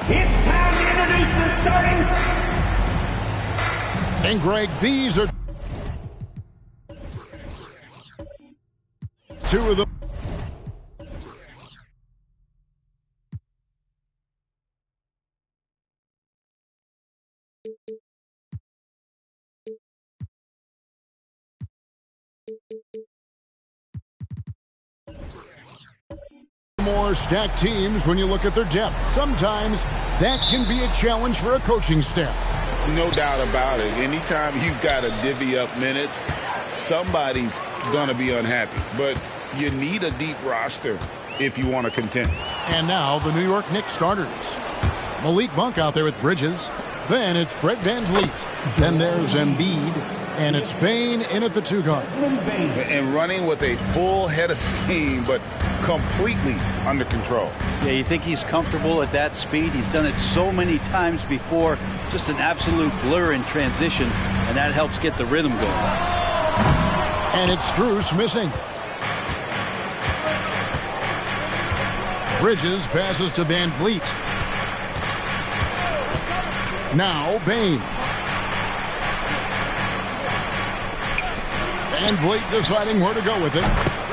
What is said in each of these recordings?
It's time to introduce the starting. And Greg, these are two of the more stacked teams when you look at their depth. Sometimes that can be a challenge for a coaching staff. No doubt about it. Anytime you've got to divvy up minutes, somebody's going to be unhappy. But you need a deep roster if you want to contend. And now the New York Knicks starters. Malik Monk out there with Bridges. Then it's Fred VanVleet. Then there's Embiid. And it's Bane in at the two guard. And running with a full head of steam, but completely under control. Yeah, you think he's comfortable at that speed. He's done it so many times before. Just an absolute blur in transition, and that helps get the rhythm going. And it's Strus missing. Bridges passes to VanVleet. Now Bane. VanVleet deciding where to go with it.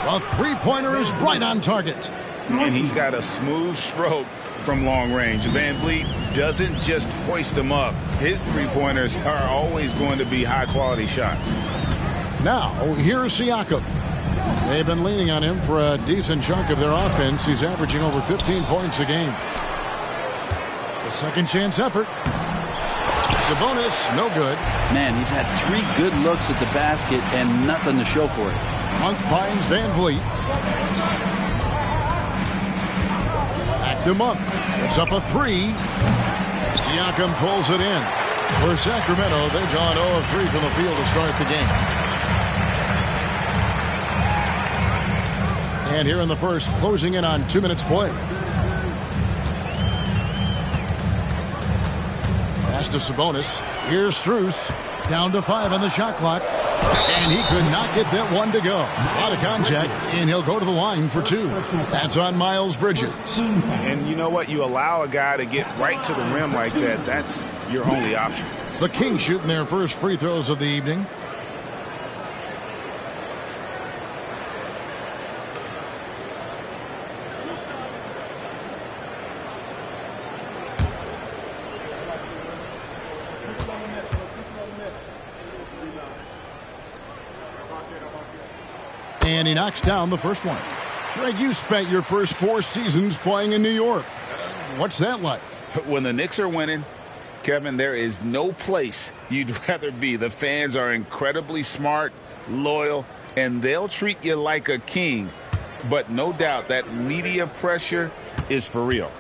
A three-pointer is right on target. And he's got a smooth stroke from long range. VanVleet doesn't just hoist them up. His three-pointers are always going to be high-quality shots. Now, here's Siakam. They've been leaning on him for a decent chunk of their offense. He's averaging over 15 points a game. A second chance effort. Sabonis, no good. Man, he's had 3 good looks at the basket and nothing to show for it. Monk finds VanVleet. Back to Monk. It's up a 3. Siakam pulls it in. For Sacramento, they've gone 0 of 3 from the field to start the game. And here in the first, closing in on 2 minutes play. Pass to Sabonis. Here's Strus. Down to 5 on the shot clock. And he could not get that one to go. A lot of contact, and he'll go to the line for 2. That's on Miles Bridges. And you know what? You allow a guy to get right to the rim like that. That's your only option. The Kings shooting their first free throws of the evening. And he knocks down the first one. Greg, you spent your first 4 seasons playing in New York. What's that like? When the Knicks are winning, Kevin, there is no place you'd rather be. The fans are incredibly smart, loyal, and they'll treat you like a king. But no doubt that media pressure is for real.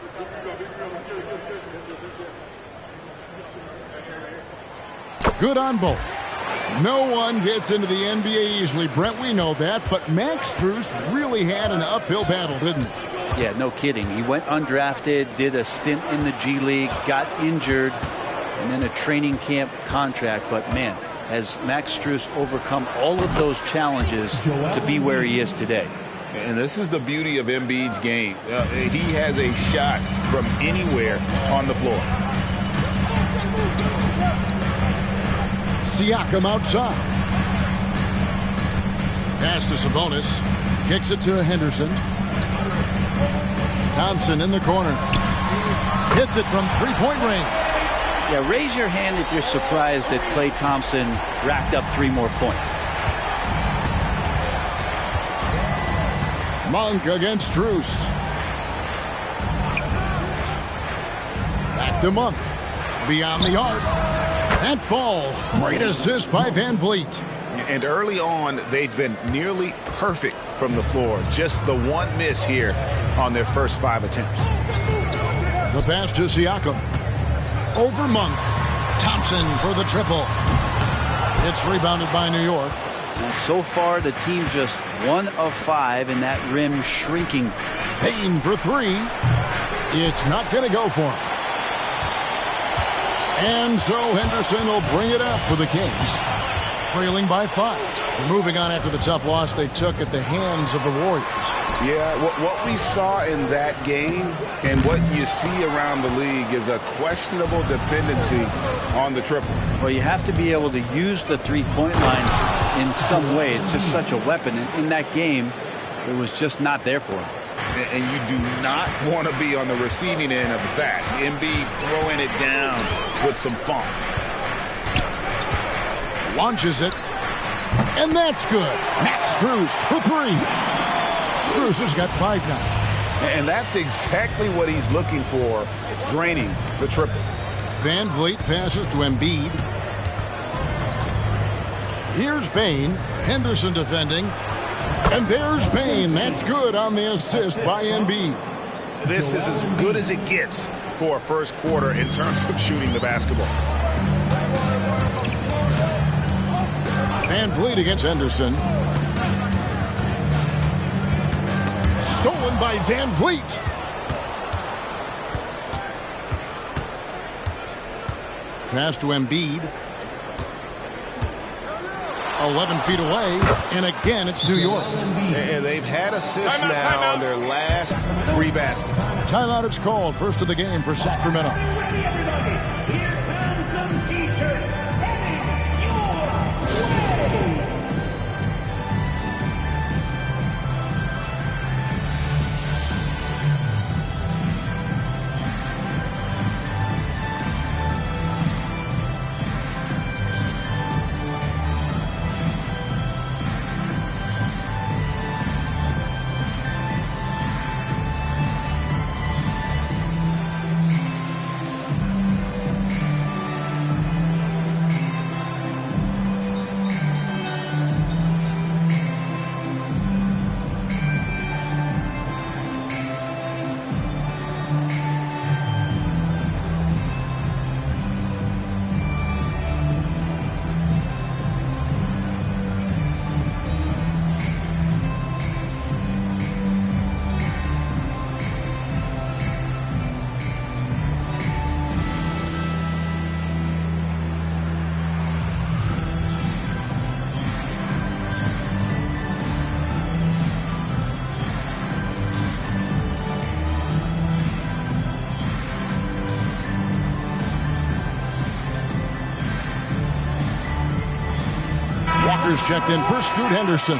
good on both. No one gets into the NBA easily, Brent. We know that. But Max Strus really had an uphill battle, didn't he? Yeah, no kidding. He went undrafted, did a stint in the G League, got injured, and then a training camp contract. But, man, has Max Strus overcome all of those challenges to be where he is today. And this is the beauty of Embiid's game. He has a shot from anywhere on the floor. Siakam outside. Pass to Sabonis. Kicks it to Henderson. Thompson in the corner. Hits it from three-point range. Yeah, raise your hand if you're surprised that Klay Thompson racked up 3 more points. Monk against Strus. Back to Monk. Beyond the arc. That falls. Great assist by Van Vliet. And early on, they've been nearly perfect from the floor. Just the one miss here on their first 5 attempts. The pass to Siakam. Over Monk. Thompson for the triple. It's rebounded by New York. And so far, the team just 1 of 5 in that rim shrinking. Payne for 3. It's not going to go for him. And so Henderson will bring it up for the Kings. Trailing by 5. Moving on after the tough loss they took at the hands of the Warriors. Yeah, what we saw in that game and what you see around the league is a questionable dependency on the triple. Well, you have to be able to use the three-point line in some way. It's just such a weapon. And in that game, it was just not there for him. And you do not want to be on the receiving end of that. Embiid throwing it down with some funk. Launches it. And that's good. Max Strus for 3. Strus has got 5 now. And that's exactly what he's looking for, draining the triple. Van Vliet passes to Embiid. Here's Payne. Henderson defending. And there's Payne. That's good on the assist by Embiid. This is as good as it gets for a first quarter in terms of shooting the basketball. Van Vliet against Henderson. Stolen by Van Vliet. Pass to Embiid. 11 feet away, and again it's New York. And they've had assists now on their last 3 baskets. Timeout is called. First of the game for Sacramento. Ready, everybody? Here comes some T-shirts heading your way. Walker's checked in for Scoot Henderson.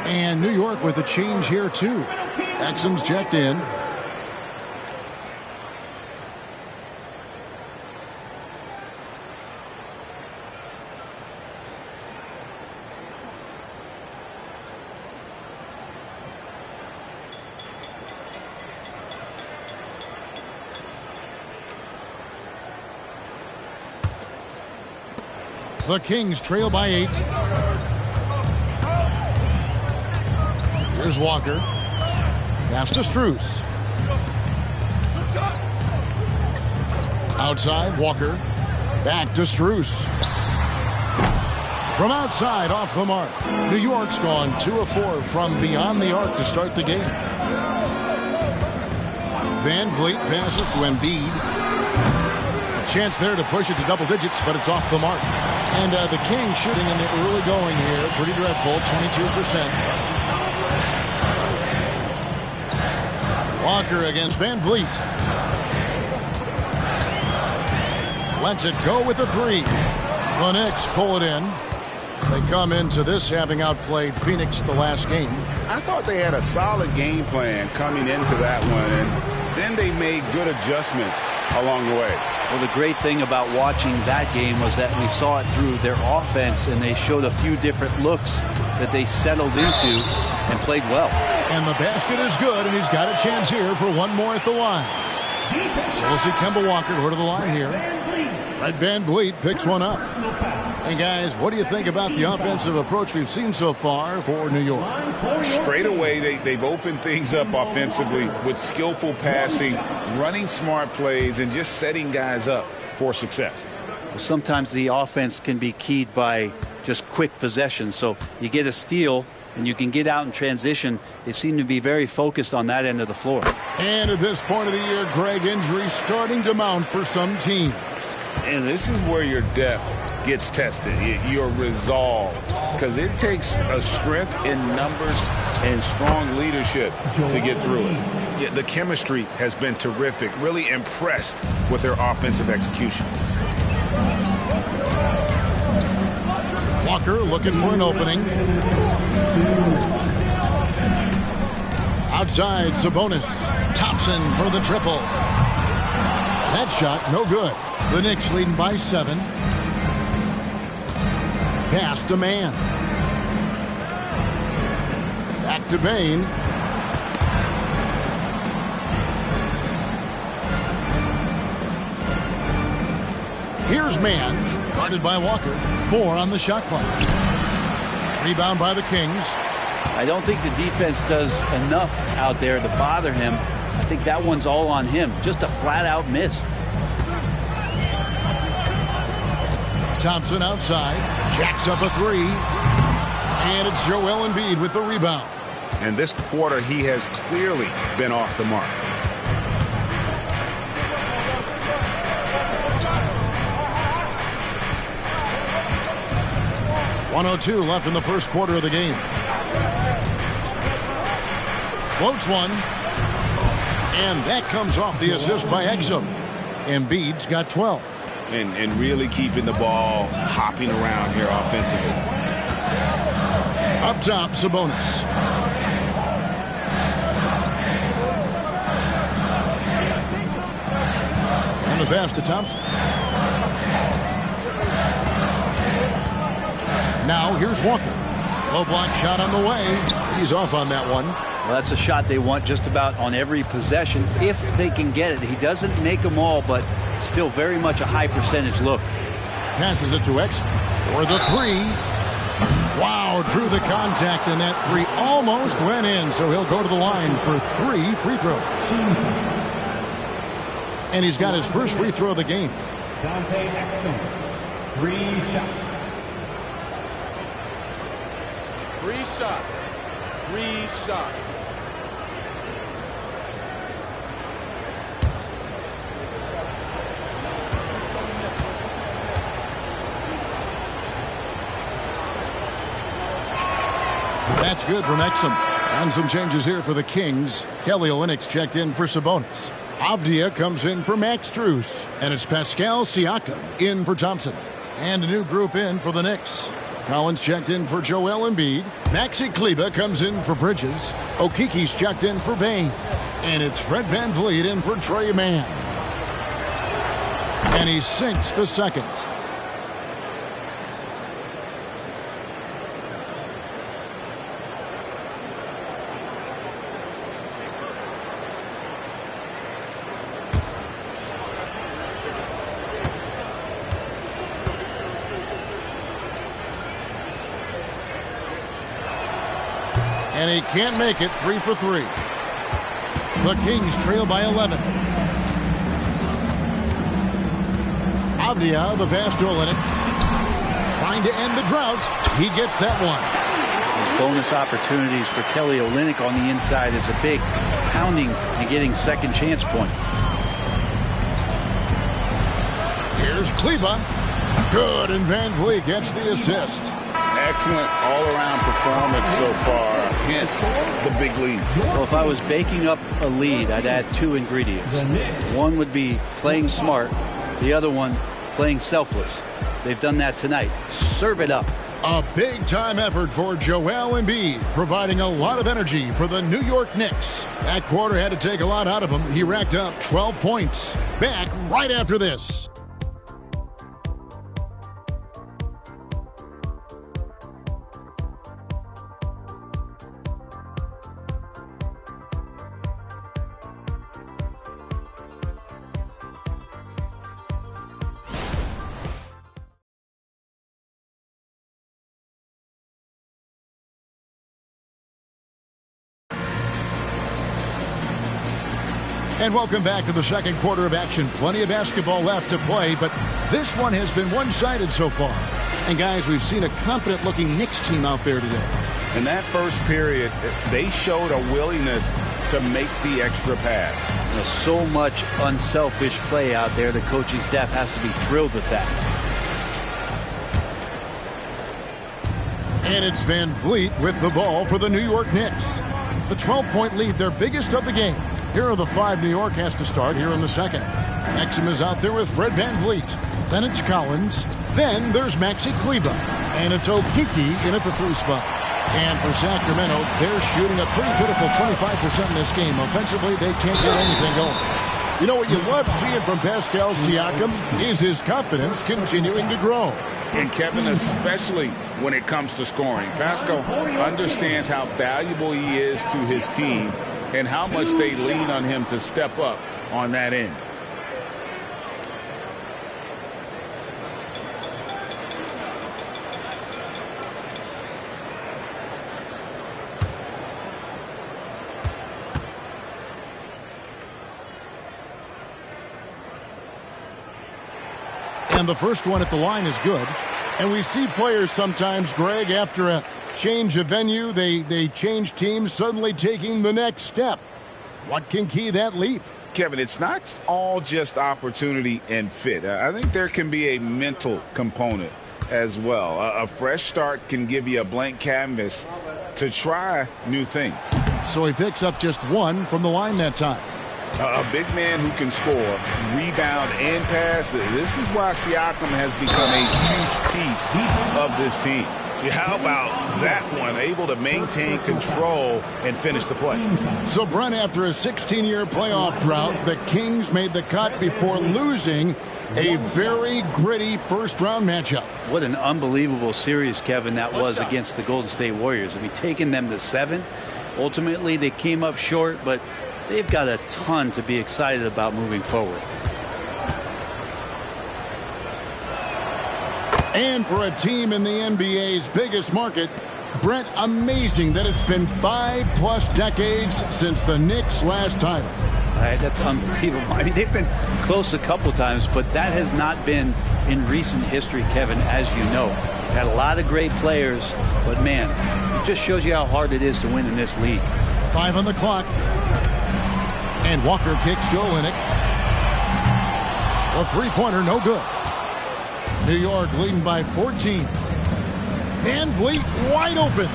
And New York with a change here, too. Exum's checked in. The Kings trail by 8. Here's Walker. Pass to Strus. Outside, Walker. Back to Strus. From outside, off the mark. New York's gone 2 of 4 from beyond the arc to start the game. Van Vliet passes to Embiid. A chance there to push it to double digits, but it's off the mark. And the Kings shooting in the early going here. Pretty dreadful, 22%. Walker against Van Vliet. Lets it go with the 3. The Knicks pull it in. They come into this having outplayed Phoenix the last game. I thought they had a solid game plan coming into that one, and then they made good adjustments along the way. Well, the great thing about watching that game was that we saw it through their offense, and they showed a few different looks that they settled into and played well. And the basket is good, and he's got a chance here for one more at the line. So we'll see Kemba Walker go to the line here. Red Van Vliet picks one up. And guys, what do you think about the offensive approach we've seen so far for New York? Straight away, they've opened things up offensively with skillful passing, running smart plays, and just setting guys up for success. Well, sometimes the offense can be keyed by just quick possession. So you get a steal and you can get out in transition. They seem to be very focused on that end of the floor. And at this point of the year, Greg, injuries starting to mount for some teams. And this is where your depth gets tested, your resolve, because it takes a strength in numbers and strong leadership to get through it. Yeah, the chemistry has been terrific. Really impressed with their offensive execution. Walker looking for an opening. Outside, Sabonis. Thompson for the triple. That shot, no good. The Knicks leading by 7. Pass to Mann. Back to Bain. Here's Mann, guarded by Walker. 4 on the shot clock. Rebound by the Kings. I don't think the defense does enough out there to bother him. I think that one's all on him. Just a flat-out miss. Thompson outside. Jacks up a 3. And it's Joel Embiid with the rebound. And this quarter, he has clearly been off the mark. .102 left in the first quarter of the game. Floats one. And that comes off the assist by Exum. Embiid's got 12. And really keeping the ball hopping around here offensively. Up top, Sabonis. And the pass to Thompson. Now here's Walker. Low block shot on the way. He's off on that one. Well, that's a shot they want just about on every possession if they can get it. He doesn't make them all, but still very much a high percentage look. Passes it to Exum for the 3. Wow, drew the contact, and that 3 almost went in, so he'll go to the line for 3 free throws. And he's got his first free throw of the game. Dante Exum, 3 shots. 3 shots. 3 shots. That's good from Exum. And some changes here for the Kings. Kelly Olynyk checked in for Sabonis. Avdia comes in for Max Strus. And it's Pascal Siakam in for Thompson. And a new group in for the Knicks. Collins checked in for Joel Embiid. Maxi Kleber comes in for Bridges. Okiki's checked in for Bain. And it's Fred Van Vliet in for Trey Mann. And he sinks the second. And he can't make it. 3 for 3. The Kings trail by 11. Avdia, the pass to Olynyk. Trying to end the drought. He gets that one. Those bonus opportunities for Kelly Olynyk on the inside is a big pounding and getting second chance points. Here's Kleba. Good, and Van Vliet gets the assist. Excellent all-around performance so far, hence the big lead. Well, if I was baking up a lead, I'd add two ingredients. One would be playing smart, the other one playing selfless. They've done that tonight. Serve it up. A big-time effort for Joel Embiid, providing a lot of energy for the New York Knicks. That quarter had to take a lot out of him. He racked up 12 points. Back right after this. And welcome back to the second quarter of action. Plenty of basketball left to play, but this one has been one-sided so far. And guys, we've seen a confident-looking Knicks team out there today. In that first period, they showed a willingness to make the extra pass. There's so much unselfish play out there. The coaching staff has to be thrilled with that. And it's Van Vliet with the ball for the New York Knicks. The 12-point lead, their biggest of the game. Here are the five New York has to start here in the second. Exum is out there with Fred Van Vliet. Then it's Collins. Then there's Maxi Kleba. And it's Okeke in at the 3 spot. And for Sacramento, they're shooting a pretty pitiful 25% in this game. Offensively, they can't get anything going. You know what you love seeing from Pascal Siakam is his confidence continuing to grow. And Kevin, especially when it comes to scoring. Pascal understands how valuable he is to his team and how much they lean on him to step up on that end. And the first one at the line is good. And we see players sometimes, Greg, after a change of venue, they change teams, suddenly taking the next step. What can key that leap? Kevin, it's not all just opportunity and fit. I think there can be a mental component as well. A fresh start can give you a blank canvas to try new things. So he picks up just one from the line that time. A big man who can score, rebound, and pass. This is why Siakam has become a huge piece of this team. How about that one? Able to maintain control and finish the play. So, Brent, after a 16-year playoff drought, the Kings made the cut before losing a very gritty first-round matchup. What an unbelievable series, Kevin, that was against the Golden State Warriors. I mean, taking them to 7. Ultimately, they came up short, but they've got a ton to be excited about moving forward. And for a team in the NBA's biggest market, Brent, amazing that it's been 5+ decades since the Knicks' last title. All right, that's unbelievable. I mean, they've been close a couple times, but that has not been in recent history, Kevin, as you know. Had a lot of great players, but man, it just shows you how hard it is to win in this league. 5 on the clock. And Walker kicks to Olynyk. A three-pointer, no good. New York leading by 14. Van Vliet wide open.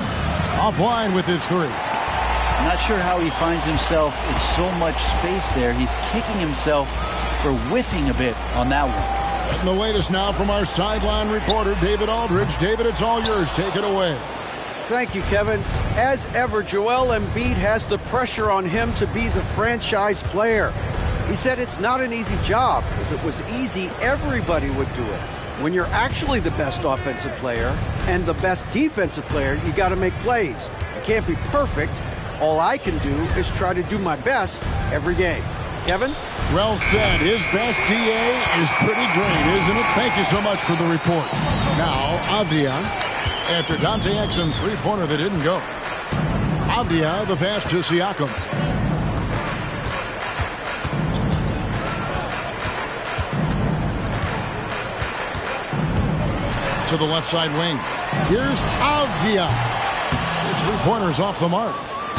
Offline with his 3. I'm not sure how he finds himself in so much space there. He's kicking himself for whiffing a bit on that one. And the latest now from our sideline reporter, David Aldridge. David, it's all yours. Take it away. Thank you, Kevin. As ever, Joel Embiid has the pressure on him to be the franchise player. He said it's not an easy job. If it was easy, everybody would do it. When you're actually the best offensive player and the best defensive player, you got to make plays. You can't be perfect. All I can do is try to do my best every game. Kevin? Well said. His best DA is pretty great, isn't it? Thank you so much for the report. Now, Avdia, after Dante Exum's three-pointer that didn't go. Avdia, the pass to Siakam. to the left side wing. Here's Avdia. His three-pointer's off the mark.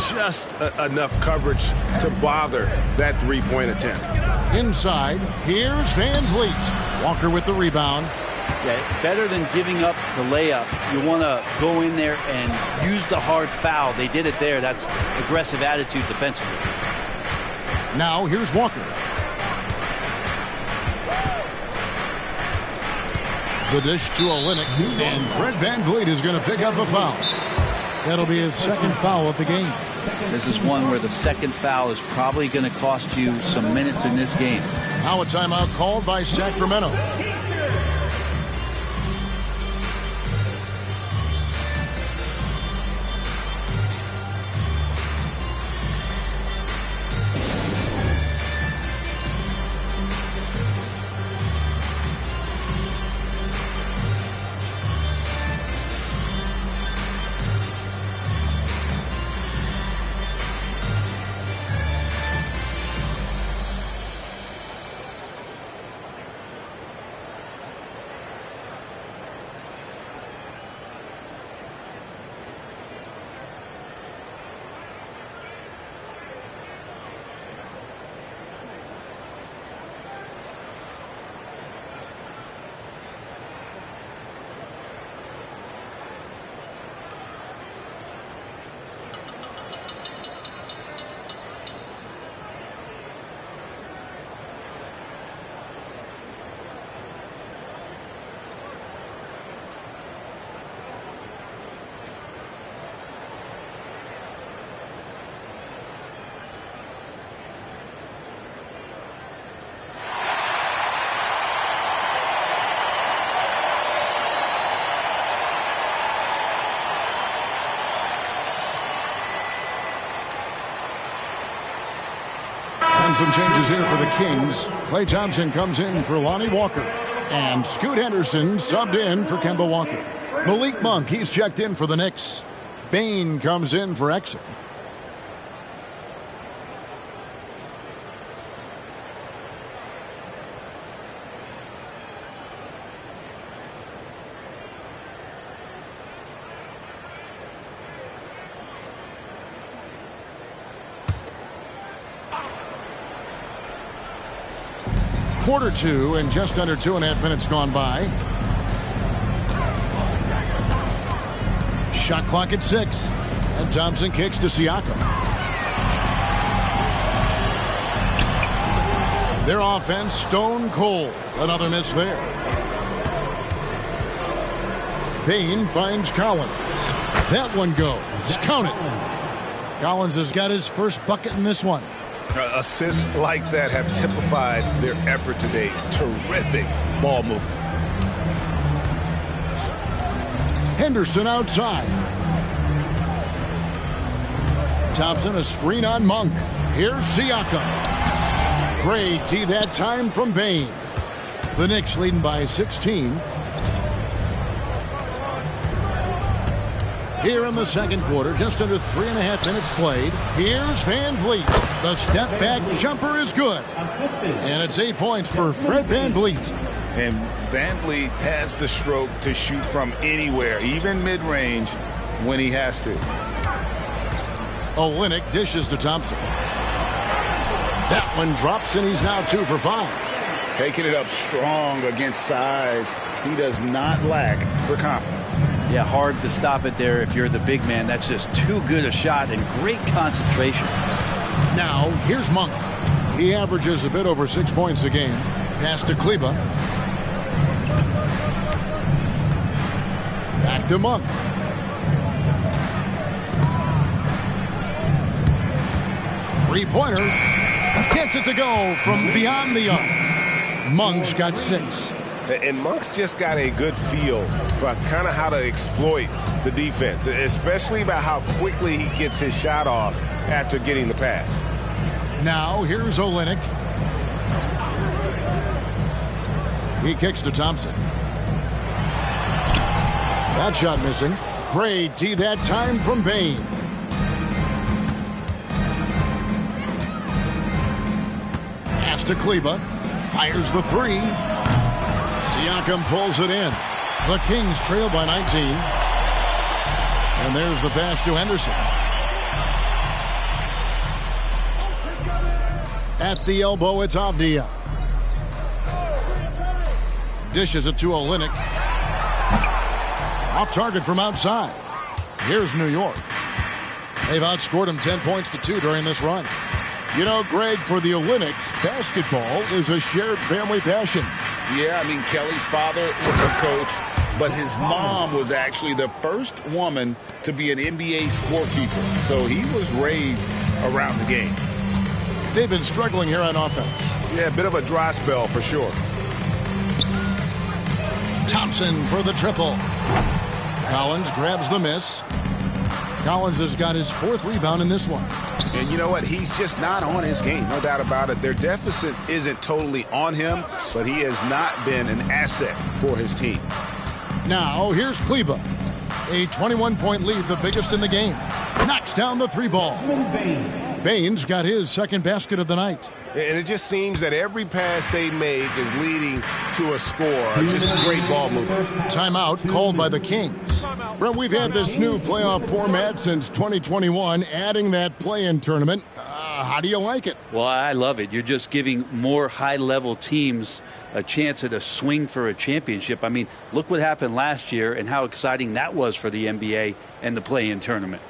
Just enough coverage to bother that three-point attempt. Inside, here's Van Vliet. Walker with the rebound. Yeah, better than giving up the layup. You want to go in there and use the hard foul. They did it there. That's aggressive attitude defensively. Now here's Walker. The dish to Olynyk, and Fred Van Vliet is going to pick up a foul. That'll be his second foul of the game. This is one where the second foul is probably going to cost you some minutes in this game. Now a timeout called by Sacramento. Some changes here for the Kings. Klay Thompson comes in for Lonnie Walker. And Scoot Henderson subbed in for Kemba Walker. Malik Monk, he's checked in for the Knicks. Bane comes in for Exum. Quarter two and just under 2.5 minutes gone by. Shot clock at 6. And Thompson kicks to Siakam. Their offense stone cold. Another miss there. Bane finds Collins. That one goes. Count it. Collins has got his first bucket in this one. Assists like that have typified their effort today. Terrific ball movement. Henderson outside. Thompson a screen on Monk. Here's Siakam. Great D that time from Bane. The Knicks leading by 16. Here in the second quarter, just under 3.5 minutes played. Here's Van Vliet. The step back jumper is good. And it's 8 points for Fred Van Vliet. And Van Vliet has the stroke to shoot from anywhere, even mid-range, when he has to. Olynyk dishes to Thompson. That one drops, and he's now 2 for 5. Taking it up strong against size. He does not lack for confidence. Yeah, hard to stop it there if you're the big man. That's just too good a shot and great concentration. Now, here's Monk. He averages a bit over 6 points a game. Pass to Kleba. Back to Monk. Three-pointer. Gets it to go from beyond the arc. Monk's got 6. And Monk's just got a good feel for kind of how to exploit the defense, especially about how quickly he gets his shot off after getting the pass. Now, here's Olynyk. He kicks to Thompson. That shot missing. Great D that time from Bane. Pass to Kleba. Fires the 3. Siakam pulls it in. The Kings trail by 19. And there's the pass to Henderson. At the elbow, it's Avdia. Dishes it to Olynyk. Off target from outside. Here's New York. They've outscored him 10 points to 2 during this run. You know, Greg, for the Olympics, basketball is a shared family passion. Yeah, I mean, Kelly's father was a coach, but his mom was actually the first woman to be an NBA scorekeeper. So he was raised around the game. They've been struggling here on offense. Yeah, a bit of a dry spell for sure. Thompson for the triple. Collins grabs the miss. Collins has got his 4th rebound in this one. And you know what? He's just not on his game, no doubt about it. Their deficit isn't totally on him, but he has not been an asset for his team. Now, here's Kleba. A 21-point lead, the biggest in the game. Knocks down the 3-ball. Baines got his 2nd basket of the night. And it just seems that every pass they make is leading to a score. Just great ball movement. Timeout called by the Kings. Well, we've had this new playoff format since 2021, adding that play-in tournament. How do you like it? Well, I love it. You're just giving more high-level teams a chance at a swing for a championship. I mean, look what happened last year and how exciting that was for the NBA and the play-in tournament.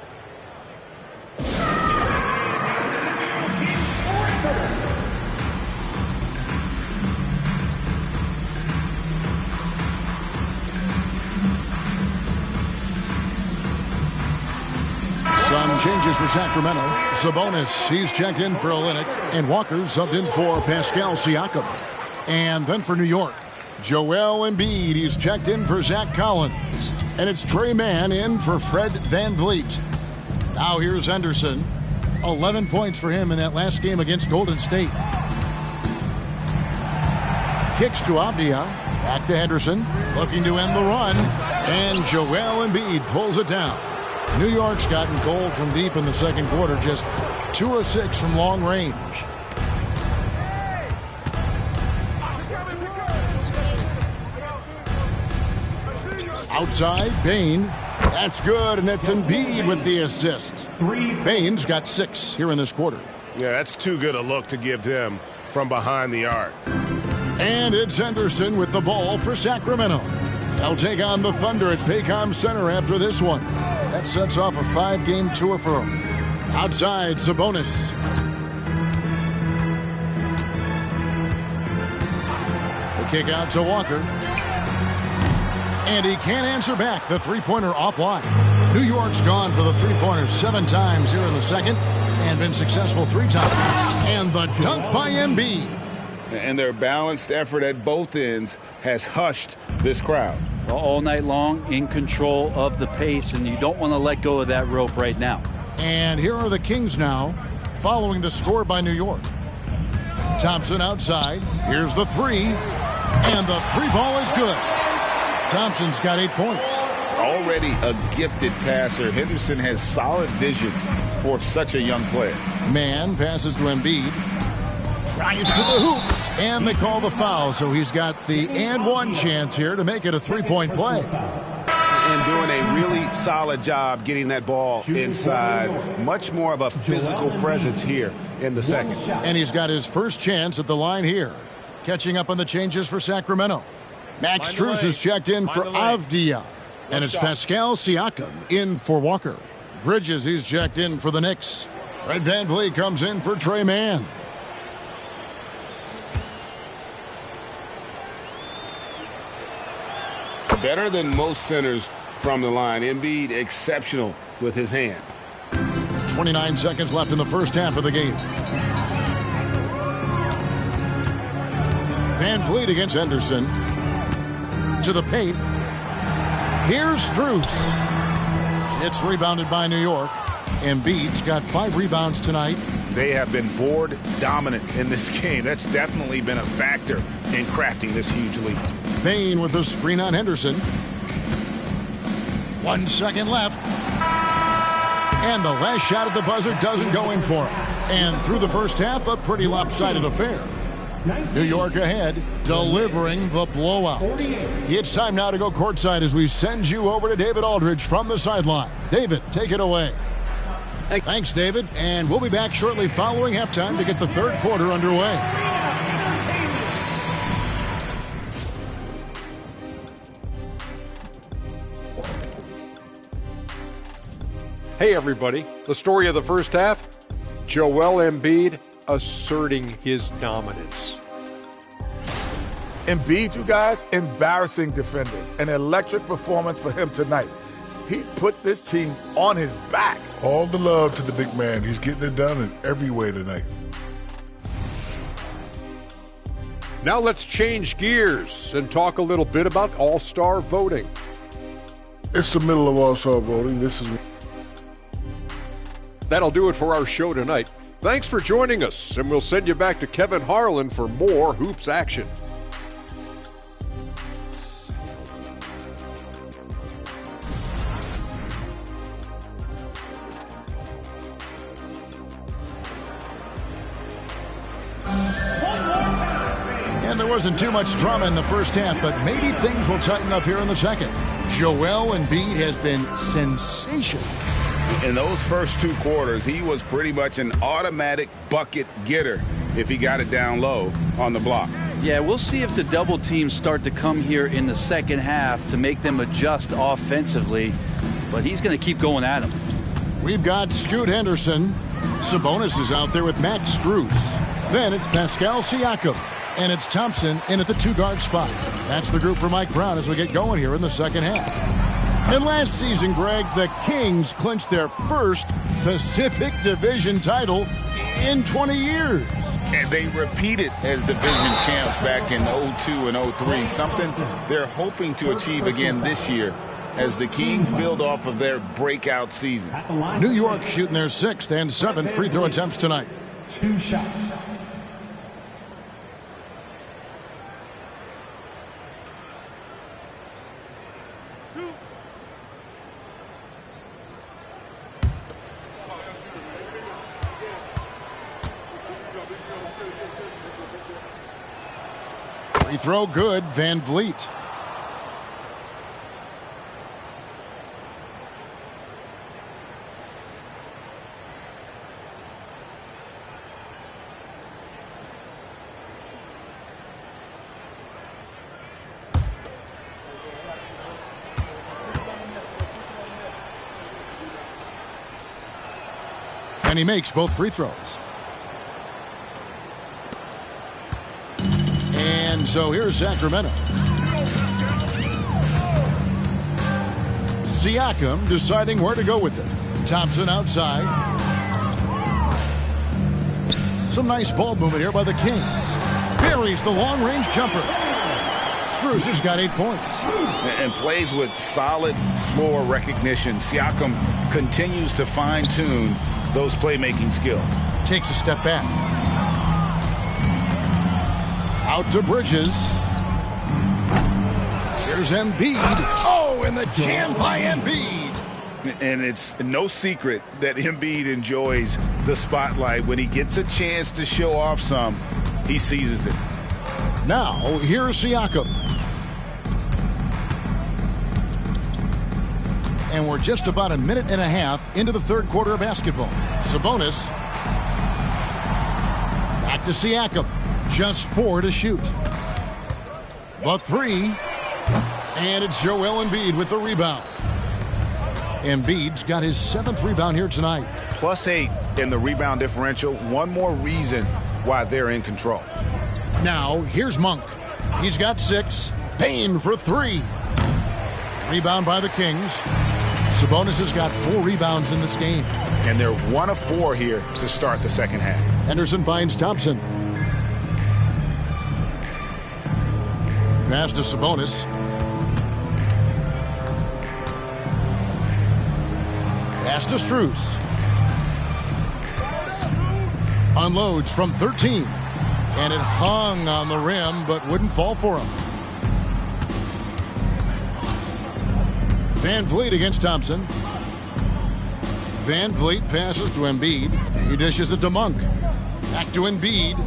Some changes for Sacramento. Sabonis, he's checked in for Olynyk, and Walker subbed in for Pascal Siakam. And then for New York, Joel Embiid, he's checked in for Zach Collins. And it's Trey Mann in for Fred VanVleet. Now here's Henderson. 11 points for him in that last game against Golden State. Kicks to Avdia. Back to Henderson. Looking to end the run. And Joel Embiid pulls it down. New York's gotten cold from deep in the second quarter, just 2 of 6 from long range. Outside, Bane. That's good, and that's Embiid with the assist. Bane's got 6 here in this quarter. Yeah, that's too good a look to give them from behind the arc. And it's Henderson with the ball for Sacramento. They'll take on the Thunder at Paycom Center after this one. That sets off a 5-game tour for him. Outside, Sabonis. The kick out to Walker. And he can't answer back. The 3-pointer offline. New York's gone for the 3-pointer 7 times here in the second and been successful 3 times. And the dunk by Embiid. And their balanced effort at both ends has hushed this crowd. All night long, in control of the pace, and you don't want to let go of that rope right now. And here are the Kings now, following the score by New York. Thompson outside. Here's the 3. And the 3-ball is good. Thompson's got 8 points. Already a gifted passer, Henderson has solid vision for such a young player. Man passes to Embiid. Tries to the hoop. And they call the foul, so he's got the and one chance here to make it a 3-point play. And doing a really solid job getting that ball inside. Much more of a physical presence here in the second. And he's got his first chance at the line here. Catching up on the changes for Sacramento. Max Strus is checked in for Avdia. And it's Pascal Siakam in for Walker. Bridges, he's checked in for the Knicks. Fred VanVleet comes in for Trey Mann. Better than most centers from the line. Embiid exceptional with his hands. 29 seconds left in the first half of the game. VanVleet against Henderson. To the paint. Here's Strus. It's rebounded by New York. Embiid's got 5 rebounds tonight. They have been board dominant in this game. That's definitely been a factor in crafting this huge lead. Bane with the screen on Henderson. 1 second left. And the last shot at the buzzer doesn't go in for him. And through the first half, a pretty lopsided affair. New York ahead, delivering the blowout. It's time now to go courtside as we send you over to David Aldridge from the sideline. David, take it away. Thanks, David. And we'll be back shortly following halftime to get the third quarter underway. Hey, everybody. The story of the first half, Joel Embiid asserting his dominance. Embiid, you guys, embarrassing defenders. An electric performance for him tonight. He put this team on his back. All the love to the big man. He's getting it done in every way tonight. Now let's change gears and talk a little bit about All-Star voting. It's the middle of All-Star voting. That'll do it for our show tonight. Thanks for joining us, and we'll send you back to Kevin Harlan for more hoops action. And there wasn't too much drama in the first half, but maybe things will tighten up here in the second. Joel Embiid has been sensational. In those first two quarters, he was pretty much an automatic bucket getter if he got it down low on the block. Yeah, we'll see if the double teams start to come here in the second half to make them adjust offensively, but he's going to keep going at him. We've got Scoot Henderson. Sabonis is out there with Max Strus. Then it's Pascal Siakam. And it's Thompson in at the two-guard spot. That's the group for Mike Brown as we get going here in the second half. And last season, Greg, the Kings clinched their first Pacific Division title in 20 years. And they repeated as division champs back in 02 and 03, something they're hoping to achieve again this year as the Kings build off of their breakout season. New York shooting their 6th and 7th free throw attempts tonight. 2 shots. Free throw good, Van Vliet. And he makes both free throws. And so here's Sacramento. Siakam deciding where to go with it. Thompson outside. Some nice ball movement here by the Kings. Buries the long-range jumper. Strus has got 8 points. And plays with solid floor recognition. Siakam continues to fine-tune those playmaking skills. Takes a step back. Out to Bridges. Here's Embiid. Oh, and the jam by Embiid. And it's no secret that Embiid enjoys the spotlight. When he gets a chance to show off some, he seizes it. Now, here's Siakam. And we're just about a minute and a half into the third quarter of basketball. Sabonis. Back to Siakam. Just 4 to shoot. The 3. And it's Joel Embiid with the rebound. Embiid's got his 7th rebound here tonight. +8 in the rebound differential. One more reason why they're in control. Now, here's Monk. He's got 6. Payne for 3. Rebound by the Kings. Sabonis has got 4 rebounds in this game. And they're 1 of 4 here to start the second half. Henderson finds Thompson. Pass to Sabonis. Pass to Strus. Unloads from 13. And it hung on the rim, but wouldn't fall for him. Van Vliet against Thompson. Van Vliet passes to Embiid. He dishes it to Monk. Back to Embiid.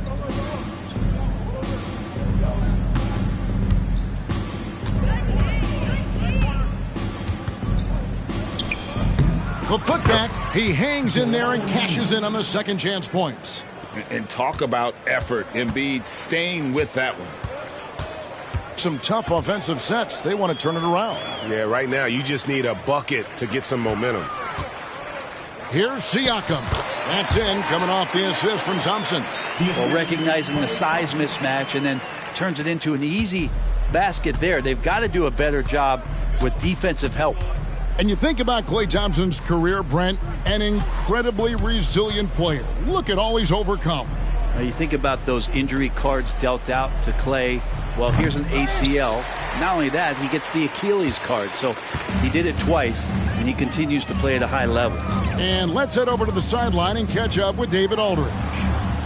The putback, he hangs in there and cashes in on the second chance points. And talk about effort. Embiid staying with that one. Some tough offensive sets. They want to turn it around. Yeah, right now you just need a bucket to get some momentum. Here's Siakam. That's in, coming off the assist from Thompson. Well, recognizing the size mismatch and then turns it into an easy basket there. They've got to do a better job with defensive help. And you think about Klay Thompson's career, Brent, an incredibly resilient player. Look at all he's overcome. Now you think about those injury cards dealt out to Klay. Well, here's an ACL. Not only that, he gets the Achilles card. So he did it twice, and he continues to play at a high level. And let's head over to the sideline and catch up with David Aldridge.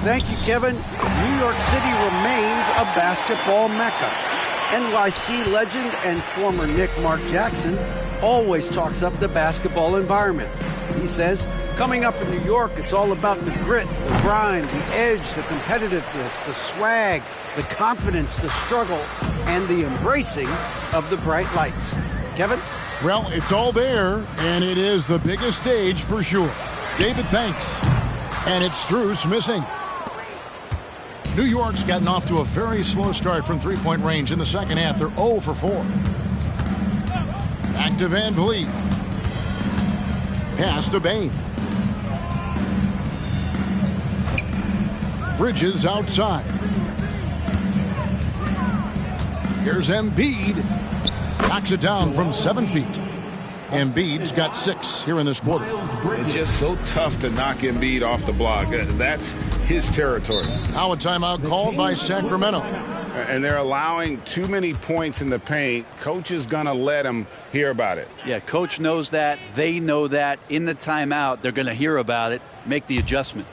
Thank you, Kevin. New York City remains a basketball mecca. NYC legend and former Knick Mark Jackson always talks up the basketball environment. He says, coming up in New York, it's all about the grit, the grind, the edge, the competitiveness, the swag, the confidence, the struggle, and the embracing of the bright lights. Kevin? Well, it's all there, and it is the biggest stage for sure. David, thanks. And it's Strus missing. New York's gotten off to a very slow start from three-point range in the second half. They're 0 for 4. Back to Van Vliet. Pass to Bain. Bridges outside. Here's Embiid. Knocks it down from 7 feet. Embiid's got 6 here in this quarter. It's just so tough to knock Embiid off the block. That's his territory. Now a timeout called by Sacramento. And they're allowing too many points in the paint. Coach is going to let them hear about it. Yeah, coach knows that. They know that. In the timeout, they're going to hear about it, make the adjustment.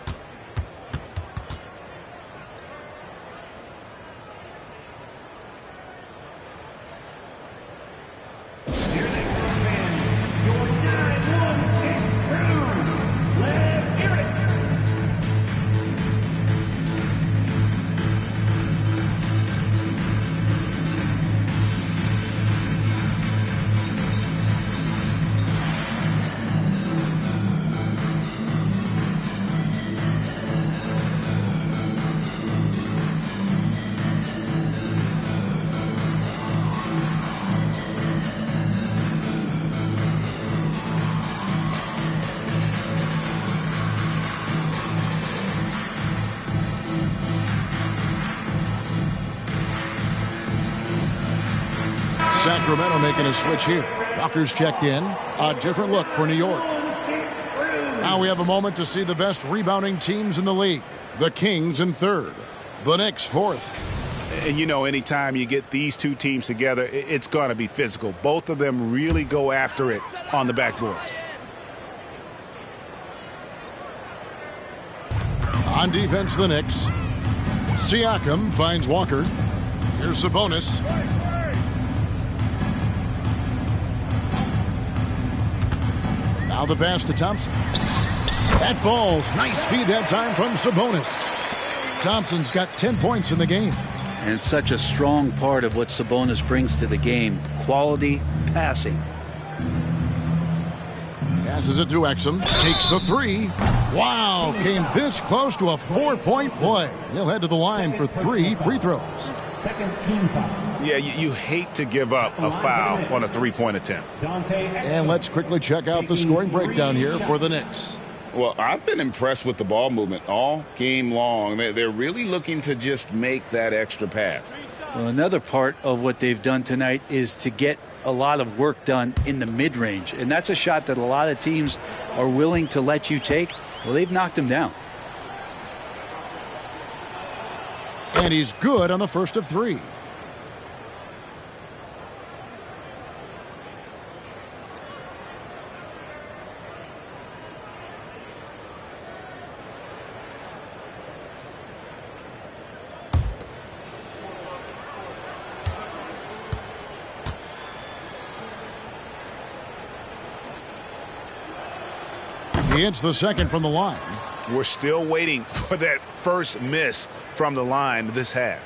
Sacramento making a switch here. Walker's checked in. A different look for New York. Now we have a moment to see the best rebounding teams in the league. The Kings in third. The Knicks fourth. And you know, anytime you get these two teams together, it's going to be physical. Both of them really go after it on the backboard. On defense, the Knicks. Siakam finds Walker. Here's Sabonis. Now the pass to Thompson. That falls. Nice feed that time from Sabonis. Thompson's got 10 points in the game. And it's such a strong part of what Sabonis brings to the game. Quality passing. Passes it to Exum. Takes the 3. Wow, came this close to a 4-point play. He'll head to the line for 3 free throws. Second team foul. Yeah, you hate to give up a foul on a three-point attempt. And let's quickly check out the scoring breakdown here for the Knicks. Well, I've been impressed with the ball movement all game long. They're really looking to just make that extra pass. Well, another part of what they've done tonight is to get a lot of work done in the mid-range. And that's a shot that a lot of teams are willing to let you take. Well, they've knocked him down. And he's good on the first of 3. He hits the second from the line. We're still waiting for that first miss from the line this half.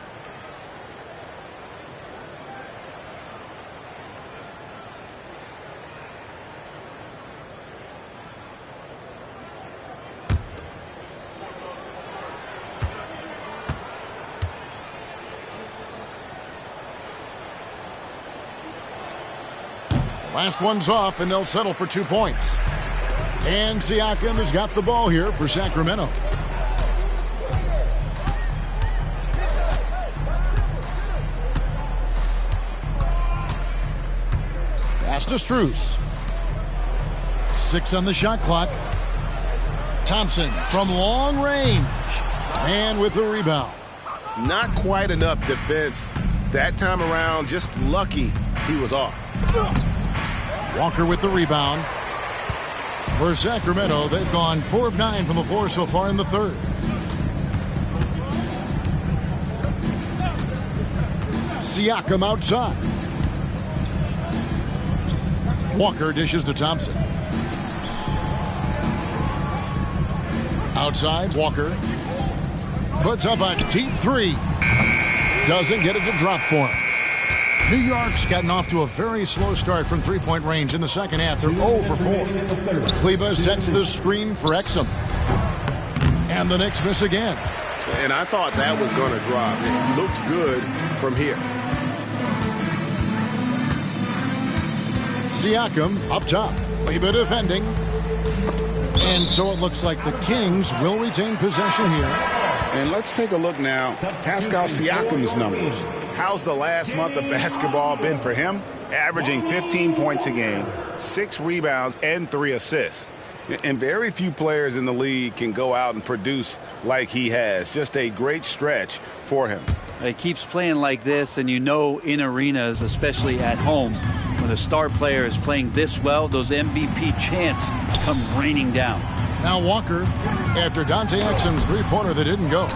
Last one's off, and they'll settle for 2 points. And Siakam has got the ball here for Sacramento. Pass to Strus. 6 on the shot clock. Thompson from long range. And with the rebound. Not quite enough defense that time around. Just lucky he was off. Walker with the rebound. For Sacramento, they've gone 4 of 9 from the floor so far in the third. Siakam outside. Walker dishes to Thompson. Outside, Walker puts up a deep 3. Doesn't get it to drop for him. New York's gotten off to a very slow start from three-point range in the second half. They're 0 for 4. Kleba sets the screen for Exum. And the Knicks miss again. And I thought that was going to drop. It looked good from here. Siakam up top. Kleba defending. And so it looks like the Kings will retain possession here. And let's take a look now. Pascal Siakam's numbers. How's the last month of basketball been for him? Averaging 15 points a game, 6 rebounds, and 3 assists. And very few players in the league can go out and produce like he has. Just a great stretch for him. He keeps playing like this, and you know in arenas, especially at home, when a star player is playing this well, those MVP chants come raining down. Now Walker, after Dante Exum's three-pointer that didn't go.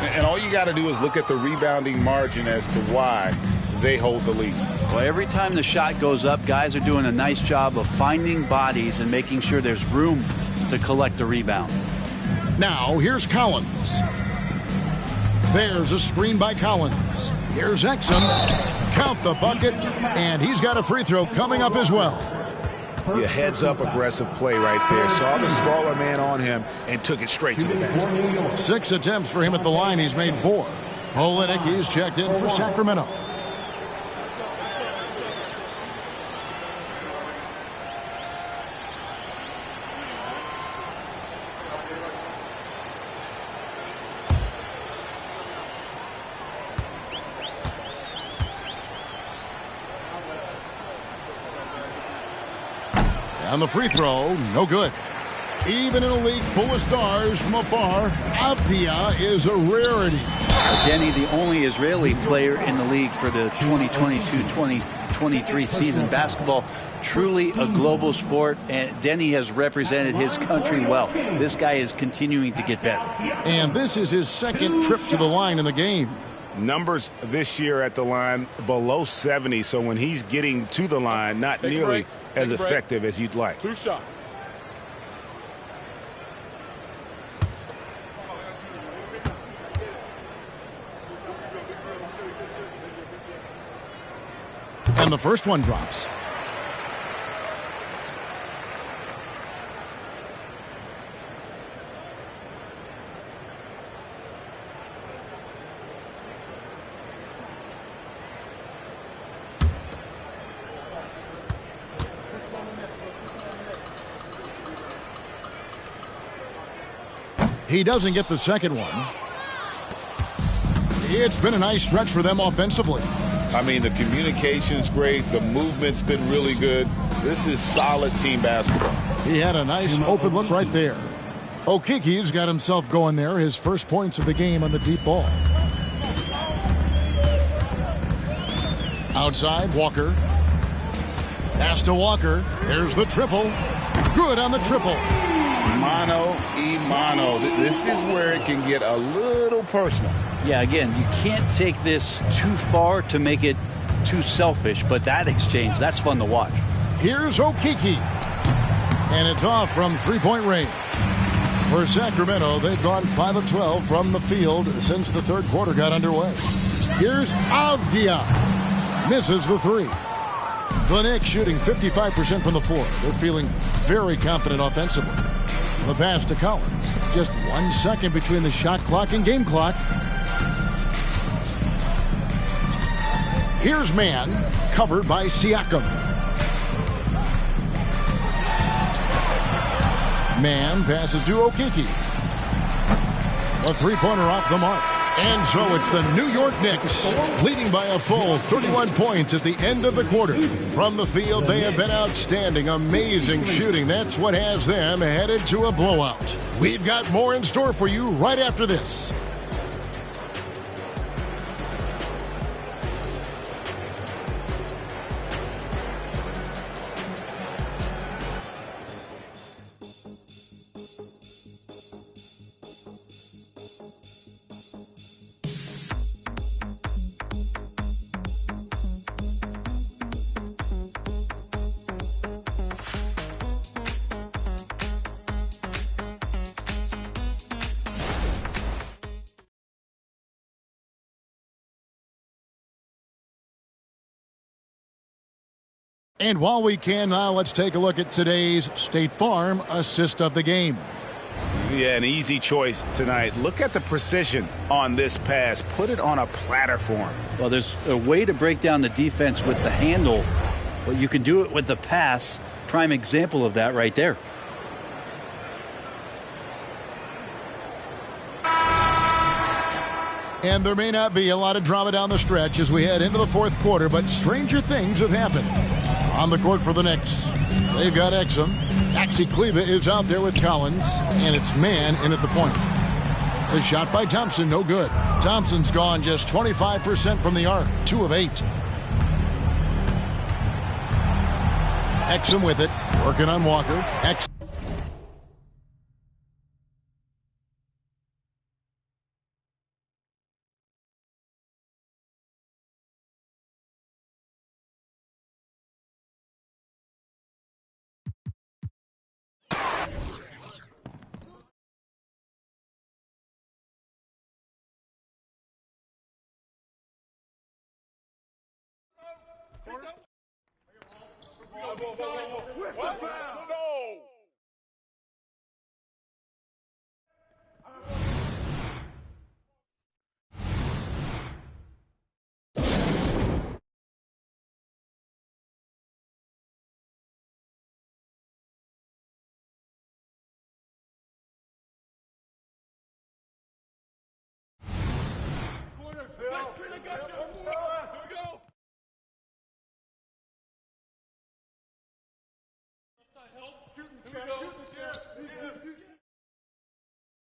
And all you got to do is look at the rebounding margin as to why they hold the lead. Well, every time the shot goes up, guys are doing a nice job of finding bodies and making sure there's room to collect the rebound. Now, here's Collins. There's a screen by Collins. Here's Exum. Count the bucket, and he's got a free throw coming up as well. Yeah, heads-up aggressive play right there. Saw the smaller man on him and took it straight to the basket. 6 attempts for him at the line. He's made 4. Olynyk, he's checked in for Sacramento. And the free throw, no good. Even in a league full of stars from afar, Avdia is a rarity. Denny, the only Israeli player in the league for the 2022-2023 season. Basketball, truly a global sport, and Denny has represented his country well. This guy is continuing to get better. And this is his second trip to the line in the game. Numbers this year at the line below 70, so when he's getting to the line, not nearly as effective as you'd like. 2 shots. And the first one drops. He doesn't get the second one. It's been a nice stretch for them offensively. I mean, the communication's great. The movement's been really good. This is solid team basketball. He had a nice open look right there. Okiki's got himself going there. His first points of the game on the deep ball. Outside, Walker. Pass to Walker. There's the triple. Good on the triple. Mano y mano. This is where it can get a little personal. Yeah, again, you can't take this too far to make it too selfish, but that exchange, that's fun to watch. Here's Okiki. And it's off from three-point range. For Sacramento, they've gone 5 of 12 from the field since the third quarter got underway. Here's Avdia. Misses the 3. The Knicks shooting 55% from the floor. They're feeling very confident offensively. The pass to Collins. Just 1 second between the shot clock and game clock. Here's man, covered by Siakam. Man passes to Okiki. A three-pointer off the mark. And so it's the New York Knicks leading by a full 31 points at the end of the quarter. From the field, they have been outstanding, amazing shooting. That's what has them headed to a blowout. We've got more in store for you right after this. And while we can now, let's take a look at today's State Farm assist of the game. Yeah, an easy choice tonight. Look at the precision on this pass. Put it on a platter form. Well, there's a way to break down the defense with the handle, but you can do it with the pass. Prime example of that right there. And there may not be a lot of drama down the stretch as we head into the fourth quarter, but stranger things have happened. On the court for the Knicks, they've got Exum. Maxi Kleba is out there with Collins, and it's man in at the point. The shot by Thompson, no good. Thompson's gone just 25% from the arc, 2 of 8. Exum with it, working on Walker. Exum.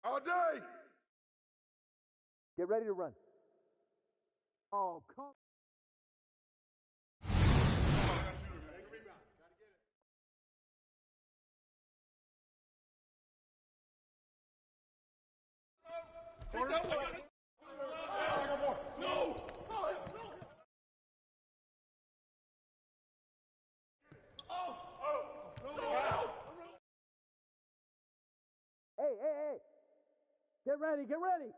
All day. Get ready to run. Oh, come. Hey. Get ready, get ready.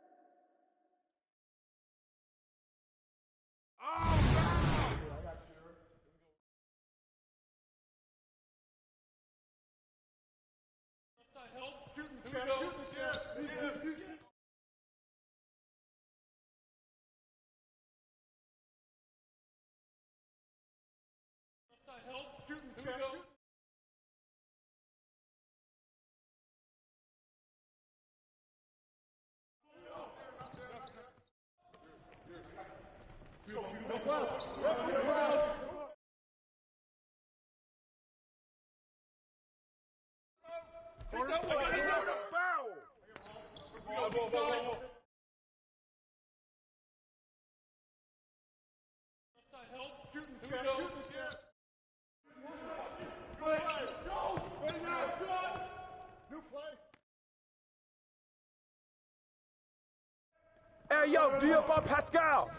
Hey, yo, D up on Pascal.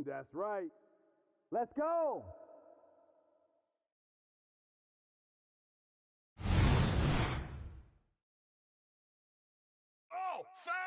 That's right. Let's go. Oh, foul!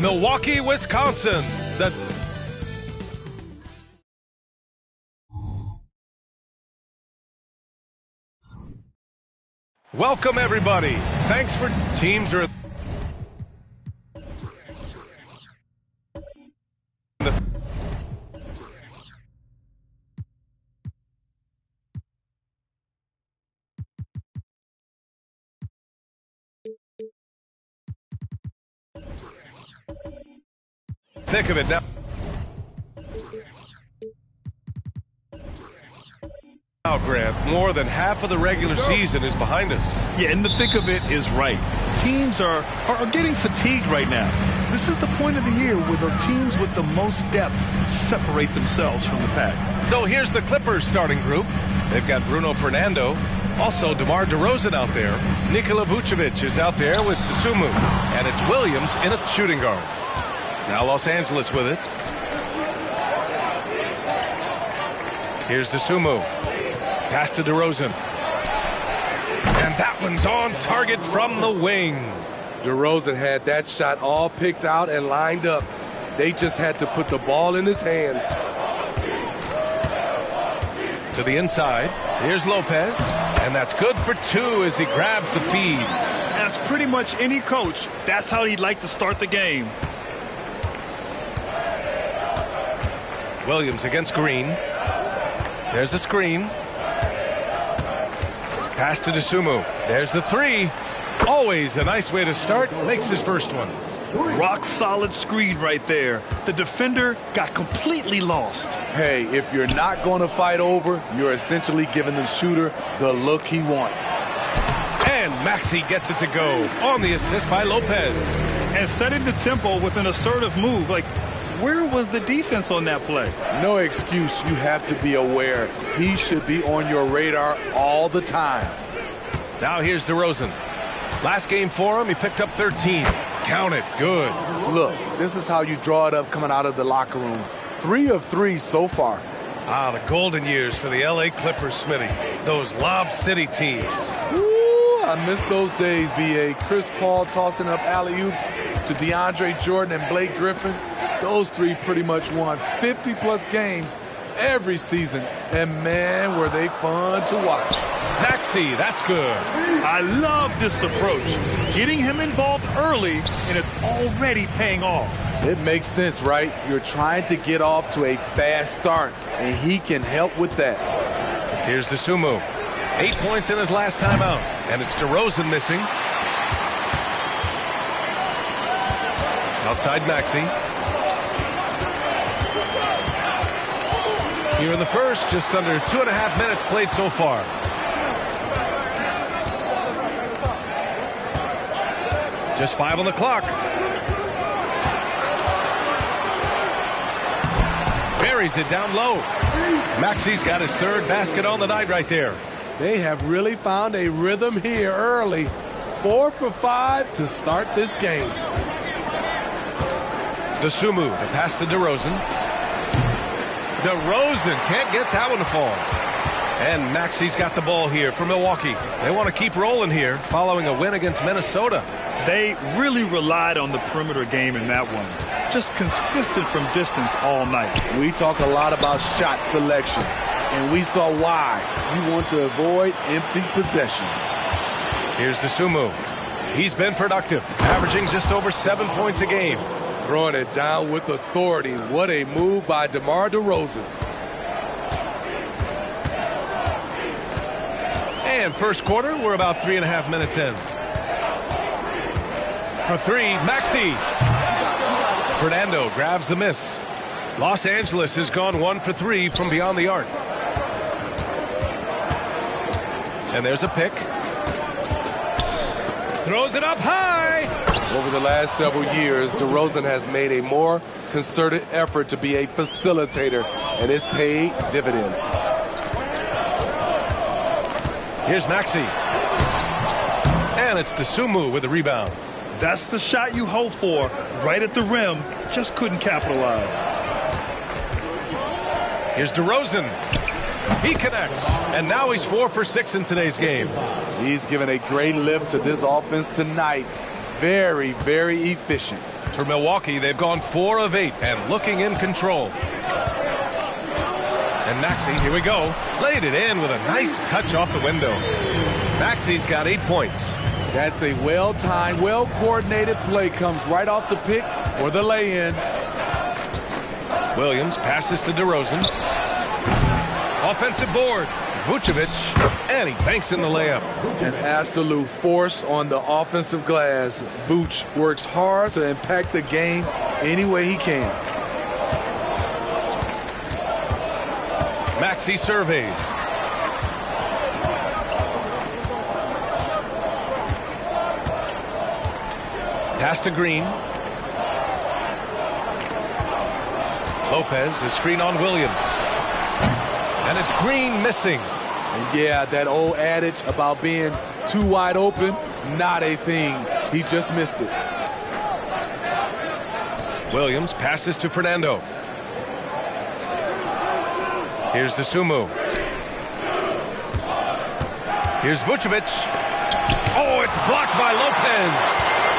Milwaukee, Wisconsin. Welcome, everybody. Thanks for teams are thick of it now. Now, Grant, more than half of the regular season is behind us. Yeah, and the thick of it is right. Teams are getting fatigued right now. This is the point of the year where the teams with the most depth separate themselves from the pack. So here's the Clippers starting group. They've got Bruno Fernando, also DeMar DeRozan out there. Nikola Vucevic is out there with Dosunmu, and it's Williams in at shooting guard. Now Los Angeles with it. Here's Dosunmu. Pass to DeRozan. And that one's on target from the wing. DeRozan had that shot all picked out and lined up. They just had to put the ball in his hands. To the inside. Here's Lopez. And that's good for two as he grabs the feed. As pretty much any coach, that's how he'd like to start the game. Williams against Green. There's a screen. Pass to Dosunmu. There's the three. Always a nice way to start. Makes his first one. Rock solid screen right there. The defender got completely lost. Hey, if you're not going to fight over, you're essentially giving the shooter the look he wants. And Maxey gets it to go on the assist by Lopez. And setting the tempo with an assertive move. Like, where was the defense on that play? No excuse. You have to be aware. He should be on your radar all the time. Now here's DeRozan. Last game for him, he picked up 13. Count it. Good. Look, this is how you draw it up coming out of the locker room. 3 of 3 so far. Ah, the golden years for the L.A. Clippers, Smitty. Those Lob City teams. Ooh, I miss those days, B.A. Chris Paul tossing up alley-oops to DeAndre Jordan and Blake Griffin. Those three pretty much won 50-plus games every season. And, man, were they fun to watch. Maxey, that's good. I love this approach. Getting him involved early, and it's already paying off. It makes sense, right? You're trying to get off to a fast start, and he can help with that. Here's Dosunmu. 8 points in his last time out, and it's DeRozan missing. Outside Maxey. Here in the first, just under 2.5 minutes played so far. Just 5 on the clock. Buries it down low. Maxey's got his third basket on the night right there. They have really found a rhythm here early. 4 for 5 to start this game. Dosunmu, the pass to DeRozan. DeRozan can't get that one to fall. And Maxey's got the ball here for Milwaukee. They want to keep rolling here following a win against Minnesota. They really relied on the perimeter game in that one. Just consistent from distance all night. We talk a lot about shot selection, and we saw why. You want to avoid empty possessions. Here's Dosunmu. He's been productive, averaging just over 7 points a game. Throwing it down with authority. What a move by DeMar DeRozan. And first quarter, we're about 3.5 minutes in. For three, Maxey. Fernando grabs the miss. Los Angeles has gone 1 for 3 from beyond the arc. And there's a pick. Throws it up high. Over the last several years, DeRozan has made a more concerted effort to be a facilitator, and it's paid dividends. Here's Maxey. And it's Dosunmu with the rebound. That's the shot you hope for, right at the rim. Just couldn't capitalize. Here's DeRozan. He connects, and now he's 4 for 6 in today's game. He's given a great lift to this offense tonight. Very, very efficient. For Milwaukee, they've gone 4 of 8 and looking in control. And Maxey, here we go, laid it in with a nice touch off the window. Maxey's got 8 points. That's a well-timed, well-coordinated play. Comes right off the pick for the lay-in. Williams passes to DeRozan. Offensive board. Vucevic, and he banks in the layup. An absolute force on the offensive glass. Vooch works hard to impact the game any way he can. Maxey surveys. Pass to Green. Lopez, the screen on Williams. And it's Green missing. And yeah, that old adage about being too wide open, not a thing. He just missed it. Williams passes to Fernando. Here's Dosunmu. Here's Vucevic. Oh, it's blocked by Lopez.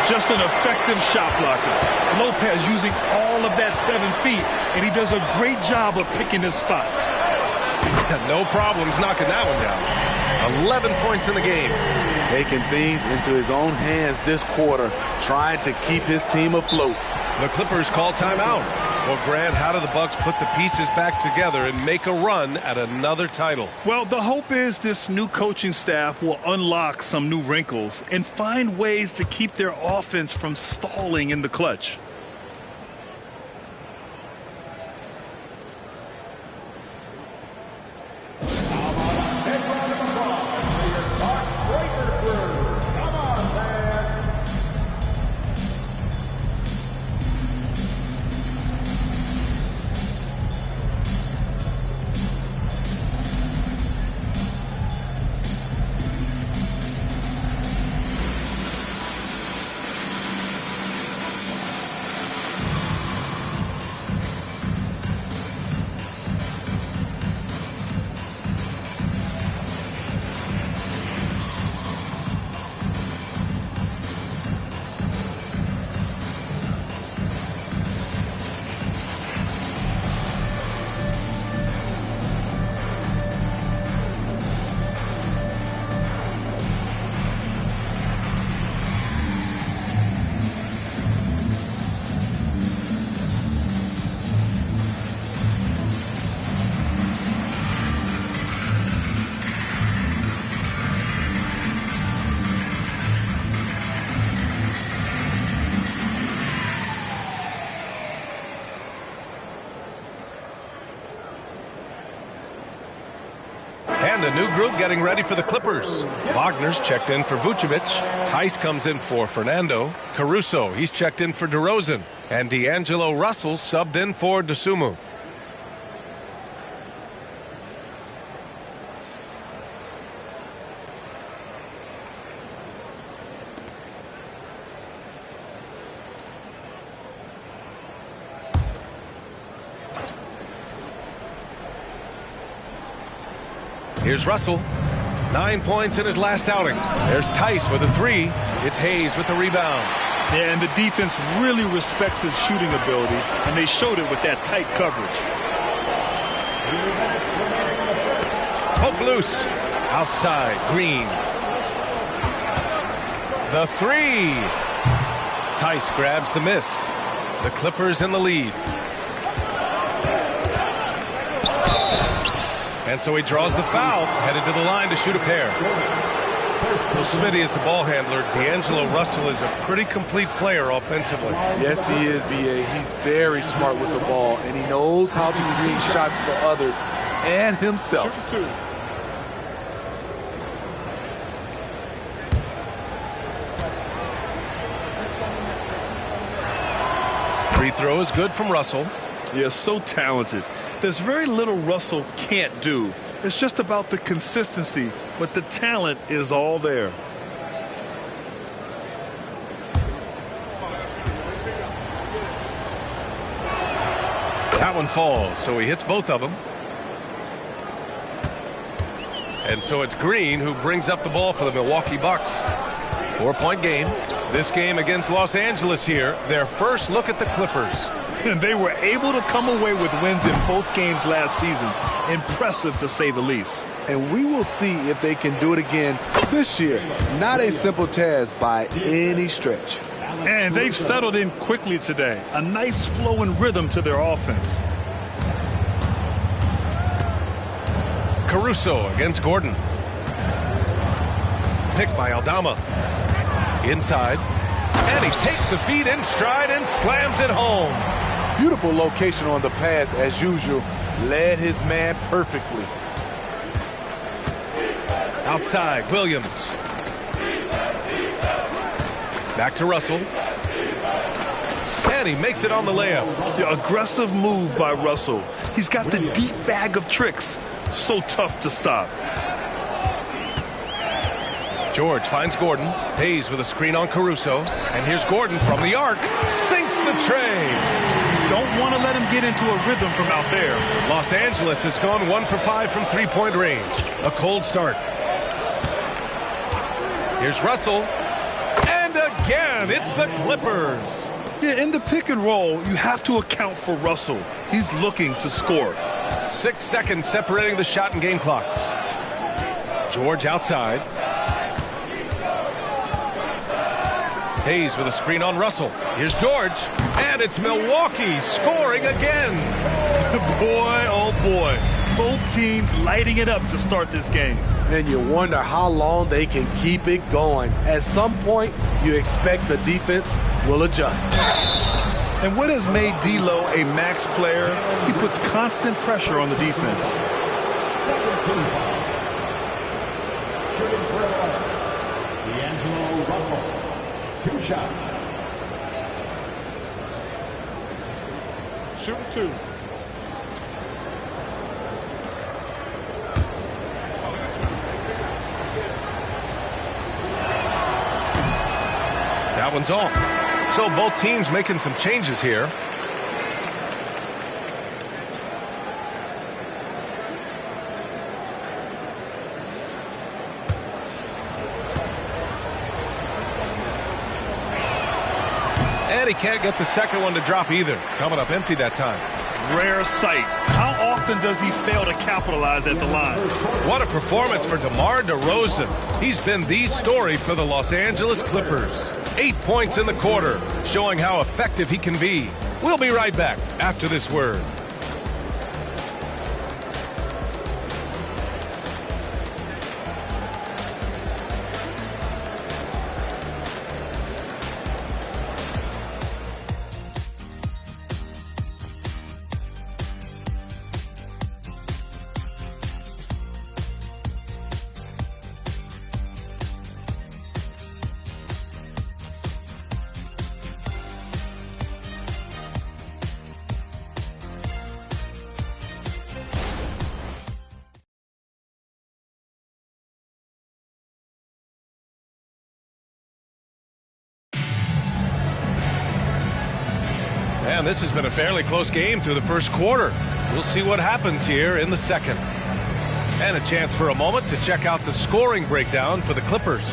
Just an effective shot blocker. Lopez using all of that 7 feet, and he does a great job of picking his spots. No problems knocking that one down. 11 points in the game. Taking things into his own hands this quarter, trying to keep his team afloat. The Clippers call timeout. Well, Grant, how do the Bucks put the pieces back together and make a run at another title? Well, the hope is this new coaching staff will unlock some new wrinkles and find ways to keep their offense from stalling in the clutch. And a new group getting ready for the Clippers. Wagner's checked in for Vucevic. Tice comes in for Fernando. Caruso, he's checked in for DeRozan. And D'Angelo Russell subbed in for Dosunmu. Here's Russell. 9 points in his last outing. There's Tice with a 3. It's Hayes with the rebound. Yeah, and the defense really respects his shooting ability, and they showed it with that tight coverage. Poke loose. Outside, Green. The 3. Tice grabs the miss. The Clippers in the lead. And so he draws the foul, headed to the line to shoot a pair. Well, Smitty is a ball handler. D'Angelo Russell is a pretty complete player offensively. Yes, he is, B.A. He's very smart with the ball, and he knows how to create shots for others and himself. Free throw is good from Russell. Yeah, so talented. There's very little Russell can't do. It's just about the consistency, but the talent is all there. That one falls, so he hits both of them. And so it's Green who brings up the ball for the Milwaukee Bucks. 4-point game. This game against Los Angeles here, their first look at the Clippers. And they were able to come away with wins in both games last season. Impressive, to say the least. And we will see if they can do it again this year. Not a simple task by any stretch. And they've settled in quickly today. A nice flow and rhythm to their offense. Caruso against Gordon. Picked by Aldama. Inside. And he takes the feed in stride and slams it home. Beautiful location on the pass as usual. Led his man perfectly. Outside, Williams. Back to Russell. And he makes it on the layup. The aggressive move by Russell. He's got the deep bag of tricks. So tough to stop. George finds Gordon. Hayes with a screen on Caruso. And here's Gordon from the arc. Sinks the tray. Don't want to let him get into a rhythm from out there. Los Angeles has gone 1 for 5 from three-point range. A cold start. Here's Russell. And again, it's the Clippers. Yeah, in the pick and roll, you have to account for Russell. He's looking to score. 6 seconds separating the shot and game clocks. George outside. Hayes with a screen on Russell. Here's George. And it's Milwaukee scoring again. Boy, oh boy. Both teams lighting it up to start this game. And you wonder how long they can keep it going. At some point, you expect the defense will adjust. And what has made D'Lo a max player? He puts constant pressure on the defense. Second team foul. Shooting for 11. D'Angelo Russell. 2 shots. Shoot 2. That one's off. So both teams making some changes here. And he can't get the second one to drop either. Coming up empty that time. Rare sight. How often does he fail to capitalize at the line? What a performance for DeMar DeRozan. He's been the story for the Los Angeles Clippers. 8 points in the quarter, showing how effective he can be. We'll be right back after this word. And this has been a fairly close game through the first quarter. We'll see what happens here in the second. And a chance for a moment to check out the scoring breakdown for the Clippers.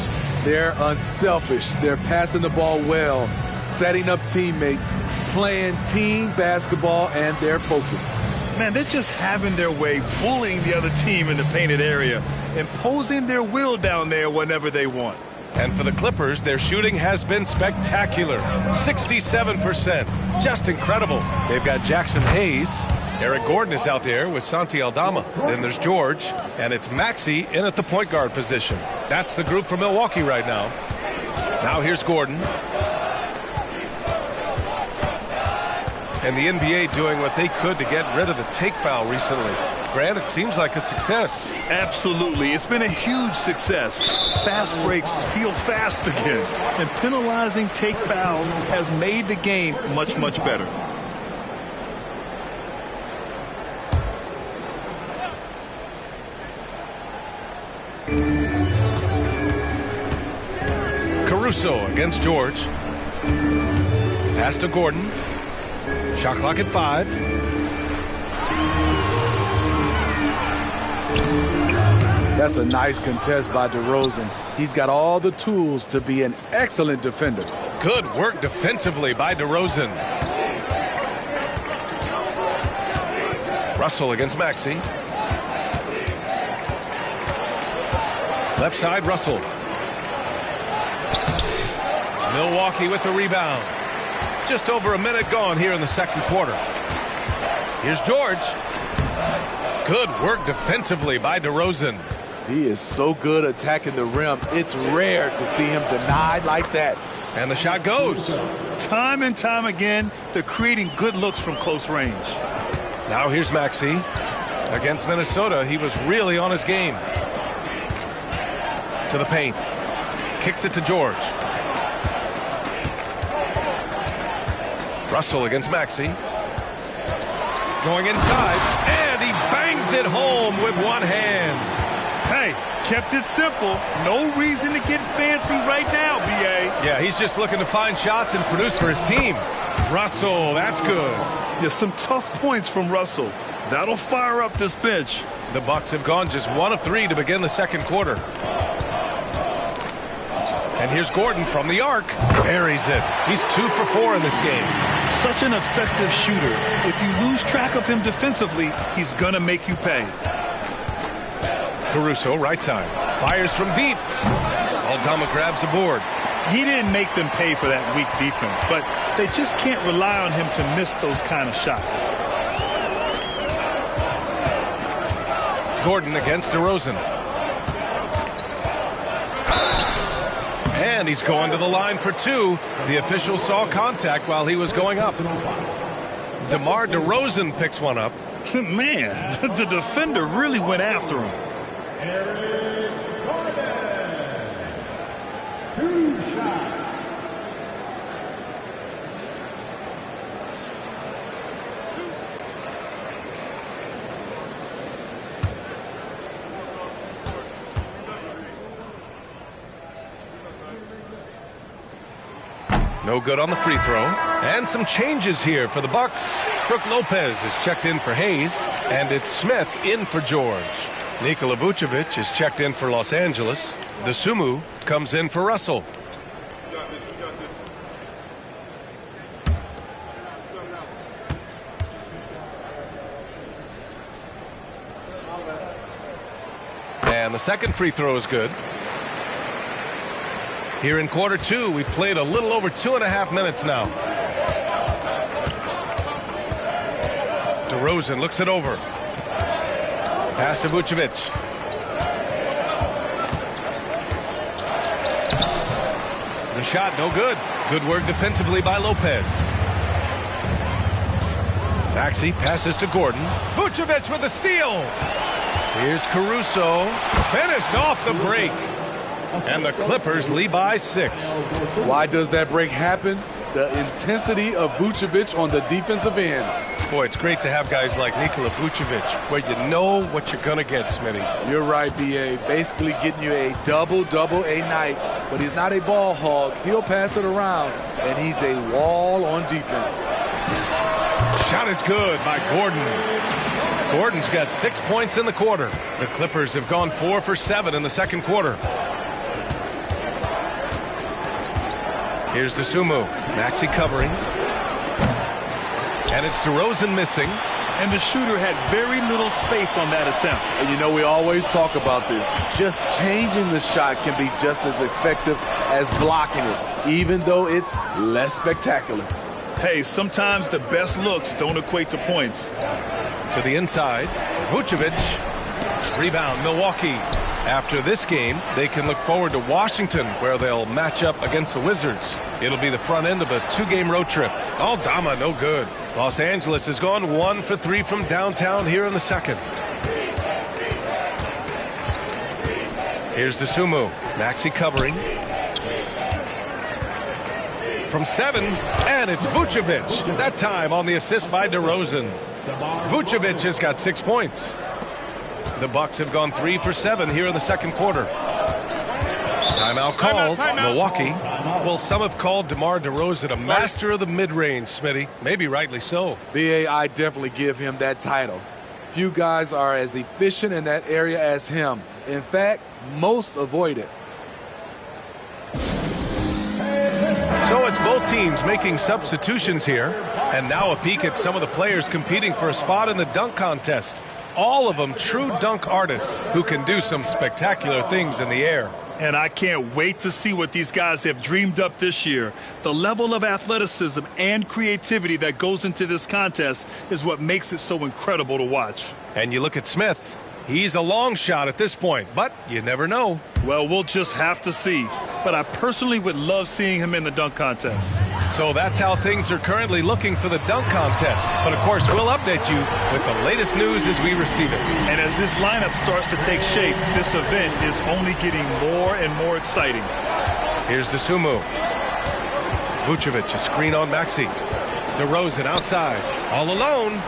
They're unselfish. They're passing the ball well, setting up teammates, playing team basketball, and they're focused. Man, they're just having their way, bullying the other team in the painted area, imposing their will down there whenever they want. And for the Clippers, their shooting has been spectacular. 67%. Just incredible. They've got Jackson Hayes. Eric Gordon is out there with Santi Aldama. Then there's George. And it's Maxey in at the point guard position. That's the group for Milwaukee right now. Now here's Gordon. And the NBA doing what they could to get rid of the take foul recently. Grant, it seems like a success. Absolutely. It's been a huge success. Fast breaks feel fast again. And penalizing take fouls has made the game much, much better. Caruso against George. Pass to Gordon. Shot clock at 5. That's a nice contest by DeRozan. He's got all the tools to be an excellent defender. Good work defensively by DeRozan. Russell against Maxey. Left side, Russell. Milwaukee with the rebound. Just over a minute gone here in the second quarter. Here's George. Good work defensively by DeRozan. He is so good attacking the rim. It's rare to see him denied like that. And the shot goes. Time and time again, they're creating good looks from close range. Now here's Maxey. Against Minnesota, he was really on his game. To the paint. Kicks it to George. Russell against Maxey. Going inside, and he bangs it home with one hand. Hey, kept it simple. No reason to get fancy right now, B.A. Yeah, he's just looking to find shots and produce for his team. Russell, that's good. Yeah, some tough points from Russell. That'll fire up this bench. The Bucks have gone just 1 of 3 to begin the second quarter. And here's Gordon from the arc. Buries it. He's 2 for 4 in this game. Such an effective shooter. If you lose track of him defensively, he's going to make you pay. Caruso, right side. Fires from deep. Aldama grabs the board. He didn't make them pay for that weak defense, but they just can't rely on him to miss those kind of shots. Gordon against DeRozan. And he's going to the line for 2. The official saw contact while he was going up. DeMar DeRozan picks one up. Man, the defender really went after him. Two shots. No good on the free throw. And some changes here for the Bucks. Brook Lopez is checked in for Hayes, and it's Smith in for George. Nikola Vucevic is checked in for Los Angeles. Dosunmu comes in for Russell. And the second free throw is good. Here in quarter 2, we've played a little over 2.5 minutes now. DeRozan looks it over. Pass to Vucevic. The shot, no good. Good work defensively by Lopez. Maxey passes to Gordon. Vucevic with a steal. Here's Caruso. Finished off the break. And the Clippers lead by 6. Why does that break happen? The intensity of Vucevic on the defensive end. Boy, it's great to have guys like Nikola Vucevic where you know what you're going to get, Smitty. You're right, B.A. Basically getting you a double-double a night. But he's not a ball hog. He'll pass it around, and he's a wall on defense. Shot is good by Gordon. Gordon's got 6 points in the quarter. The Clippers have gone 4 for 7 in the second quarter. Here's Dosunmu. Maxey covering. And it's DeRozan missing. And the shooter had very little space on that attempt. And you know, we always talk about this. Just changing the shot can be just as effective as blocking it, even though it's less spectacular. Hey, sometimes the best looks don't equate to points. To the inside. Vucevic. Rebound, Milwaukee. After this game, they can look forward to Washington, where they'll match up against the Wizards. It'll be the front end of a 2-game road trip. Aldama, no good. Los Angeles has gone 1 for 3 from downtown here in the second. Here's Dosunmu. Maxey covering. From 7, and it's Vucevic. That time on the assist by DeRozan. Vucevic has got 6 points. The Bucks have gone 3 for 7 here in the second quarter. Timeout called. Milwaukee. Well, some have called DeMar DeRozan a master of the mid-range, Smitty. Maybe rightly so. B.A., I definitely give him that title. Few guys are as efficient in that area as him. In fact, most avoid it. So it's both teams making substitutions here. And now a peek at some of the players competing for a spot in the dunk contest. All of them true dunk artists who can do some spectacular things in the air. And I can't wait to see what these guys have dreamed up this year. The level of athleticism and creativity that goes into this contest is what makes it so incredible to watch. And you look at Smith. He's a long shot at this point, but you never know. Well, we'll just have to see. But I personally would love seeing him in the dunk contest. So that's how things are currently looking for the dunk contest. But of course, we'll update you with the latest news as we receive it. And as this lineup starts to take shape, this event is only getting more and more exciting. Here's Dosunmu. Vucevic, a screen on Maxey. DeRozan outside, all alone.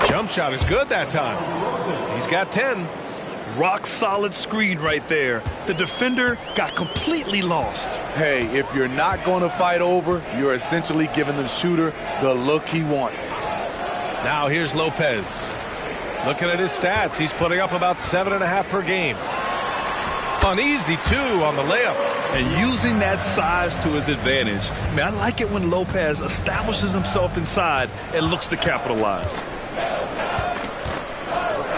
Jump shot is good that time. He's got 10. Rock solid screen right there. The defender got completely lost. Hey, if you're not going to fight over, you're essentially giving the shooter the look he wants. Now here's Lopez. Looking at his stats, he's putting up about 7.5 per game. Uneasy, too, on the layup. And using that size to his advantage. I mean, I like it when Lopez establishes himself inside and looks to capitalize.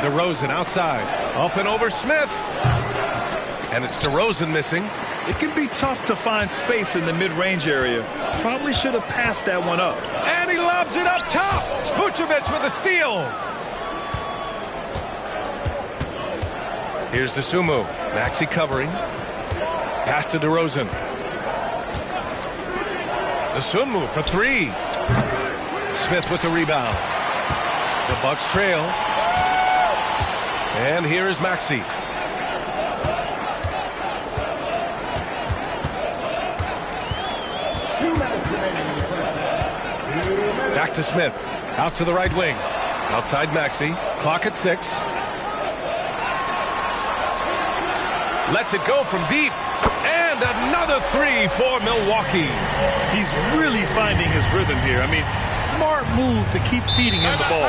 DeRozan outside. Up and over Smith. And it's DeRozan missing. It can be tough to find space in the mid-range area. Probably should have passed that one up. And he lobs it up top. Vucevic with a steal. Here's Dosunmu. Maxey covering. Pass to DeRozan. Dosunmu for three. Smith with the rebound. The Bucks trail. And here is Maxey. Back to Smith. Out to the right wing. Outside Maxey. Clock at 6. Lets it go from deep. And another three for Milwaukee. He's really finding his rhythm here. I mean, smart move to keep feeding him the ball.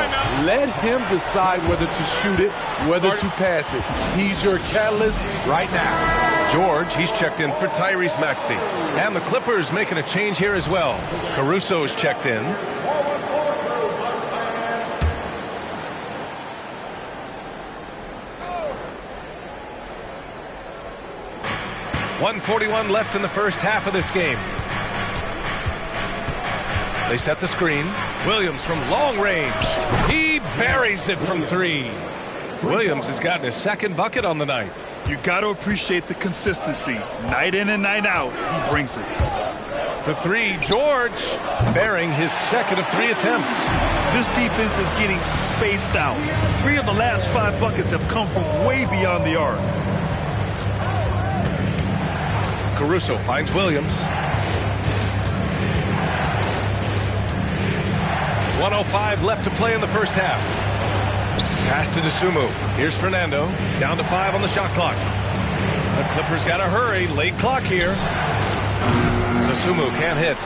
Let him decide whether to shoot it, whether to pass it. He's your catalyst right now. George, he's checked in for Tyrese Maxey. And the Clippers making a change here as well. Caruso's checked in. .141 left in the first half of this game. They set the screen. Williams from long range. He buries it from three. Williams has gotten his second bucket on the night. You got to appreciate the consistency. Night in and night out, he brings it. For three, George bearing his second of 3 attempts. This defense is getting spaced out. 3 of the last 5 buckets have come from way beyond the arc. Caruso finds Williams. 1:05 left to play in the first half. Pass to Dosunmu. Here's Fernando. Down to 5 on the shot clock. The Clippers got to hurry. Late clock here. Dosunmu can't hit.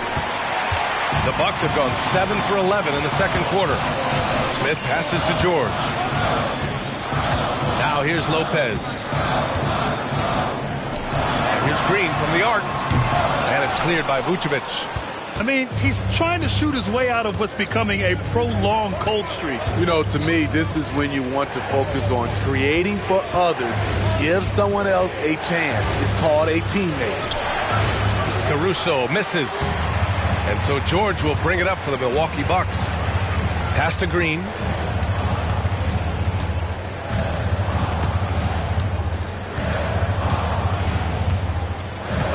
The Bucks have gone 7 for 11 in the second quarter. Smith passes to George. Now here's Lopez. Here's Green from the arc. And it's cleared by Vucevic. I mean, he's trying to shoot his way out of what's becoming a prolonged cold streak. You know, to me, this is when you want to focus on creating for others. Give someone else a chance. It's called a teammate. Caruso misses. And so George will bring it up for the Milwaukee Bucks. Pass to Green.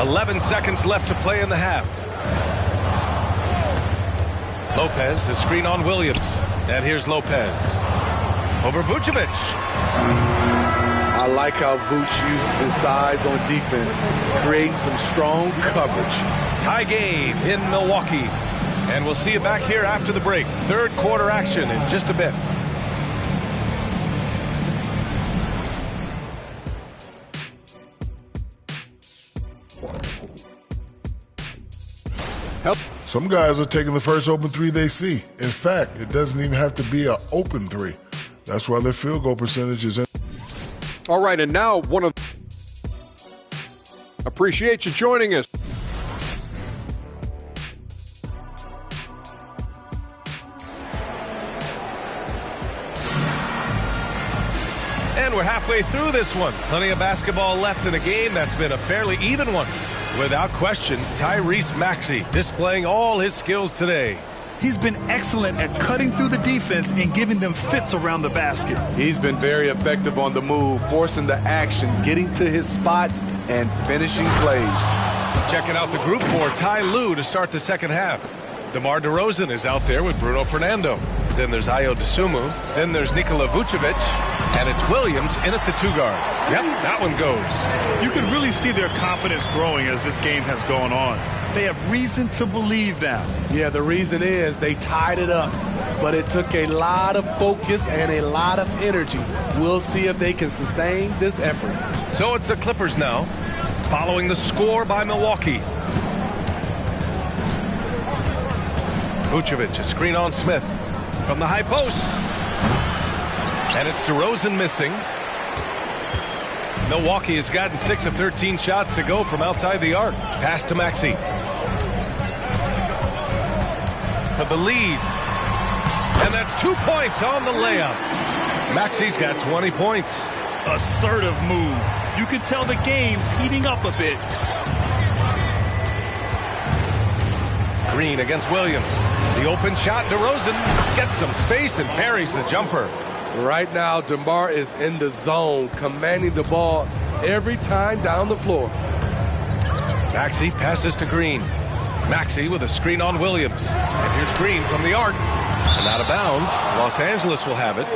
.11 seconds left to play in the half. Lopez, the screen on Williams. And here's Lopez. Over Vucevic. I like how Vuce uses his size on defense, creating some strong coverage. Tie game in Milwaukee. And we'll see you back here after the break. Third quarter action in just a bit. Some guys are taking the first open three they see. In fact, it doesn't even have to be an open three. That's why their field goal percentage is in. All right, and now one of Appreciate you joining us. And we're halfway through this one. Plenty of basketball left in a game that's been a fairly even one. Without question, Tyrese Maxey displaying all his skills today. He's been excellent at cutting through the defense and giving them fits around the basket. He's been very effective on the move, forcing the action, getting to his spots, and finishing plays. Checking out the group for Ty Lue to start the second half. DeMar DeRozan is out there with Bruno Fernando. Then there's Ayo Dosunmu. Then there's Nikola Vucevic. And it's Williams in at the 2-guard. Yep, that one goes. You can really see their confidence growing as this game has gone on. They have reason to believe now. Yeah, the reason is they tied it up. But it took a lot of focus and a lot of energy. We'll see if they can sustain this effort. So it's the Clippers now, following the score by Milwaukee. Vucevic, a screen on Smith from the high post. And it's DeRozan missing. Milwaukee has gotten 6 of 13 shots to go from outside the arc. Pass to Maxey. For the lead. And that's 2 points on the layup. Maxey's got 20 points. Assertive move. You can tell the game's heating up a bit. Green against Williams. The open shot, DeRozan gets some space and parries the jumper. Right now, DeMar is in the zone, commanding the ball every time down the floor. Maxey passes to Green. Maxey with a screen on Williams. And here's Green from the arc. And out of bounds, Los Angeles will have it.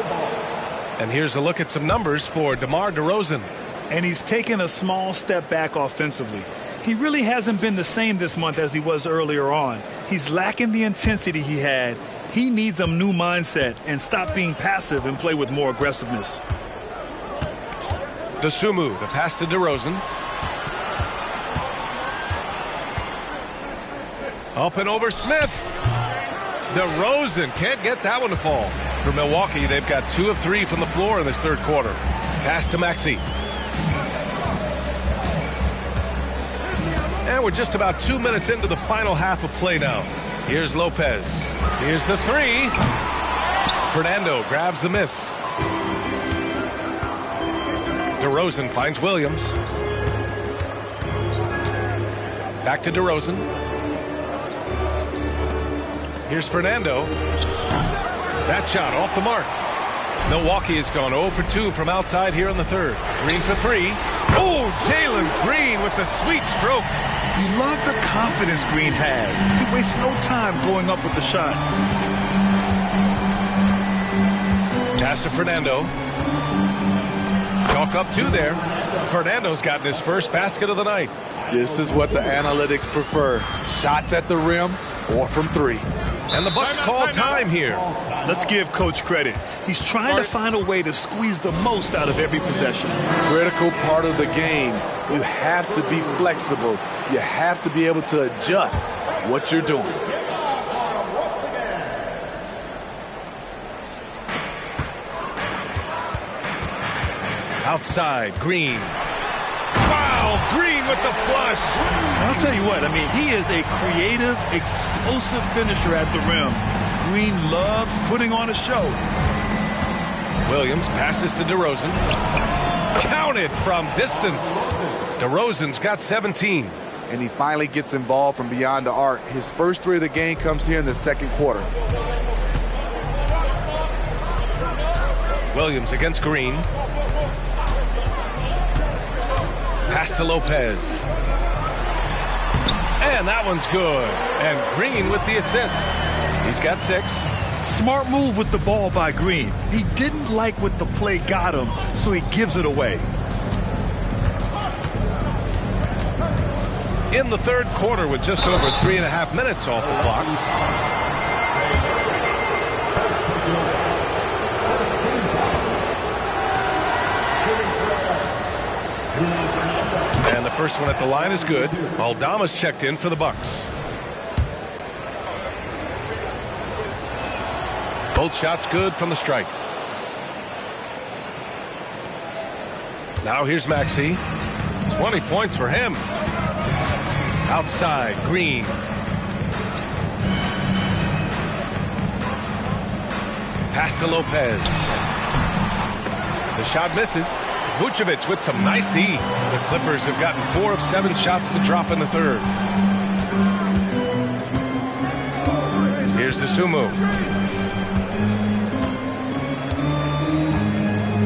And here's a look at some numbers for DeMar DeRozan. And he's taken a small step back offensively. He really hasn't been the same this month as he was earlier on. He's lacking the intensity he had. He needs a new mindset and stop being passive and play with more aggressiveness. Dosunmu, the pass to DeRozan. Up and over Smith. DeRozan can't get that one to fall. For Milwaukee, they've got 2 of 3 from the floor in this third quarter. Pass to Maxey. And we're just about 2 minutes into the final half of play now. Here's Lopez. Here's the 3. Fernando grabs the miss. DeRozan finds Williams. Back to DeRozan. Here's Fernando. That shot off the mark. Milwaukee has gone 0 for 2 from outside here in the third. Green for 3. Oh, Jalen Green with the sweet stroke. You love the confidence Green has. He wastes no time going up with the shot. Pass to Fernando. Chalk up 2 there. Fernando's gotten his first basket of the night. This is what the analytics prefer. Shots at the rim or from 3. And the Bucks call time here. Let's give Coach credit. He's trying to find a way to squeeze the most out of every possession. Critical part of the game. You have to be flexible. You have to be able to adjust what you're doing. Outside, Green. Wow, Green with the flush. I'll tell you what, I mean, he is a creative, explosive finisher at the rim. Green loves putting on a show. Williams passes to DeRozan. Counted from distance. DeRozan's got 17. And he finally gets involved from beyond the arc. His first 3 of the game comes here in the second quarter. Williams against Green. Pass to Lopez. And that one's good. And Green with the assist. He's got 6. Smart move with the ball by Green. He didn't like what the play got him, so he gives it away. In the third quarter with just over 3.5 minutes off the clock. And the first one at the line is good. Aldama's checked in for the Bucks. Both shots good from the stripe. Now here's Maxey. 20 points for him. Outside, Green. Pass to Lopez. The shot misses. Vucevic with some nice D. The Clippers have gotten 4 of 7 shots to drop in the third. Here's Dosunmu.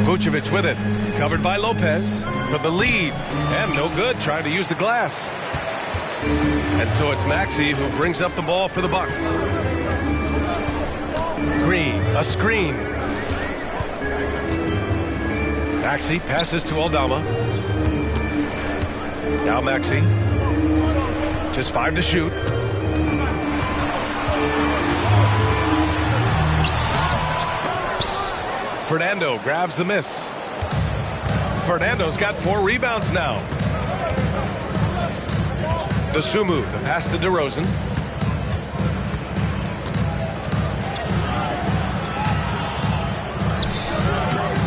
Vucevic with it. Covered by Lopez for the lead. And no good, trying to use the glass. And so it's Maxey who brings up the ball for the Bucks. Green, a screen. Maxey passes to Aldama. Now Maxey. Just 5 to shoot. Fernando grabs the miss. Fernando's got 4 rebounds now. Dosunmu, the pass to DeRozan.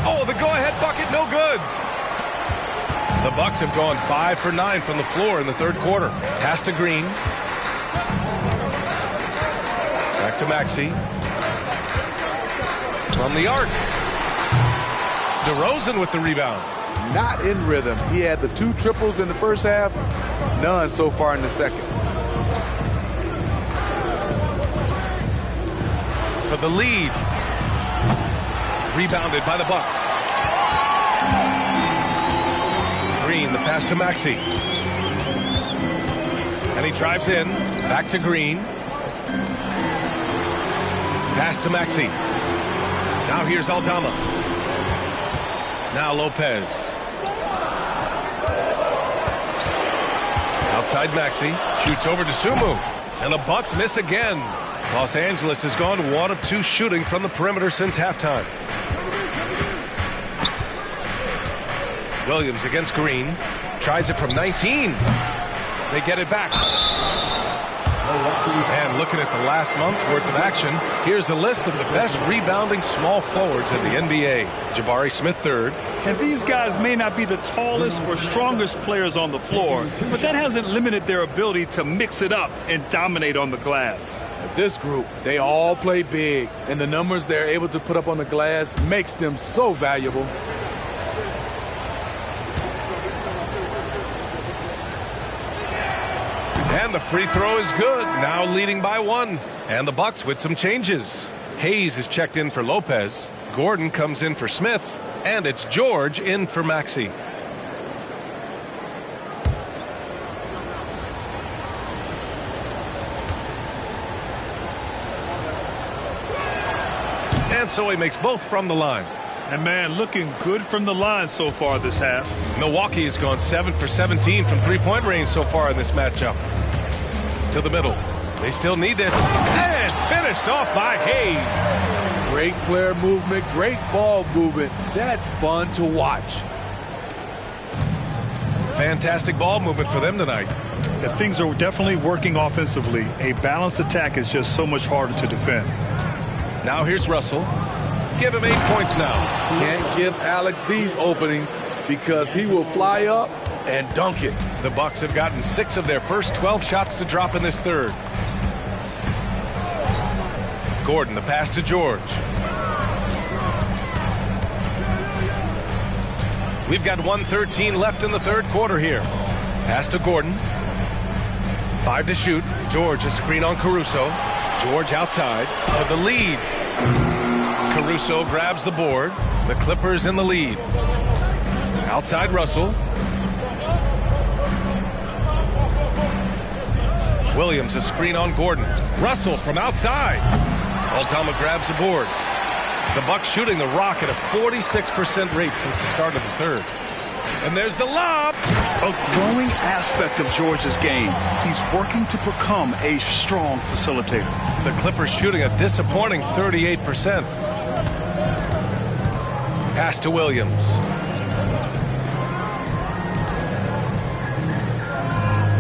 Oh, the go-ahead bucket, no good. The Bucks have gone 5 for 9 from the floor in the third quarter. Pass to Green. Back to Maxey. From the arc. DeRozan with the rebound. Not in rhythm. He had the 2 triples in the first half, none so far in the second. For the lead. Rebounded by the Bucks. Green, the pass to Maxey. And he drives in. Back to Green. Pass to Maxey. Now here's Aldama. Now Lopez. Outside Maxey. Shoots over to Dosunmu. And the Bucks miss again. Los Angeles has gone 1 of 2 shooting from the perimeter since halftime. Williams against Green. Tries it from 19. They get it back. And looking at the last month's worth of action, here's a list of the best rebounding small forwards in the NBA. Jabari Smith third. And these guys may not be the tallest or strongest players on the floor, but that hasn't limited their ability to mix it up and dominate on the glass. This group, they all play big, and the numbers they're able to put up on the glass makes them so valuable. And the free throw is good, now leading by 1. And the Bucks with some changes. Hayes is checked in for Lopez. Gordon comes in for Smith. And it's George in for Maxey. And so he makes both from the line. And man, looking good from the line so far this half. Milwaukee has gone 7 for 17 from three-point range so far in this matchup. To the middle. They still need this. And finished off by Hayes. Great player movement, great ball movement. That's fun to watch. Fantastic ball movement for them tonight. The things are definitely working offensively. A balanced attack is just so much harder to defend. Now here's Russell. Give him 8 points now. Can't give Alex these openings because he will fly up and dunk it. The Bucks have gotten 6 of their first 12 shots to drop in this third. Gordon, the pass to George. We've got 1:13 left in the third quarter here. Pass to Gordon. 5 to shoot. George, a screen on Caruso. George outside for the lead. Caruso grabs the board. The Clippers in the lead. Outside Russell. Williams, a screen on Gordon. Russell from outside. Aldama grabs the board. The Bucks shooting the rock at a 46% rate since the start of the third. And there's the lob. A growing aspect of George's game. He's working to become a strong facilitator. The Clippers shooting a disappointing 38%. Pass to Williams.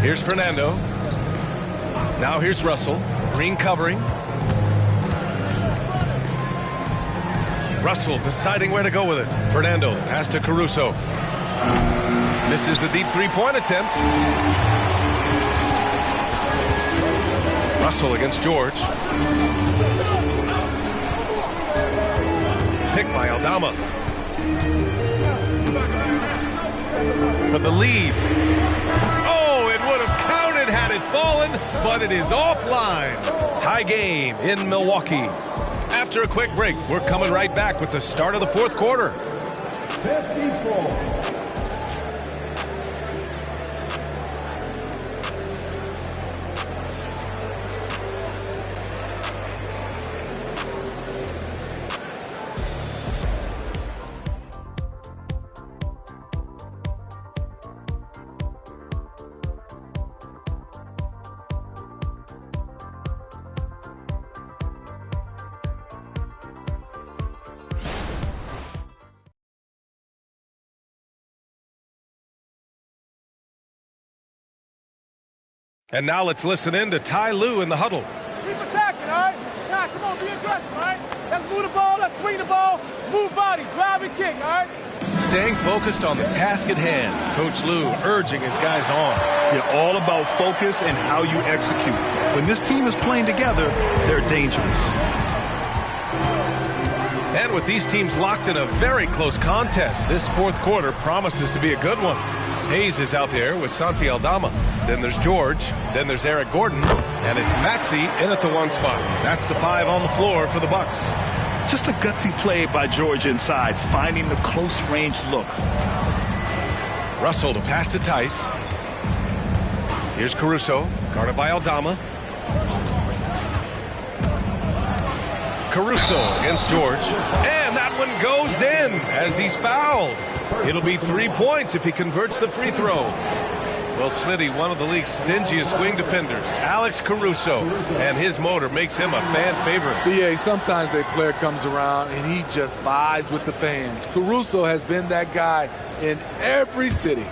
Here's Fernando. Now here's Russell. Green covering. Russell deciding where to go with it. Fernando, pass to Caruso. Misses the deep three-point attempt. Russell against George. Pick by Aldama. For the lead. Oh, it would have counted had it fallen, but it is offline. Tie game in Milwaukee. After a quick break, we're coming right back with the start of the fourth quarter. 54. And now let's listen in to Ty Lue in the huddle. Keep attacking, all right? Now, come on, be aggressive, all right? Let's move the ball, let's swing the ball, move body, drive and kick, all right? Staying focused on the task at hand. Coach Lue urging his guys on. Yeah, all about focus and how you execute. When this team is playing together, they're dangerous. And with these teams locked in a very close contest, this fourth quarter promises to be a good one. Hayes is out there with Santi Aldama. Then there's George. Then there's Eric Gordon. And it's Maxey in at the one spot. That's the 5 on the floor for the Bucks. Just a gutsy play by George inside, finding the close-range look. Russell to pass to Tice. Here's Caruso, guarded by Aldama. Caruso against George. And that one goes in as he's fouled. It'll be 3 points if he converts the free throw. Well, Smitty, one of the league's stingiest wing defenders, Alex Caruso, and his motor makes him a fan favorite. BA, sometimes a player comes around and he just vibes with the fans. Caruso has been that guy in every city.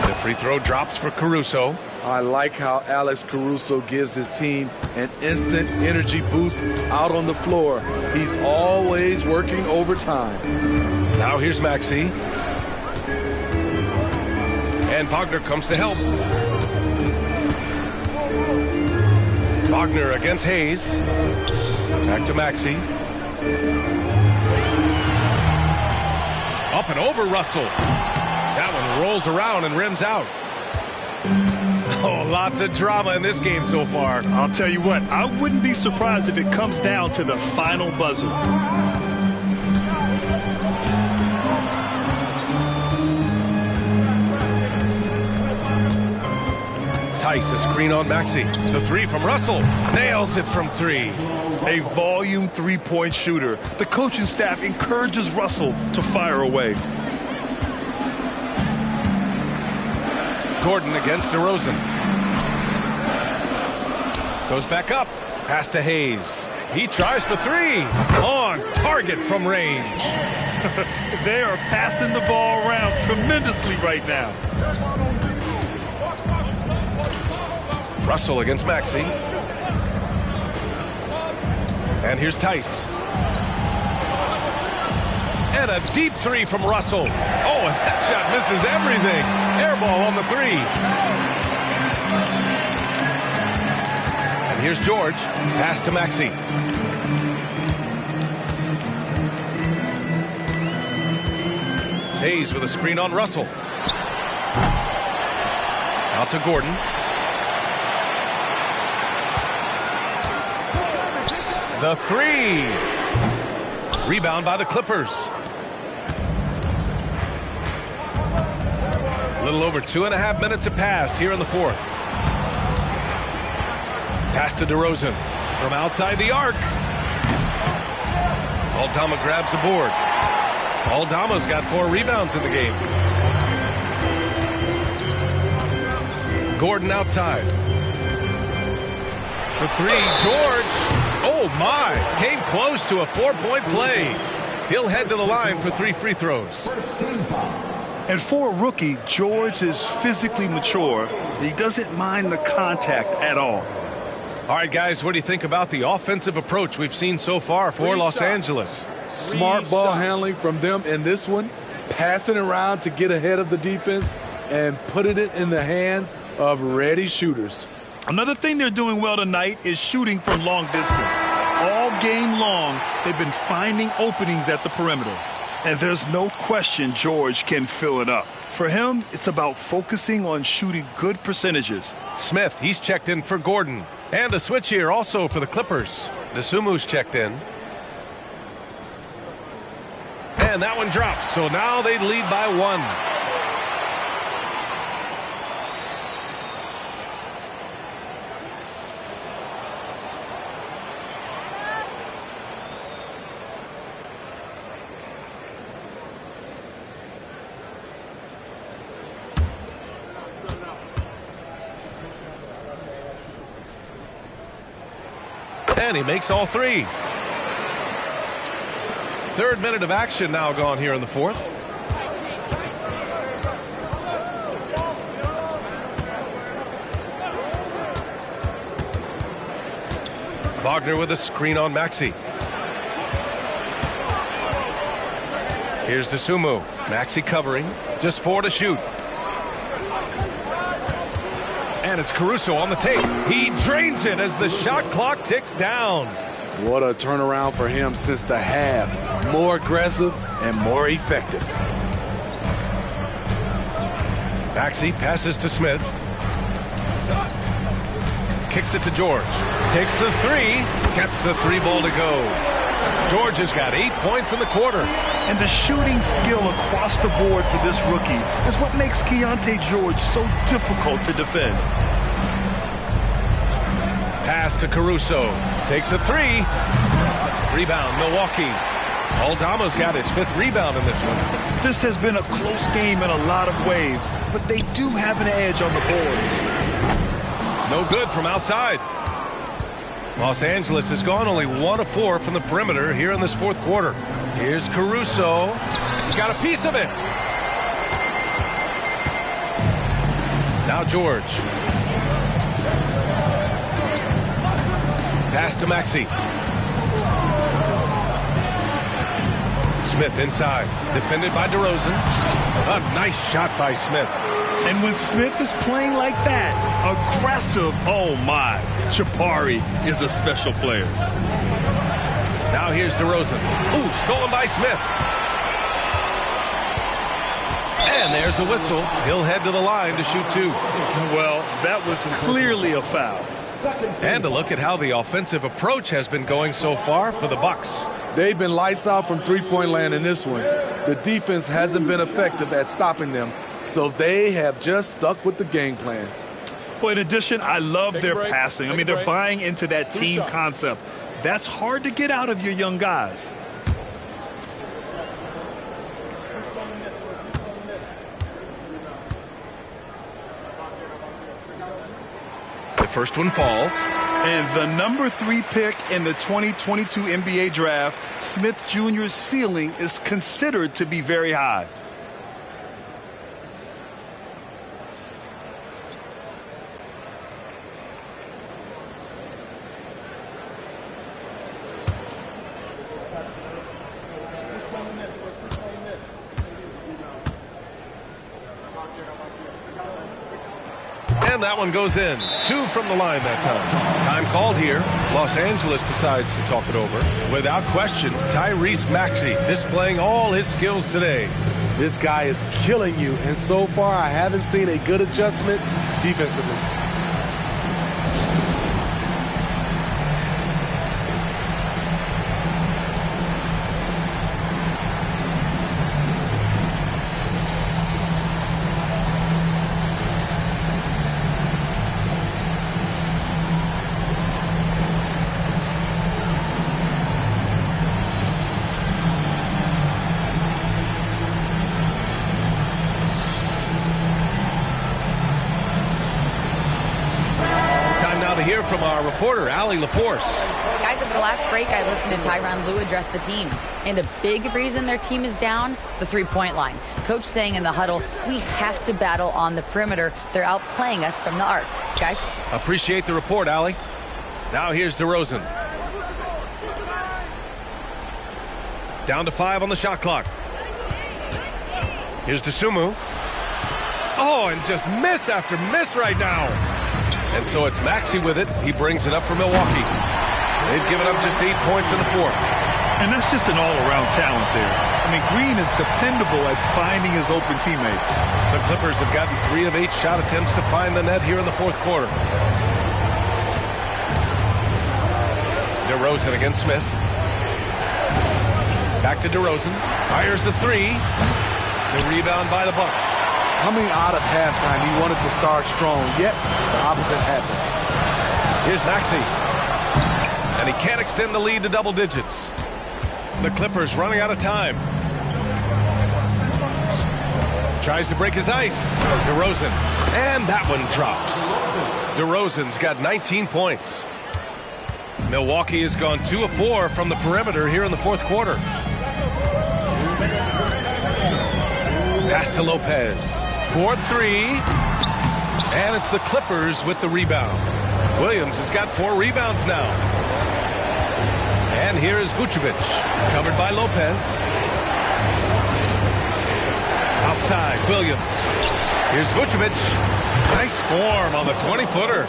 The free throw drops for Caruso. I like how Alex Caruso gives his team an instant energy boost out on the floor. He's always working overtime. Now here's Maxey. And Wagner comes to help. Wagner against Hayes. Back to Maxey. Up and over Russell. That one rolls around and rims out. Oh, lots of drama in this game so far. I'll tell you what, I wouldn't be surprised if it comes down to the final buzzer. Tice, a screen on Maxey. The 3 from Russell. Nails it from 3. A volume three-point shooter. The coaching staff encourages Russell to fire away. Gordon against DeRozan. Goes back up. Pass to Hayes. He tries for 3. On target from range. They are passing the ball around tremendously right now. Russell against Maxey. And here's Tice. And a deep 3 from Russell. Oh, and that shot misses everything. Air ball on the 3. And here's George. Pass to Maxey. Hayes with a screen on Russell. Out to Gordon. The 3. Rebound by the Clippers. A little over 2.5 minutes have passed here in the fourth. Pass to DeRozan from outside the arc. Aldama grabs the board. Aldama's got 4 rebounds in the game. Gordon outside. For 3, George. Oh, my. Came close to a 4-point play. He'll head to the line for 3 free throws. And for a rookie, George is physically mature. He doesn't mind the contact at all. All right, guys, what do you think about the offensive approach we've seen so far for Los Angeles? Smart ball handling from them in this one, passing around to get ahead of the defense and putting it in the hands of ready shooters. Another thing they're doing well tonight is shooting from long distance. All game long, they've been finding openings at the perimeter. And there's no question George can fill it up. For him, it's about focusing on shooting good percentages. Smith, he's checked in for Gordon. And a switch here also for the Clippers. Desumu's checked in. And that one drops, so now they lead by 1. And he makes all 3. Third minute of action now gone here in the 4th. Wagner with a screen on Maxey. Here's Desumu. Maxey covering. Just 4 to shoot. And it's Caruso on the tape. He drains it as the shot clock ticks down. What a turnaround for him since the half. More aggressive and more effective. Maxey passes to Smith. Kicks it to George. Takes the 3. Gets the 3 ball to go. George has got 8 points in the quarter. And the shooting skill across the board for this rookie is what makes Keontae George so difficult to defend. Pass to Caruso. Takes a 3. Rebound, Milwaukee. Aldama's got his 5th rebound in this one. This has been a close game in a lot of ways, but they do have an edge on the boards. No good from outside. Los Angeles has gone only 1 of 4 from the perimeter here in this 4th quarter. Here's Caruso. He's got a piece of it. Now George. Pass to Maxey. Smith inside. Defended by DeRozan. A nice shot by Smith. And when Smith is playing like that, aggressive, oh my, Chapari is a special player. Now here's DeRozan. Ooh, stolen by Smith. And there's a whistle. He'll head to the line to shoot 2. Well, that was clearly a foul. And a look at how the offensive approach has been going so far for the Bucks. They've been lights out from three-point land in this one. The defense hasn't been effective at stopping them, so they have just stuck with the game plan. Well, in addition, I love their passing. I mean, they're buying into that team concept. That's hard to get out of your young guys. The first one falls. And the number 3 pick in the 2022 NBA draft, Smith Jr.'s ceiling is considered to be very high. And that one goes in. 2 from the line that time. Time called here. Los Angeles decides to talk it over. Without question, Tyrese Maxey displaying all his skills today. This guy is killing you, and so far I haven't seen a good adjustment defensively. From our reporter, Allie LaForce. Guys, over the last break, I listened to Tyronn Lue address the team. And a big reason their team is down, the three-point line. Coach saying in the huddle, we have to battle on the perimeter. They're outplaying us from the arc. Guys? Appreciate the report, Allie. Now here's DeRozan. Down to 5 on the shot clock. Here's Dosunmu. Oh, and just miss after miss right now. And so it's Maxey with it. He brings it up for Milwaukee. They've given up just 8 points in the fourth. And that's just an all-around talent there. I mean, Green is dependable at finding his open teammates. The Clippers have gotten 3 of 8 shot attempts to find the net here in the fourth quarter. DeRozan against Smith. Back to DeRozan. Fires the 3. The rebound by the Bucks. Coming out of halftime, he wanted to start strong, yet the opposite happened. Here's Maxey. And he can't extend the lead to double digits. The Clippers running out of time. Tries to break his ice. DeRozan. And that one drops. DeRozan's got 19 points. Milwaukee has gone 2 of 4 from the perimeter here in the fourth quarter. Pass to Lopez. 4-3. And it's the Clippers with the rebound. Williams has got 4 rebounds now. And here is Vucevic. Covered by Lopez. Outside, Williams. Here's Vucevic. Nice form on the 20-footer.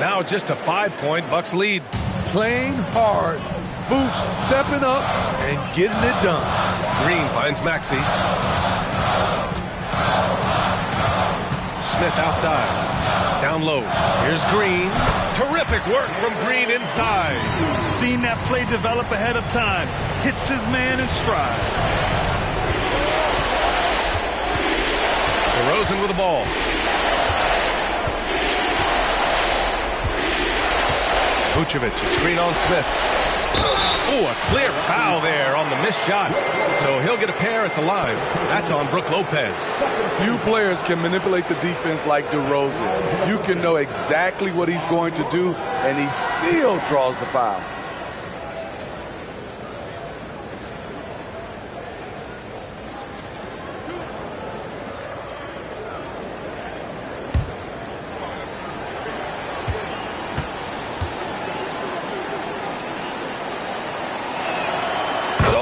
Now just a 5-point Bucks lead. Playing hard. Vooch stepping up and getting it done. Green finds Maxey. Smith outside. Down low. Here's Green. Terrific work from Green inside. Seen that play develop ahead of time. Hits his man in stride. DeRozan with the ball. Vucevic, a screen on Smith. Oh, a clear foul there on the missed shot. So he'll get a pair at the line. That's on Brook Lopez. Few players can manipulate the defense like DeRozan. You can know exactly what he's going to do, and he still draws the foul.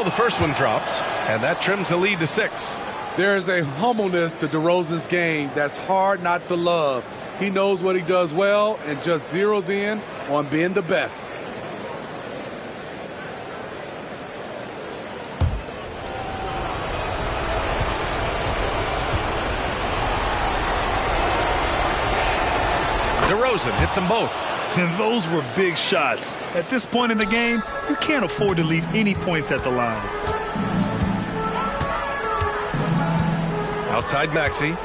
The first one drops, and that trims the lead to 6. There's a humbleness to DeRozan's game that's hard not to love. He knows what he does well and just zeroes in on being the best. DeRozan hits them both. And those were big shots. At this point in the game, you can't afford to leave any points at the line. Outside Maxey.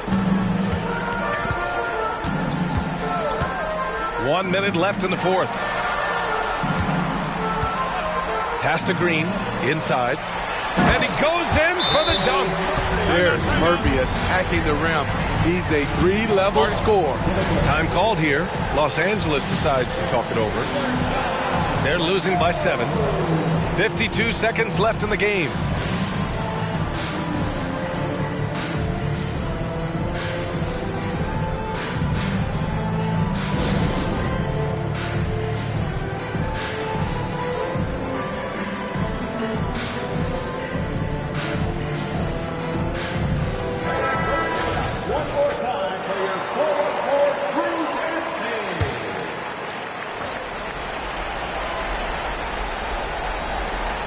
1 minute left in the fourth. Pass to Green. Inside. And he goes in for the dunk. There's Murphy attacking the rim. He's a 3-level scorer. Time called here. Los Angeles decides to talk it over. They're losing by 7. 52 seconds left in the game.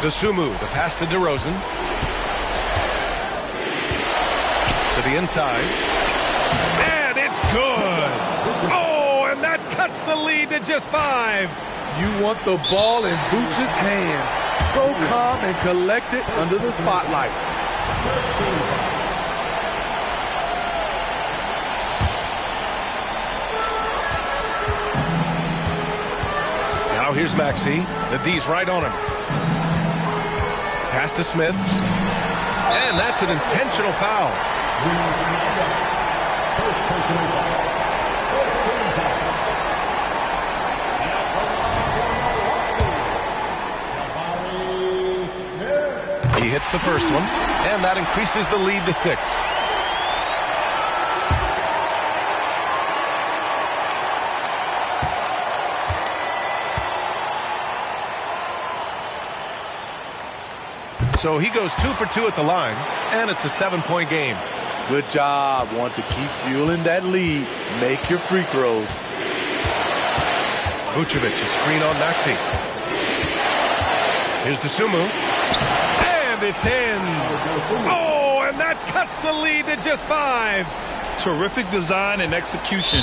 Dosunmu, the pass to DeRozan. To the inside. And it's good. Oh, and that cuts the lead to just 5. You want the ball in Vooch's hands. So calm and collected under the spotlight. Now here's Maxey. The D's right on him. Pass to Smith. And that's an intentional foul. He hits the first one, and that increases the lead to 6. So he goes 2 for 2 at the line, and it's a 7-point game. Good job. Want to keep fueling that lead. Make your free throws. Vucevic, a screen on Maxey. Here's Dosunmu. And it's in. Oh, and that cuts the lead to just 5. Terrific design and execution,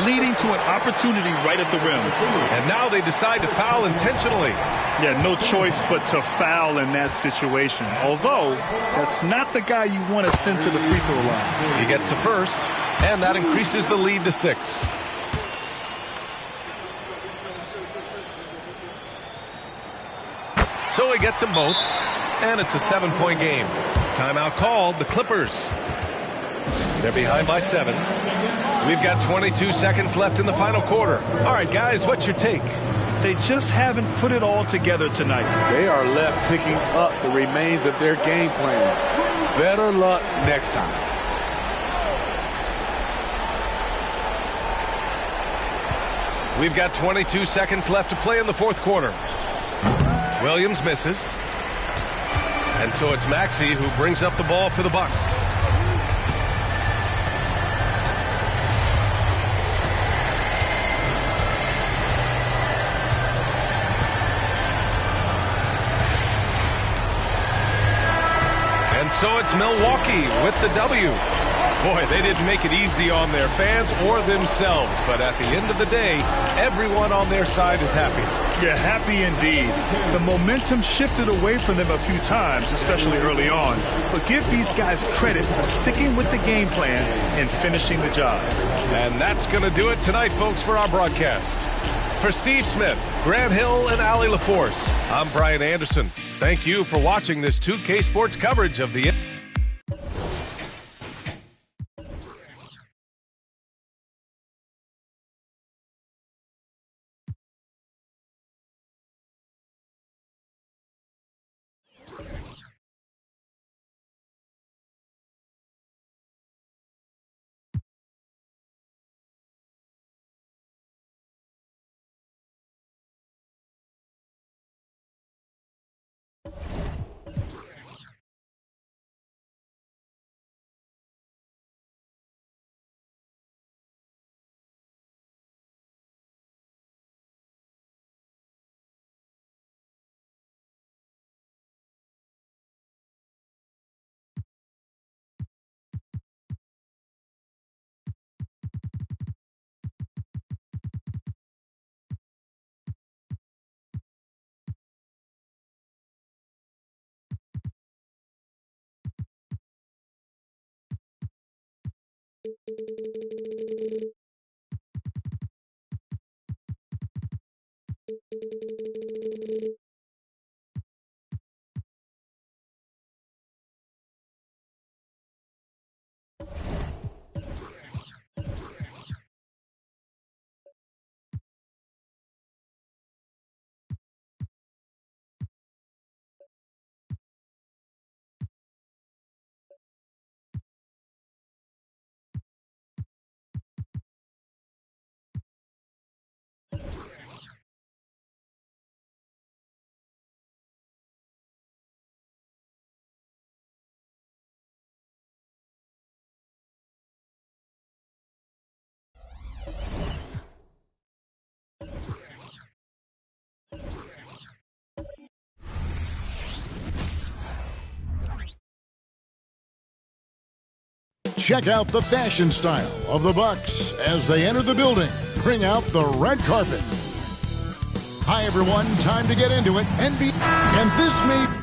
leading to an opportunity right at the rim. And now they decide to foul intentionally. Yeah, no choice but to foul in that situation. Although, that's not the guy you want to send to the free throw line. He gets the first, and that increases the lead to 6. So he gets them both, and it's a 7-point game. Timeout called, the Clippers. They're behind by 7. We've got 22 seconds left in the final quarter. All right, guys, what's your take? They just haven't put it all together tonight. They are left picking up the remains of their game plan. Better luck next time. We've got 22 seconds left to play in the fourth quarter. Williams misses. And so it's Maxey who brings up the ball for the Bucks. And so it's Milwaukee with the W. Boy, they didn't make it easy on their fans or themselves. But at the end of the day, everyone on their side is happy. Yeah, happy indeed. The momentum shifted away from them a few times, especially early on. But give these guys credit for sticking with the game plan and finishing the job. And that's going to do it tonight, folks, for our broadcast. For Steve Smith, Grant Hill, and Allie LaForce, I'm Brian Anderson. Thank you for watching this 2K Sports coverage of the... Check out the fashion style of the Bucks as they enter the building. Bring out the red carpet. Hi, everyone. Time to get into it. And this may be...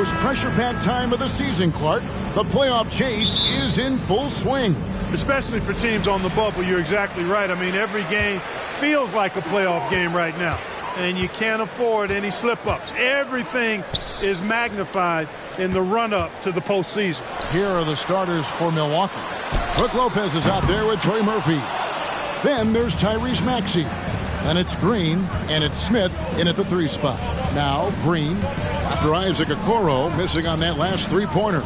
most pressure-packed time of the season, Clark. The playoff chase is in full swing. Especially for teams on the bubble, you're exactly right. I mean, every game feels like a playoff game right now. And you can't afford any slip-ups. Everything is magnified in the run-up to the postseason. Here are the starters for Milwaukee. Brook Lopez is out there with Trey Murphy. Then there's Tyrese Maxey. And it's Green, and it's Smith in at the 3 spot. Now Green, after Isaac Okoro missing on that last three-pointer.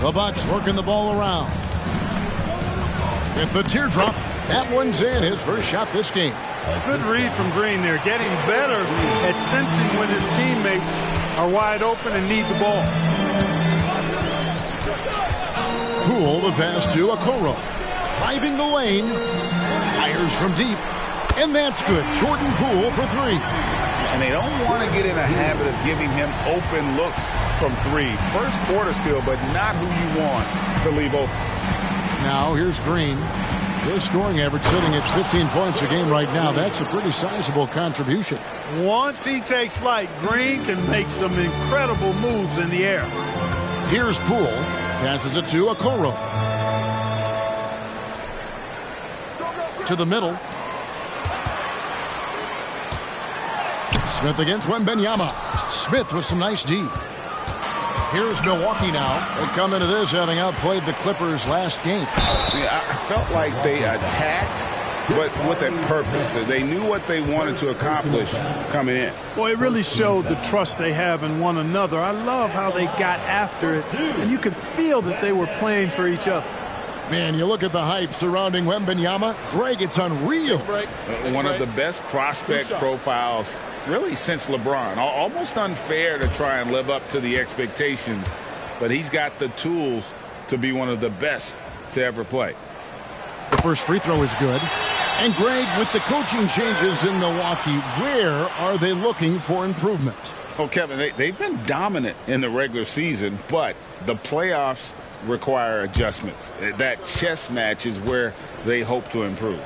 The Bucks working the ball around. With the teardrop, that one's in. His first shot this game. Good read from Green there, getting better at sensing when his teammates are wide open and need the ball. Poole, the pass to Okoro. Driving the lane. Fires from deep. And that's good. Jordan Poole for 3. And they don't want to get in a habit of giving him open looks from 3. First quarter still, but not who you want to leave open. Now here's Green. His scoring average sitting at 15 points a game right now. That's a pretty sizable contribution. Once he takes flight, Green can make some incredible moves in the air. Here's Poole. Passes it to Okoro. To the middle. Smith against Wembanyama. Smith with some nice D. Here's Milwaukee now. They come into this having outplayed the Clippers last game. Yeah, I felt like they attacked, but with a purpose. They knew what they wanted to accomplish coming in. Well, it really showed the trust they have in one another. I love how they got after it, and you could feel that they were playing for each other. Man, you look at the hype surrounding Wembanyama. Greg, it's unreal. One of the best prospect profiles really since LeBron. Almost unfair to try and live up to the expectations, but he's got the tools to be one of the best to ever play. The first free throw is good. And Greg, with the coaching changes in Milwaukee, where are they looking for improvement? Oh, Kevin, they've been dominant in the regular season, but the playoffs require adjustments. That chess match is where they hope to improve.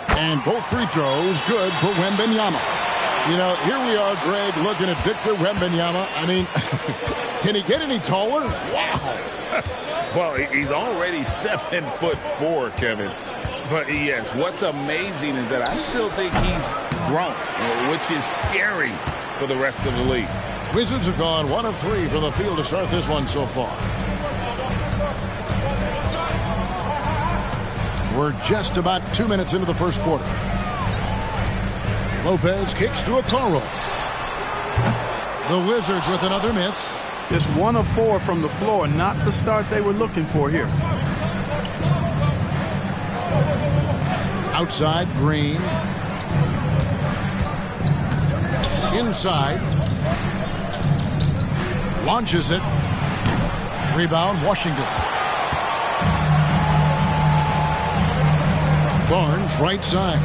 And both free throws good for Wembanyama. You know, here we are, Greg, looking at Victor Wembanyama. I mean, can he get any taller? Wow. Well, he's already 7'4", Kevin. But yes, what's amazing is that I still think he's grown, which is scary for the rest of the league. Wizards have gone 1 of 3 from the field to start this one so far. We're just about 2 minutes into the first quarter. Lopez kicks to Okoro. The Wizards with another miss. Just 1 of 4 from the floor, not the start they were looking for here. Outside, Green. Inside. Launches it. Rebound, Washington. Barnes, right side.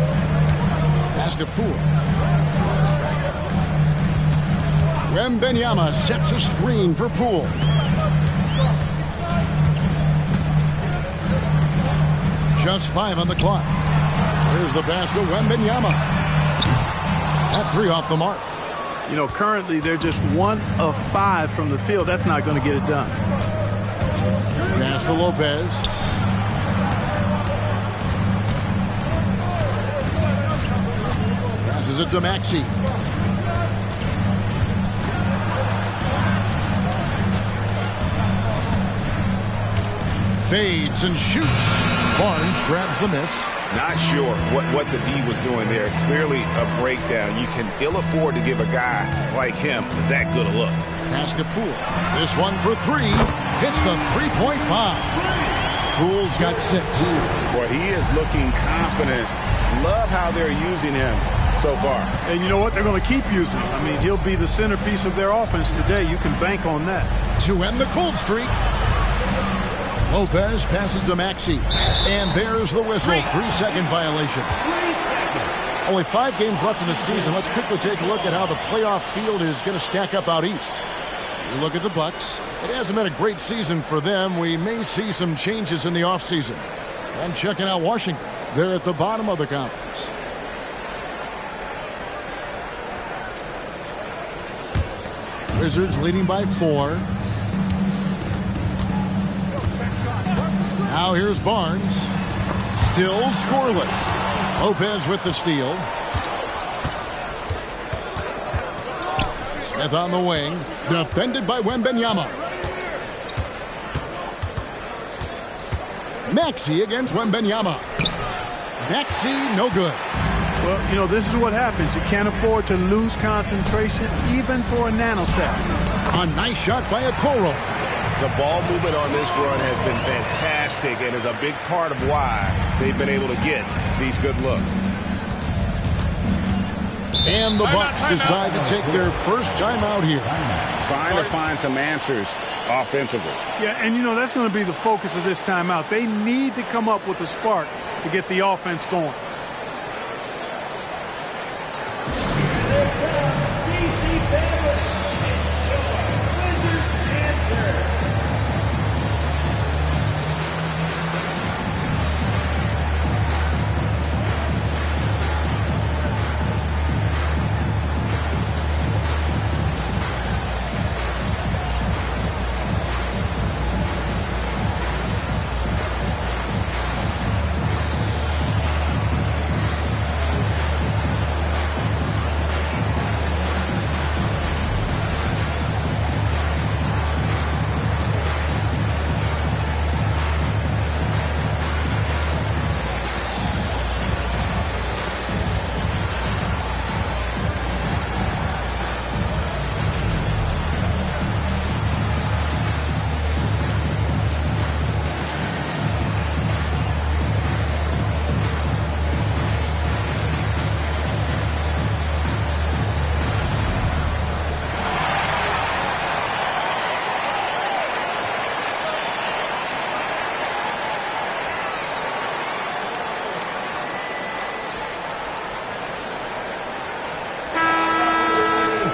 Pass to Poole. Wembanyama sets a screen for Poole. Just 5 on the clock. Here's the pass to Wembanyama. That 3 off the mark. You know, currently they're just 1 of 5 from the field. That's not going to get it done. Pass to Lopez. Passes it to Maxey. Fades and shoots. Barnes grabs the miss. Not sure what the D was doing there. Clearly a breakdown. You can ill afford to give a guy like him that good a look. Pass to Poole. This one for 3. Hits the three-point bomb. Poole's got 6. Boy, he is looking confident. Love how they're using him so far. And you know what? They're going to keep using him. I mean, he'll be the centerpiece of their offense today. You can bank on that. To end the cold streak. Lopez passes to Maxey. And there's the whistle. 3-second violation. Only 5 games left in the season. Let's quickly take a look at how the playoff field is going to stack up out east. You look at the Bucks. It hasn't been a great season for them. We may see some changes in the offseason. And checking out Washington. They're at the bottom of the conference. Wizards leading by 4. Now here's Barnes. Still scoreless. Lopez with the steal. Smith on the wing. Defended by Wembanyama. Maxey against Wembanyama. Maxey, no good. Well, you know, this is what happens. You can't afford to lose concentration, even for a nanosecond. A nice shot by Okoro. The ball movement on this run has been fantastic and is a big part of why they've been able to get these good looks. And the Bucks decide to take their first time out here. Trying to find some answers offensively. Yeah, and you know, that's going to be the focus of this timeout. They need to come up with a spark to get the offense going.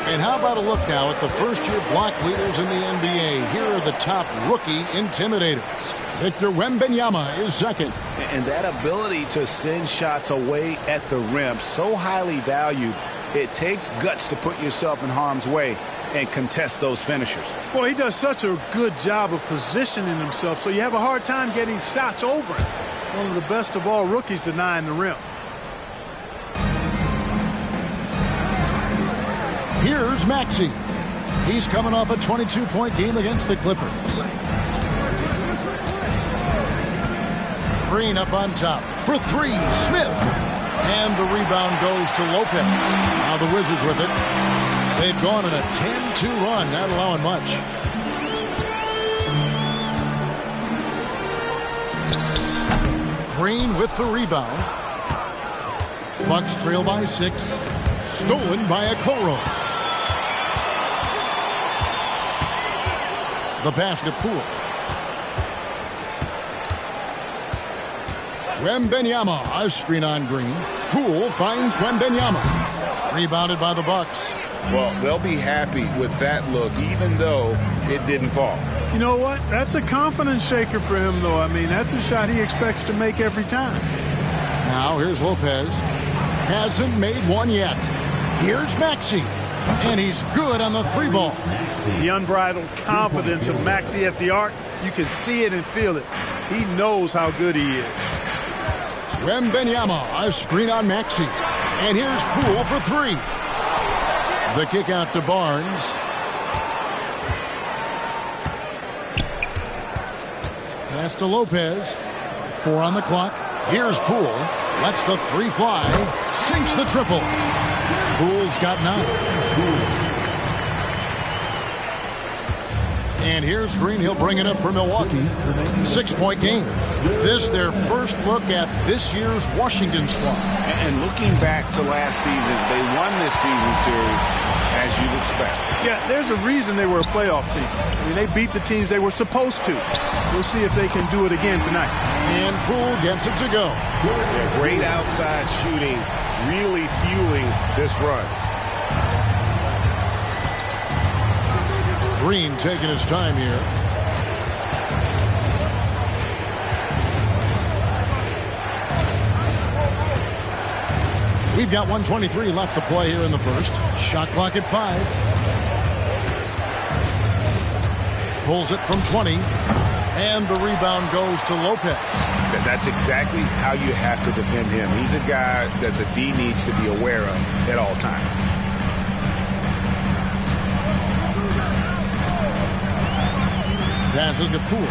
And how about a look now at the first-year block leaders in the NBA? Here are the top rookie intimidators. Victor Wembanyama is second. And that ability to send shots away at the rim, so highly valued, it takes guts to put yourself in harm's way and contest those finishers. Well, he does such a good job of positioning himself, so you have a hard time getting shots over him. One of the best of all rookies denying the rim. Here's Maxey. He's coming off a 22-point game against the Clippers. Green up on top for 3. Smith. And the rebound goes to Lopez. Now the Wizards with it. They've gone on a 10-2 run, not allowing much. Green with the rebound. Bucks trail by 6. Stolen by Okoro. The pass to Poole. Wembanyama, a screen on Green. Poole finds Wembanyama. Rebounded by the Bucks. Well, they'll be happy with that look, even though it didn't fall. You know what? That's a confidence shaker for him, though. I mean, that's a shot he expects to make every time. Now here's Lopez. Hasn't made one yet. Here's Maxey. And he's good on the 3-ball. The unbridled confidence of Maxey at the arc, you can see it and feel it. He knows how good he is. Wembanyama, a screen on Maxey. And here's Poole for 3. The kick out to Barnes. Pass to Lopez. 4 on the clock. Here's Poole. Lets the 3 fly. Sinks the triple. Poole's got 9. And here's Green. He'll bring it up for Milwaukee. 6-point game. This their first look at this year's Washington squad. And looking back to last season, they won this season series as you'd expect. Yeah, there's a reason they were a playoff team. I mean, they beat the teams they were supposed to. We'll see if they can do it again tonight. And Poole gets it to go. Yeah, great outside shooting, really fueling this run. Green taking his time here. We've got 1:23 left to play here in the first. Shot clock at 5. Pulls it from 20. And the rebound goes to Lopez. That's exactly how you have to defend him. He's a guy that the D needs to be aware of at all times. Passes to Poole.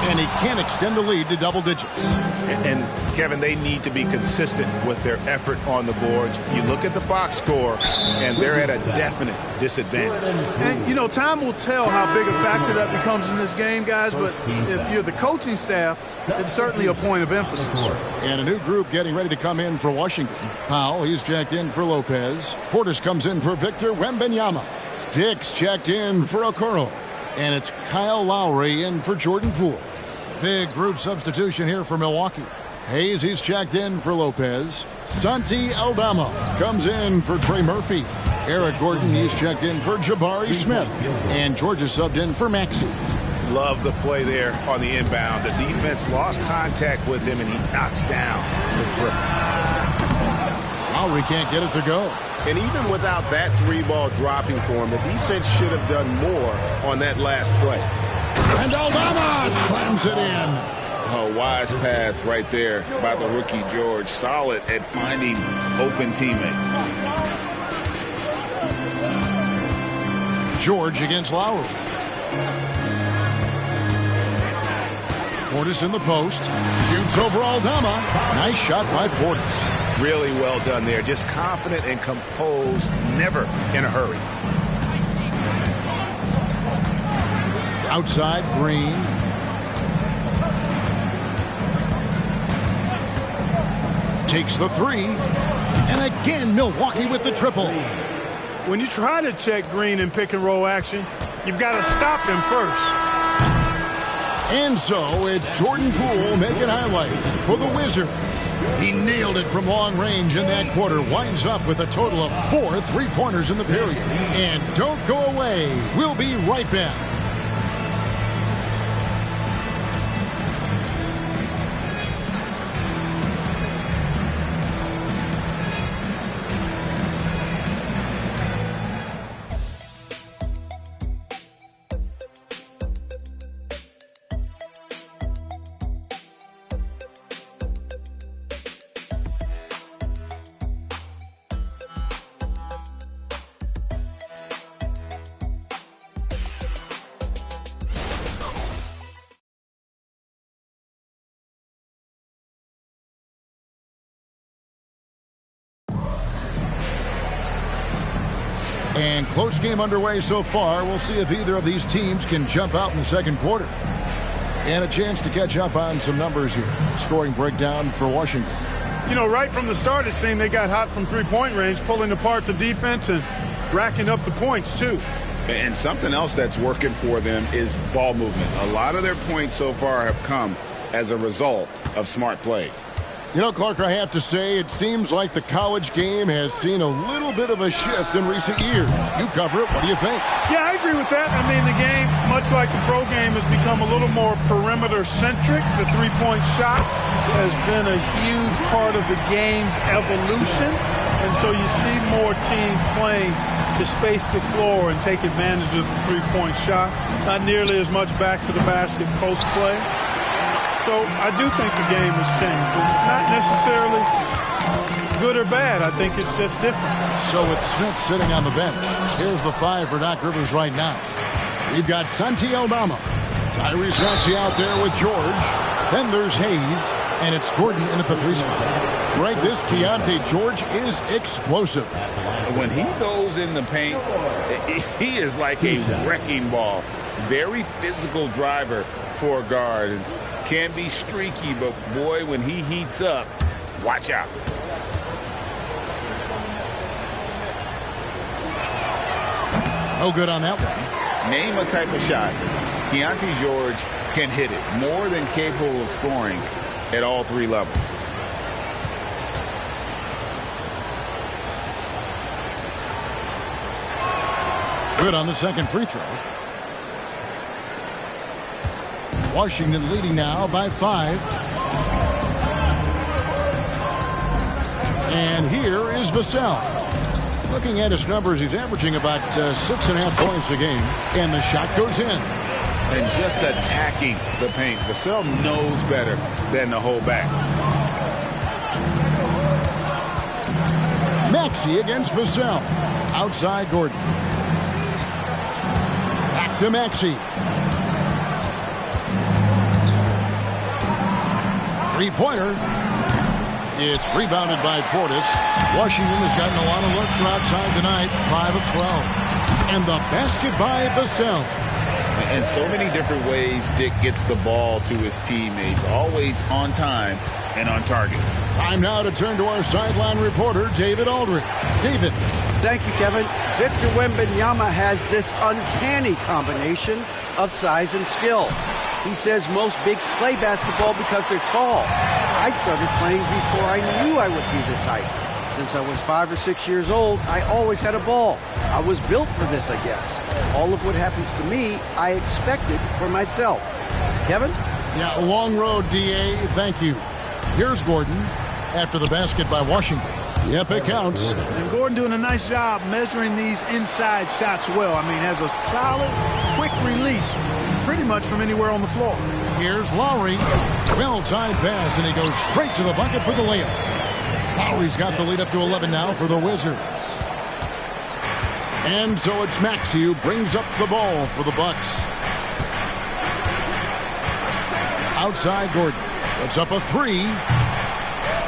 And he can't extend the lead to double digits. And Kevin, they need to be consistent with their effort on the boards. You look at the box score, and they're at a definite disadvantage. And, you know, time will tell how big a factor that becomes in this game, guys. But if you're the coaching staff, it's certainly a point of emphasis. And a new group getting ready to come in for Washington. Powell, he's checked in for Lopez. Portis comes in for Victor Wembanyama. Dix checked in for Okoro. And it's Kyle Lowry in for Jordan Poole. Big group substitution here for Milwaukee. Hayes, he's checked in for Lopez. Santi Aldama comes in for Trey Murphy. Eric Gordon, he's checked in for Jabari Smith. And Georgia subbed in for Maxey. Love the play there on the inbound. The defense lost contact with him, and he knocks down the triple. Lowry can't get it to go. And even without that three ball dropping for him, the defense should have done more on that last play. And Aldama slams it in. A wise pass right there by the rookie George. Solid at finding open teammates. George against Lowry. Portis in the post. Shoots over Aldama. Nice shot by Portis. Really well done there. Just confident and composed. Never in a hurry. Outside, Green. Takes the three. And again, Milwaukee with the triple. When you try to check Green in pick and roll action, you've got to stop him first. And so it's Jordan Poole making highlights for the Wizards. He nailed it from long range in that quarter. Winds up with a total of 4 3-pointers in the period. And don't go away. We'll be right back. And close game underway so far. We'll see if either of these teams can jump out in the second quarter. And a chance to catch up on some numbers here. Scoring breakdown for Washington. You know, right from the start, it seemed they got hot from three-point range, pulling apart the defense and racking up the points, too. And something else that's working for them is ball movement. A lot of their points so far have come as a result of smart plays. You know, Clark, I have to say, it seems like the college game has seen a little bit of a shift in recent years. You cover it. What do you think? Yeah, I agree with that. I mean, the game, much like the pro game, has become a little more perimeter-centric. The three-point shot has been a huge part of the game's evolution. And so you see more teams playing to space the floor and take advantage of the three-point shot. Not nearly as much back to the basket post play. So I do think the game has changed. And not necessarily good or bad. I think it's just different. So with Smith sitting on the bench, here's the 5 for Doc Rivers right now. We've got Santi Aldama. Tyrese Maxey out there with George. Then there's Hayes. And it's Gordon in at the 3 spot. Greg, this Keontae George is explosive. When he goes in the paint, he is like a wrecking ball. Very physical driver for a guard. Can be streaky, but boy, when he heats up, watch out. No good on that one. Name a type of shot Keontae George can hit it. More than capable of scoring at all 3 levels. Good on the second free throw. Washington leading now by 5. And here is Vassell. Looking at his numbers, he's averaging about 6.5 points a game, and the shot goes in. And just attacking the paint. Vassell knows better than to hold back. Maxey against Vassell. Outside Gordon. Back to Maxey. Three-pointer. It's rebounded by Portis. Washington has gotten a lot of looks from outside tonight. 5 of 12. And the basket by Vassell. In so many different ways, Dick gets the ball to his teammates. Always on time and on target. Time now to turn to our sideline reporter, David Aldridge. David. Thank you, Kevin. Victor Wembanyama has this uncanny combination of size and skill. He says most bigs play basketball because they're tall. I started playing before I knew I would be this height. Since I was 5 or 6 years old, I always had a ball. I was built for this, I guess. All of what happens to me, I expected for myself. Kevin? Yeah, a long road, D.A. Thank you. Here's Gordon after the basket by Washington. Yep, it counts. And Gordon doing a nice job measuring these inside shots well. I mean, has a solid, quick release pretty much from anywhere on the floor. Here's Lowry. Well-timed pass, and he goes straight to the bucket for the layup. Lowry's got the lead up to 11 now for the Wizards. And so it's Maxey who brings up the ball for the Bucks. Outside Gordon. Puts up a three.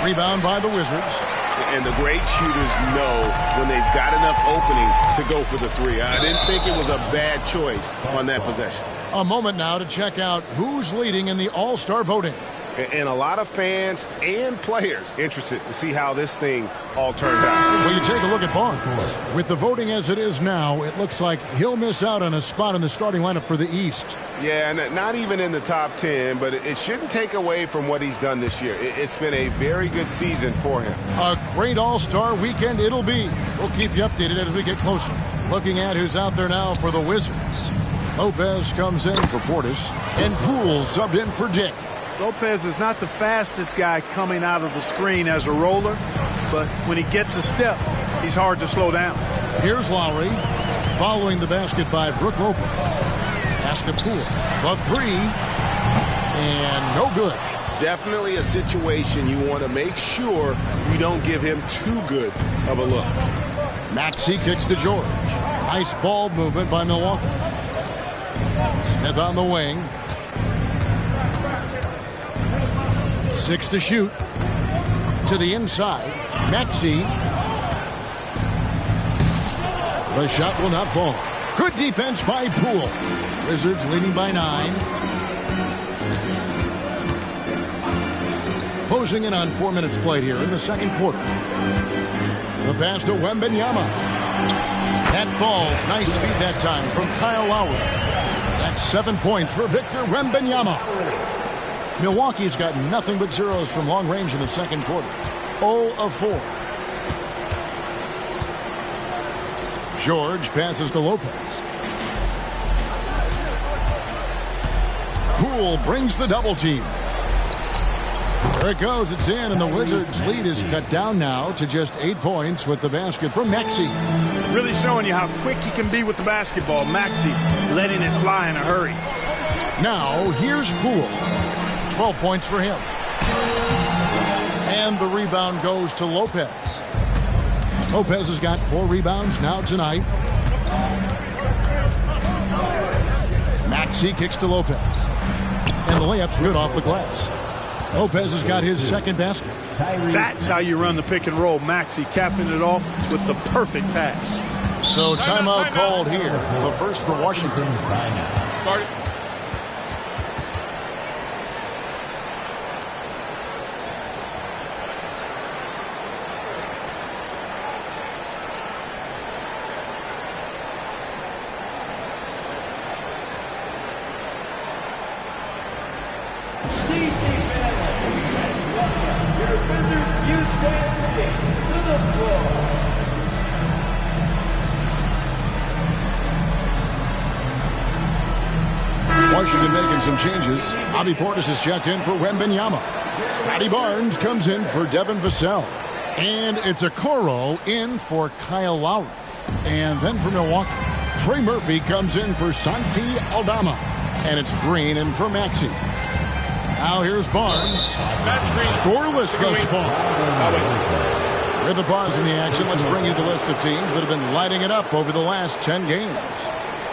Rebound by the Wizards. And the great shooters know when they've got enough opening to go for the three. I didn't think it was a bad choice on that possession. A moment now to check out who's leading in the All-Star voting. And a lot of fans and players interested to see how this thing all turns out. Well, you take a look at Barnes. With the voting as it is now, it looks like he'll miss out on a spot in the starting lineup for the East. Yeah, and not even in the top 10, but it shouldn't take away from what he's done this year. It's been a very good season for him. A great All-Star weekend it'll be. We'll keep you updated as we get closer. Looking at who's out there now for the Wizards. Lopez comes in for Portis, and Poole subbed in for Dick. Lopez is not the fastest guy coming out of the screen as a roller, but when he gets a step, he's hard to slow down. Here's Lowry, following the basket by Brook Lopez. Pass to Poole. The three, and no good. Definitely a situation you want to make sure you don't give him too good of a look. Maxey kicks to George. Nice ball movement by Milwaukee. Smith on the wing. 6 to shoot. To the inside. Maxey. The shot will not fall. Good defense by Poole. Wizards leading by 9. Closing in on 4 minutes played here in the second quarter. The pass to Wembanyama. That falls. Nice feed that time from Kyle Lowry. That's 7 points for Victor Wembanyama. Milwaukee's got nothing but zeros from long range in the second quarter. 0 of 4. George passes to Lopez. Poole brings the double team. There it goes. It's in, and the Wizards' lead is cut down now to just 8 points with the basket from Maxey. Really showing you how quick he can be with the basketball. Maxey letting it fly in a hurry. Now, here's Poole. 12 points for him. And the rebound goes to Lopez. Lopez has got 4 rebounds now tonight. Maxey kicks to Lopez. And the layup's good off the glass. Lopez has got his second basket. That's how you run the pick and roll. Maxey capping it off with the perfect pass. So timeout called here. The first for Washington. Start. Washington making some changes. Bobby Portis is checked in for Wembanyama. Scotty Barnes comes in for Devin Vassell. And it's a Okoro in for Kyle Lowry. And then for Milwaukee, Trey Murphy comes in for Santi Aldama. And it's Green in for Maxey. Now here's Barnes. Scoreless thus far. With the pause in the action, let's bring you the list of teams that have been lighting it up over the last 10 games.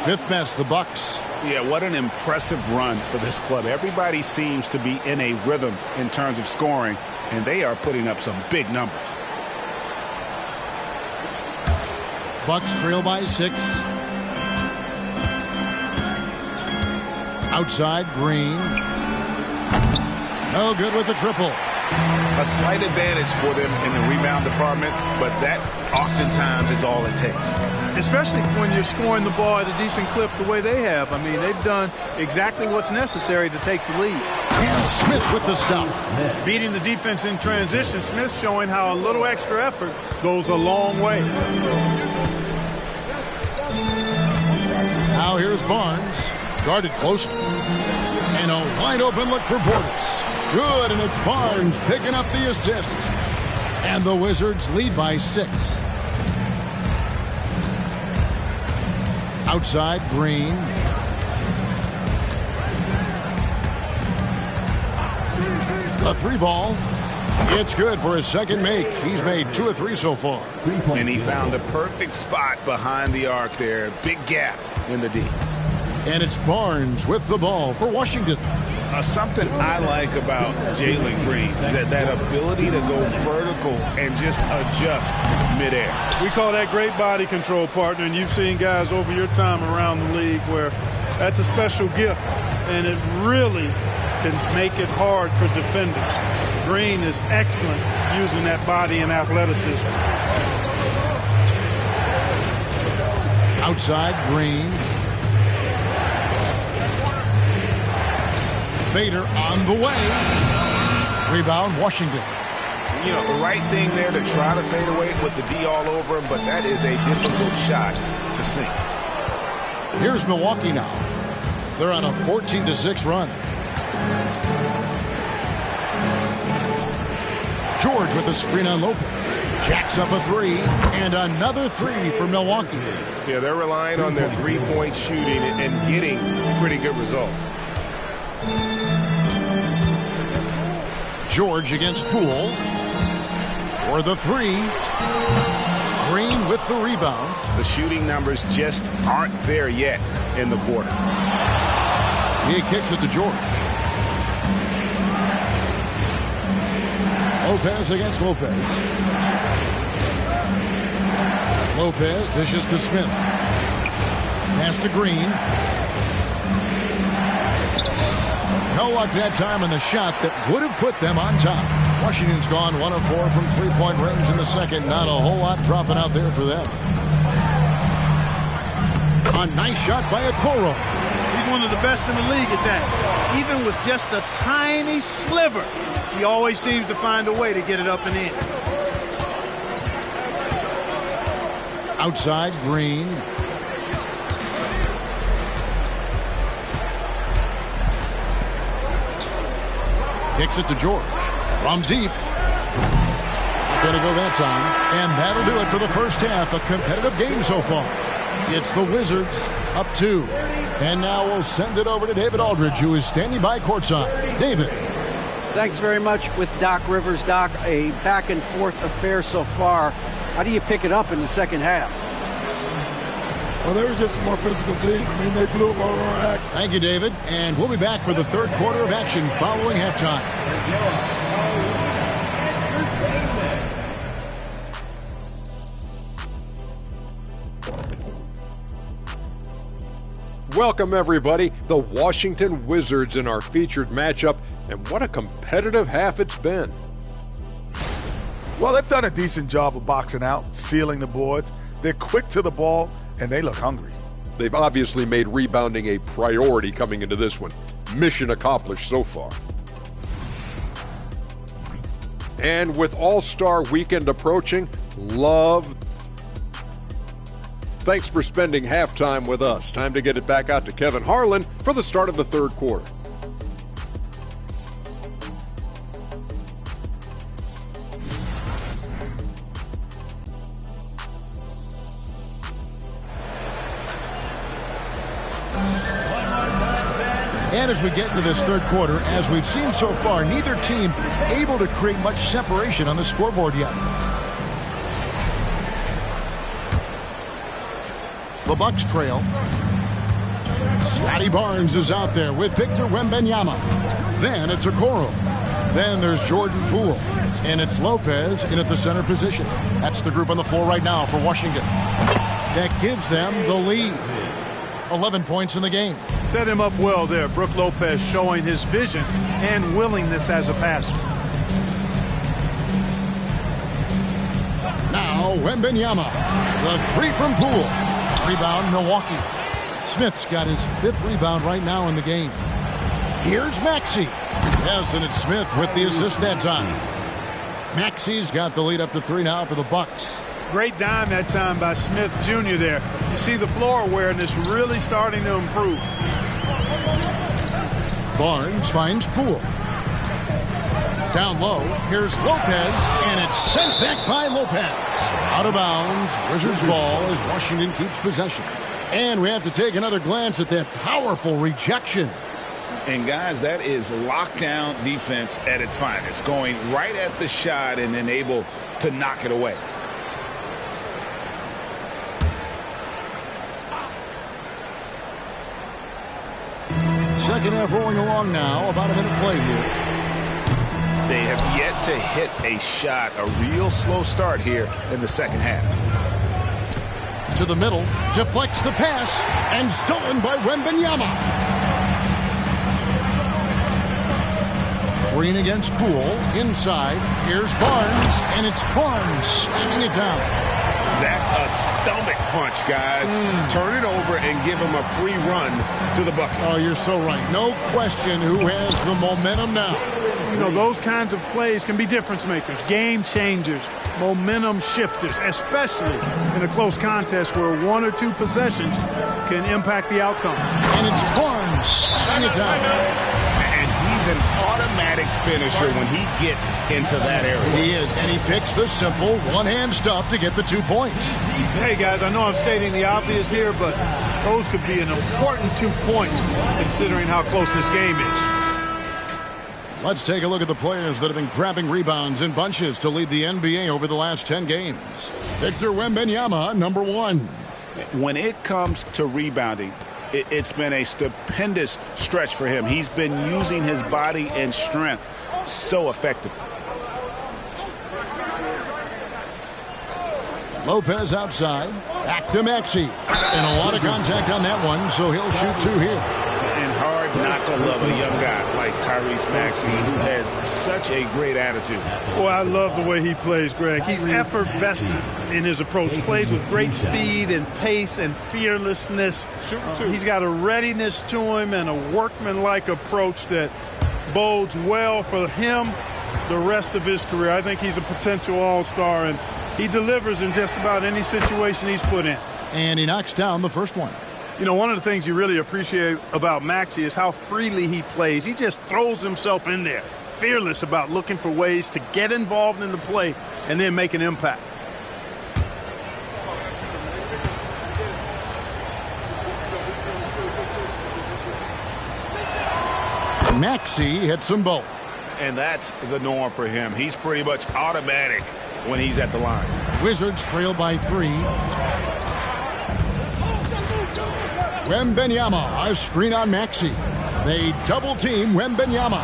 Fifth best, the Bucks. Yeah, what an impressive run for this club. Everybody seems to be in a rhythm in terms of scoring, and they are putting up some big numbers. Bucks trail by 6. Outside, Green. No good with the triple. A slight advantage for them in the rebound department, but that oftentimes is all it takes. Especially when you're scoring the ball at a decent clip the way they have. I mean, they've done exactly what's necessary to take the lead. And Smith with the stuff. Beating the defense in transition. Smith showing how a little extra effort goes a long way. Now here's Barnes. Guarded closely. And a wide open look for Portis. Good, and it's Barnes picking up the assist. And the Wizards lead by 6. Outside, Green. A 3-ball. It's good for his second make. He's made 2 of 3 so far. And he found the perfect spot behind the arc there. Big gap in the D. And it's Barnes with the ball for Washington. Something I like about Jalen Green, that ability to go vertical and just adjust midair. We call that great body control, partner, and you've seen guys over your time around the league where that's a special gift, and it really can make it hard for defenders. Green is excellent using that body and athleticism. Outside, Green. Fader on the way. Rebound, Washington. You know, the right thing there to try to fade away with the D all over him, but that is a difficult shot to sink. Here's Milwaukee now. They're on a 14-6 run. George with the screen on Lopez. Jacks up a 3, and another 3 for Milwaukee. Yeah, they're relying on their three-point shooting and getting pretty good results. George against Poole for the 3. Green with the rebound. The shooting numbers just aren't there yet in the quarter. He kicks it to George. Lopez against Lopez. Lopez dishes to Smith. Pass to Green. No luck that time in the shot that would have put them on top. Washington's gone 1 of 4 from three-point range in the second. Not a whole lot dropping out there for them. A nice shot by Okoro. He's one of the best in the league at that. Even with just a tiny sliver, he always seems to find a way to get it up and in. Outside, Green. Kicks it to George. From deep. Not going to go that time. And that'll do it for the first half. A competitive game so far. It's the Wizards up 2. And now we'll send it over to David Aldridge, who is standing by courtside. David. Thanks very much with Doc Rivers. Doc, a back-and-forth affair so far. How do you pick it up in the second half? Well, they were just a more physical team. I mean, they blew up all our act. Thank you, David. And we'll be back for the third quarter of action following halftime. Welcome, everybody. The Washington Wizards in our featured matchup. And what a competitive half it's been. Well, they've done a decent job of boxing out, sealing the boards. They're quick to the ball, and they look hungry. They've obviously made rebounding a priority coming into this one. Mission accomplished so far. And with All-Star Weekend approaching, Thanks for spending halftime with us. Time to get it back out to Kevin Harlan for the start of the third quarter. And as we get into this third quarter, as we've seen so far, neither team able to create much separation on the scoreboard yet. The Bucks trail. Scotty Barnes is out there with Victor Wembanyama. Then it's Okoro. Then there's Jordan Poole. And it's Lopez in at the center position. That's the group on the floor right now for Washington. That gives them the lead. 11 points in the game. Set him up well there. Brook Lopez showing his vision and willingness as a passer. Now Wembanyama. The three from Poole. Rebound Milwaukee. Smith's got his 5th rebound right now in the game. Here's Maxey. Yes, and it's Smith with the assist that time. Maxey's got the lead up to 3 now for the Bucks. Great dime that time by Smith Jr. there. You see the floor awareness really starting to improve. Barnes finds Poole. Down low, here's Lopez, and it's sent back by Lopez. Out of bounds, Wizards ball as Washington keeps possession. And we have to take another glance at that powerful rejection. And guys, that is lockdown defense at its finest, going right at the shot and then able to knock it away. Second half rolling along now, about a minute play here. They have yet to hit a shot, a real slow start here in the second half. To the middle, deflects the pass, and stolen by Wembanyama. Green against Poole, inside, here's Barnes, and it's Barnes slamming it down. That's a stomach punch, guys. Turn it over and give him a free run to the bucket. Oh, you're so right. No question who has the momentum now. You know, those kinds of plays can be difference makers, game changers, momentum shifters, especially in a close contest where 1 or 2 possessions can impact the outcome. And it's Barnes slamming it down. And he's an automatic finisher when he gets into that area. He is, and he picks the simple one-hand stuff to get the 2 points. Hey, guys, I know I'm stating the obvious here, but those could be an important 2 points considering how close this game is. Let's take a look at the players that have been grabbing rebounds in bunches to lead the NBA over the last 10 games. Victor Wembanyama, number 1. When it comes to rebounding, it's been a stupendous stretch for him. He's been using his body and strength so effectively. Lopez outside. Back to Maxey. And a lot of contact on that one, so he'll shoot 2 here. And hard not to love a young guy like Tyrese Maxey, who has such a great attitude. Boy, I love the way he plays, Greg. He's effervescent in his approach. Plays with great speed and pace and fearlessness. He's got a readiness to him and a workmanlike approach that bodes well for him the rest of his career. I think he's a potential all-star, and he delivers in just about any situation he's put in. And he knocks down the first one. You know, one of the things you really appreciate about Maxey is how freely he plays. He just throws himself in there, fearless about looking for ways to get involved in the play and then make an impact. Maxey hits them both. And that's the norm for him. He's pretty much automatic when he's at the line. Wizards trail by 3. Wembanyama, a screen on Maxey. They double team Wembanyama.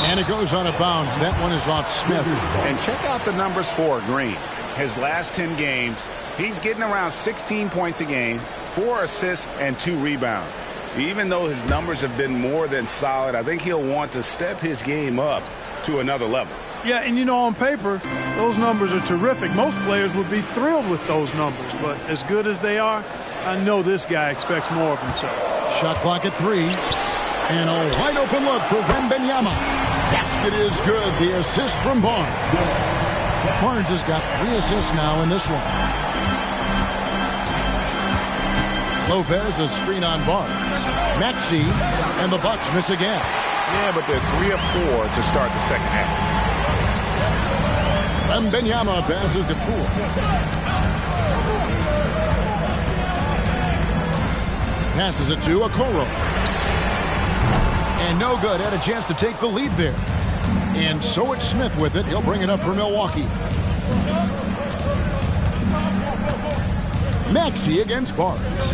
And it goes out of bounds. That one is off Smith. And check out the numbers for Green. His last 10 games, he's getting around 16 points a game, 4 assists, and 2 rebounds. Even though his numbers have been more than solid, I think he'll want to step his game up to another level. Yeah, and you know, on paper, those numbers are terrific. Most players would be thrilled with those numbers, but as good as they are, I know this guy expects more of himself. Shot clock at 3. And a wide open look for Wembanyama. Basket is good. The assist from Barnes. Barnes has got 3 assists now in this one. Lopez, a screen on Barnes. Maxey, and the Bucks miss again. Yeah, but they're 3 of 4 to start the second half. Wembanyama passes to Poole. Passes it to Okoro. And no good. Had a chance to take the lead there. And so it's Smith with it. He'll bring it up for Milwaukee. Maxey against Barnes.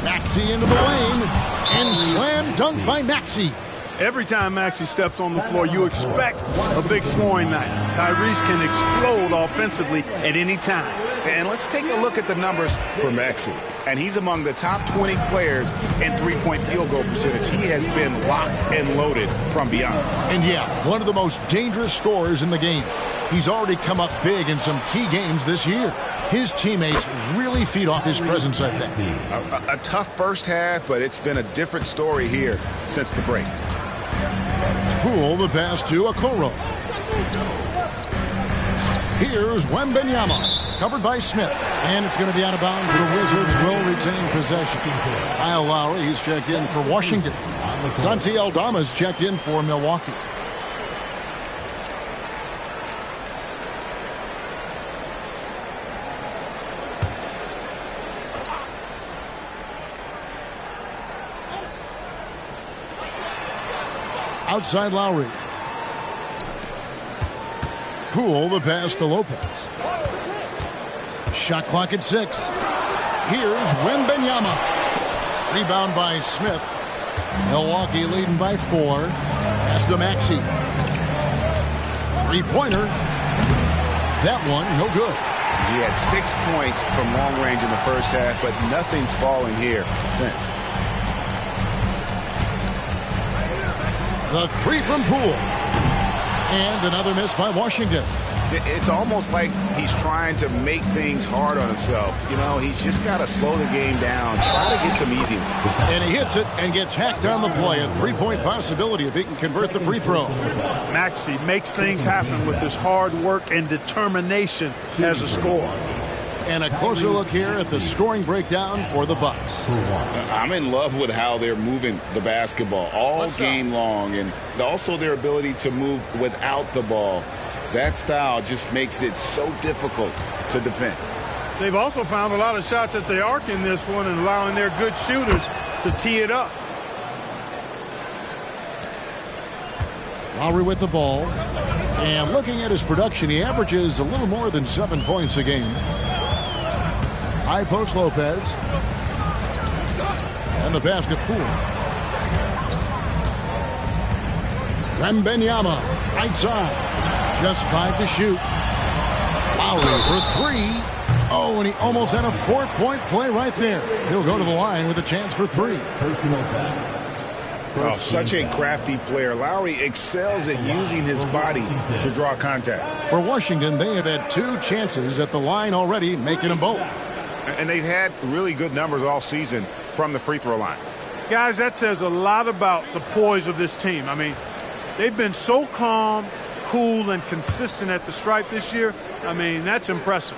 Maxey into the lane. And slam dunk by Maxey. Every time Maxey steps on the floor, you expect a big scoring night. Tyrese can explode offensively at any time. And let's take a look at the numbers for Maxey. And he's among the top 20 players in three-point field goal percentage. He has been locked and loaded from beyond. And yeah, one of the most dangerous scorers in the game. He's already come up big in some key games this year. His teammates really feed off his presence, I think. A tough first half, but it's been a different story here since the break. Poole the pass to Okoro. Here's Wembanyama, covered by Smith. And it's going to be out of bounds. The Wizards will retain possession. Kyle Lowry, he's checked in for Washington. Santi Aldama's checked in for Milwaukee. Outside Lowry. Poole the pass to Lopez. Shot clock at 6. Here's Wembanyama. Rebound by Smith. Milwaukee leading by 4. Pass to Maxey. Three-pointer. That one, no good. He had 6 points from long range in the first half, but nothing's falling here since. The 3 from Poole. And another miss by Washington. It's almost like he's trying to make things hard on himself. You know, he's just got to slow the game down, try to get some easy ones. And he hits it and gets hacked on the play. A 3-point possibility if he can convert the free throw. Maxey makes things happen with his hard work and determination as a scorer. And a closer look here at the scoring breakdown for the Bucks. I'm in love with how they're moving the basketball all game long, and also their ability to move without the ball. That style just makes it so difficult to defend. They've also found a lot of shots at the arc in this one and allowing their good shooters to tee it up. Lowry with the ball. And looking at his production, he averages a little more than 7 points a game. High post Lopez. And the pass to Poole. Wembanyama, right side. Just 5 to shoot. Lowry for 3. Oh, and he almost had a 4-point play right there. He'll go to the line with a chance for 3. Oh, such a crafty player. Lowry excels at using his body to draw contact. For Washington, they have had 2 chances at the line already, making them both. And they've had really good numbers all season from the free throw line. Guys, that says a lot about the poise of this team. I mean, they've been so calm, cool, and consistent at the stripe this year. I mean, that's impressive.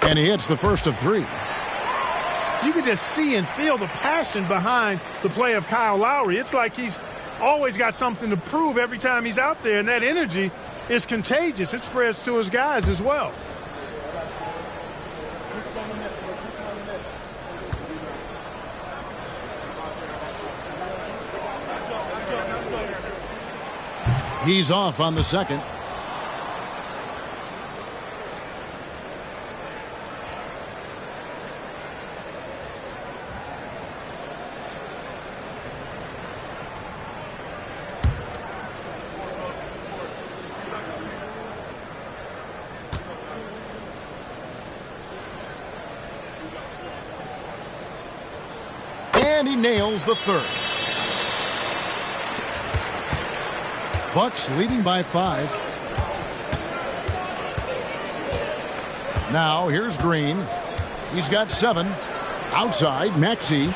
And he hits the first of 3. You can just see and feel the passion behind the play of Kyle Lowry. It's like he's always got something to prove every time he's out there, and that energy is contagious. It spreads to his guys as well. He's off on the second. And he nails the third. Bucks leading by 5. Now here's Green. He's got 7. Outside, Maxey.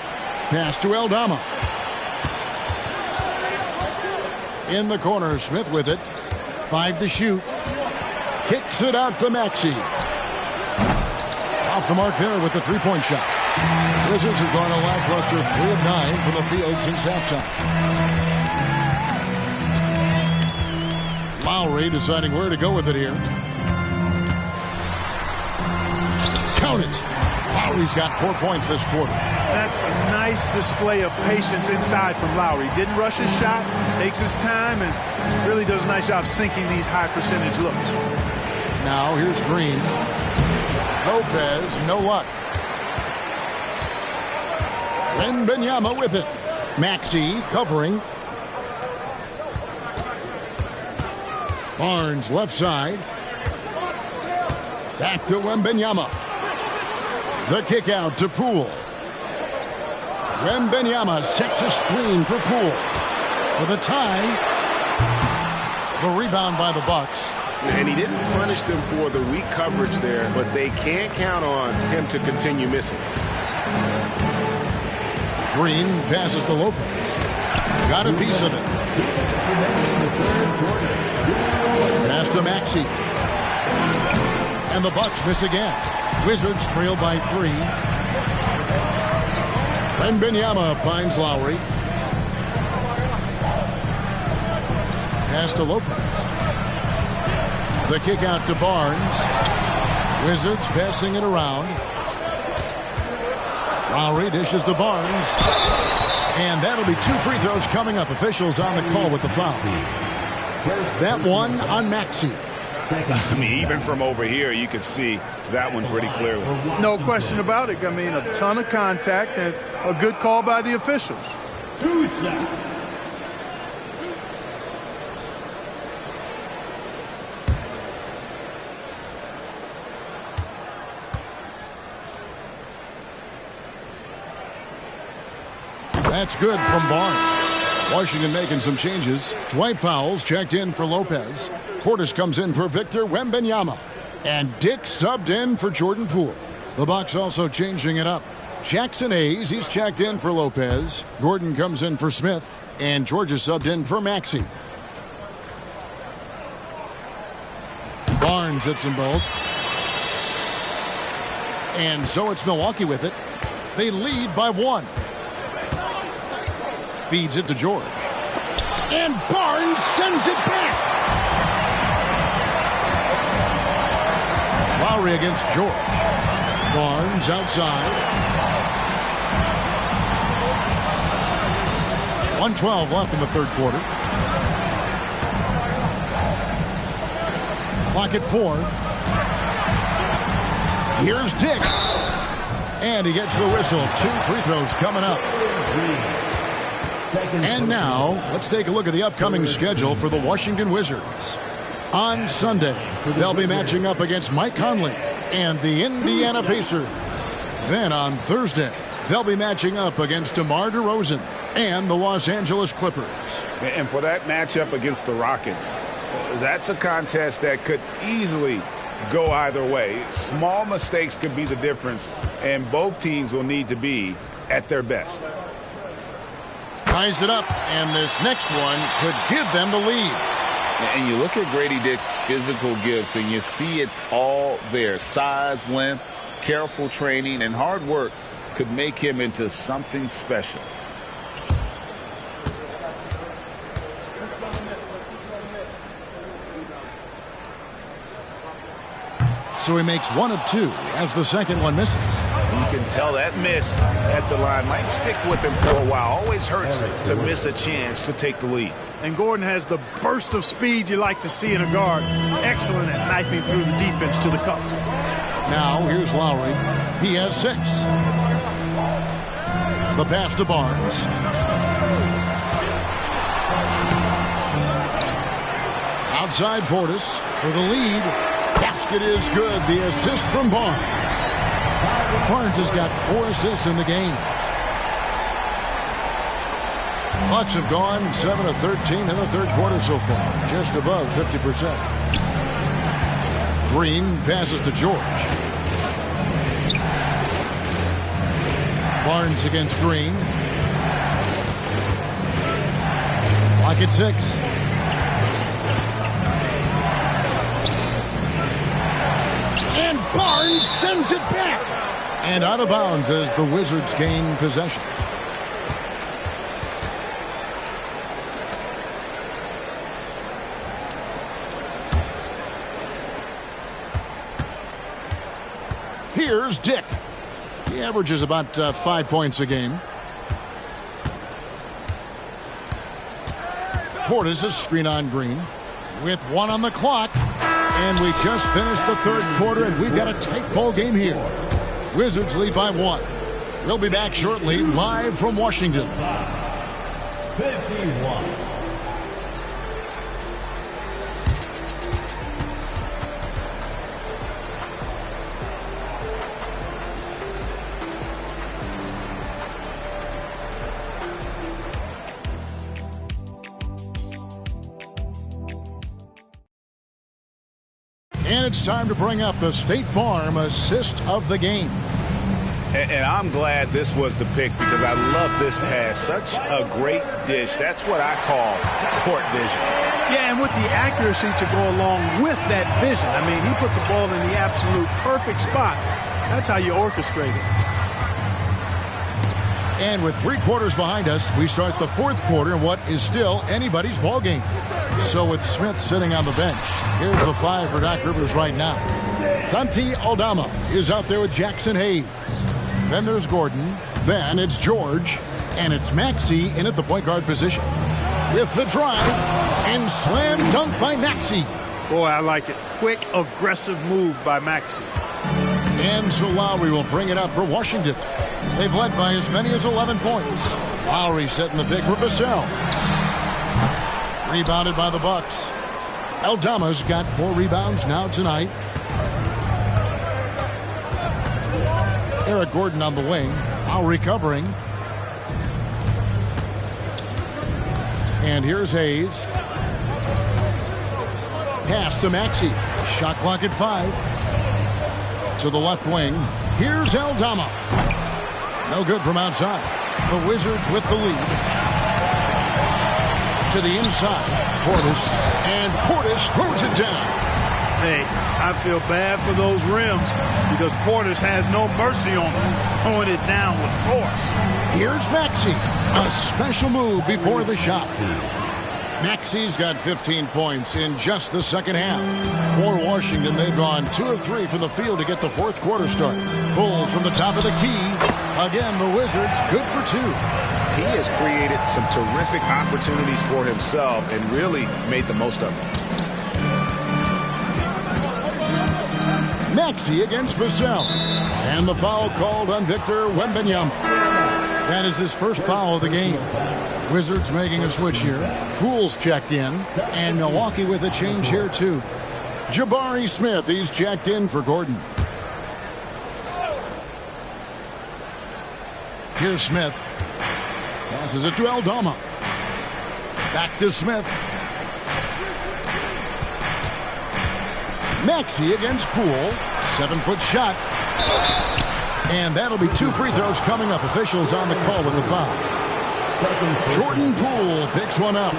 Pass to Aldama. In the corner, Smith with it. 5 to shoot. Kicks it out to Maxey. Off the mark there with the 3-point shot. Wizards have gone a lackluster 3 of 9 from the field since halftime. Lowry deciding where to go with it here. opponent. Lowry's got 4 points this quarter. That's a nice display of patience inside from Lowry. Didn't rush his shot, takes his time, and really does a nice job sinking these high percentage looks. Now here's Green. Lopez, no luck. Wembanyama with it. Maxey covering. Barnes left side. Back to Wembanyama. The kick out to Poole. Wembanyama sets a screen for Poole. For the tie. The rebound by the Bucks. And he didn't punish them for the weak coverage there, but they can't count on him to continue missing. Green passes to Lopez. Got a piece of it. Pass to Maxey. And the Bucks miss again. Wizards trail by 3. Wembanyama finds Lowry. Pass to Lopez. The kick out to Barnes. Wizards passing it around. Lowry dishes to Barnes. And that'll be 2 free throws coming up. Officials on the call with the foul. That one on Maxey. I mean, even from over here, you could see that one pretty clearly. No question about it. I mean, a ton of contact and a good call by the officials. 2 seconds. That's good from Barnes. Washington making some changes. Dwight Powell's checked in for Lopez. Portis comes in for Victor Wembanyama. And Dick subbed in for Jordan Poole. The Bucks also changing it up. Jackson Hayes, he's checked in for Lopez. Gordon comes in for Smith. And Georgia subbed in for Maxey. Barnes hits them both. And so it's Milwaukee with it. They lead by 1. Feeds it to George. And Barnes sends it back. Lowry against George. Barnes outside. 1:12 left in the third quarter. Clock at 4. Here's Dick. And he gets the whistle. 2 free throws coming up. And now, let's take a look at the upcoming schedule for the Washington Wizards. On Sunday, they'll be matching up against Mike Conley and the Indiana Pacers. Then on Thursday, they'll be matching up against DeMar DeRozan and the Los Angeles Clippers. And for that matchup against the Rockets, that's a contest that could easily go either way. Small mistakes could be the difference, and both teams will need to be at their best. Ties it up, and this next one could give them the lead. And you look at Grady Dick's physical gifts, and you see it's all there. Size, length, careful training, and hard work could make him into something special. So he makes 1 of 2 as the second one misses. You can tell that miss at the line might stick with him for a while. Always hurts to miss a chance to take the lead. And Gordon has the burst of speed you like to see in a guard. Excellent at knifing through the defense to the cup. Now here's Lowry. He has 6. The pass to Barnes. Outside Portis for the lead. Basket is good. The assist from Barnes. Barnes has got 4 assists in the game. Bucks have gone 7 of 13 in the third quarter so far, just above 50%. Green passes to George. Barnes against Green. Clock at 6. And Barnes sends it back. And out of bounds as the Wizards gain possession. Here's Dick. He averages about 5 points a game. Portis a screen on Green with 1 on the clock. And we just finished the third quarter, and we've got a tight ball game here. Wizards lead by 1. We'll be back shortly, live from Washington. 51. And it's time to bring up the State Farm assist of the game. And I'm glad this was the pick because I love this pass. Such a great dish. That's what I call court vision. Yeah, and with the accuracy to go along with that vision. I mean, he put the ball in the absolute perfect spot. That's how you orchestrate it. And with 3 quarters behind us, we start the fourth quarter in what is still anybody's ball game. So with Smith sitting on the bench, here's the 5 for Doc Rivers right now. Santi Aldama is out there with Jackson Hayes. Then there's Gordon. Then it's George. And it's Maxey in at the point guard position. With the drive and slam dunk by Maxey. Boy, I like it. Quick, aggressive move by Maxey. And so Lowry will bring it up for Washington. They've led by as many as 11 points. Lowry setting the pick for Vassell. Rebounded by the Bucks. Aldama's got 4 rebounds now tonight. Eric Gordon on the wing. Lowry covering. And here's Hayes. Pass to Maxey. Shot clock at 5. To the left wing. Here's Aldama. No good from outside. The Wizards with the lead. To the inside. Portis. And Portis throws it down. Hey, I feel bad for those rims because Portis has no mercy on them, throwing it down with force. Here's Maxey. A special move before the shot. Maxey's got 15 points in just the second half. For Washington, they've gone 2 of 3 from the field to get the fourth quarter started. Bulls from the top of the key. Again, the Wizards good for 2. He has created some terrific opportunities for himself and really made the most of them. Maxey against Vassell. And the foul called on Victor Wembanyama. That is his first foul of the game. Wizards making a switch here. Poole's checked in. And Milwaukee with a change here too. Jabari Smith, he's checked in for Gordon. Here's Smith. Passes it to Aldama. Back to Smith. Maxey against Poole. 7-foot shot. And that'll be 2 free throws coming up. Officials on the call with the foul. Jordan Poole picks one up.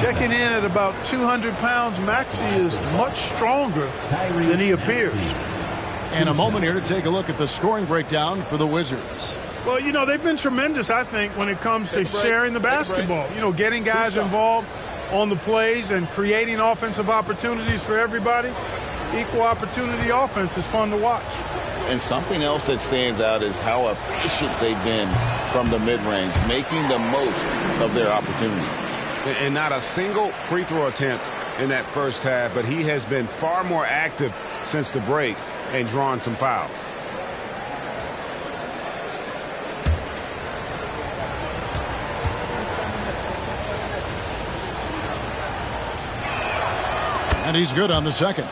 Checking in at about 200 pounds, Maxey is much stronger than he appears. And a moment here to take a look at the scoring breakdown for the Wizards. Well, you know, they've been tremendous, I think, when it comes to sharing the basketball. You know, getting guys involved on the plays and creating offensive opportunities for everybody. Equal opportunity offense is fun to watch. And something else that stands out is how efficient they've been from the mid-range, making the most of their opportunities. And not a single free throw attempt in that first half, but he has been far more active since the break and drawn some fouls. And he's good on the second.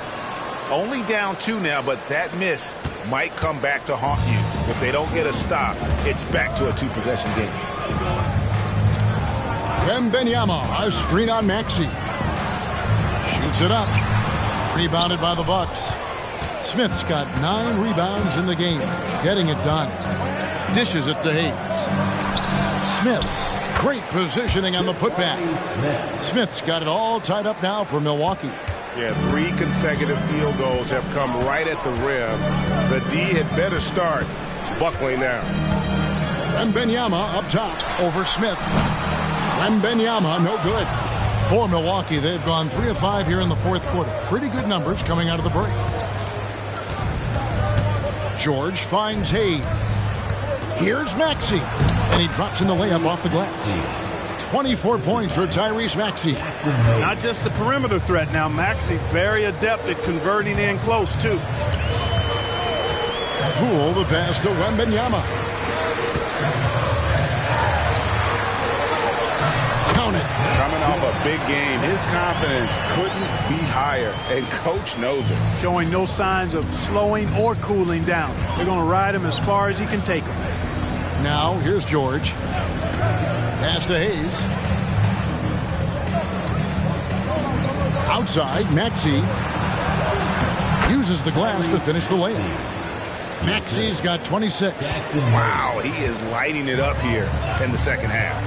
Only down 2 now, but that miss might come back to haunt you. If they don't get a stop, it's back to a 2-possession game. Wembanyama, a screen on Maxey. Shoots it up. Rebounded by the Bucks. Smith's got 9 rebounds in the game. Getting it done. Dishes it to Hayes. Smith. Great positioning on the putback. Smith's got it all tied up now for Milwaukee. Yeah, 3 consecutive field goals have come right at the rim. The D had better start buckling now. Wembanyama up top over Smith. Wembanyama, no good. For Milwaukee, they've gone 3 of 5 here in the fourth quarter. Pretty good numbers coming out of the break. George finds Hayes. Here's Maxey. And he drops in the layup off the glass. 24 points for Tyrese Maxey. Not just a perimeter threat now. Maxey very adept at converting in close, too. Poole the pass to Wembanyama. Count it. Coming off a big game, his confidence couldn't be higher, and coach knows it. Showing no signs of slowing or cooling down. They're going to ride him as far as he can take him. Now here's George. Pass to Hayes. Outside, Maxey uses the glass to finish the layup. Maxey's got 26. Wow, he is lighting it up here in the second half.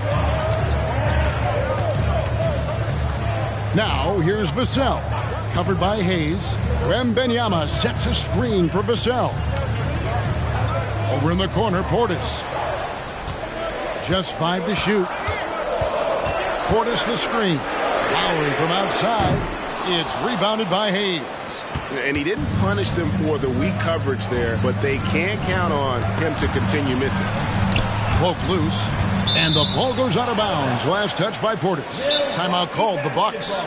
Now here's Vassell. Covered by Hayes. Wembanyama sets a screen for Vassell. Over in the corner, Portis. Just 5 to shoot. Portis the screen. Lowry from outside. It's rebounded by Hayes. And he didn't punish them for the weak coverage there, but they can't count on him to continue missing. Cloak loose. And the ball goes out of bounds. Last touch by Portis. Timeout called the Bucks.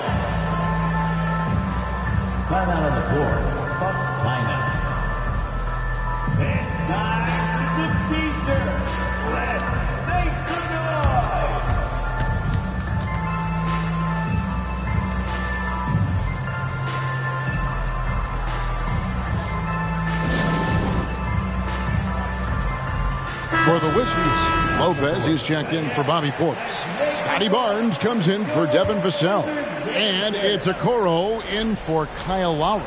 Timeout on the floor. Bucks timeout. It's time for some t-shirts. Let's make some noise. For the Wizards, Lopez, he's checked in for Bobby Portis. Scotty Barnes comes in for Devin Vassell. And it's Okoro in for Kyle Lowry.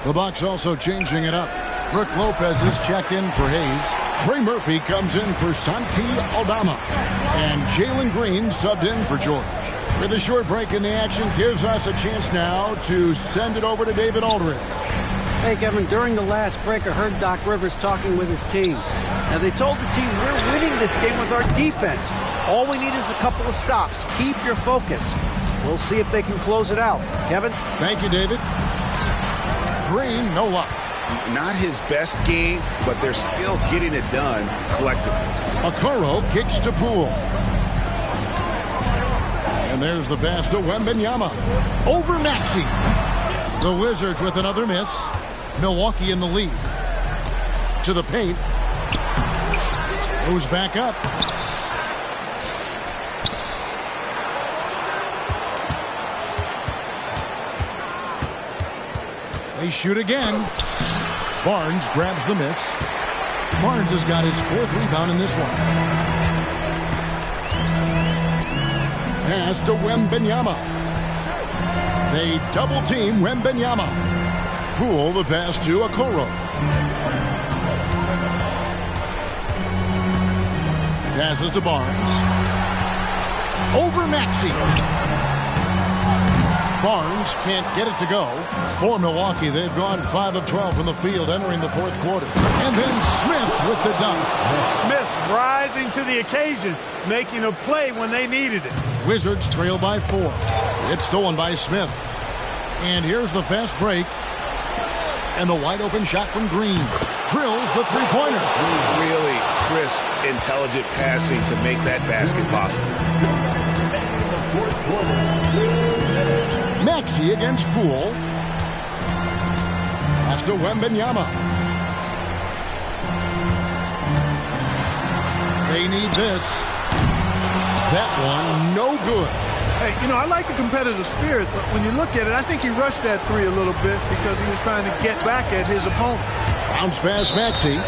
The Bucks also changing it up. Brook Lopez is checked in for Hayes. Trey Murphy comes in for Santi Aldama. And Jalen Green subbed in for George. With a short break in the action, gives us a chance now to send it over to David Aldridge. Hey, Kevin, during the last break, I heard Doc Rivers talking with his team. Now, they told the team, we're winning this game with our defense. All we need is a couple of stops. Keep your focus. We'll see if they can close it out. Kevin? Thank you, David. Green, no luck. Not his best game, but they're still getting it done collectively. Okoro kicks to Poole. And there's the pass to Wembanyama. Over Maxey. The Wizards with another miss. Milwaukee in the lead. To the paint. Goes back up. They shoot again. Barnes grabs the miss. Barnes has got his 4th rebound in this one. Pass to Wembanyama. They double team Wembanyama. Poole the pass to Okoro. Passes to Barnes. Over Maxey. Barnes can't get it to go. For Milwaukee, they've gone 5 of 12 from the field entering the 4th quarter. And then Smith with the dunk. Smith rising to the occasion, making a play when they needed it. Wizards trail by 4. It's stolen by Smith. And here's the fast break. And the wide open shot from Green. Drills the three-pointer. Really crisp, intelligent passing to make that basket possible. Maxey against Poole. Pass to Wembanyama. They need this. That one, no good. Hey, you know, I like the competitive spirit, but when you look at it, I think he rushed that 3 a little bit because he was trying to get back at his opponent. Bounce pass Maxey,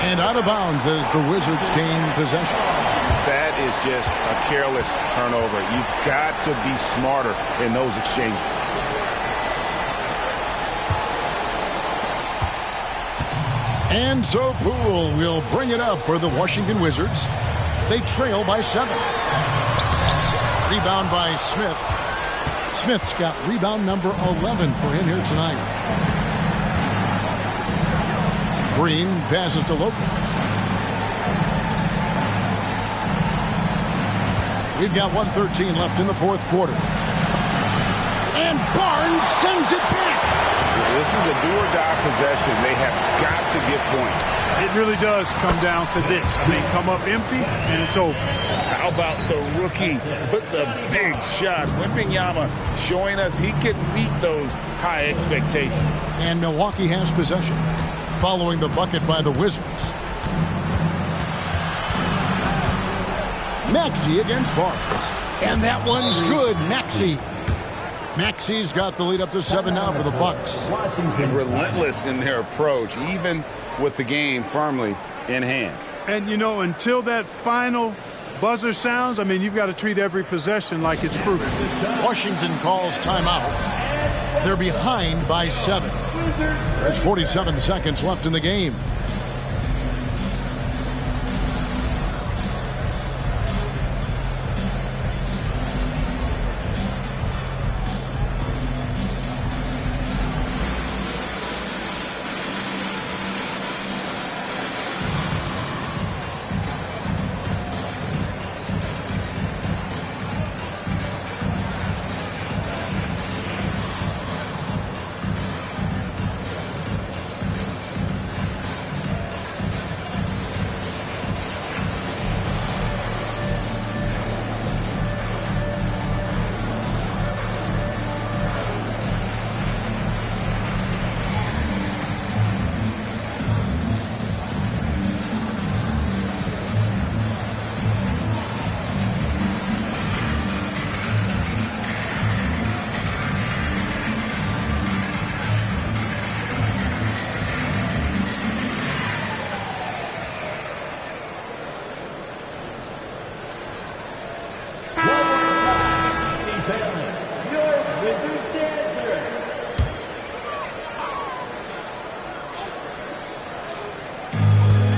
and out of bounds as the Wizards gain possession. That is just a careless turnover. You've got to be smarter in those exchanges. And so Poole will bring it up for the Washington Wizards. They trail by 7. Rebound by Smith. Smith's got rebound number 11 for him here tonight. Green passes to Lopez. We've got 1:13 left in the 4th quarter. And Barnes sends it back. This is a do-or-die possession. They have got to get points. It really does come down to this. I mean, come up empty, and it's over. How about the rookie with the big shot? Wembanyama showing us he can meet those high expectations. And Milwaukee has possession, following the bucket by the Wizards. Maxey against Barnes. And that one's good. Maxey's got the lead up to 7 now for the Bucks. Relentless in their approach, even with the game firmly in hand. And, you know, until that final buzzer sounds, I mean, you've got to treat every possession like it's crucial. Washington calls timeout. They're behind by 7. There's 47 seconds left in the game.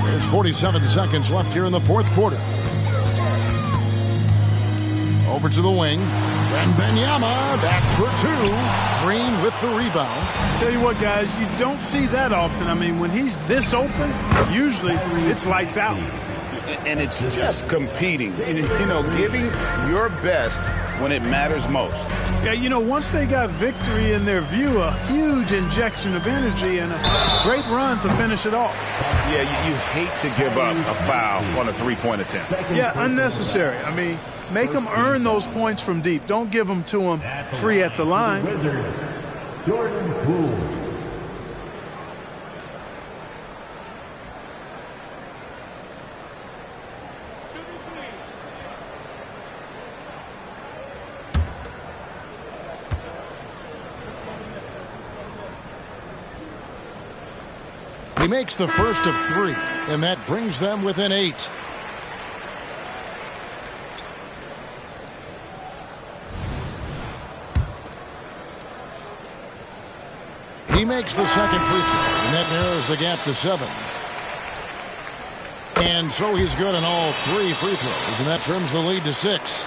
There's 47 seconds left here in the fourth quarter. Over to the wing. Wembanyama, that's for 2. Green with the rebound. Tell you what, guys, you don't see that often. I mean, when he's this open, usually it's lights out. And it's just competing, you know, giving your best when it matters most. Yeah, you know, once they got victory in their view, a huge injection of energy and a great run to finish it off. Yeah, you hate to give up a foul on a three-point attempt. Yeah, unnecessary. I mean, make them earn those points from deep. Don't give them to them free at the line. Wizards, Jordan Poole. He makes the first of 3, and that brings them within 8. He makes the second free throw, and that narrows the gap to 7. And so he's good on all 3 free throws, and that trims the lead to 6.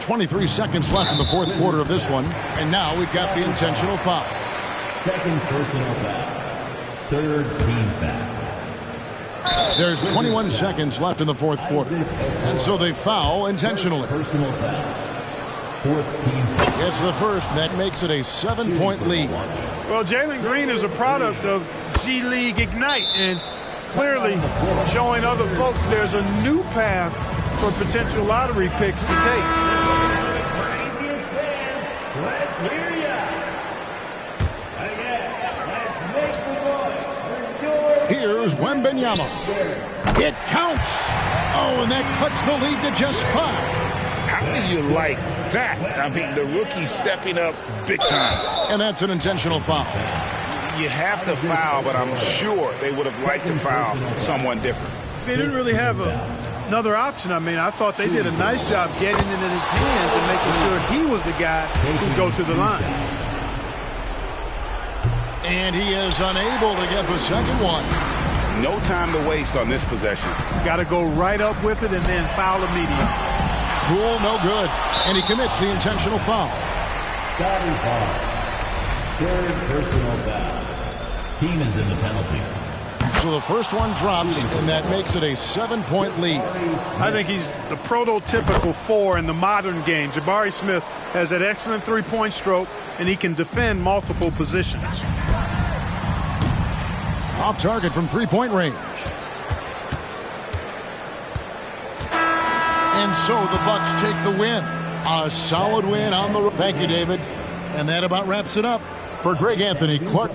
23 seconds left in the fourth quarter of this one, and now we've got the intentional foul. Second personal foul. Third team foul. There's 21 seconds left in the fourth quarter, and so they foul intentionally. Personal foul. Fourth team foul. It's the first, and that makes it a 7-point lead. Well, Jalen Green is a product of G League Ignite, and clearly showing other folks there's a new path for potential lottery picks to take. Craziest fans, let's hear ya. Here's Wembanyama. It counts. Oh, and that cuts the lead to just 5. How do you like that? I mean, the rookie stepping up big time. And that's an intentional foul. You have to foul, but I'm sure they would have liked to foul someone different. They didn't really have another option. I mean, I thought they did a nice job getting it in his hands and making sure he was the guy who'd go to the line. And he is unable to get the second one. No time to waste on this possession. Got to go right up with it and then foul immediately. Poole, no good. And he commits the intentional foul. Starting foul. Third personal foul. Team is in the penalty. So the first one drops, and that makes it a 7-point lead. I think he's the prototypical 4 in the modern game. Jabari Smith has that excellent three-point stroke, and he can defend multiple positions. Off target from three-point range. And so the Bucks take the win. A solid win on the... Thank you, David. And that about wraps it up. For Greg Anthony, Clark...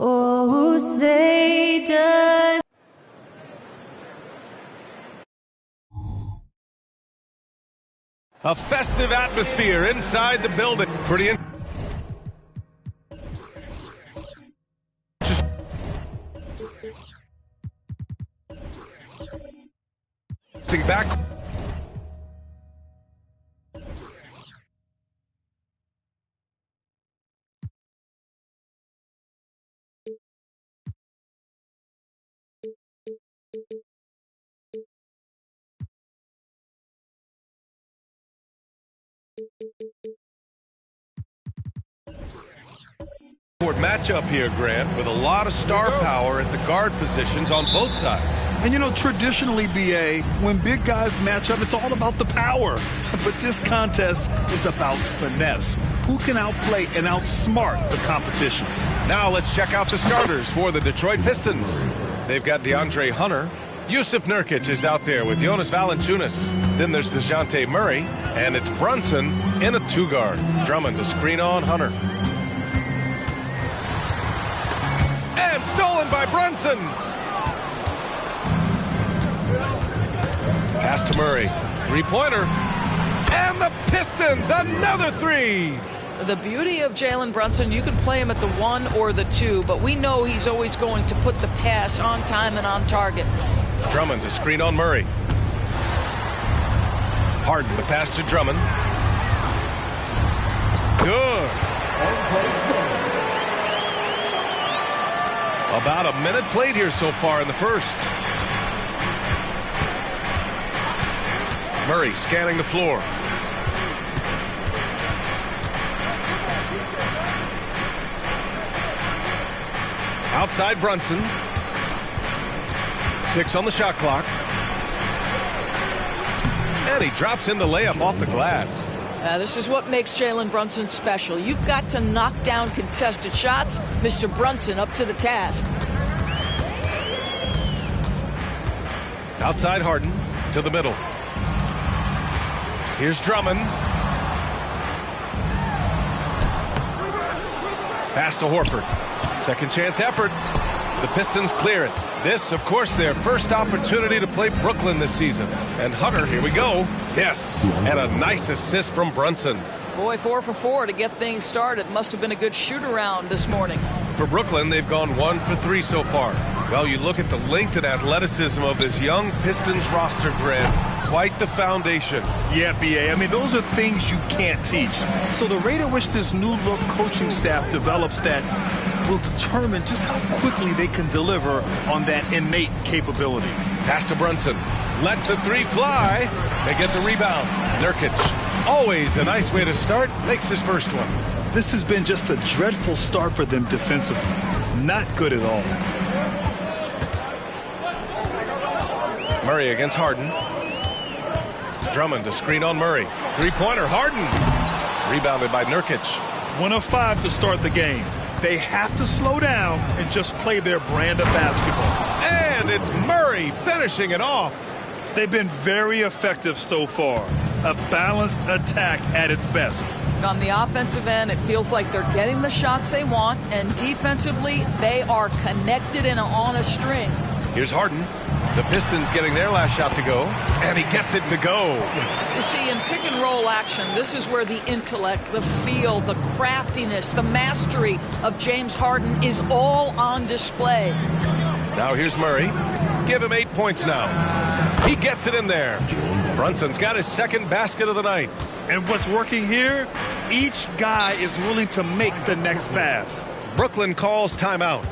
Oh, say does. A festive atmosphere inside the building. Pretty interesting back. Matchup here, Grant, with a lot of star power at the guard positions on both sides. And you know, traditionally, BA, when big guys match up, it's all about the power. But this contest is about finesse. Who can outplay and outsmart the competition? Now let's check out the starters for the Detroit Pistons. They've got DeAndre Hunter. Yusuf Nurkic is out there with Jonas Valanciunas. Then there's DeJounte Murray, and it's Brunson in a two-guard. Drummond to screen on Hunter. And stolen by Brunson. Pass to Murray. Three-pointer. And the Pistons, another three. The beauty of Jalen Brunson, you can play him at the 1 or the 2, but we know he's always going to put the pass on time and on target. Drummond to screen on Murray. Harden, the pass to Drummond. Good. About a minute played here so far in the first. Murray scanning the floor. Outside Brunson. 6 on the shot clock. And he drops in the layup off the glass. This is what makes Jalen Brunson special. You've got to knock down contested shots. Mr. Brunson up to the task. Outside Harden to the middle. Here's Drummond. Pass to Horford. Second chance effort. The Pistons clear it. This, of course, their first opportunity to play Brooklyn this season. And Hunter, here we go. Yes, and a nice assist from Brunson. Boy, 4 for 4 to get things started. Must have been a good shoot-around this morning. For Brooklyn, they've gone 1 for 3 so far. Well, you look at the length and athleticism of this young Pistons roster, Grant. Quite the foundation. Yeah, B.A. I mean, those are things you can't teach. So the rate at which this new-look coaching staff develops that will determine just how quickly they can deliver on that innate capability. Pass to Brunson. Lets the 3 fly. They get the rebound. Nurkic, always a nice way to start, makes his first one. This has been just a dreadful start for them defensively. Not good at all. Murray against Harden. Drummond to screen on Murray. Three-pointer, Harden. Rebounded by Nurkic. 1 of 5 to start the game. They have to slow down and just play their brand of basketball. And it's Murray finishing it off. They've been very effective so far. A balanced attack at its best. On the offensive end, it feels like they're getting the shots they want, and defensively, they are connected and on a string. Here's Harden. The Pistons getting their last shot to go, and he gets it to go. You see, in pick-and-roll action, this is where the intellect, the feel, the craftiness, the mastery of James Harden is all on display. Now here's Murray. Give him 8 points now. He gets it in there. Brunson's got his second basket of the night. And what's working here? Each guy is willing to make the next pass. Brooklyn calls timeout.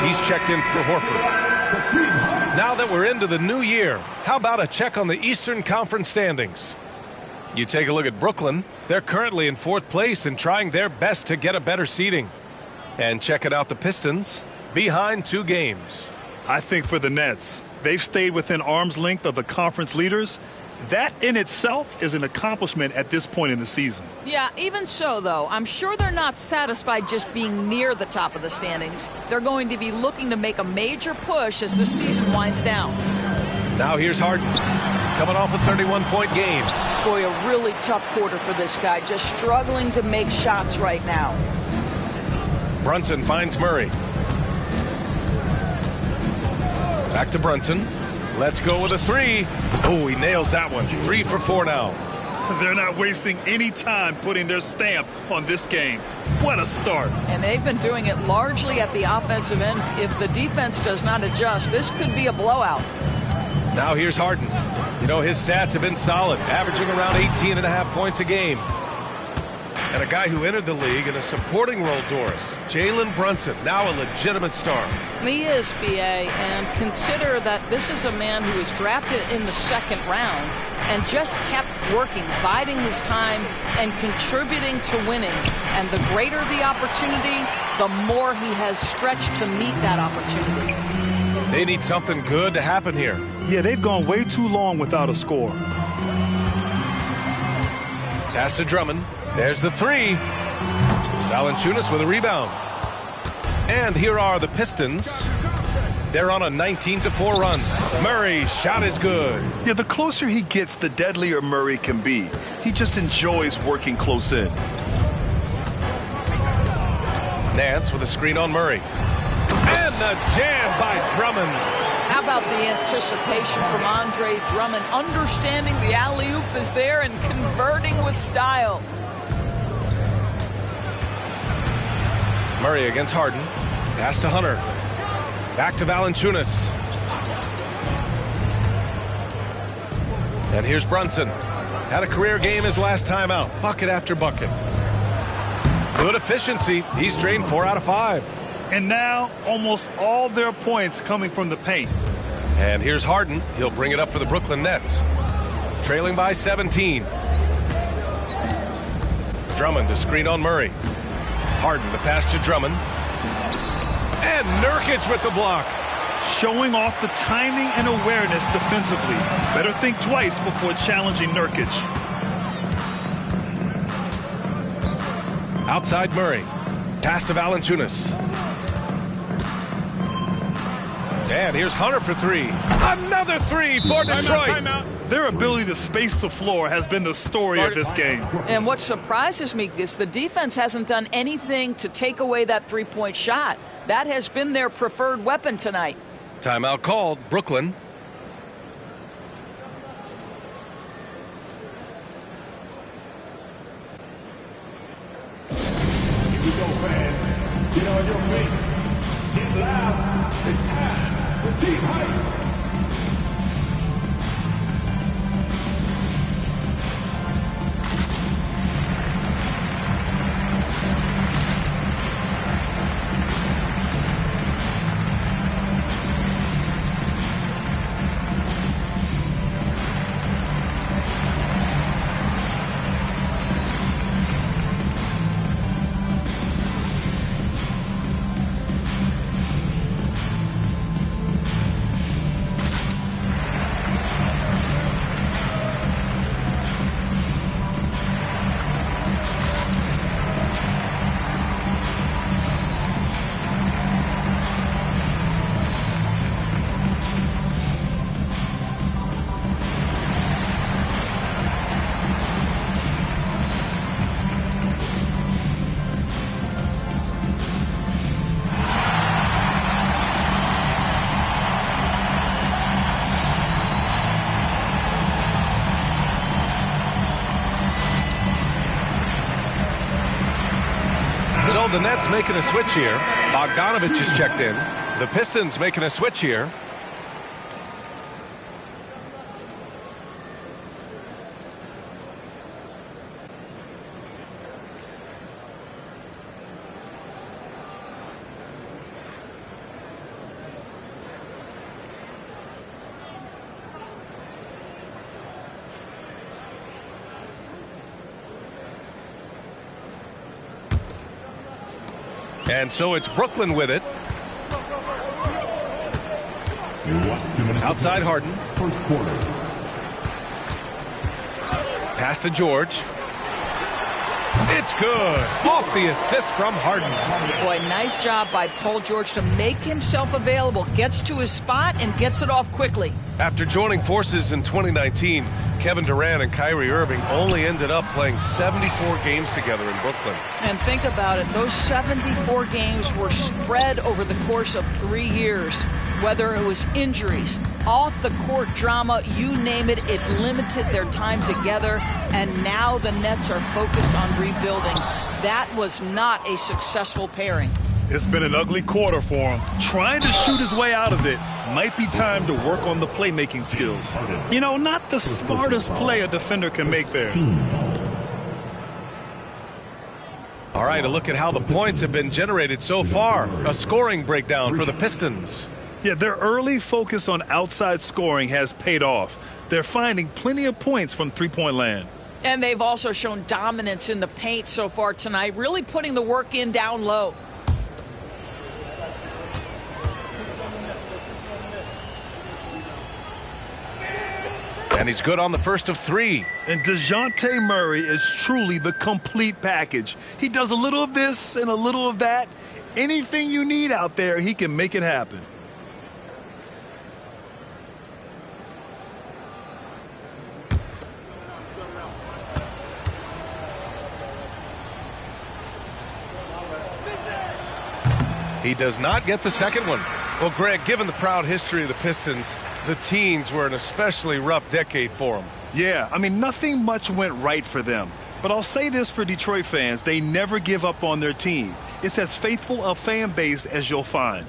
He's checked in for Horford. Now that we're into the new year, how about a check on the Eastern Conference standings? You take a look at Brooklyn. They're currently in 4th place and trying their best to get a better seeding. And checking out the Pistons, behind 2 games. I think for the Nets, they've stayed within arm's length of the conference leaders. That in itself is an accomplishment at this point in the season. Yeah, even so, though, I'm sure they're not satisfied just being near the top of the standings. They're going to be looking to make a major push as the season winds down. Now here's Harden, coming off a 31-point game. Boy, a really tough quarter for this guy, just struggling to make shots right now. Brunson finds Murray. Back to Brunson. Let's go with a 3. Oh, he nails that one. 3 for 4 now. They're not wasting any time putting their stamp on this game. What a start. And they've been doing it largely at the offensive end. If the defense does not adjust, this could be a blowout. Now here's Harden. You know, his stats have been solid, averaging around 18.5 points a game. And a guy who entered the league in a supporting role, Doris. Jalen Brunson, now a legitimate star. He is, B.A., and consider that this is a man who was drafted in the 2nd round and just kept working, biding his time, and contributing to winning. And the greater the opportunity, the more he has stretched to meet that opportunity. They need something good to happen here. Yeah, they've gone way too long without a score. Pass to Drummond. There's the 3. Valanciunas with a rebound. And here are the Pistons. They're on a 19-4 run. Murray's shot is good. Yeah, the closer he gets, the deadlier Murray can be. He just enjoys working close in. Nance with a screen on Murray. And the jam by Drummond. How about the anticipation from Andre Drummond, understanding the alley-oop is there and converting with style. Murray against Harden. Pass to Hunter. Back to Valanciunas. And here's Brunson. Had a career game his last time out. Bucket after bucket. Good efficiency. He's drained 4 out of 5. And now almost all their points coming from the paint. And here's Harden. He'll bring it up for the Brooklyn Nets. Trailing by 17. Drummond to screen on Murray. Harden the pass to Drummond. And Nurkic with the block. Showing off the timing and awareness defensively. Better think twice before challenging Nurkic. Outside Murray. Pass to Valanciunas. And here's Hunter for 3. Another 3 for Detroit. Timeout. Their ability to space the floor has been the story of this game. And what surprises me is the defense hasn't done anything to take away that three-point shot. That has been their preferred weapon tonight. Timeout called. Brooklyn. Here we go, fans. Get on your feet. Get loud. It's time for team hype. The Nets making a switch here. Bogdanovich is checked in. The Pistons making a switch here. And so it's Brooklyn with it. Outside Harden. First quarter. Pass to George. It's good. Off the assist from Harden. Boy, nice job by Paul George to make himself available. Gets to his spot and gets it off quickly. After joining forces in 2019, Kevin Durant and Kyrie Irving only ended up playing 74 games together in Brooklyn. And think about it. Those 74 games were spread over the course of 3 years. Whether it was injuries, off-the-court drama, you name it, it limited their time together. And now the Nets are focused on rebuilding. That was not a successful pairing. It's been an ugly quarter for him. Trying to shoot his way out of it. Might be time to work on the playmaking skills. You know, not the smartest play a defender can make there. All right, a look at how the points have been generated so far. A scoring breakdown for the Pistons. Yeah, their early focus on outside scoring has paid off. They're finding plenty of points from three-point land. And they've also shown dominance in the paint so far tonight, really putting the work in down low. And he's good on the first of 3. And DeJounte Murray is truly the complete package. He does a little of this and a little of that. Anything you need out there, he can make it happen. He does not get the second one. Well, Greg, given the proud history of the Pistons, the teens were an especially rough decade for them. Yeah, I mean, nothing much went right for them. But I'll say this for Detroit fans, they never give up on their team. It's as faithful a fan base as you'll find.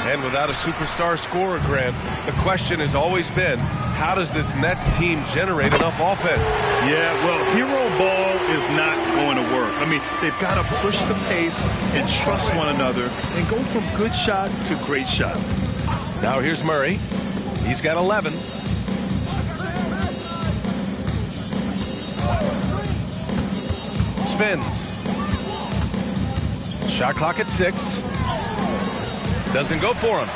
And without a superstar scorer, Grant, the question has always been, how does this Nets team generate enough offense? Yeah, well, hero ball is not going to work. I mean, they've got to push the pace and trust one another and go from good shot to great shot. Now here's Murray. He's got 11. Spins. Shot clock at 6. Doesn't go for him.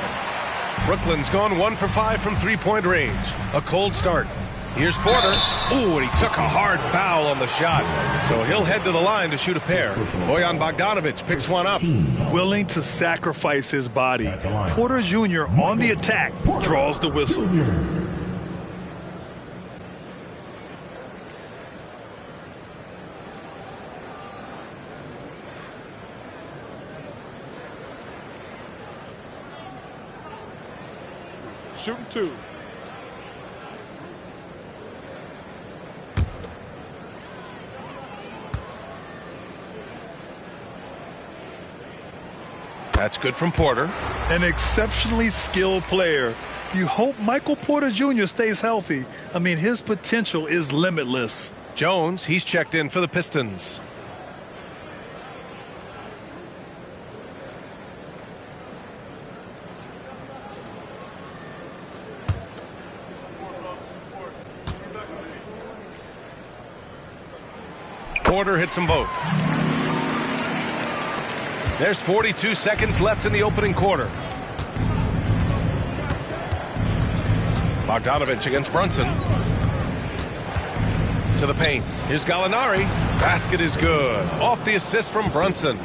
Brooklyn's gone 1 for 5 from three-point range. A cold start. Here's Porter. Ooh, and he took a hard foul on the shot. So he'll head to the line to shoot a pair. Bojan Bogdanović picks one up. Willing to sacrifice his body. Porter Jr. on the attack draws the whistle. Shooting 2. That's good from Porter. An exceptionally skilled player. You hope Michael Porter Jr. stays healthy. I mean, his potential is limitless. Jones, he's checked in for the Pistons. Porter hits them both. There's 42 seconds left in the opening quarter. Bogdanović against Brunson. To the paint. Here's Gallinari. Basket is good. Off the assist from Brunson.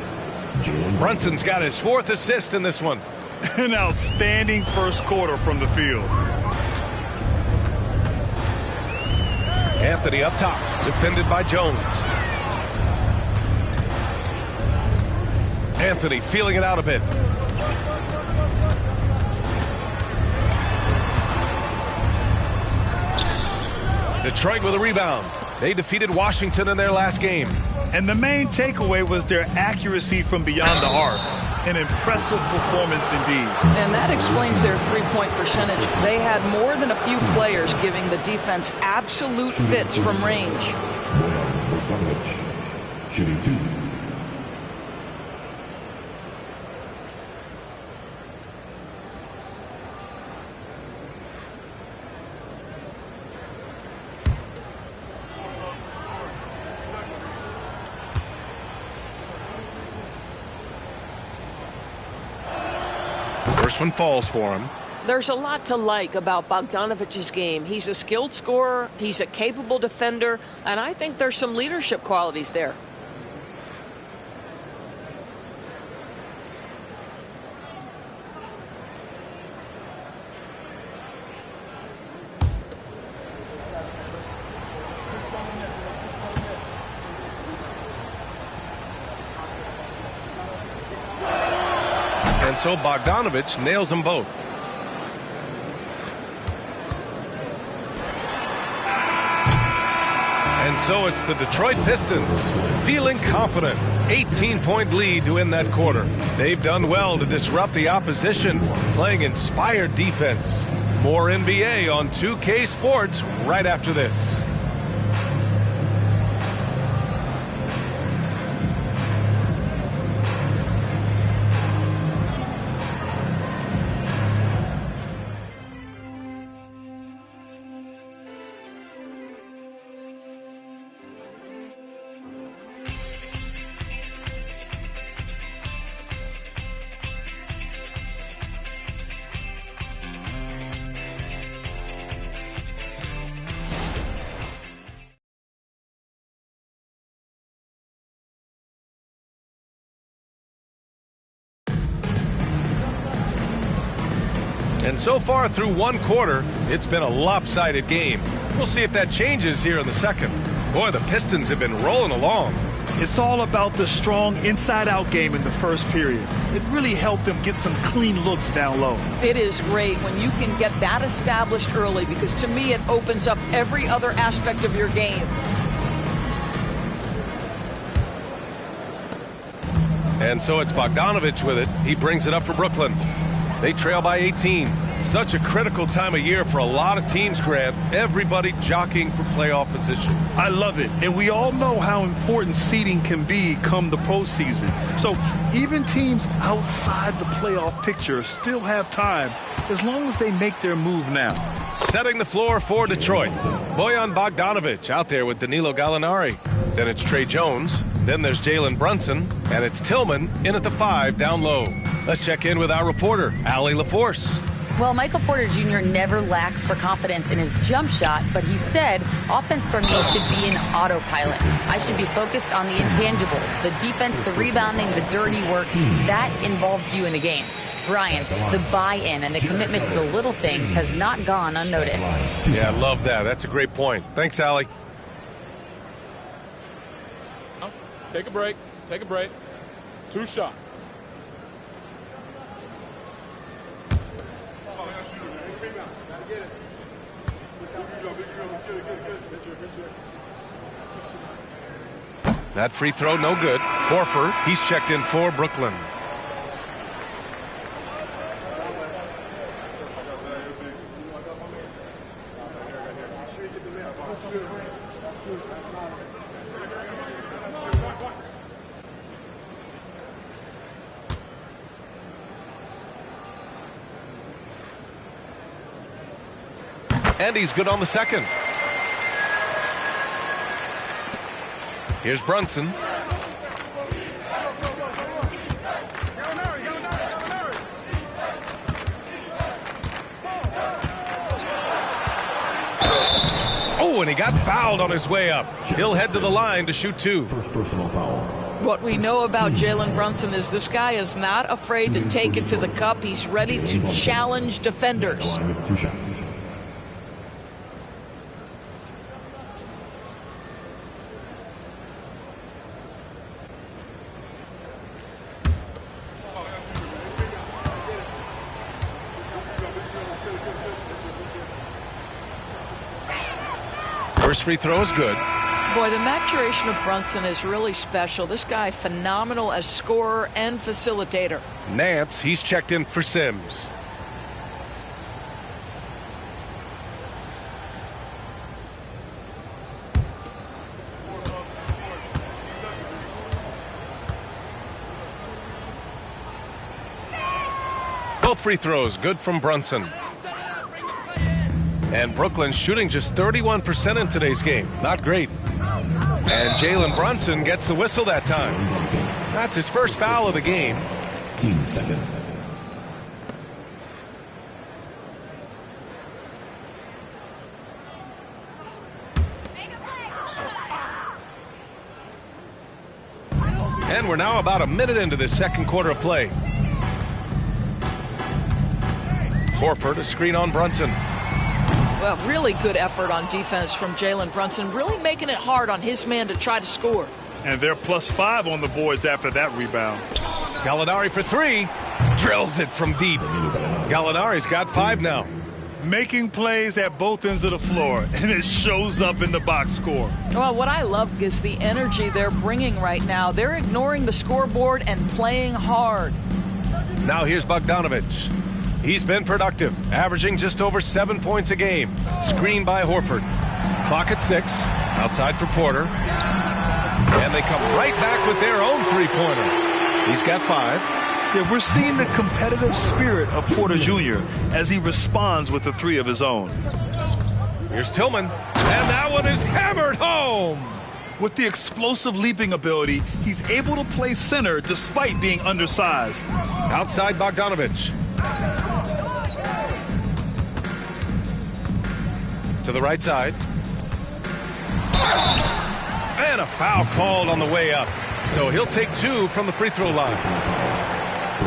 Brunson's got his 4th assist in this one. An outstanding first quarter from the field. Anthony up top. Defended by Jones. Anthony feeling it out a bit. Detroit with a rebound. They defeated Washington in their last game. And the main takeaway was their accuracy from beyond the arc. An impressive performance indeed. And that explains their three-point percentage. They had more than a few players giving the defense absolute fits from range. Shooting 2. First one falls for him. There's a lot to like about Bogdanovic's game. He's a skilled scorer, he's a capable defender, and I think there's some leadership qualities there. And so Bogdanović nails them both. And so it's the Detroit Pistons feeling confident. 18-point lead to win that quarter. They've done well to disrupt the opposition, playing inspired defense. More NBA on 2K Sports right after this. And so far through one quarter, it's been a lopsided game. We'll see if that changes here in the second. Boy, the Pistons have been rolling along. It's all about the strong inside-out game in the first period. It really helped them get some clean looks down low. It is great when you can get that established early, because to me it opens up every other aspect of your game. And so it's Bogdanović with it. He brings it up for Brooklyn. They trail by 18. Such a critical time of year for a lot of teams, Grant. Everybody jockeying for playoff position. I love it. And we all know how important seeding can be come the postseason. So even teams outside the playoff picture still have time as long as they make their move now. Setting the floor for Detroit. Bojan Bogdanovic out there with Danilo Gallinari. Then it's Trey Jones. Then there's Jalen Brunson. And it's Tillman in at the 5 down low. Let's check in with our reporter, Allie LaForce. Well, Michael Porter Jr. never lacks for confidence in his jump shot, but he said offense for me should be an autopilot. I should be focused on the intangibles, the defense, the rebounding, the dirty work. That involves you in a game. Brian, the buy-in and the commitment to the little things has not gone unnoticed. Yeah, I love that. That's a great point. Thanks, Allie. Take a break. Take a break. 2 shots. That free throw, no good. Horford, he's checked in for Brooklyn. And he's good on the second. Here's Brunson. Oh, and he got fouled on his way up. He'll head to the line to shoot 2. First personal foul. What we know about Jalen Brunson is this guy is not afraid to take it to the cup. He's ready to challenge defenders. 2 shots. First free throw is good. Boy, the maturation of Brunson is really special. This guy, phenomenal as scorer and facilitator. Nance, he's checked in for Sims. Both free throws good from Brunson. And Brooklyn's shooting just 31% in today's game. Not great. And Jalen Brunson gets the whistle that time. That's his first foul of the game. 15 seconds. And we're now about a minute into this second quarter of play. Horford, a screen on Brunson. Well, really good effort on defense from Jalen Brunson, really making it hard on his man to try to score. And they're +5 on the boards after that rebound. Gallinari for 3. Drills it from deep. Gallinari's got 5 now. Making plays at both ends of the floor, and it shows up in the box score. Well, what I love is the energy they're bringing right now. They're ignoring the scoreboard and playing hard. Now here's Bogdanovic. He's been productive, averaging just over 7 points a game. Screened by Horford. Clock at 6. Outside for Porter. And they come right back with their own three-pointer. He's got 5. Yeah, we're seeing the competitive spirit of Porter Jr. as he responds with the 3 of his own. Here's Tillman. And that one is hammered home. With the explosive leaping ability, he's able to play center despite being undersized. Outside Bogdanovic. To the right side. And a foul called on the way up. So he'll take 2 from the free throw line.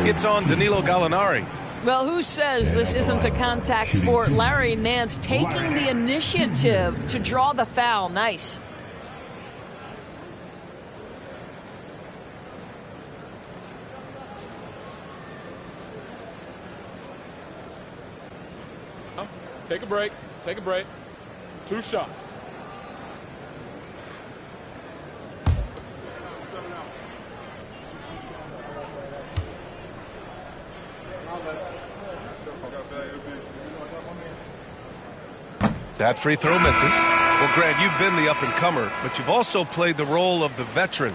It's on Danilo Gallinari. Well, who says this isn't a contact sport? Larry Nance taking the initiative to draw the foul. Nice. Take a break. Take a break. 2 shots. That free throw misses. Well, Grant, you've been the up-and-comer, but you've also played the role of the veteran.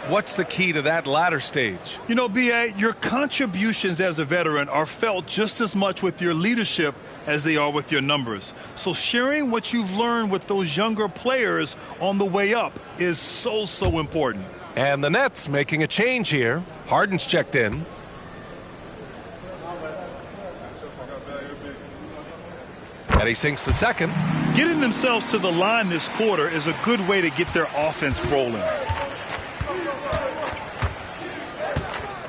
What's the key to that latter stage? You know, B.A., your contributions as a veteran are felt just as much with your leadership as they are with your numbers. So sharing what you've learned with those younger players on the way up is so important. And the Nets making a change here. Harden's checked in. And he sinks the second. Getting themselves to the line this quarter is a good way to get their offense rolling.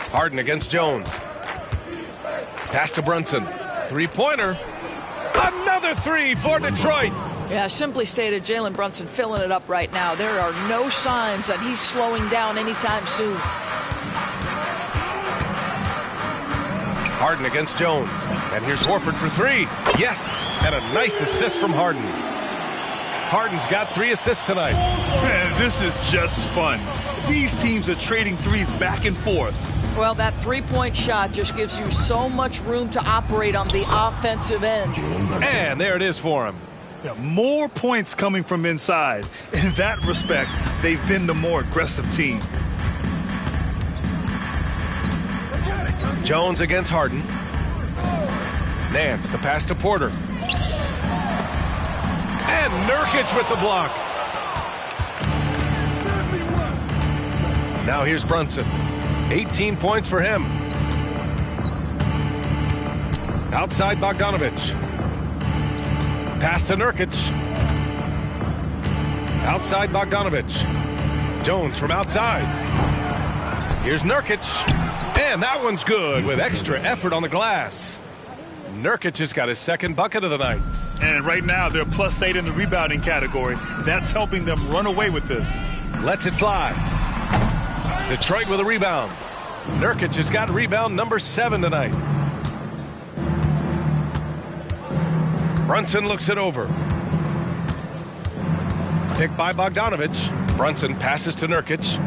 Harden against Jones. Pass to Brunson. Three-pointer. Another three for Detroit. Yeah, simply stated, Jalen Brunson filling it up right now. There are no signs that he's slowing down anytime soon. Harden against Jones. And here's Horford for three. Yes, and a nice assist from Harden. Harden's got 3 assists tonight. Man, this is just fun. These teams are trading threes back and forth. Well, that three-point shot just gives you so much room to operate on the offensive end. And there it is for him. Yeah, more points coming from inside. In that respect, they've been the more aggressive team. Jones against Harden. Nance, the pass to Porter. And Nurkic with the block. Now here's Brunson. 18 points for him. Outside Bogdanovic. Pass to Nurkic. Outside Bogdanovic. Jones from outside. Here's Nurkic. And that one's good with extra effort on the glass. Nurkic has got his second bucket of the night. And right now they're +8 in the rebounding category. That's helping them run away with this. Lets it fly. Detroit with a rebound. Nurkic has got rebound number 7 tonight. Brunson looks it over. Picked by Bogdanovic. Brunson passes to Nurkic.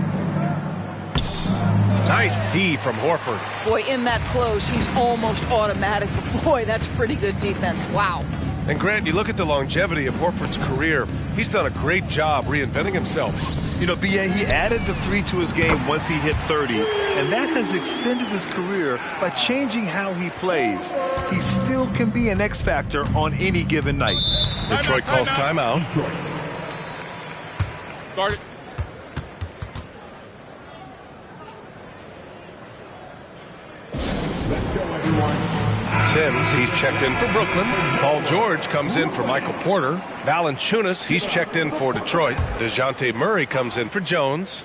Nice D from Horford. Boy, in that close, he's almost automatic. Boy, that's pretty good defense. Wow. And Grant, you look at the longevity of Horford's career. He's done a great job reinventing himself. You know, B.A., he added the 3 to his game once he hit 30, and that has extended his career by changing how he plays. He still can be an X factor on any given night. Detroit calls timeout. Guard it. Sims, he's checked in for Brooklyn. Paul George comes in for Michael Porter. Valanciunas, he's checked in for Detroit. DeJounte Murray comes in for Jones.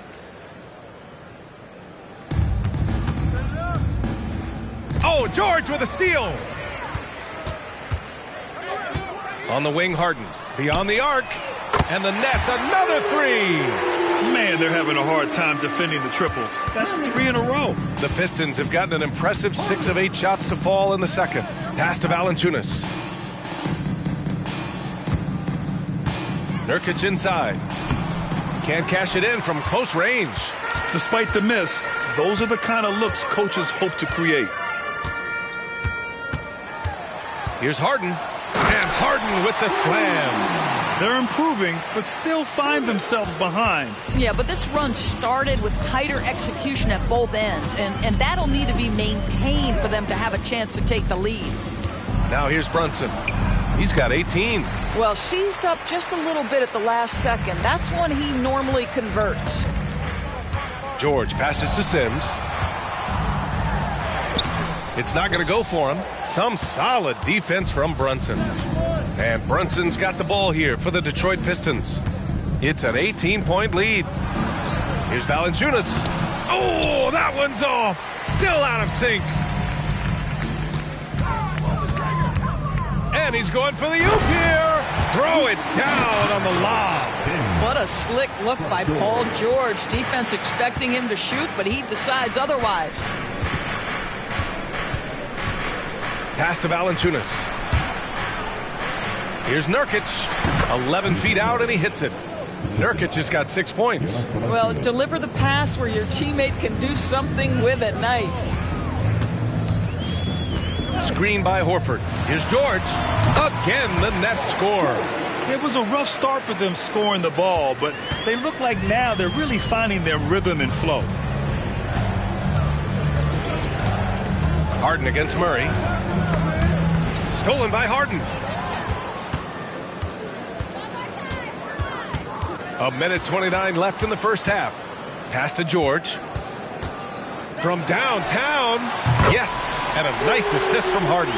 Oh, George with a steal. On the wing, Harden. Beyond the arc. And the Nets, another 3. Man, they're having a hard time defending the triple. That's 3 in a row. The Pistons have gotten an impressive 6 of 8 shots to fall in the second. Pass to Valanciunas. Nurkic inside. Can't cash it in from close range. Despite the miss, those are the kind of looks coaches hope to create. Here's Harden. And Harden with the slam. They're improving, but still find themselves behind. Yeah, but this run started with tighter execution at both ends, and that'll need to be maintained for them to have a chance to take the lead. Now here's Brunson. He's got 18. Well, seized up just a little bit at the last second. That's when he normally converts. George passes to Sims. It's not going to go for him. Some solid defense from Brunson. And Brunson's got the ball here for the Detroit Pistons. It's an 18-point lead. Here's Valanciunas. Oh, that one's off. Still out of sync. And he's going for the oop here. Throw it down on the lob. What a slick look by Paul George. Defense expecting him to shoot, but he decides otherwise. Pass to Valanciunas. Here's Nurkic. 11 feet out, and he hits it. Nurkic has got 6 points. Well, deliver the pass where your teammate can do something with it. Nice. Screen by Horford. Here's George. Again, the Nets score. It was a rough start for them scoring the ball, but they look like now they're really finding their rhythm and flow. Harden against Murray. Stolen by Harden. A minute 29 left in the first half. Pass to George. From downtown. Yes, and a nice assist from Harden.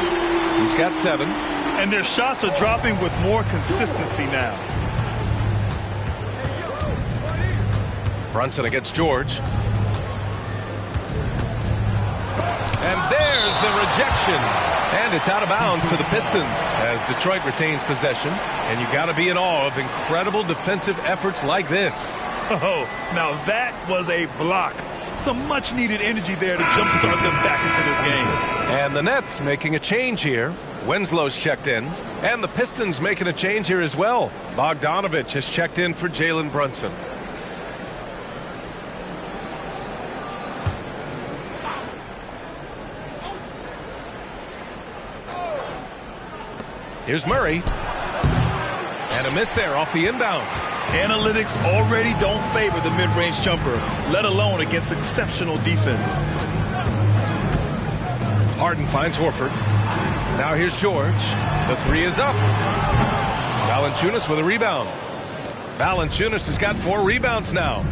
He's got 7. And their shots are dropping with more consistency now. Brunson against George. And there's the rejection. And it's out of bounds to the Pistons as Detroit retains possession. And you got to be in awe of incredible defensive efforts like this. Oh, now that was a block. Some much-needed energy there to jumpstart them back into this game. And the Nets making a change here. Winslow's checked in. And the Pistons making a change here as well. Bogdanovich has checked in for Jalen Brunson. Here's Murray. And a miss there off the inbound. Analytics already don't favor the mid-range jumper, let alone against exceptional defense. Harden finds Horford. Now here's George. The 3 is up. Valanciunas with a rebound. Valanciunas has got 4 rebounds now.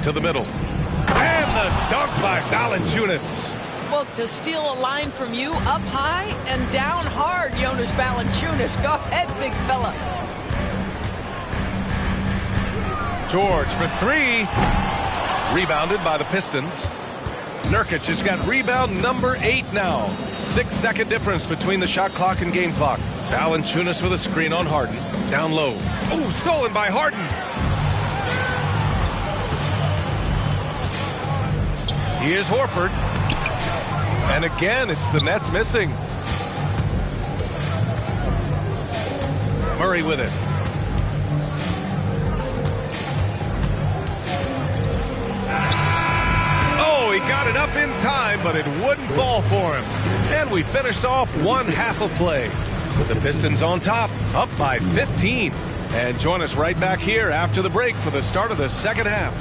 To the middle. And the dunk by Valanciunas. Look, to steal a line from you up high and down hard, Jonas Valanciunas. Go ahead, big fella. George for 3. Rebounded by the Pistons. Nurkic has got rebound number 8 now. 6-second difference between the shot clock and game clock. Valanciunas with a screen on Harden. Down low. Oh, stolen by Harden. Here's Horford. And again, it's the Nets missing. Murray with it. Oh, he got it up in time, but it wouldn't fall for him. And we finished off one half of play. With the Pistons on top, up by 15. And join us right back here after the break for the start of the second half.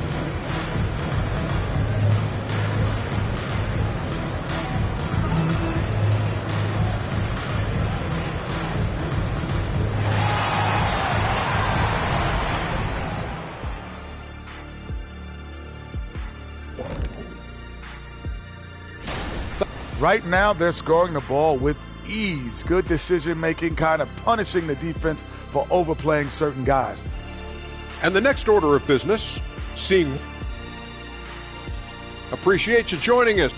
Right now, they're scoring the ball with ease. Good decision-making, kind of punishing the defense for overplaying certain guys. And the next order of business, seeing. Appreciate you joining us.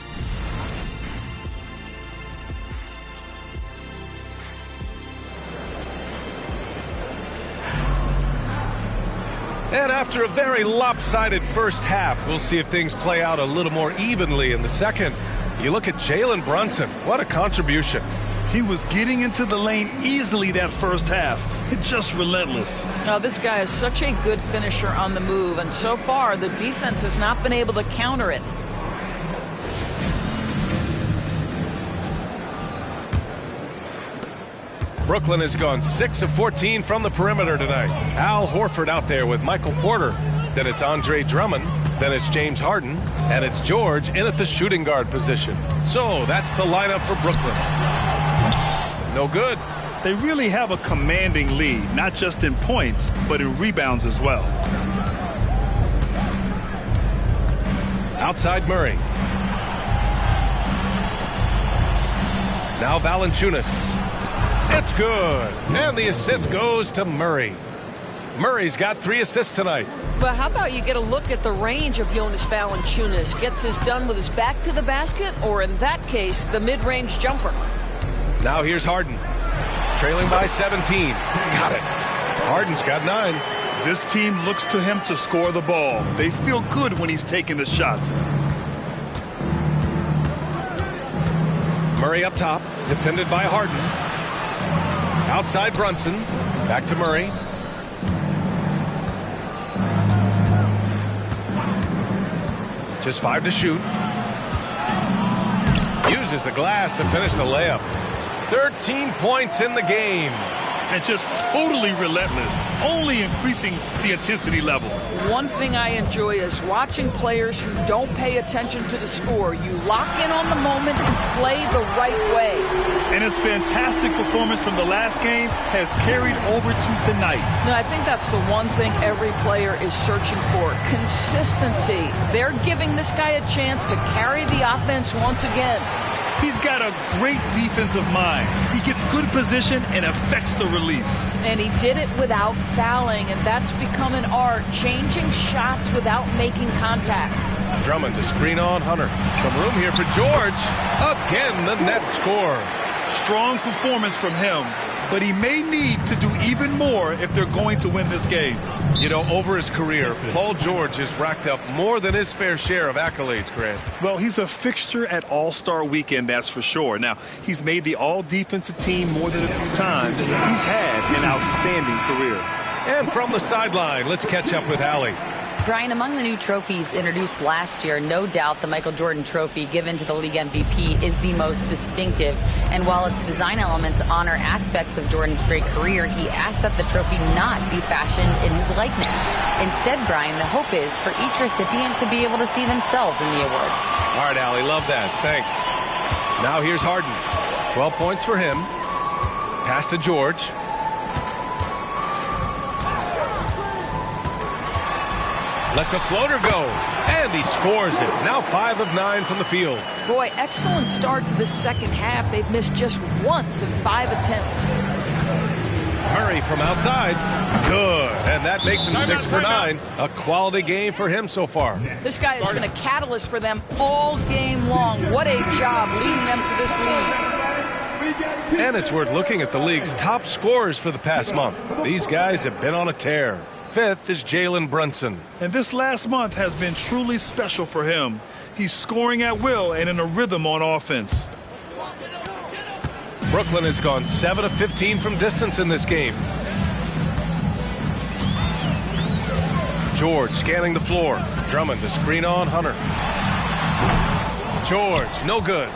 And after a very lopsided first half, we'll see if things play out a little more evenly in the second. You look at Jalen Brunson. What a contribution. He was getting into the lane easily that first half. It's just relentless. Oh, this guy is such a good finisher on the move, and so far the defense has not been able to counter it. Brooklyn has gone 6 of 14 from the perimeter tonight. Al Horford out there with Michael Porter. Then it's Andre Drummond. Then it's James Harden. And it's George in at the shooting guard position. So that's the lineup for Brooklyn. No good. They really have a commanding lead, not just in points, but in rebounds as well. Outside Murray. Now Valanciunas. It's good. And the assist goes to Murray. Murray's got 3 assists tonight. But how about you get a look at the range of Jonas Valanciunas? Gets this done with his back to the basket, or in that case, the mid-range jumper. Now here's Harden. Trailing by 17. Got it. Harden's got 9. This team looks to him to score the ball. They feel good when he's taking the shots. Murray up top. Defended by Harden. Outside Brunson. Back to Murray. Just 5 to shoot. Uses the glass to finish the layup. 13 points in the game. And just totally relentless, only increasing the intensity level. One thing I enjoy is watching players who don't pay attention to the score. You lock in on the moment and play the right way. And his fantastic performance from the last game has carried over to tonight. No, I think that's the one thing every player is searching for. Consistency. They're giving this guy a chance to carry the offense once again. He's got a great defensive mind. He gets good position and affects the release. And he did it without fouling, and that's become an art, changing shots without making contact. Drummond to screen on Hunter. Some room here for George. Again, the net score. Strong performance from him, but he may need to do even more if they're going to win this game. You know, over his career, Paul George has racked up more than his fair share of accolades, Grant. Well, he's a fixture at All-Star Weekend, that's for sure. Now, he's made the All-Defensive Team more than a few times. He's had an outstanding career. And from the sideline, let's catch up with Allie. Brian, among the new trophies introduced last year, no doubt the Michael Jordan Trophy given to the league MVP is the most distinctive. And while its design elements honor aspects of Jordan's great career, he asked that the trophy not be fashioned in his likeness. Instead, Brian, the hope is for each recipient to be able to see themselves in the award. All right, Allie, love that. Thanks. Now here's Harden. 12 points for him. Pass to George. Lets a floater go, and he scores it. Now 5 of 9 from the field. Boy, excellent start to the second half. They've missed just once in 5 attempts. Murray from outside. Good, and that makes him 6 for 9. A quality game for him so far. This guy has been a catalyst for them all game long. What a job leading them to this lead. And it's worth looking at the league's top scorers for the past month. These guys have been on a tear. 5th is Jalen Brunson. And this last month has been truly special for him. He's scoring at will and in a rhythm on offense. Brooklyn has gone 7 of 15 from distance in this game. George scanning the floor. Drummond to screen on Hunter. George, no good.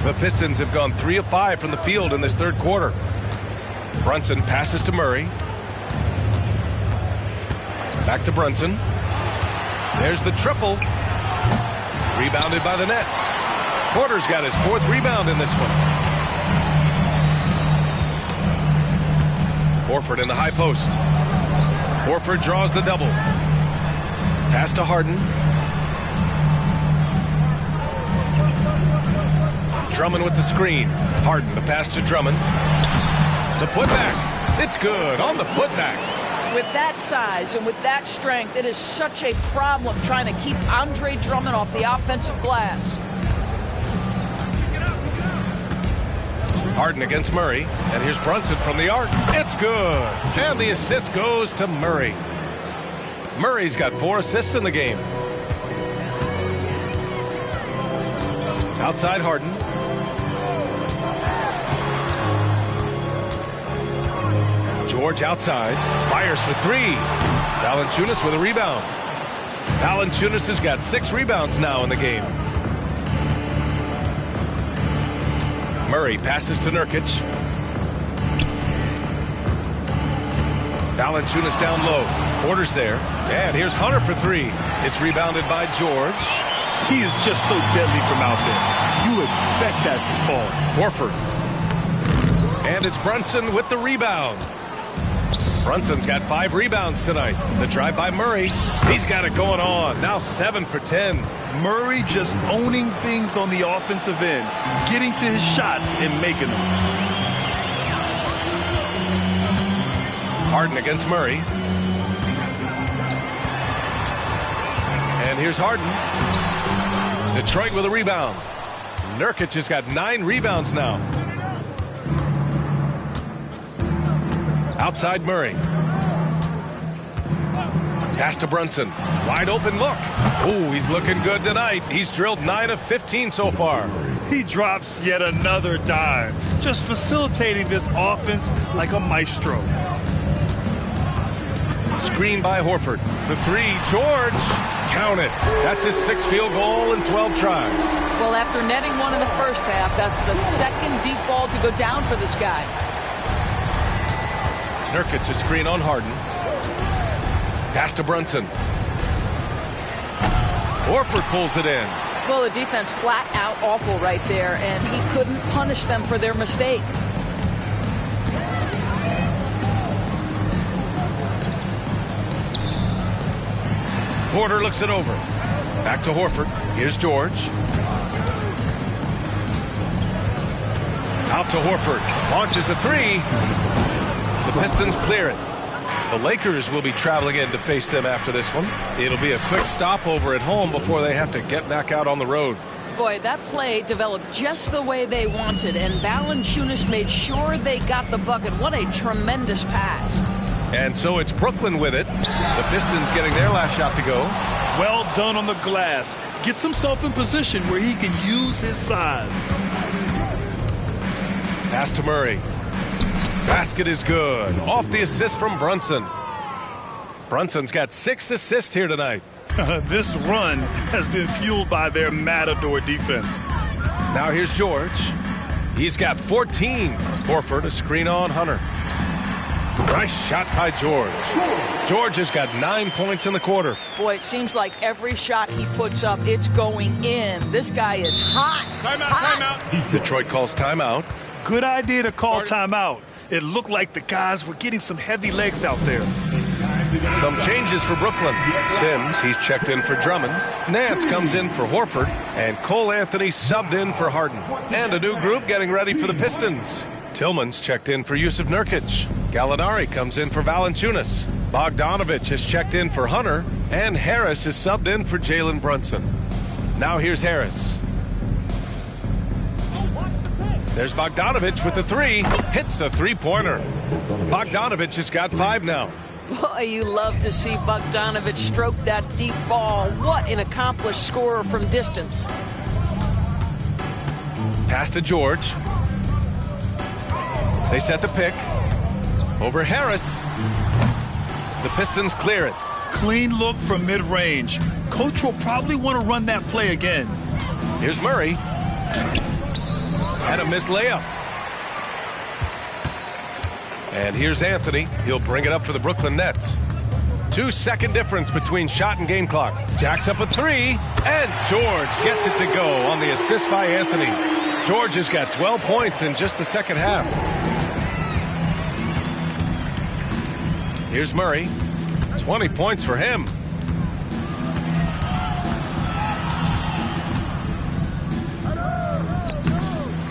The Pistons have gone 3 of 5 from the field in this third quarter. Brunson passes to Murray. Back to Brunson. There's the triple. Rebounded by the Nets. Porter's got his 4th rebound in this one. Horford in the high post. Horford draws the double. Pass to Harden. Drummond with the screen. Harden, the pass to Drummond. The putback. It's good on the putback. With that size and with that strength, it is such a problem trying to keep Andre Drummond off the offensive glass. Harden against Murray, and here's Brunson from the arc. It's good, and the assist goes to Murray. Murray's got 4 assists in the game. Outside Harden. George outside, fires for 3. Valanciunas with a rebound. Valanciunas has got 6 rebounds now in the game. Murray passes to Nurkic. Valanciunas down low. Porter's there. And here's Hunter for 3. It's rebounded by George. He is just so deadly from out there. You expect that to fall. Horford. And it's Brunson with the rebound. Brunson's got 5 rebounds tonight. The drive by Murray. He's got it going on. Now 7 for 10. Murray just owning things on the offensive end, getting to his shots and making them. Harden against Murray. And here's Harden. Detroit with a rebound. Nurkic has got 9 rebounds now. Outside Murray. Pass to Brunson. Wide open look. Ooh, he's looking good tonight. He's drilled 9 of 15 so far. He drops yet another dime, just facilitating this offense like a maestro. Screen by Horford. The three, George. Count it. That's his 6th field goal in 12 tries. Well, after netting one in the first half, that's the second deep ball to go down for this guy. Nurkic a screen on Harden. Pass to Brunson. Horford pulls it in. Well, the defense flat out awful right there, and he couldn't punish them for their mistake. Porter looks it over. Back to Horford. Here's George. Out to Horford. Launches a three. The Pistons clear it. The Lakers will be traveling in to face them after this one. It'll be a quick stopover at home before they have to get back out on the road. Boy, that play developed just the way they wanted, and Valanciunas made sure they got the bucket. What a tremendous pass. And so it's Brooklyn with it. The Pistons getting their last shot to go. Well done on the glass. Gets himself in position where he can use his size. Pass to Murray. Basket is good. Off the assist from Brunson. Brunson's got 6 assists here tonight. This run has been fueled by their matador defense. Now here's George. He's got 14. Horford a screen on Hunter. Nice shot by George. George has got 9 points in the quarter. Boy, it seems like every shot he puts up, it's going in. This guy is hot. Timeout. Detroit calls timeout. Good idea to call timeout. It looked like the guys were getting some heavy legs out there. Some changes for Brooklyn. Sims, he's checked in for Drummond. Nance comes in for Horford. And Cole Anthony subbed in for Harden. And a new group getting ready for the Pistons. Tillman's checked in for Yusuf Nurkic. Gallinari comes in for Valanciunas. Bogdanovich is checked in for Hunter. And Harris is subbed in for Jalen Brunson. Now here's Harris. There's Bogdanovich with the three. Hits a three-pointer. Bogdanovich has got 5 now. Boy, you love to see Bogdanovich stroke that deep ball. What an accomplished scorer from distance. Pass to George. They set the pick. Over Harris. The Pistons clear it. Clean look from mid-range. Coach will probably want to run that play again. Here's Murray. And a missed layup. And here's Anthony. He'll bring it up for the Brooklyn Nets. 2-second difference between shot and game clock. Jacks up a three. And George gets it to go on the assist by Anthony. George has got 12 points in just the second half. Here's Murray. 20 points for him.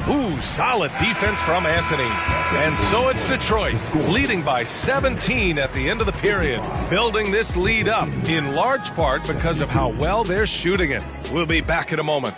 Ooh, solid defense from Anthony. And so it's Detroit, leading by 17 at the end of the period, building this lead up in large part because of how well they're shooting it. We'll be back in a moment.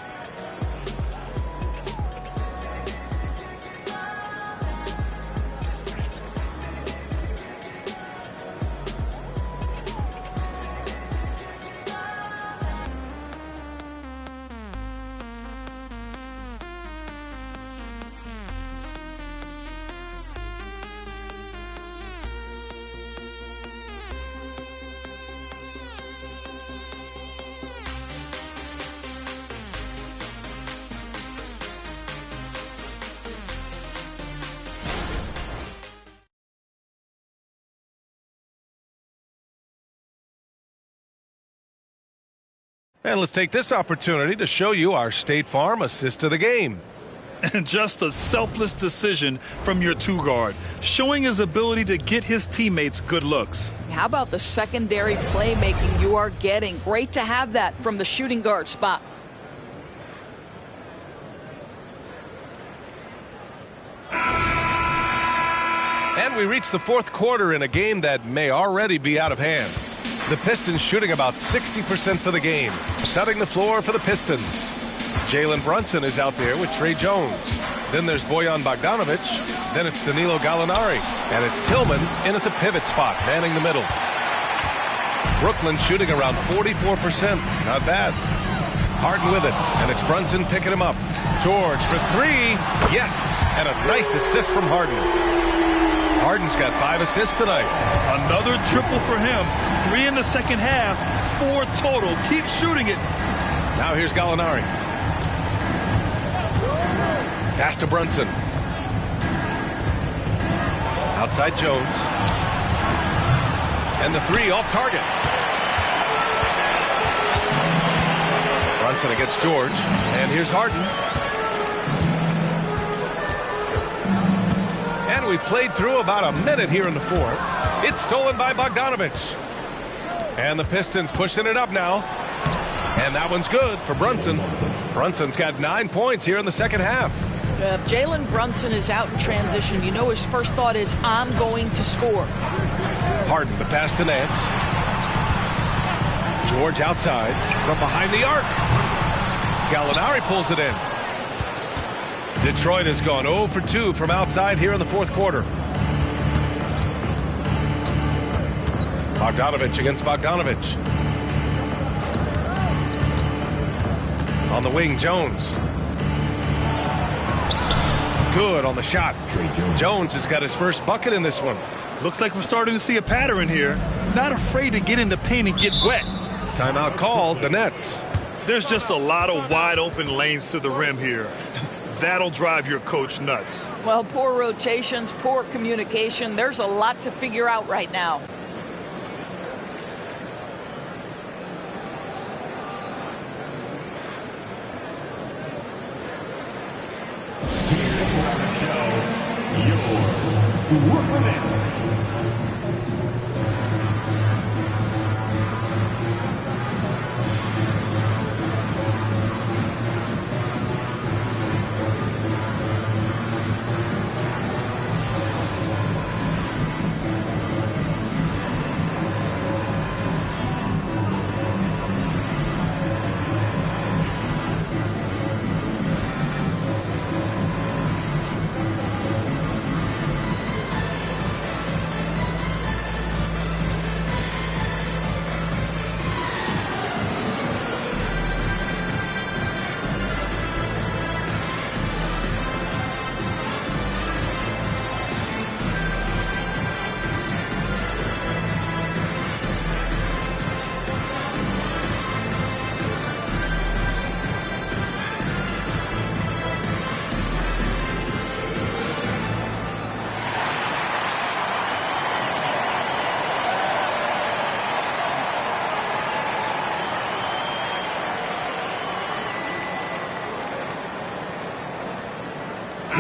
And let's take this opportunity to show you our State Farm assist of the game. And just a selfless decision from your two-guard, showing his ability to get his teammates good looks. How about the secondary playmaking you are getting? Great to have that from the shooting guard spot. And we reach the fourth quarter in a game that may already be out of hand. The Pistons shooting about 60% for the game. Setting the floor for the Pistons. Jalen Brunson is out there with Trey Jones. Then there's Bojan Bogdanovic. Then it's Danilo Gallinari. And it's Tillman in at the pivot spot, manning the middle. Brooklyn shooting around 44%. Not bad. Harden with it. And it's Brunson picking him up. George for three. Yes. And a nice assist from Harden. Harden's got 5 assists tonight. Another triple for him. 3 in the second half, 4 total. Keep shooting it. Now here's Gallinari. Pass to Brunson. Outside Jones. And the 3 off target. Brunson against George. And here's Harden. And we played through about a minute here in the fourth. It's stolen by Bogdanovich. And the Pistons pushing it up now. And that one's good for Brunson. Brunson's got 9 points here in the second half. If Jalen Brunson is out in transition, you know his first thought is, I'm going to score. Harden, the pass to Nance. George outside from behind the arc. Gallinari pulls it in. Detroit has gone 0 for 2 from outside here in the fourth quarter. Bogdanovich against Bogdanovich. On the wing, Jones. Good on the shot. Jones has got his first bucket in this one. Looks like we're starting to see a pattern here. Not afraid to get in the paint and get wet. Timeout called, the Nets. There's just a lot of wide open lanes to the rim here. That'll drive your coach nuts. Well, poor rotations, poor communication. There's a lot to figure out right now.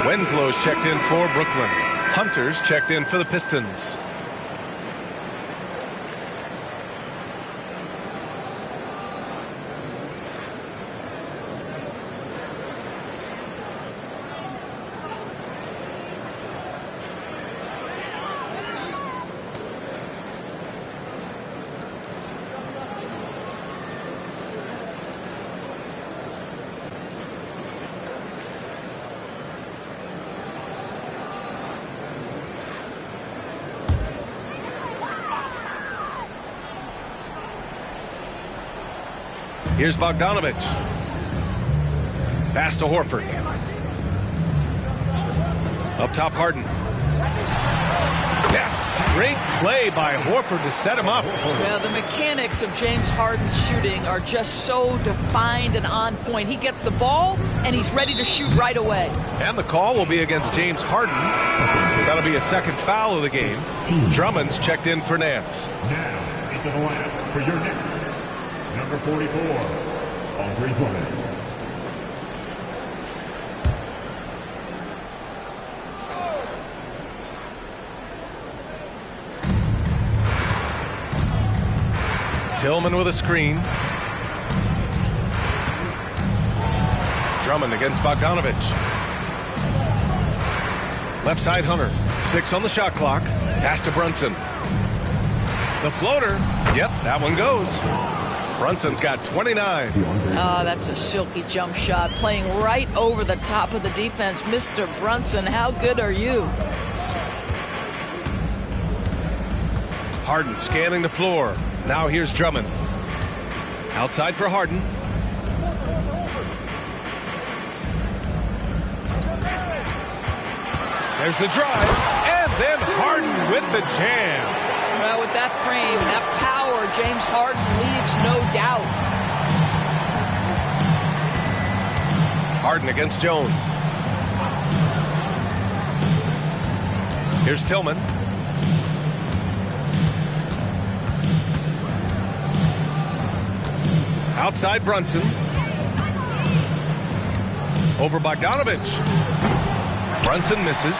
Winslow's checked in for Brooklyn. Hunter's checked in for the Pistons. Here's Bogdanovich. Pass to Horford. Up top, Harden. Yes! Great play by Horford to set him up. Yeah, the mechanics of James Harden's shooting are just so defined and on point. He gets the ball, and he's ready to shoot right away. And the call will be against James Harden. That'll be a second foul of the game. Drummond's checked in for Nance. Now into the lineup for your Knicks. Number 44, Andre Drummond. Tillman with a screen. Drummond against Bogdanovich. Left side, Hunter. 6 on the shot clock. Pass to Brunson. The floater. Yep, that one goes. Brunson's got 29. Oh, that's a silky jump shot. Playing right over the top of the defense. Mr. Brunson, how good are you? Harden scanning the floor. Now here's Drummond. Outside for Harden. There's the drive. And Then Harden with the jam. Well, with that frame and that power, James Harden leaves no doubt. Harden against Jones. Here's Tillman. Outside Brunson. Over Bogdanovich. Brunson misses.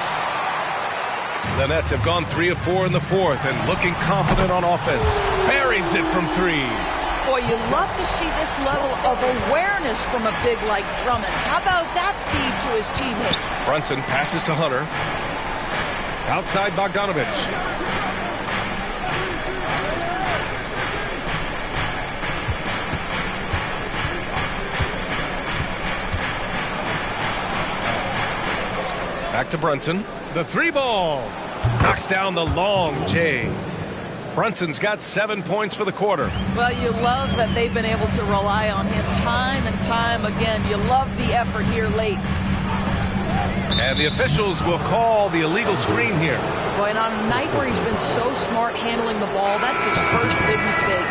The Nets have gone 3 of 4 in the fourth and looking confident on offense. Buries it from 3. Boy, you love to see this level of awareness from a big like Drummond. How about that feed to his teammate? Brunson passes to Hunter. Outside Bogdanovich. Back to Brunson. The 3 ball. Knocks down the long J. Brunson's got 7 points for the quarter. Well, you love that they've been able to rely on him time and time again. You love the effort here late. And the officials will call the illegal screen here. Boy, and on a night where he's been so smart handling the ball, that's his first big mistake.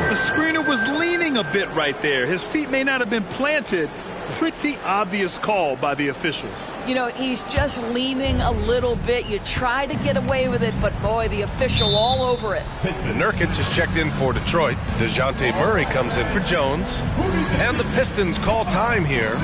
The screener was leaning a bit right there. His feet may not have been planted. Pretty obvious call by the officials. You know, he's just leaning a little bit. You try to get away with it, but boy, the official all over it. Nurkic is checked in for Detroit. DeJounte Murray comes in for Jones. And the Pistons call time here.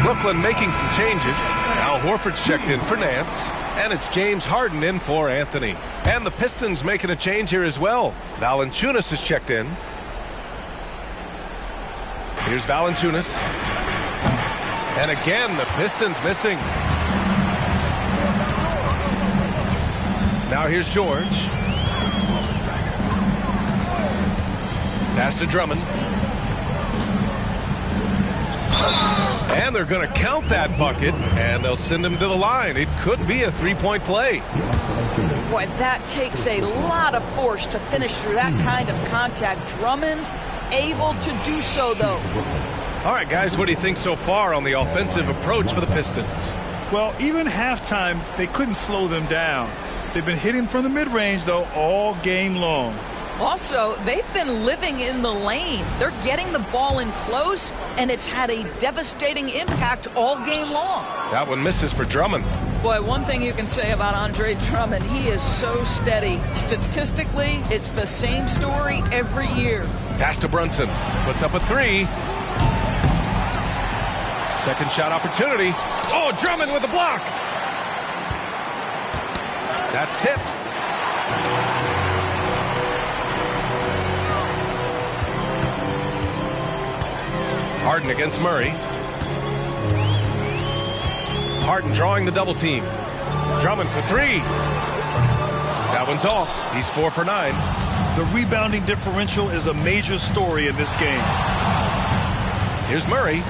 Brooklyn making some changes. Al Horford's checked in for Nance. And it's James Harden in for Anthony. And the Pistons making a change here as well. Valanciunas is checked in. Here's Valanciunas. And again, the Pistons missing. Now here's George. Pass to Drummond. And they're going to count that bucket, and they'll send him to the line. It could be a three-point play. Boy, that takes a lot of force to finish through that kind of contact. Drummond able to do so, though. All right, guys, what do you think so far on the offensive approach for the Pistons? Well, even halftime, they couldn't slow them down. They've been hitting from the mid-range, though, all game long. Also, they've been living in the lane. They're getting the ball in close, and it's had a devastating impact all game long. That one misses for Drummond. Boy, one thing you can say about Andre Drummond, he is so steady. Statistically, it's the same story every year. Pass to Brunson. Puts up a 3. Second shot opportunity. Oh, Drummond with a block. That's tipped. Harden against Murray. Harden drawing the double team. Drummond for 3. That one's off. He's 4 for 9. The rebounding differential is a major story in this game. Here's Murray.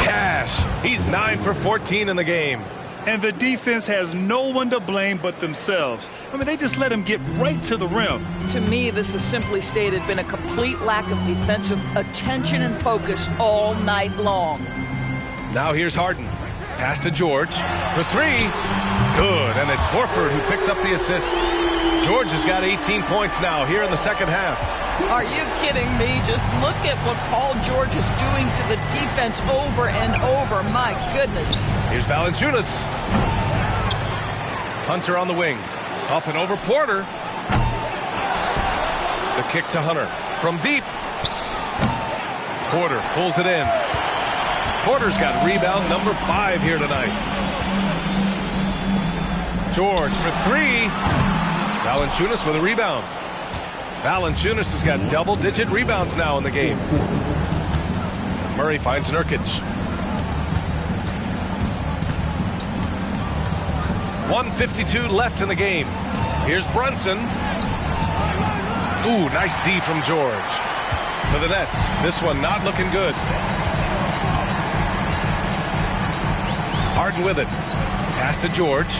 Cash. He's 9 for 14 in the game. And the defense has no one to blame but themselves. I mean, they just let him get right to the rim. To me, this has simply stated been a complete lack of defensive attention and focus all night long. Now here's Harden. Pass to George for 3. Good, and it's Horford who picks up the assist. George has got 18 points now here in the second half. Are you kidding me? Just look at what Paul George is doing to the defense over and over. My goodness. Here's Valanciunas. Hunter on the wing. Up and over Porter. The kick to Hunter. From deep. Porter pulls it in. Porter's got rebound number 5 here tonight. George for 3. Valanciunas with a rebound. Valanciunas has got double-digit rebounds now in the game. Murray finds Nurkic. 1:52 left in the game. Here's Brunson. Ooh, nice D from George. For the Nets, this one not looking good. Harden with it. Pass to George.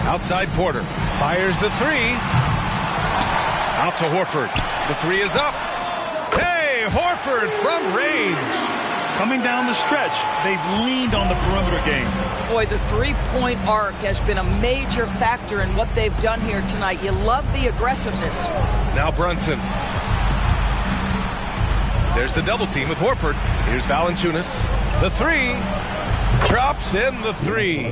Outside Porter. Fires the three. Out to Horford. The three is up. Hey, Horford from range. Coming down the stretch, they've leaned on the perimeter game. Boy, the three-point arc has been a major factor in what they've done here tonight. You love the aggressiveness. Now Brunson. There's the double team with Horford. Here's Valanciunas. The three. Drops in the three.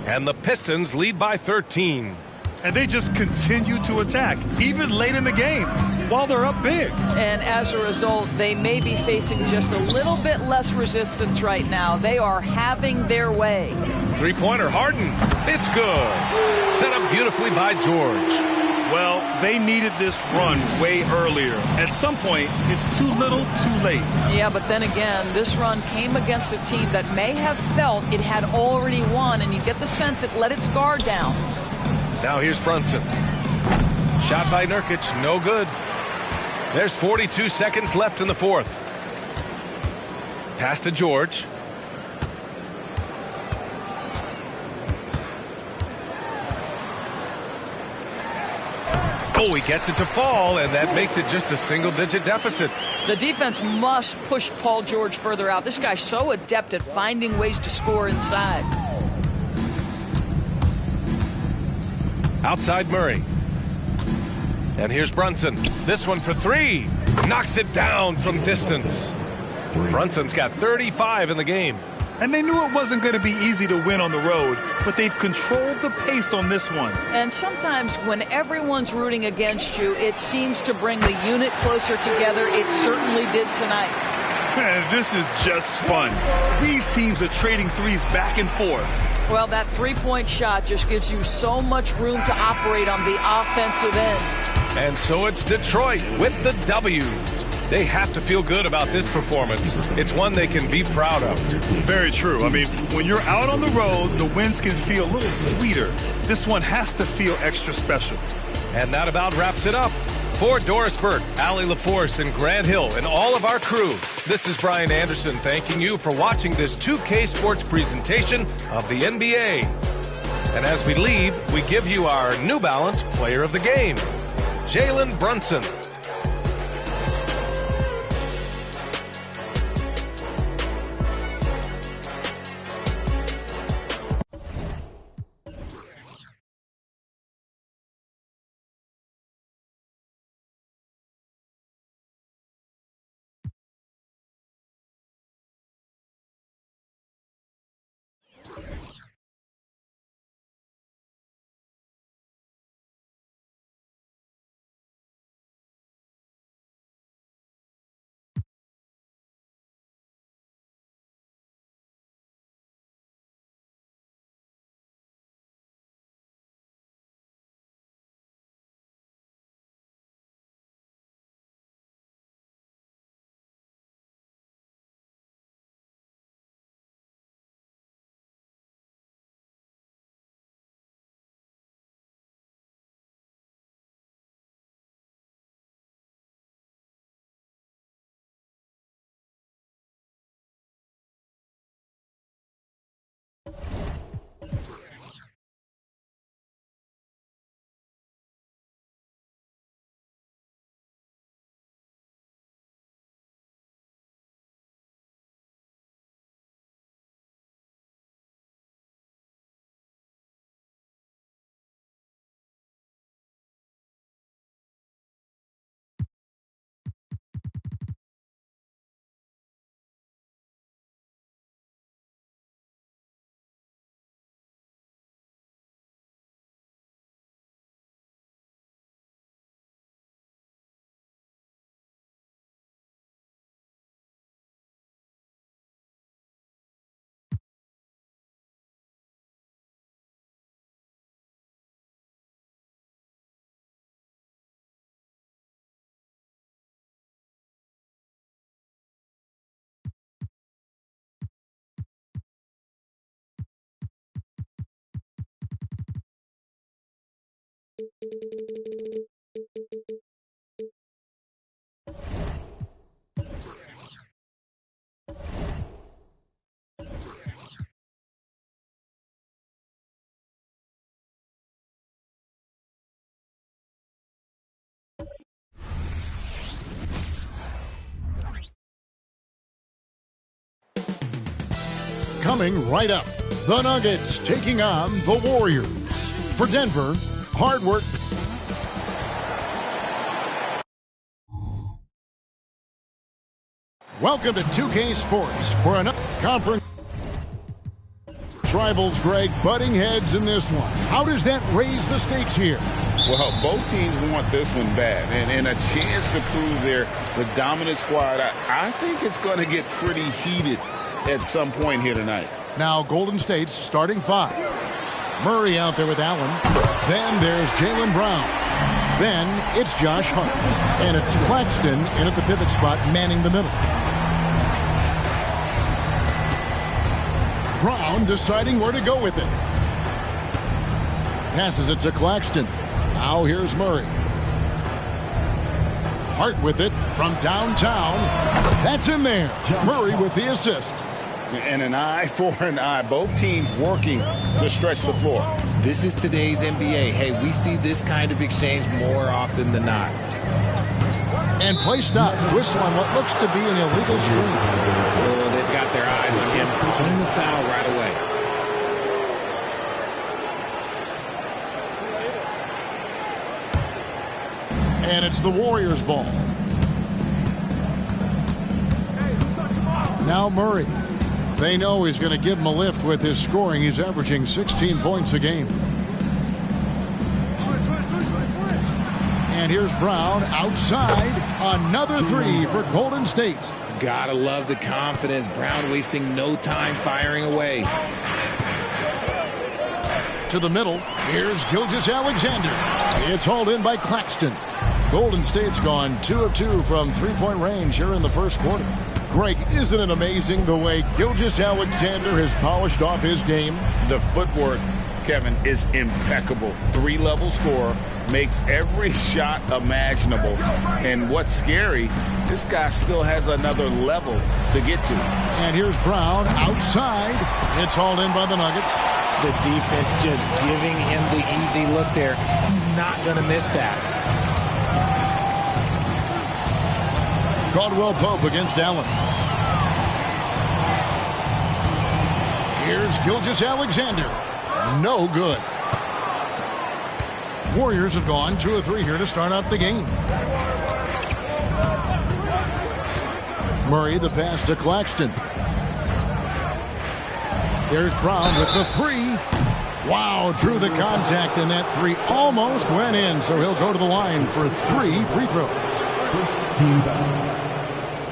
And the Pistons lead by 13. And they just continue to attack, even late in the game, while they're up big. And as a result, they may be facing just a little bit less resistance right now. They are having their way. Three-pointer, Harden. It's good. Set up beautifully by George. Well, they needed this run way earlier. At some point, it's too little, too late. Yeah, but then again, this run came against a team that may have felt it had already won, and you get the sense it let its guard down. Now here's Brunson. Shot by Nurkic, no good. There's 42 seconds left in the fourth. Pass to George. Oh, he gets it to fall, and that makes it just a single-digit deficit. The defense must push Paul George further out. This guy's so adept at finding ways to score inside. Outside Murray. And here's Brunson. This one for three. Knocks it down from distance. Brunson's got 35 in the game. And they knew it wasn't going to be easy to win on the road, but they've controlled the pace on this one. And sometimes when everyone's rooting against you, it seems to bring the unit closer together. It certainly did tonight. Man, this is just fun. These teams are trading threes back and forth. Well, that three-point shot just gives you so much room to operate on the offensive end. And so it's Detroit with the W. They have to feel good about this performance. It's one they can be proud of. Very true. I mean, when you're out on the road, the wins can feel a little sweeter. This one has to feel extra special. And that about wraps it up. For Doris Burke, Allie LaForce, and Grant Hill, and all of our crew, this is Brian Anderson thanking you for watching this 2K Sports presentation of the NBA. And as we leave, we give you our New Balance Player of the Game, Jalen Brunson. Coming right up, the Nuggets taking on the Warriors. For Denver, hard work. Welcome to 2K Sports for another conference. Rivals, Greg, butting heads in this one. How does that raise the stakes here? Well, both teams want this one bad, and a chance to prove they're the dominant squad. I think it's going to get pretty heated at some point here tonight. Now Golden State's starting five. Murray out there with Allen. Then there's Jaylen Brown. Then it's Josh Hart. And it's Claxton in at the pivot spot, manning the middle. Brown deciding where to go with it. Passes it to Claxton. Now here's Murray. Hart with it from downtown. That's in there. Murray with the assist. And an eye for an eye. Both teams working to stretch the floor. This is today's NBA. Hey, we see this kind of exchange more often than not. And play stops. Whistle on what looks to be an illegal swing. Oh, they've got their eyes on him, calling the foul right away. And it's the Warriors' ball. Now Murray. They know he's going to give him a lift with his scoring. He's averaging 16 points a game. And here's Brown outside. Another three for Golden State. Gotta love the confidence. Brown wasting no time firing away. To the middle. Here's Gilgeous-Alexander. It's hauled in by Claxton. Golden State's gone 2 of 2 from three-point range here in the first quarter. Greg, isn't it amazing the way Gilgeous-Alexander has polished off his game? The footwork, Kevin, is impeccable. 3-level scorer, makes every shot imaginable. And what's scary, this guy still has another level to get to. And here's Brown outside. It's hauled in by the Nuggets. The defense just giving him the easy look there. He's not going to miss that. Caldwell Pope against Allen. Here's Gilgeous-Alexander. No good. Warriors have gone 2 of 3 here to start out the game. Murray, the pass to Claxton. There's Brown with the three. Wow, drew the contact, and that three almost went in, so he'll go to the line for 3 free throws.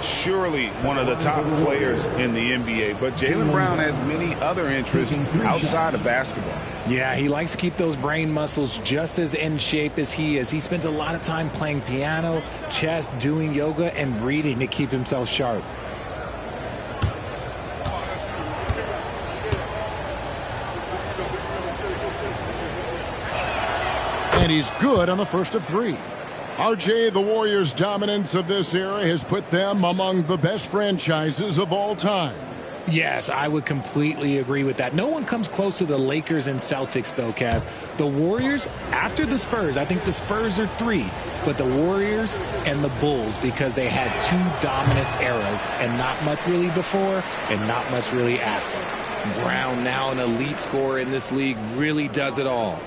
Surely one of the top players in the NBA, but Jaylen Brown has many other interests outside of basketball. Yeah, he likes to keep those brain muscles just as in shape as he is. He spends a lot of time playing piano, chess, doing yoga, and reading to keep himself sharp. And he's good on the first of 3. RJ, the Warriors' dominance of this era has put them among the best franchises of all time. Yes, I would completely agree with that. No one comes close to the Lakers and Celtics, though, Kev. The Warriors, after the Spurs, I think the Spurs are 3, but the Warriors and the Bulls, because they had 2 dominant eras and not much really before and not much really after. Brown, now an elite scorer in this league, really does it all.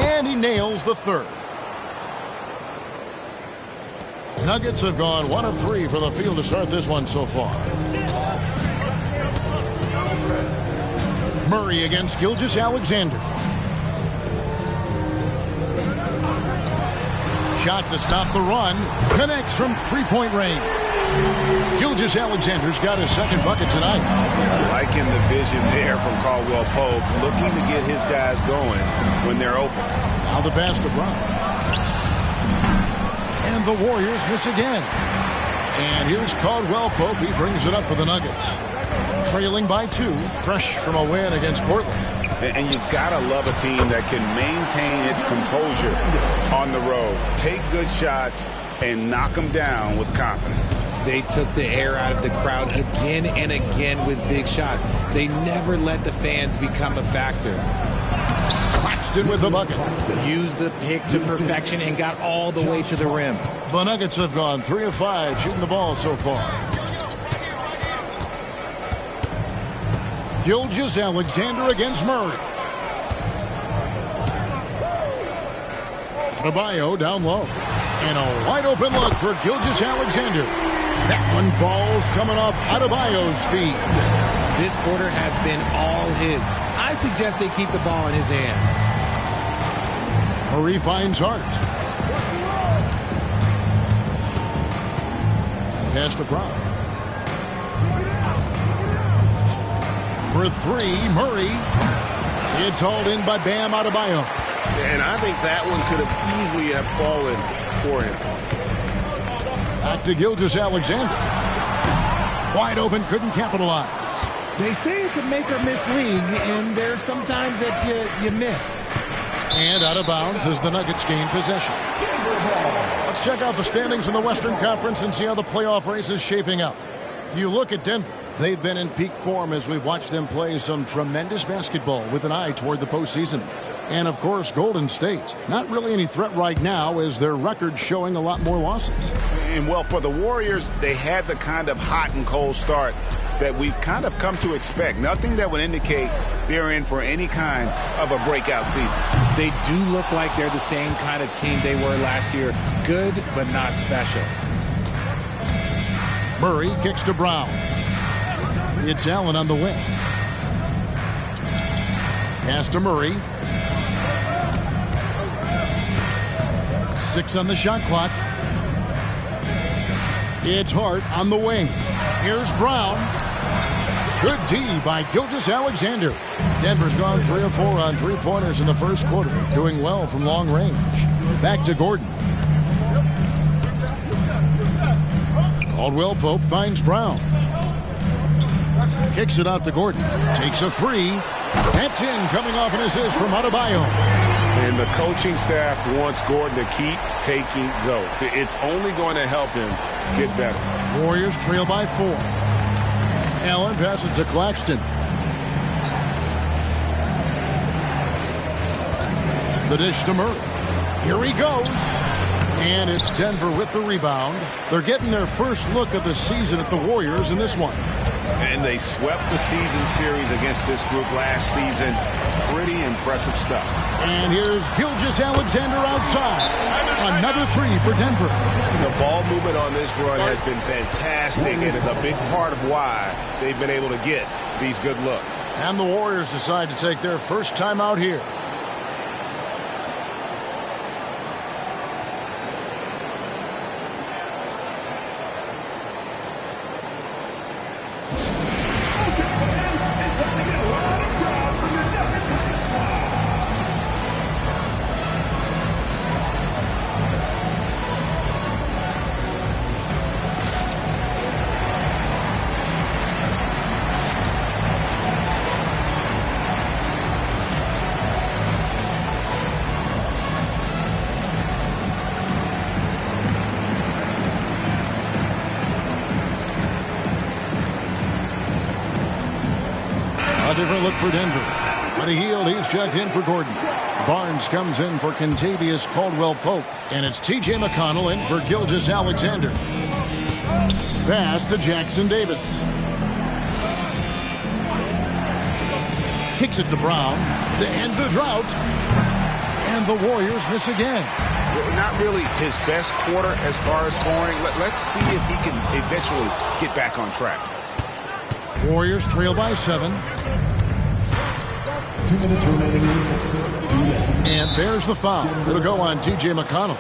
And he nails the third. Nuggets have gone 1 of 3 for the field to start this one so far. Murray against Gilgeous-Alexander. Shot to stop the run. Connects from three-point range. Gilgeous-Alexander's got his second bucket tonight. Liking the vision there from Caldwell Pope, looking to get his guys going when they're open. Now the pass to Brown. And the Warriors miss again. And here's Caldwell Pope. He brings it up for the Nuggets. Trailing by 2, fresh from a win against Portland. And you've got to love a team that can maintain its composure on the road. Take good shots and knock them down with confidence. They took the air out of the crowd again and again with big shots. They never let the fans become a factor. Claxton with the bucket. Used the pick to perfection and got all the way to the rim. The Nuggets have gone 3 of 5 shooting the ball so far. Gilgeous-Alexander against Murray. Adebayo down low. And a wide open look for Gilgeous-Alexander. That one falls coming off Adebayo's feet. This quarter has been all his. I suggest they keep the ball in his hands. Murray finds Hart. Pass to Brown. For 3, Murray. It's hauled in by Bam Adebayo. And I think that one could have easily have fallen for him. Back to Gilgeous-Alexander. Wide open, couldn't capitalize. They say it's a make-or-miss league, and there's sometimes that you miss. And out of bounds as the Nuggets gain possession. Let's check out the standings in the Western Conference and see how the playoff race is shaping up. You look at Denver. They've been in peak form as we've watched them play some tremendous basketball with an eye toward the postseason. And, of course, Golden State. Not really any threat right now as their record showing a lot more losses. And, well, for the Warriors, they had the kind of hot and cold start that we've kind of come to expect. Nothing that would indicate they're in for any kind of a breakout season. They do look like they're the same kind of team they were last year. Good, but not special. Murray kicks to Brown. It's Allen on the wing. Pass to Murray. 6 on the shot clock. It's Hart on the wing. Here's Brown. Good D by Gilgeous-Alexander. Denver's gone 3 of 4 on three-pointers in the first quarter, doing well from long range. Back to Gordon. Caldwell Pope finds Brown. Kicks it out to Gordon. Takes a 3. That's in, coming off an assist from Adebayo. And the coaching staff wants Gordon to keep taking those. It's only going to help him get better. Warriors trail by 4. Allen passes to Claxton. The dish to Murray. Here he goes. And it's Denver with the rebound. They're getting their first look of the season at the Warriors in this one. And they swept the season series against this group last season. Pretty impressive stuff. And here's Gilgeous-Alexander outside. Another 3 for Denver. The ball movement on this run has been fantastic and is a big part of why they've been able to get these good looks. And the Warriors decide to take their first time out here. A different look for Denver. Buddy Hield, he's checked in for Gordon. Barnes comes in for Kentavious Caldwell-Pope. And it's T.J. McConnell in for Gilgeous-Alexander. Pass to Jackson Davis. Kicks it to Brown. To end the drought. And the Warriors miss again. Not really his best quarter as far as scoring. Let's see if he can eventually get back on track. Warriors trail by 7. 2 minutes remaining. And there's the foul. It'll go on T.J. McConnell.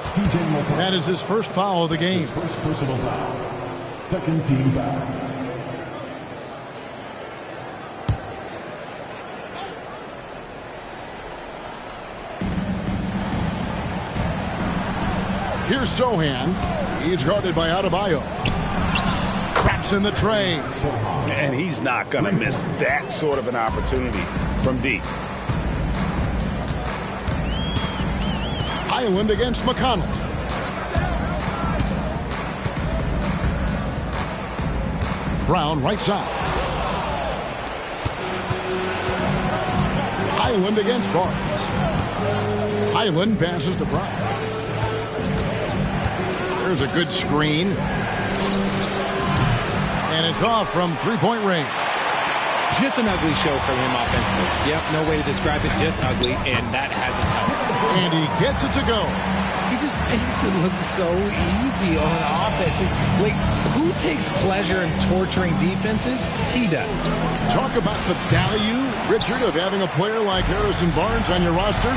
That is his first foul of the game. First personal foul. Second team foul. Here's Sohan. He's guarded by Adebayo. Craps in the tray. And he's not going to miss that sort of an opportunity from deep. Island against McConnell. Brown right side. Highland against Barnes. Highland passes to Brown. There's a good screen. And it's off from three-point range. Just an ugly show for him offensively. Yep, no way to describe it, just ugly, and that hasn't helped. And he gets it to go. He just makes it look so easy on offense. Like, who takes pleasure in torturing defenses? He does. Talk about the value, Richard, of having a player like Harrison Barnes on your roster.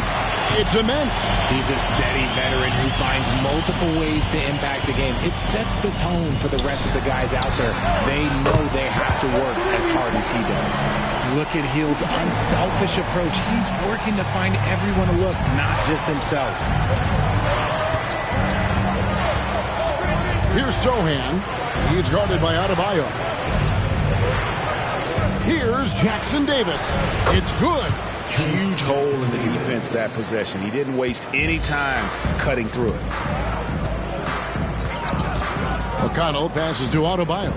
It's immense. He's a steady veteran who finds multiple ways to impact the game. It sets the tone for the rest of the guys out there. They know they have to work as hard as he does. Look at Hield's unselfish approach. He's working to find everyone a look, not just himself. Here's Sohan. He's guarded by Adebayo. Here's Jackson Davis. It's good. Huge hole in the defense that possession. He didn't waste any time cutting through it. McConnell passes to Adebayo.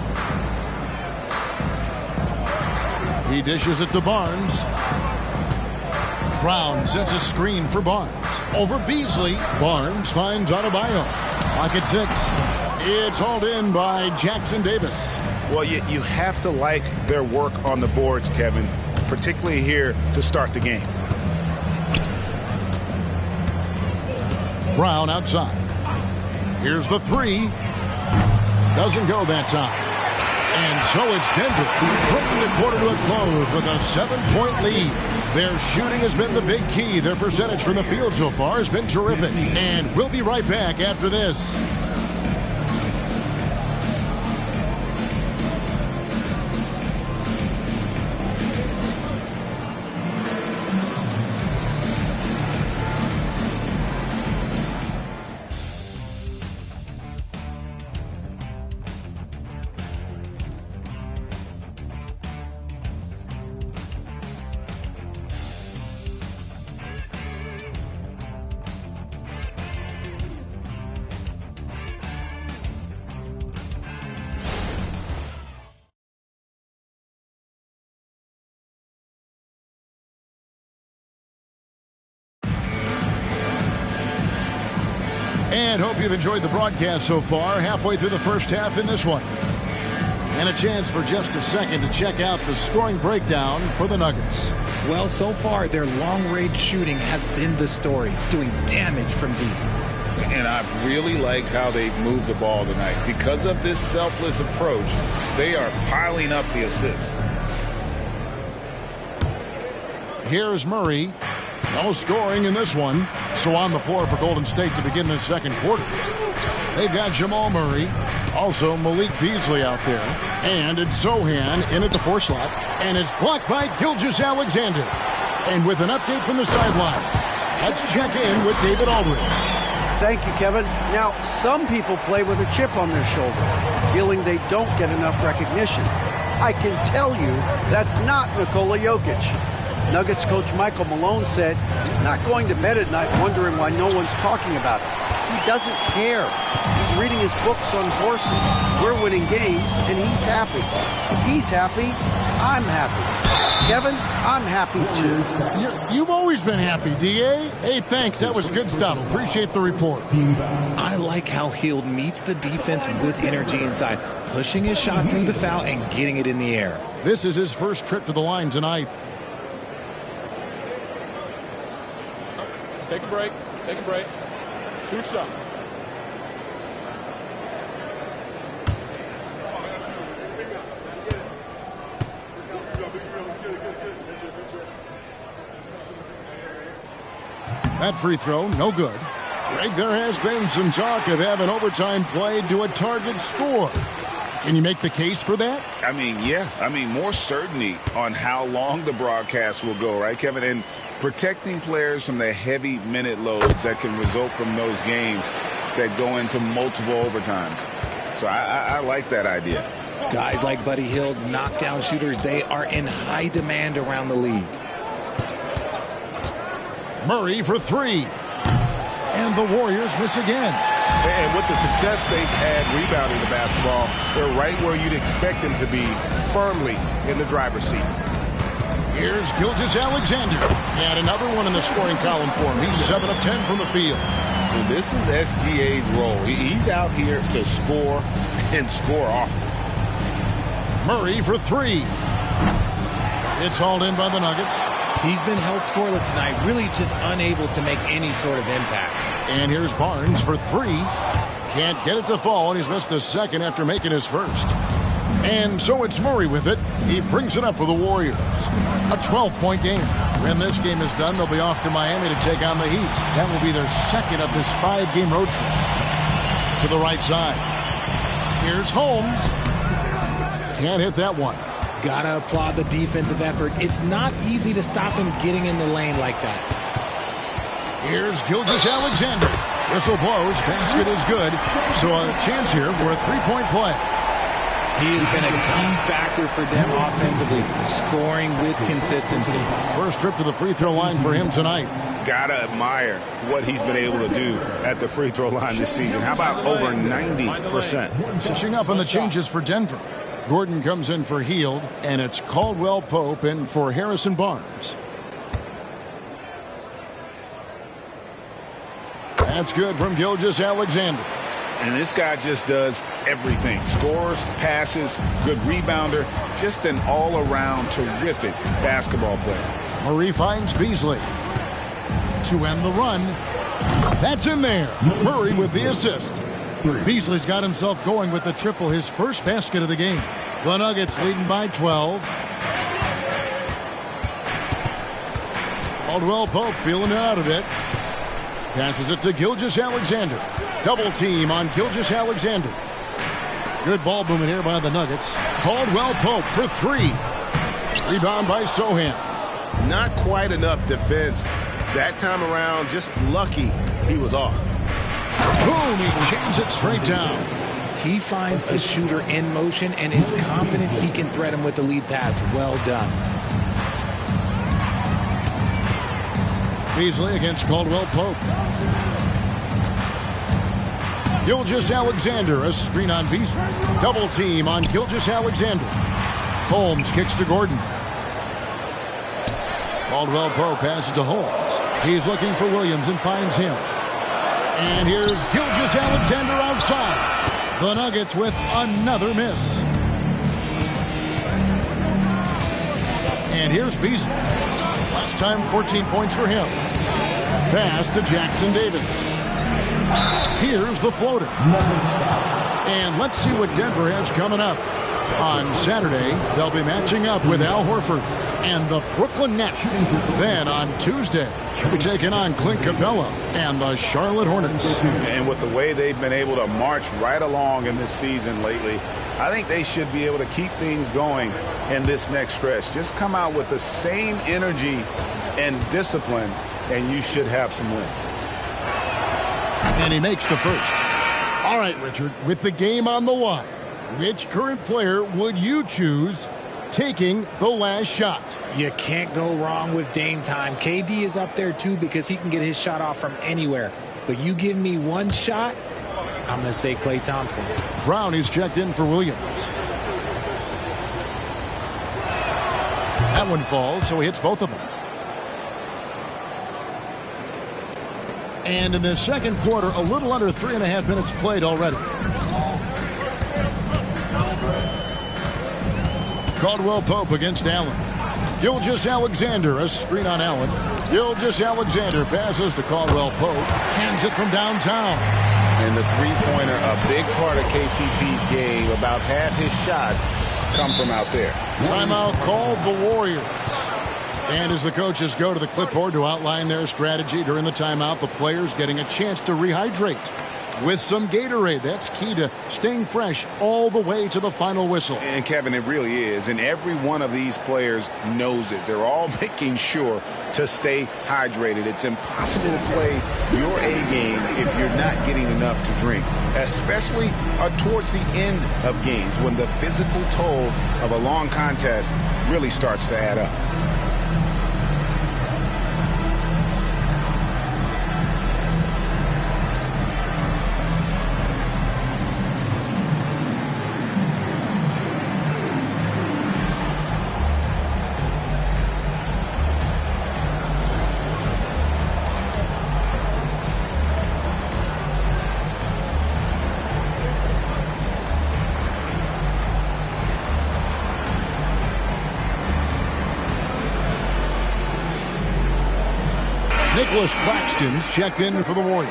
He dishes it to Barnes. Brown sets a screen for Barnes. Over Beasley. Barnes finds Adebayo. Pocket 6. It's hauled in by Jackson Davis. Well, you have to like their work on the boards, Kevin, particularly here to start the game. Brown outside. Here's the three. Doesn't go that time. And so it's Denver bringing the quarter to a close with a 7-point lead. Their shooting has been the big key. Their percentage from the field so far has been terrific. And we'll be right back after this. And hope you've enjoyed the broadcast so far. Halfway through the first half in this one. And a chance for just a second to check out the scoring breakdown for the Nuggets. Well, so far, their long-range shooting has been the story, doing damage from deep. And I've really liked how they've moved the ball tonight. Because of this selfless approach, they are piling up the assists. Here's Murray. No scoring in this one. So on the floor for Golden State to begin this second quarter. They've got Jamal Murray. Also Malik Beasley out there. And it's Sohan in at the 4 slot. And it's blocked by Gilgeous-Alexander. And with an update from the sideline, let's check in with David Aldridge. Thank you, Kevin. Now, some people play with a chip on their shoulder, feeling they don't get enough recognition. I can tell you that's not Nikola Jokic. Nuggets coach Michael Malone said he's not going to bed at night wondering why no one's talking about it. He doesn't care. He's reading his books on horses. We're winning games, and he's happy. If he's happy, I'm happy. Kevin, I'm happy too. You've always been happy, D.A. Hey, thanks. That was good stuff. Appreciate the report. I like how Hield meets the defense with energy inside, pushing his shot through the foul and getting it in the air. This is his first trip to the line tonight. Take a break. Take a break. 2 shots. That free throw, no good. Greg, there has been some talk of having overtime played to a target score. Can you make the case for that? I mean, yeah. I mean, more certainty on how long the broadcast will go, right, Kevin? And protecting players from the heavy minute loads that can result from those games that go into multiple overtimes. So I like that idea. Guys like Buddy Hield, knockdown shooters, they are in high demand around the league. Murray for 3. And the Warriors miss again. And with the success they've had rebounding the basketball, they're right where you'd expect them to be, firmly in the driver's seat. Here's Gilgeous-Alexander. And another one in the scoring column for him. He's 7 of 10 from the field. And this is SGA's role. He's out here to score and score often. Murray for 3. It's hauled in by the Nuggets. He's been held scoreless tonight, really just unable to make any sort of impact. And here's Barnes for 3. Can't get it to fall, and he's missed the second after making his first. And so it's Murray with it. He brings it up for the Warriors. A 12-point game. When this game is done, they'll be off to Miami to take on the Heat. That will be their second of this 5-game road trip. To the right side. Here's Holmes. Can't hit that one. Gotta applaud the defensive effort. It's not easy to stop him getting in the lane like that. Here's Gilgeous-Alexander. Whistle blows. Basket is good. So a chance here for a 3-point play. He has been a key factor for them offensively, scoring with consistency. First trip to the free throw line for him tonight. Gotta admire what he's been able to do at the free throw line this season. How about over 90%? Pitching up on the changes for Denver. Gordon comes in for Hield, and it's Caldwell Pope in for Harrison Barnes. That's good from Gilgeous-Alexander. And this guy just does everything. Scores, passes, good rebounder. Just an all-around terrific basketball player. Murray finds Beasley. To end the run. That's in there. Murray with the assist. Beasley's got himself going with the triple, his first basket of the game. The Nuggets leading by 12. Caldwell Pope feeling out of it. Passes it to Gilgeous-Alexander. Double team on Gilgeous-Alexander. Good ball movement here by the Nuggets. Caldwell Pope for 3. Rebound by Sohan. Not quite enough defense. That time around, just lucky he was off. Boom, he jams it straight down. He finds a shooter in motion and is confident he can thread him with the lead pass. Well done. Beasley against Caldwell Pope. Gilgeous-Alexander, a screen on Beasley. Double team on Gilgeous-Alexander. Holmes kicks to Gordon. Caldwell Pope passes to Holmes. He's looking for Williams and finds him. And here's Gilgeous-Alexander outside. The Nuggets with another miss. And here's Beasley. Last time, 14 points for him. Pass to Jackson Davis. Here's the floater. And let's see what Denver has coming up. On Saturday, they'll be matching up with Al Horford and the Brooklyn Nets. Then on Tuesday, we're taking on Clint Capella and the Charlotte Hornets. And with the way they've been able to march right along in this season lately, I think they should be able to keep things going in this next stretch. Just come out with the same energy and discipline, and you should have some wins. And he makes the first. All right, Richard, with the game on the line, which current player would you choose taking the last shot? You can't go wrong with Dame time. KD is up there too because he can get his shot off from anywhere. But you give me one shot, I'm going to say Klay Thompson. Brown is checked in for Williams. That one falls, so he hits both of them. And in the second quarter, a little under 3.5 minutes played already. Caldwell Pope against Allen. Gilgeous-Alexander, a screen on Allen. Gilgeous-Alexander passes to Caldwell Pope. Hands it from downtown. And the three-pointer, a big part of KCP's game. About half his shots come from out there. Timeout called the Warriors. And as the coaches go to the clipboard to outline their strategy during the timeout, the players getting a chance to rehydrate with some Gatorade. That's key to staying fresh all the way to the final whistle. And Kevin, it really is. And every one of these players knows it. They're all making sure to stay hydrated. It's impossible to play your A game if you're not getting enough to drink, especially towards the end of games when the physical toll of a long contest really starts to add up. Nicholas Claxton's checked in for the Warriors.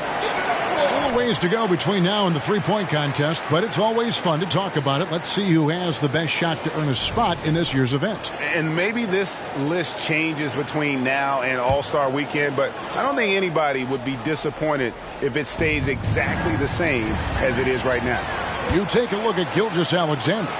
Still a ways to go between now and the three-point contest, but it's always fun to talk about it. Let's see who has the best shot to earn a spot in this year's event. And maybe this list changes between now and All-Star Weekend, but I don't think anybody would be disappointed if it stays exactly the same as it is right now. You take a look at Gilgeous-Alexander.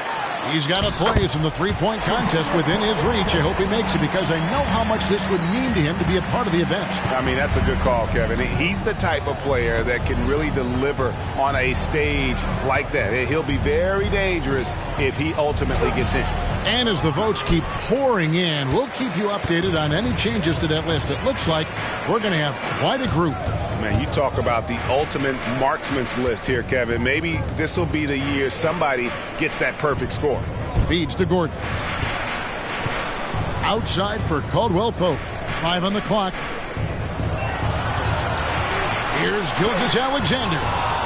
He's got a place in the three-point contest within his reach. I hope he makes it because I know how much this would mean to him to be a part of the event. I mean, that's a good call, Kevin. He's the type of player that can really deliver on a stage like that. He'll be very dangerous if he ultimately gets in. And as the votes keep pouring in, we'll keep you updated on any changes to that list. It looks like we're going to have quite a group. Man, you talk about the ultimate marksman's list here, Kevin. Maybe this will be the year somebody gets that perfect score. Feeds to Gordon. Outside for Caldwell Pope. 5 on the clock. Here's Gilgeous-Alexander.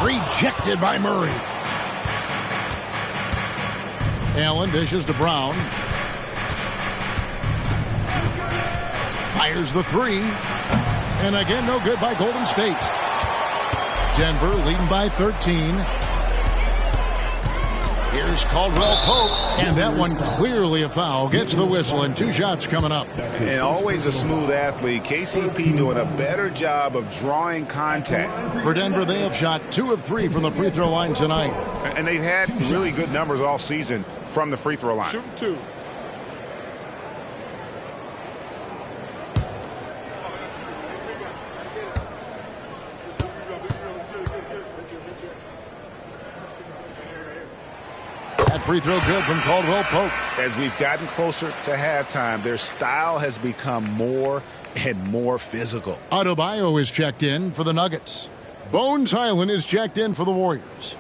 Rejected by Murray. Allen dishes to Brown. Fires the three. And again, no good by Golden State. Denver leading by 13. Here's Caldwell Pope. And that one clearly a foul. Gets the whistle and 2 shots coming up. And always a smooth athlete. KCP doing a better job of drawing contact. For Denver, they have shot 2 of 3 from the free throw line tonight. And they've had really good numbers all season from the free throw line. Shooting 2. That free throw good from Caldwell Pope. As we've gotten closer to halftime, their style has become more and more physical. Adebayo is checked in for the Nuggets. Bones Highland is checked in for the Warriors.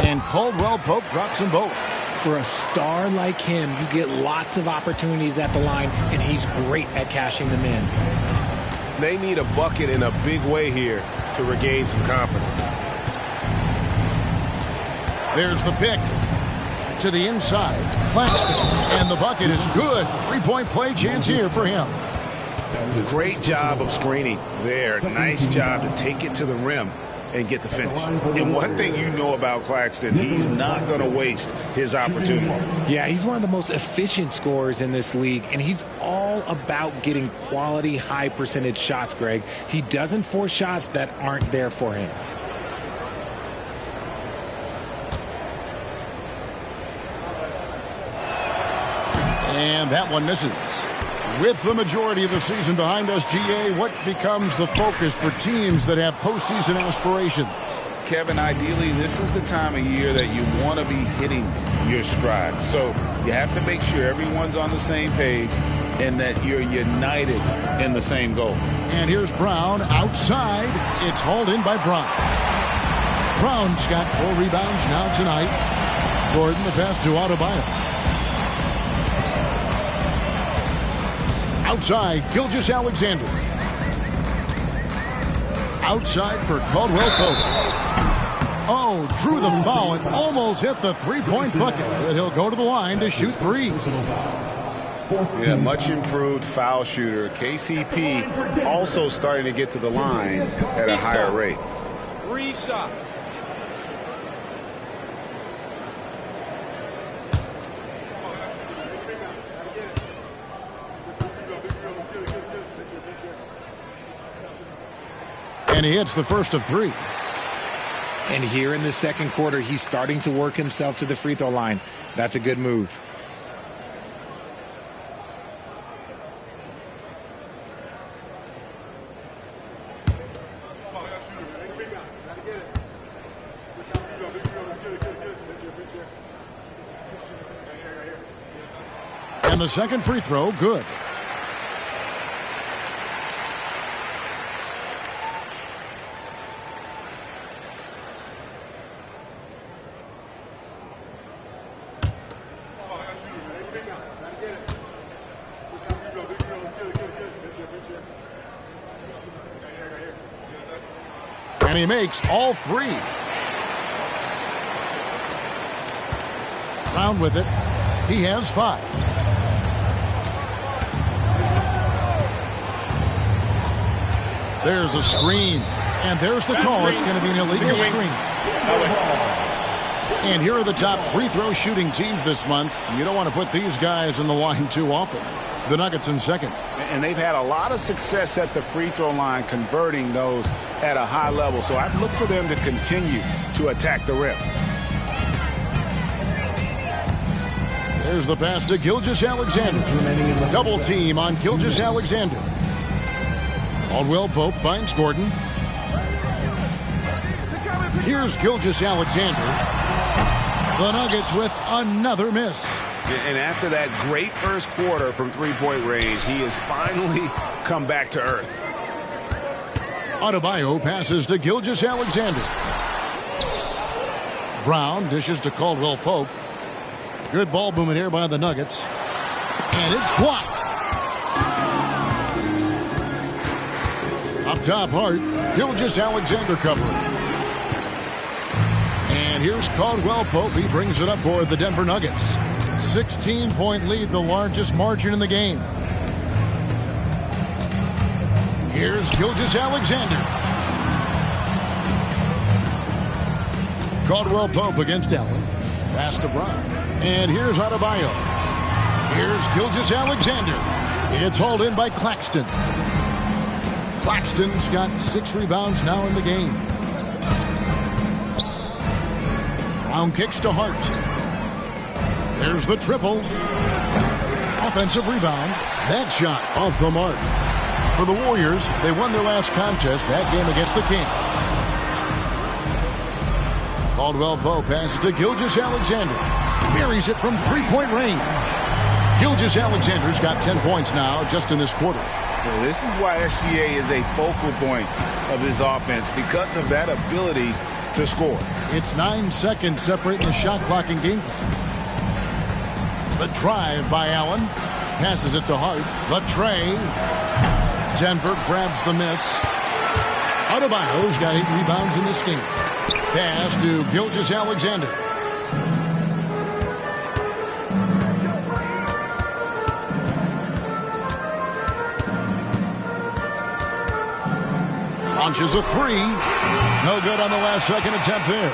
And Caldwell Pope drops them both. For a star like him, you get lots of opportunities at the line, and he's great at cashing them in. They need a bucket in a big way here to regain some confidence. There's the pick. To the inside. Claxton. And the bucket is good. 3-point play chance here for him. Great job of screening there. Nice job to take it to the rim and get the finish. And one thing you know about Claxton, he's not going to waste his opportunity. Yeah, he's one of the most efficient scorers in this league, and he's all about getting quality, high percentage shots, Greg. He doesn't force shots that aren't there for him. And that one misses. With the majority of the season behind us, GA, what becomes the focus for teams that have postseason aspirations? Kevin, ideally, this is the time of year that you want to be hitting your stride. So you have to make sure everyone's on the same page and that you're united in the same goal. And here's Brown outside. It's hauled in by Brown. Brown's got 4 rebounds now tonight. Gordon the pass to Adebayo. Outside, Gilgeous-Alexander. Outside for Caldwell Pope. Oh, drew the foul and almost hit the 3-point bucket. But he'll go to the line to shoot 3. Yeah, much improved foul shooter. KCP also starting to get to the line at a higher rate. 3 shots. And he hits the first of 3. And here in the second quarter, he's starting to work himself to the free throw line. That's a good move. And the second free throw, good. And he makes all 3. Brown with it. He has 5. There's a screen. And there's the call. It's going to be an illegal screen. And here are the top free throw shooting teams this month. You don't want to put these guys in the line too often. The Nuggets in second. And they've had a lot of success at the free throw line converting those at a high level. So I'd look for them to continue to attack the rim. There's the pass to Gilgeous-Alexander. Double team on Gilgeous-Alexander. Caldwell Pope finds Gordon. Here's Gilgeous-Alexander. The Nuggets with another miss. And after that great first quarter from three-point range, he has finally come back to earth. Adebayo passes to Gilgeous-Alexander. Brown dishes to Caldwell Pope. Good ball movement here by the Nuggets. And it's blocked. Up top, Hart. Gilgeous-Alexander covering. And here's Caldwell Pope. He brings it up for the Denver Nuggets. 16-point lead, the largest margin in the game. Here's Gilgeous-Alexander. Caldwell Pope against Allen. Pass to Brown. And here's Adebayo. Here's Gilgeous-Alexander. It's hauled in by Claxton. Claxton's got 6 rebounds now in the game. Brown kicks to Hart. There's the triple. Offensive rebound. That shot off the mark. For the Warriors, they won their last contest, that game against the Kings. Caldwell Pope passes to Gilgeous-Alexander. Buries it from 3-point range. Gilgeous-Alexander's got 10 points now just in this quarter. Well, this is why SGA is a focal point of this offense, because of that ability to score. It's 9 seconds separating the shot clock and game clock. The drive by Allen. Passes it to Hart. The tray. Denver grabs the miss. Adebayo's got 8 rebounds in this game. Pass to Gilgeous-Alexander. Launches a 3. No good on the last second attempt there.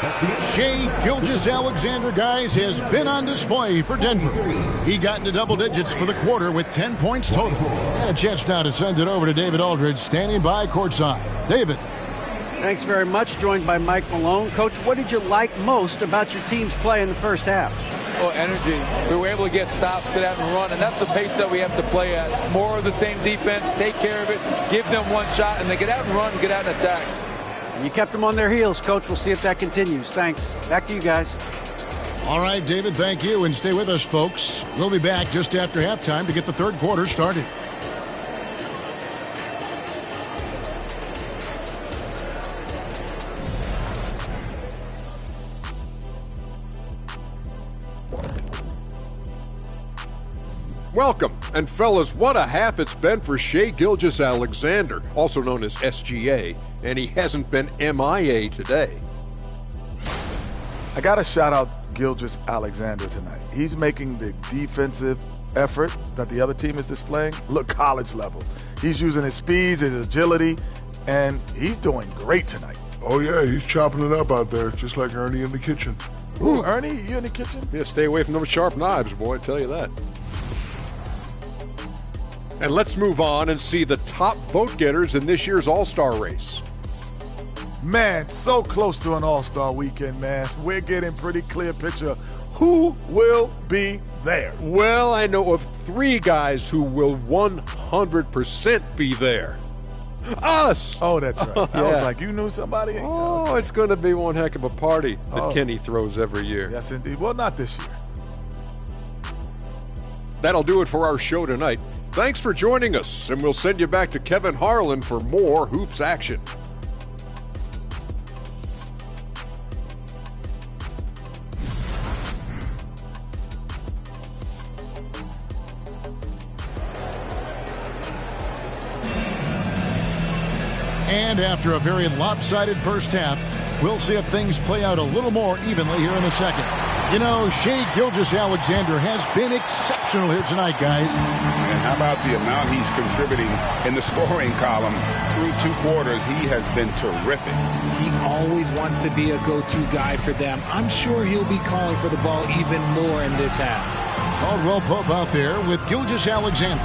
Shai Gilgeous-Alexander, guys, has been on display for Denver. He got into double digits for the quarter with 10 points total. And a chance now to send it over to David Aldridge, standing by courtside. David. Thanks very much. Joined by Mike Malone. Coach, what did you like most about your team's play in the first half? Well, energy. We were able to get stops, get out and run, and that's the pace that we have to play at. More of the same defense, take care of it, give them one shot, and they get out and run and get out and attack. And you kept them on their heels, Coach. We'll see if that continues. Thanks. Back to you guys. All right, David, thank you. And stay with us, folks. We'll be back just after halftime to get the third quarter started. Welcome. And fellas, what a half it's been for Shai Gilgeous-Alexander, also known as SGA, and he hasn't been MIA today. I got to shout out Gilgeous-Alexander tonight. He's making the defensive effort that the other team is displaying look college level. He's using his speed, his agility, and he's doing great tonight. Oh, yeah, he's chopping it up out there, just like Ernie in the kitchen. Ooh, Ernie, you in the kitchen? Yeah, stay away from those sharp knives, boy, I tell you that. And let's move on and see the top vote getters in this year's All-Star race. Man, so close to an All-Star weekend, man. We're getting pretty clear picture of who will be there. Well, I know of 3 guys who will 100% be there. Us! Oh, that's right. I was like, you knew somebody? Oh, it's going to be one heck of a party that Kenny throws every year. Yes, indeed. Well, not this year. That'll do it for our show tonight. Thanks for joining us, and we'll send you back to Kevin Harlan for more Hoops action. And after a very lopsided first half, We'll see if things play out a little more evenly here in the second. You know, Shai Gilgeous-Alexander has been exceptional here tonight, guys. And how about the amount he's contributing in the scoring column? Through 2 quarters, he has been terrific. He always wants to be a go-to guy for them. I'm sure he'll be calling for the ball even more in this half. Caldwell Pope out there with Gilgeous-Alexander.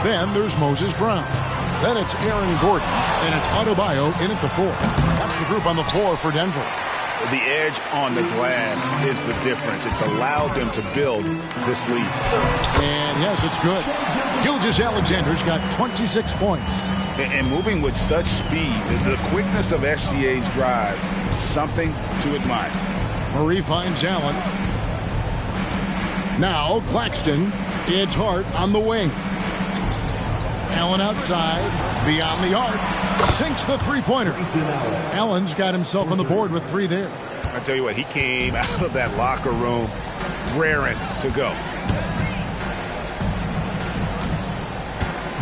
Then there's Moses Brown. Then it's Aaron Gordon. And it's Adebayo in at the 4. That's the group on the floor for Denver. The edge on the glass is the difference. It's allowed them to build this lead. And yes, it's good. Gilgeous-Alexander's got 26 points. And moving with such speed, the quickness of SGA's drives, something to admire. Murray finds Allen. Now Claxton. It's Hart on the wing. Allen outside, beyond the arc, sinks the three-pointer. Allen's got himself on the board with 3 there. I tell you what, he came out of that locker room raring to go.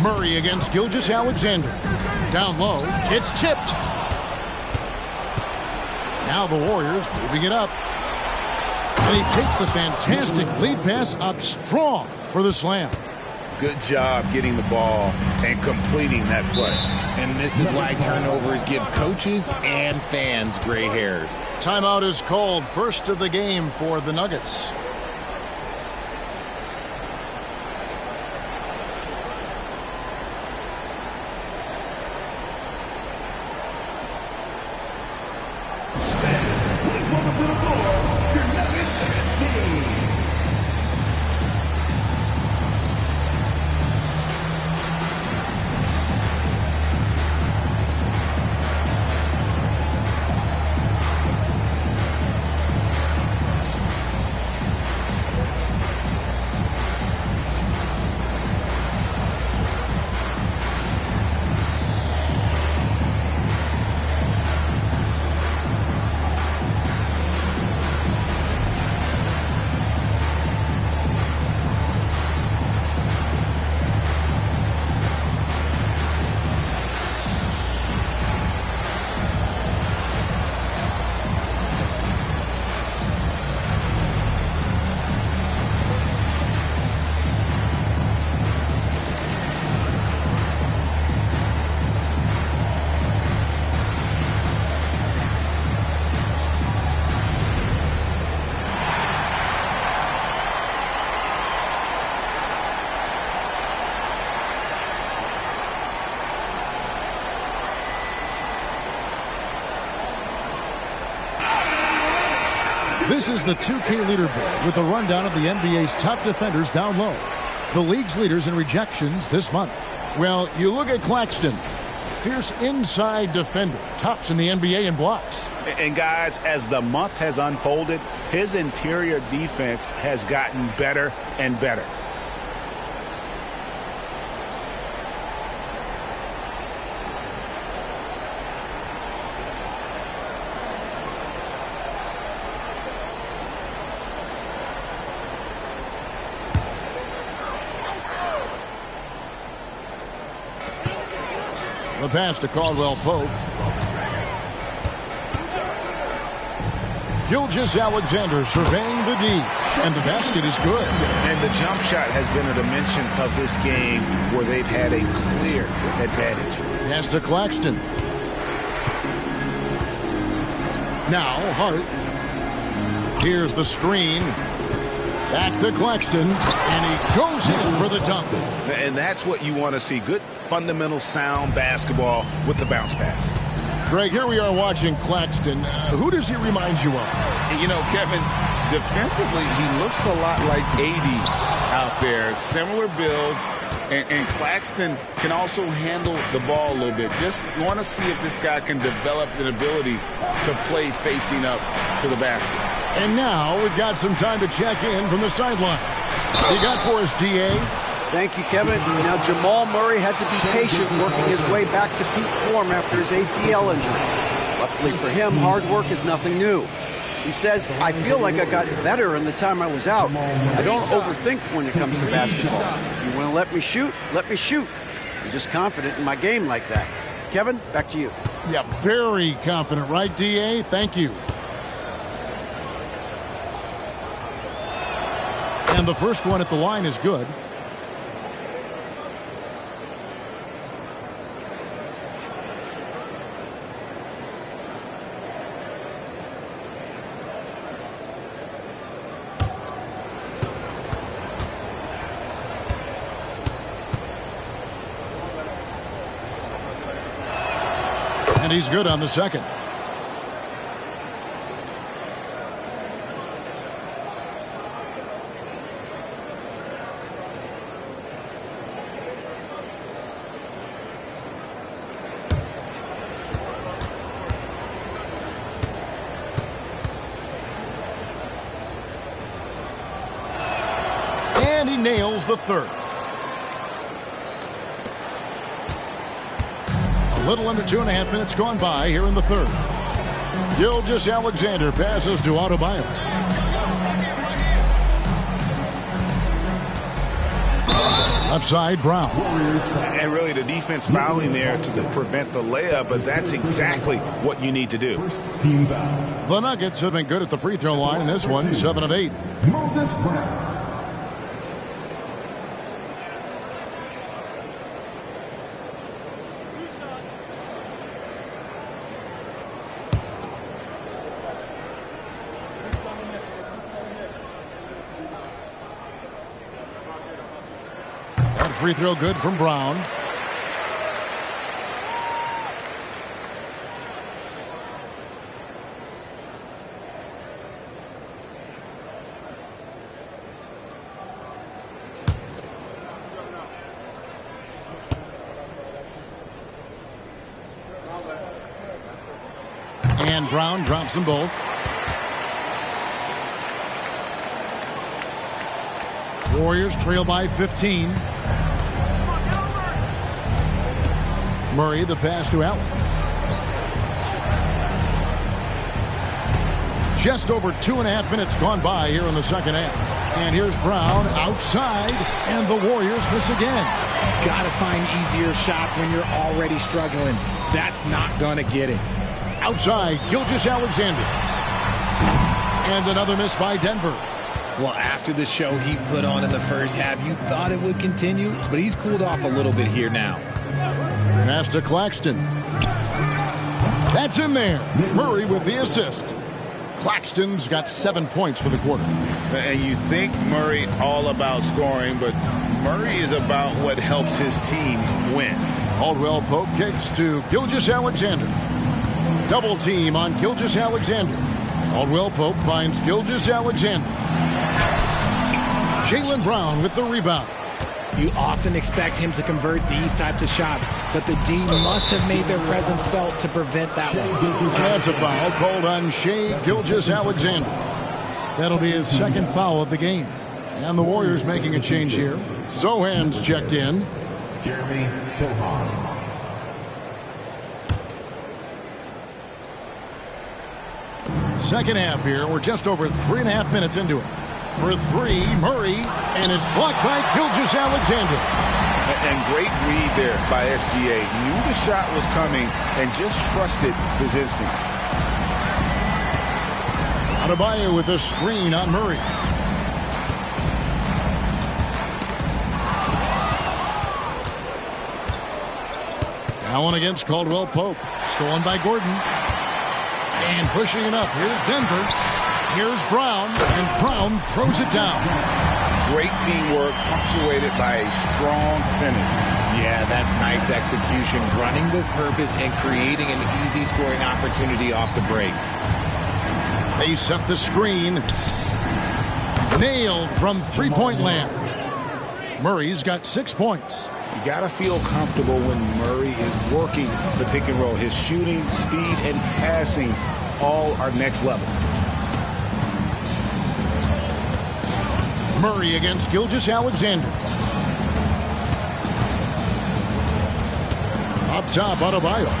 Murray against Gilgeous-Alexander. Down low, it's tipped. Now the Warriors moving it up. And he takes the fantastic lead pass up strong for the slam. Good job getting the ball and completing that play. And this is why turnovers give coaches and fans gray hairs. Timeout is called. First of the game for the Nuggets. This is the 2K leaderboard with a rundown of the NBA's top defenders down low. The league's leaders in rejections this month. Well, you look at Claxton. Fierce inside defender. Tops in the NBA in blocks. And guys, as the month has unfolded, his interior defense has gotten better and better. The pass to Caldwell Pope. Gilgeous-Alexander surveying the D. And the basket is good. And the jump shot has been a dimension of this game where they've had a clear advantage. Pass to Claxton. Now Hart. Here's the screen. Back to Claxton, and he goes in for the dunk. And that's what you want to see. Good, fundamental, sound basketball with the bounce pass. Greg, here we are watching Claxton. Who does he remind you of? You know, Kevin, defensively, he looks a lot like 80 out there. Similar builds, and Claxton can also handle the ball a little bit. Just want to see if this guy can develop an ability to play facing up to the basket. And now we've got some time to check in from the sideline. You got for us, DA? Thank you, Kevin. Now, Jamal Murray had to be patient working his way back to peak form after his ACL injury. Luckily for him, hard work is nothing new. He says, I feel like I got better in the time I was out. I don't overthink when it comes to basketball. If you want to let me shoot, let me shoot. I'm just confident in my game like that. Kevin, back to you. Yeah, very confident, right, DA? Thank you. And the first one at the line is good. And he's good on the second. And he nails the third. A little under 2.5 minutes gone by here in the third. Gilgeous-Alexander passes to Adebayo. Left side, Brown. And really the defense fouling there to prevent the layup, but that's exactly what you need to do. The Nuggets have been good at the free throw line in this one, 7 of 8. Moses Brown. Free throw good from Brown. And Brown drops them both. Warriors trail by 15. Murray, the pass to Allen. Just over 2.5 minutes gone by here in the second half. And here's Brown outside, and the Warriors miss again. Got to find easier shots when you're already struggling. That's not going to get it. Outside, Gilgeous-Alexander. And another miss by Denver. Well, after the show he put on in the first half, you thought it would continue, but he's cooled off a little bit here now. Pass to Claxton. That's in there. Murray with the assist. Claxton's got 7 points for the quarter. And you think Murray all about scoring, but Murray is about what helps his team win. Caldwell Pope kicks to Gilgeous-Alexander. Double team on Gilgeous-Alexander. Caldwell Pope finds Gilgeous-Alexander. Jaylen Brown with the rebound. You often expect him to convert these types of shots, but the D must have made their presence felt to prevent that one. That's a foul called on Shai Gilgeous-Alexander. That'll be his second foul of the game. And the Warriors making a change here. Sohan's checked in. Jeremy Sohan. Second half here. We're just over 3.5 minutes into it. For three, Murray, and it's blocked by Gilgeous-Alexander. And great read there by SGA. Knew the shot was coming and just trusted his instincts. Adebayo with a screen on Murray. Allen against Caldwell Pope. Stolen by Gordon. And pushing it up. Here's Denver. Here's Brown, and Brown throws it down. Great teamwork, punctuated by a strong finish. Yeah, that's nice execution, running with purpose and creating an easy scoring opportunity off the break. They set the screen. Nailed from three-point land. Murray's got 6 points. You got to feel comfortable when Murray is working the pick and roll. His shooting, speed, and passing all are next level. Murray against Gilgeous-Alexander. Up top, Adebayo.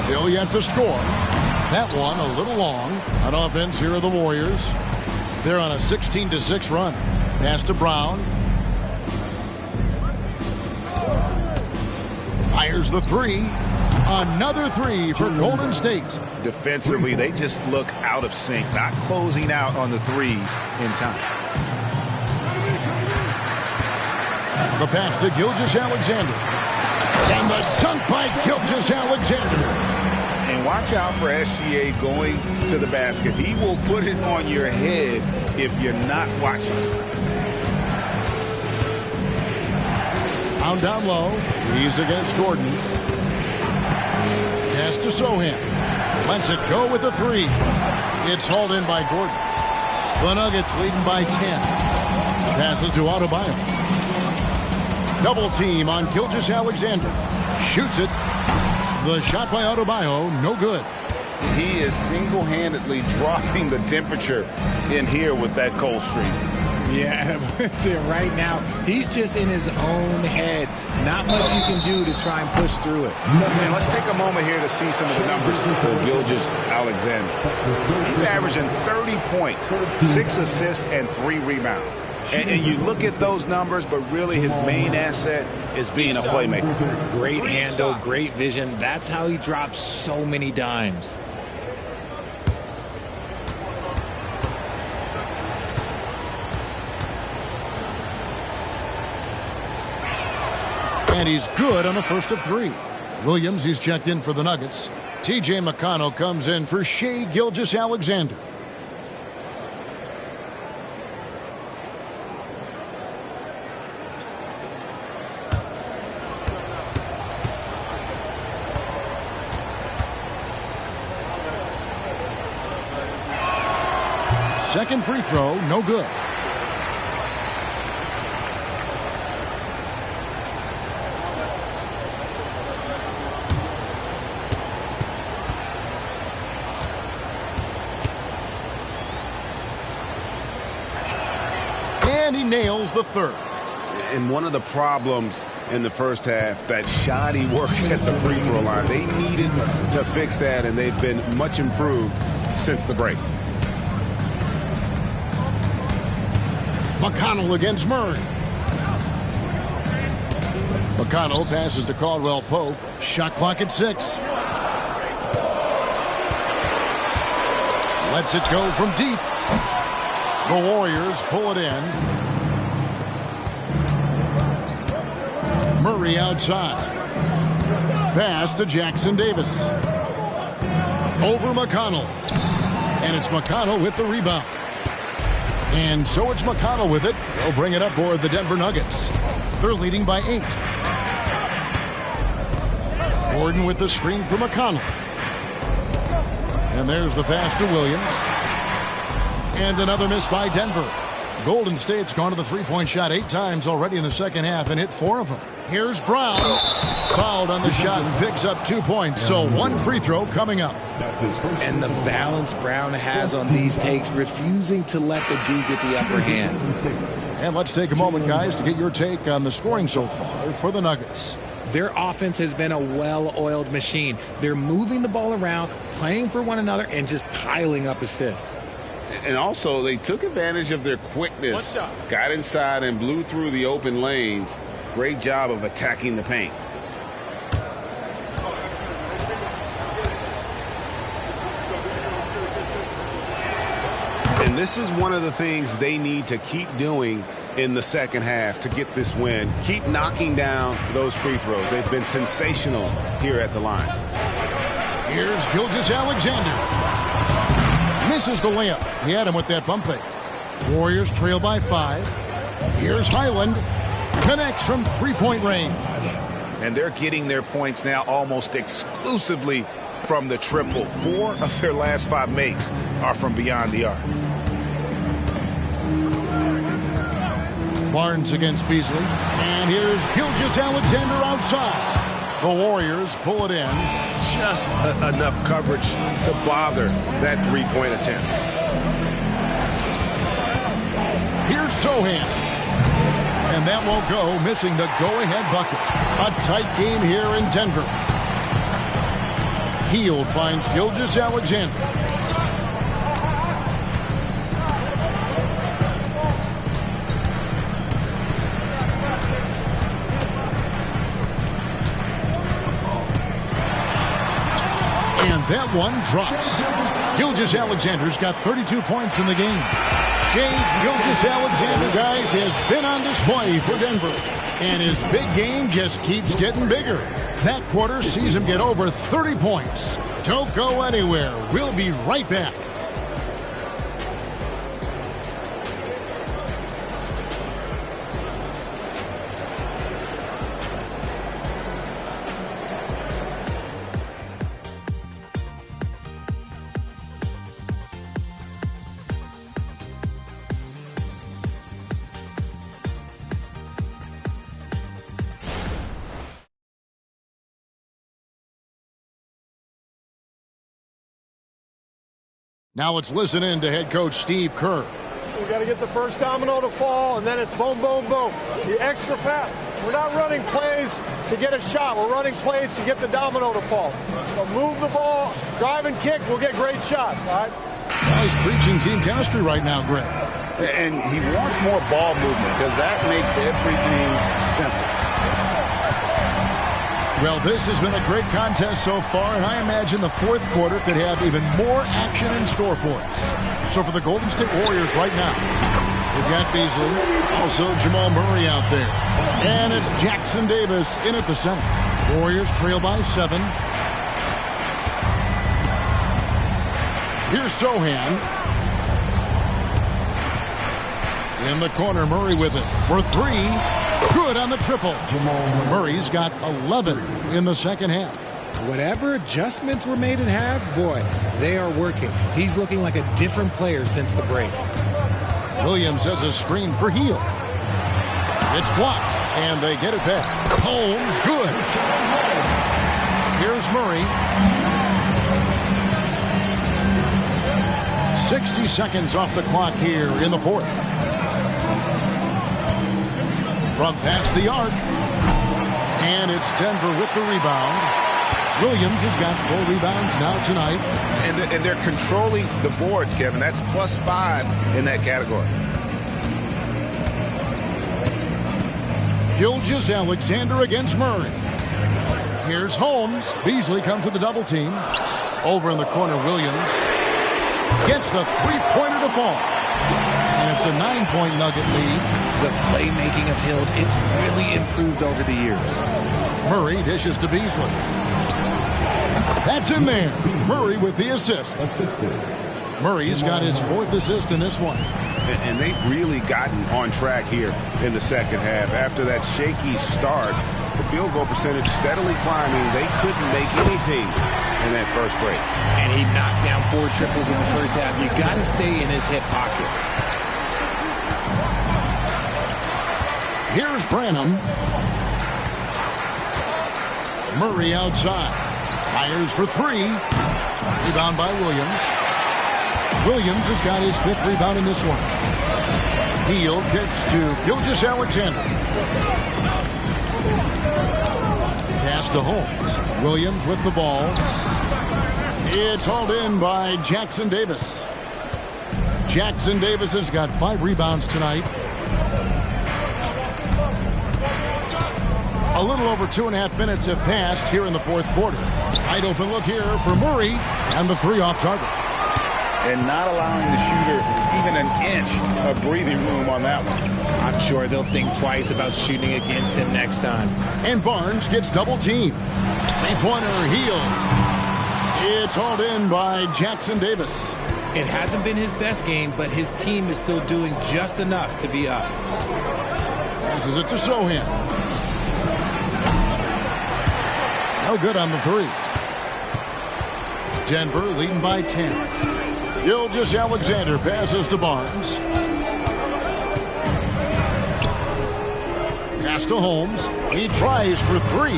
Still yet to score. That one a little long. On offense, here are the Warriors. They're on a 16-6 run. Pass to Brown. Fires the three. Another three for Golden State. Defensively, they just look out of sync, not closing out on the threes in time. The pass to Gilgeous-Alexander. And the dunk by Gilgeous-Alexander. And watch out for SGA going to the basket. He will put it on your head if you're not watching. Pound down low. He's against Gordon. Pass to Sohan. Lets it go with a three. It's hauled in by Gordon. The Nuggets leading by 10. Passes to Adebayo. Double team on Gilgeous-Alexander. Shoots it. The shot by Adebayo, no good. He is single-handedly dropping the temperature in here with that cold streak. Yeah, right now, he's just in his own head. Not much you can do to try and push through it. Man, let's take a moment here to see some of the numbers for Gilgeous-Alexander. He's averaging 30 points, 6 assists, and 3 rebounds. And you look at those numbers, but really his main asset is being a playmaker. Great handle, great vision. That's how he drops so many dimes. And he's good on the first of 3. Williams, he's checked in for the Nuggets. T.J. McConnell comes in for Shai Gilgeous-Alexander. Second free throw, no good. And he nails the third. And one of the problems in the first half, that shoddy work at the free throw line. They needed to fix that, and they've been much improved since the break. McConnell against Murray. McConnell passes to Caldwell Pope. Shot clock at 6. Lets it go from deep. The Warriors pull it in. Murray outside. Pass to Jackson Davis. Over McConnell. And it's McConnell with the rebound. And so it's McConnell with it. They'll bring it up for the Denver Nuggets. They're leading by 8. Gordon with the screen for McConnell. And there's the pass to Williams. And another miss by Denver. Golden State's gone to the three-point shot 8 times already in the second half and hit 4 of them. Here's Brown. Fouled on the shot and picks up 2 points. So 1 free throw coming up. And the balance Brown has on these takes, refusing to let the D get the upper hand. And let's take a moment, guys, to get your take on the scoring so far for the Nuggets. Their offense has been a well-oiled machine. They're moving the ball around, playing for one another, and just piling up assists. And also, they took advantage of their quickness, got inside and blew through the open lanes. Great job of attacking the paint. And this is one of the things they need to keep doing in the second half to get this win. Keep knocking down those free throws. They've been sensational here at the line. Here's Gilgeous-Alexander. Misses the layup. He had him with that bump fake. Warriors trail by 5. Here's Highland. Connects from three-point range. And they're getting their points now almost exclusively from the triple. 4 of their last 5 makes are from beyond the arc. Barnes against Beasley. And here's Gilgeous-Alexander outside. The Warriors pull it in. Just enough coverage to bother that three-point attempt. Here's Sohan. And that won't go, missing the go-ahead bucket. A tight game here in Denver. Hield finds Gilgeous-Alexander. That one drops. Gilgeous-Alexander's got 32 points in the game. Shai Gilgeous-Alexander, guys, has been on display for Denver. And his big game just keeps getting bigger. That quarter sees him get over 30 points. Don't go anywhere. We'll be right back. Now let's listen in to head coach Steve Kerr. We got to get the first domino to fall, and then it's boom, boom, boom. The extra pass. We're not running plays to get a shot. We're running plays to get the domino to fall. So move the ball, drive and kick. We'll get great shots. All right. He's preaching team chemistry right now, Greg. And he wants more ball movement because that makes everything simple. Well, this has been a great contest so far, and I imagine the fourth quarter could have even more action in store for us. So for the Golden State Warriors right now, we've got Beasley, also Jamal Murray out there. And it's Jackson Davis in at the center. Warriors trail by 7. Here's Sohan. In the corner, Murray with it for 3. Good on the triple. Murray's got 11 in the second half. Whatever adjustments were made at half, boy, they are working. He's looking like a different player since the break. Williams sets a screen for Hield. It's blocked, and they get it back. Holmes, good. Here's Murray. 60 seconds off the clock here in the fourth. From past the arc. And it's Denver with the rebound. Williams has got 4 rebounds now tonight. And they're controlling the boards, Kevin. That's +5 in that category. Gilgeous-Alexander against Murray. Here's Holmes. Beasley comes with the double team. Over in the corner, Williams gets the three-pointer to fall. And it's a 9-point Nugget lead. The playmaking of Hield, it's really improved over the years. Murray dishes to Beasley. That's in there. Murray with the assist. Murray's got his 4th assist in this one. And they've really gotten on track here in the second half. After that shaky start, the field goal percentage steadily climbing. They couldn't make anything in that first break. And he knocked down 4 triples in the first half. You got to stay in his hip pocket. Here's Branham. Murray outside. Fires for 3. Rebound by Williams. Williams has got his 5th rebound in this one. Hield gets to Gilgeous-Alexander. Pass to Holmes. Williams with the ball. It's hauled in by Jackson Davis. Jackson Davis has got 5 rebounds tonight. A little over 2.5 minutes have passed here in the fourth quarter. Wide open look here for Murray, and the 3 off target. And not allowing the shooter even an inch of breathing room on that one. I'm sure they'll think twice about shooting against him next time. And Barnes gets double teamed. 3-pointer Hield. It's hauled in by Jackson Davis. It hasn't been his best game, but his team is still doing just enough to be up. Passes it to Sohan. No good on the 3. Denver leading by 10. Gilgeous-Alexander passes to Barnes. Pass to Holmes. He tries for 3.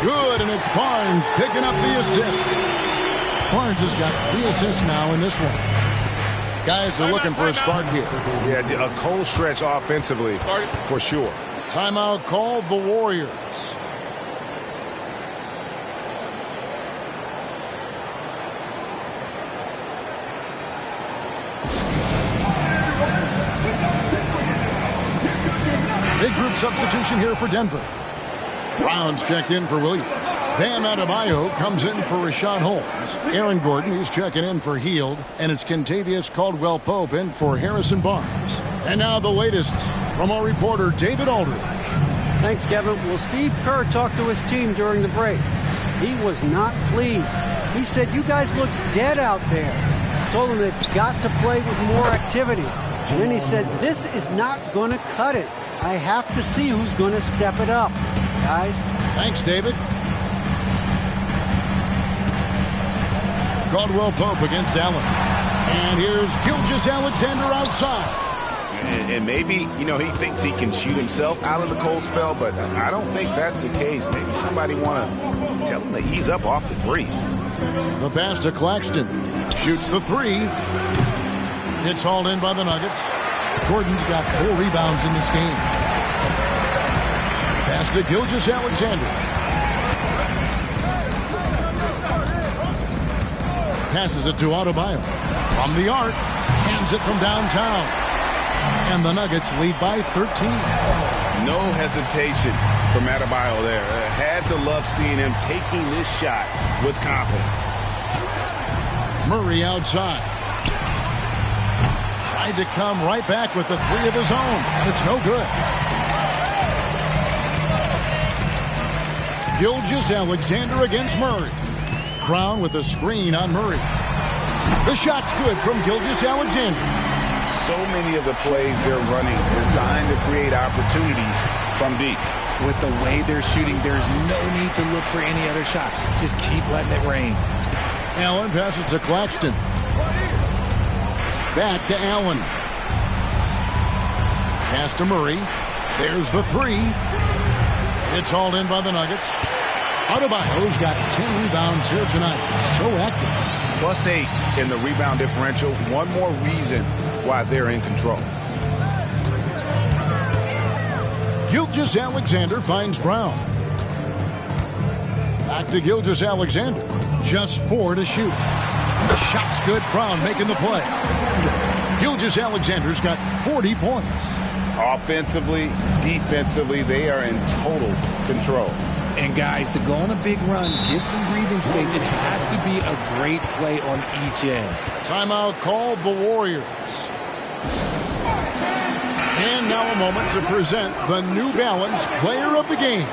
Good, and it's Barnes picking up the assist. Barnes has got 3 assists now in this one. Guys are looking for a spark here. Yeah, a cold stretch offensively for sure. Timeout called the Warriors. Big group substitution here for Denver. Brown's checked in for Williams. Bam Adebayo comes in for Rashad Holmes. Aaron Gordon, he's checking in for Hield. And it's Kentavious Caldwell-Pope in for Harrison Barnes. And now the latest from our reporter, David Aldridge. Thanks, Kevin. Well, Steve Kerr talked to his team during the break. He was not pleased. He said, you guys look dead out there. Told them they've got to play with more activity. And then he said, this is not going to cut it. I have to see who's going to step it up. Guys. Thanks, David. Caldwell-Pope against Allen. And here's Gilgeous-Alexander outside. And maybe, he thinks he can shoot himself out of the cold spell, but I don't think that's the case. Maybe somebody want to tell him to ease up off the threes. The pass to Claxton. Shoots the three. It's hauled in by the Nuggets. Gordon's got 4 rebounds in this game. Pass to Gilgeous-Alexander. Passes it to Adebayo. From the arc. Hands it from downtown. And the Nuggets lead by 13. No hesitation from Adebayo there. Had to love seeing him taking this shot with confidence. Murray outside. Tried to come right back with the 3 of his own, and it's no good. Gilgeous-Alexander against Murray. Brown with a screen on Murray. The shot's good from Gilgeous-Alexander. So many of the plays they're running designed to create opportunities from deep. With the way they're shooting, there's no need to look for any other shot. Just keep letting it rain. Allen passes to Claxton. Back to Allen. Pass to Murray. There's the 3. It's hauled in by the Nuggets. Adebayo's got 10 rebounds here tonight. So active. +8 in the rebound differential. One more reason why they're in control. Gilgeous-Alexander finds Brown. Back to Gilgeous-Alexander. Just 4 to shoot. The shot's good. Brown making the play. Gilgeous-Alexander's got 40 points. Offensively, defensively, they are in total control. And guys, to go on a big run, get some breathing space, it has to be a great play on each end. Timeout called the Warriors. And now a moment to present the New Balance Player of the Game,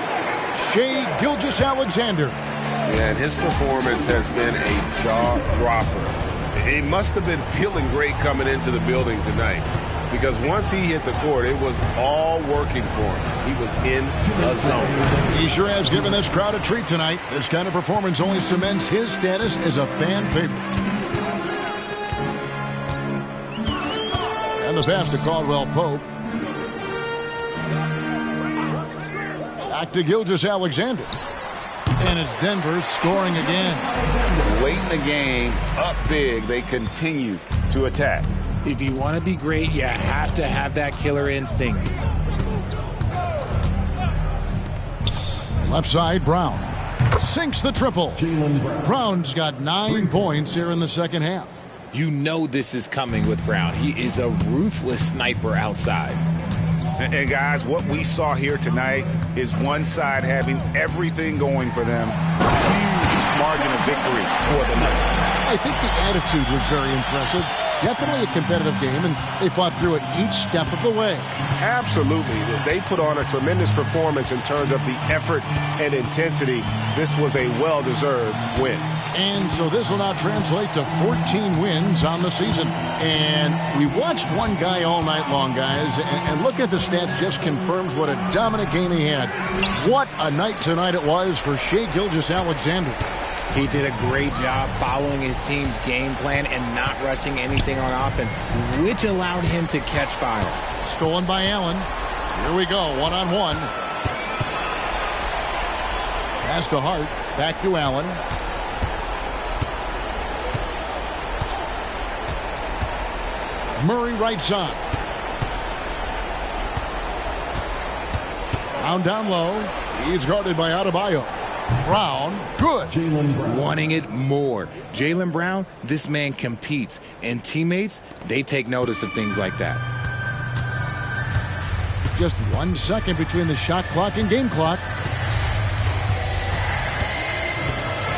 Shai Gilgeous-Alexander. Yeah, and his performance has been a jaw-dropper. He must have been feeling great coming into the building tonight, because once he hit the court, it was all working for him. He was in the zone. He sure has given this crowd a treat tonight. This kind of performance only cements his status as a fan favorite. And the pass to Caldwell-Pope. Back to Gilgeous-Alexander. And it's Denver scoring again. Late in the game, up big, they continue to attack. If you want to be great, you have to have that killer instinct. Left side, Brown. Sinks the triple. Brown's got 9 points here in the second half. You know this is coming with Brown. He is a ruthless sniper outside. And guys, what we saw here tonight is one side having everything going for them. Huge margin of victory for the Nuggets. I think the attitude was very impressive. Definitely a competitive game, and they fought through it each step of the way. Absolutely. They put on a tremendous performance in terms of the effort and intensity. This was a well-deserved win. And so this will now translate to 14 wins on the season. And we watched one guy all night long, guys, and look at the stats, just confirms what a dominant game he had. What a night tonight it was for Shai Gilgeous-Alexander. He did a great job following his team's game plan and not rushing anything on offense, which allowed him to catch fire. Stolen by Allen. Here we go, one-on-one. Pass to Hart, back to Allen. Murray right side. Brown down low. He's guarded by Adebayo. Brown, good. Wanting it more. Jaylen Brown, this man competes. And teammates, they take notice of things like that. Just 1 second between the shot clock and game clock.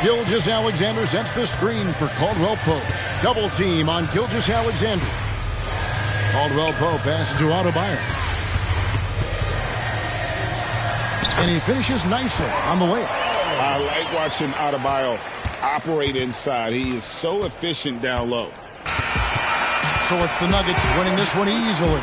Gilgeous-Alexander sets the screen for Caldwell Pope. Double team on Gilgeous-Alexander. Caldwell Pope passes to Adebayo. And he finishes nicely on the way. I like watching Adebayo operate inside. He is so efficient down low. So it's the Nuggets winning this one easily.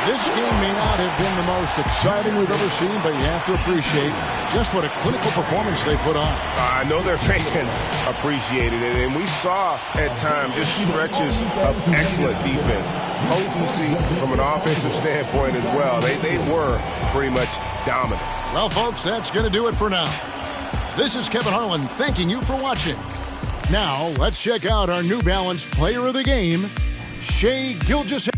This game may not have been the most exciting we've ever seen, but you have to appreciate just what a clinical performance they put on. I know their fans appreciated it, and we saw at times just stretches of excellent defense. Potency from an offensive standpoint as well. They were pretty much dominant. Well, folks, that's going to do it for now. This is Kevin Harlan thanking you for watching. Now, let's check out our New Balance player of the game, Shai Gilgeous.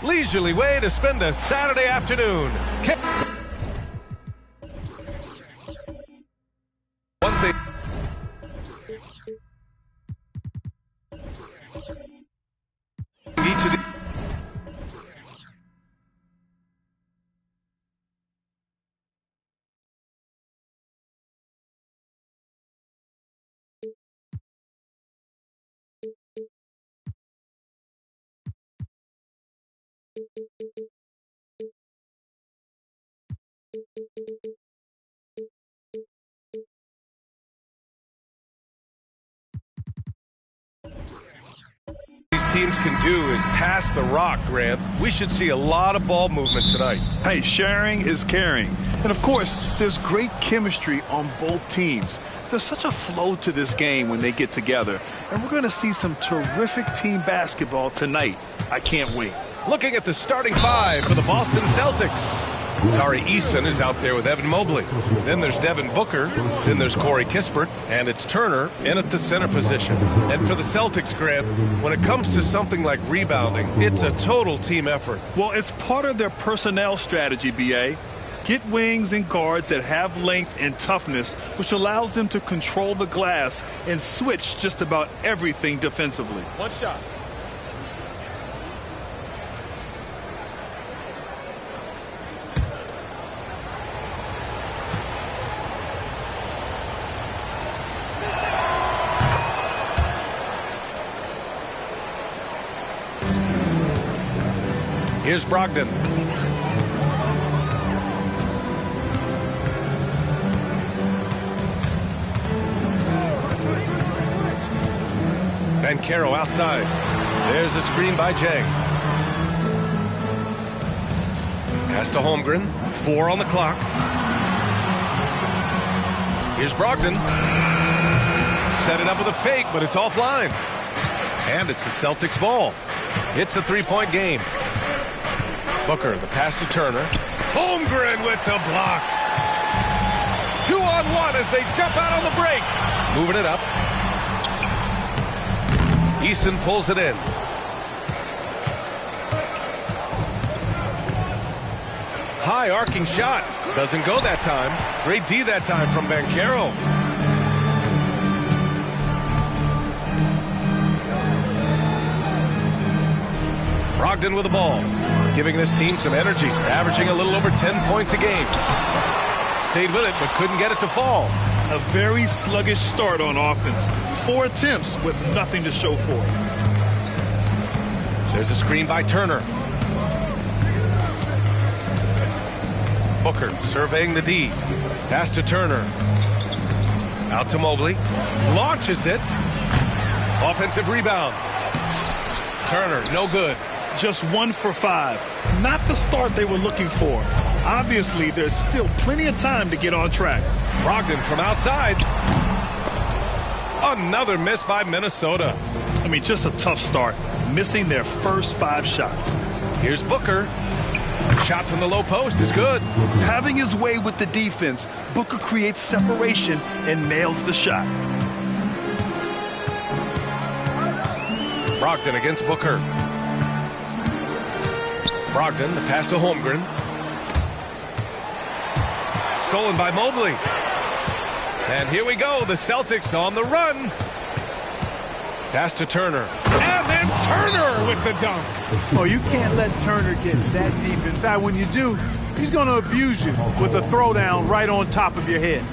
Leisurely way to spend a Saturday afternoon. One thing. Each of the teams can do is pass the rock, Grant. We should see a lot of ball movement tonight. Hey, sharing is caring. And of course, there's great chemistry on both teams. There's such a flow to this game when they get together. And we're going to see some terrific team basketball tonight. I can't wait. Looking at the starting five for the Boston Celtics. Tari Eason is out there with Evan Mobley. Then there's Devin Booker. Then there's Corey Kispert. And it's Turner in at the center position. And for the Celtics, Grant, when it comes to something like rebounding, it's a total team effort. Well, it's part of their personnel strategy, B.A. Get wings and guards that have length and toughness, which allows them to control the glass and switch just about everything defensively. One shot. Here's Brogdon. Banchero outside. There's a screen by Jang. Pass to Holmgren. 4 on the clock. Here's Brogdon. Set it up with a fake, but it's offline. And it's the Celtics ball. It's a three-point game. Booker, the pass to Turner. Holmgren with the block. 2-on-1 as they jump out on the break. Moving it up. Eason pulls it in. High arcing shot. Doesn't go that time. Great D that time from Banchero. Brogdon with the ball. Giving this team some energy. Averaging a little over 10 points a game. Stayed with it, but couldn't get it to fall. A very sluggish start on offense. 4 attempts with nothing to show for it. There's a screen by Turner. Booker surveying the D. Pass to Turner. Out to Mobley. Launches it. Offensive rebound. Turner, no good. Just 1 for 5. Not the start they were looking for. Obviously, there's still plenty of time to get on track. Brogdon from outside. Another miss by Minnesota. I mean, just a tough start. Missing their first 5 shots. Here's Booker. Shot from the low post is good. Having his way with the defense, Booker creates separation and nails the shot. Brogdon against Booker. Brogdon, the pass to Holmgren. Stolen by Mobley. And here we go, the Celtics on the run. Pass to Turner. And then Turner with the dunk. Oh, you can't let Turner get that deep inside. When you do, he's going to abuse you with a throwdown right on top of your head.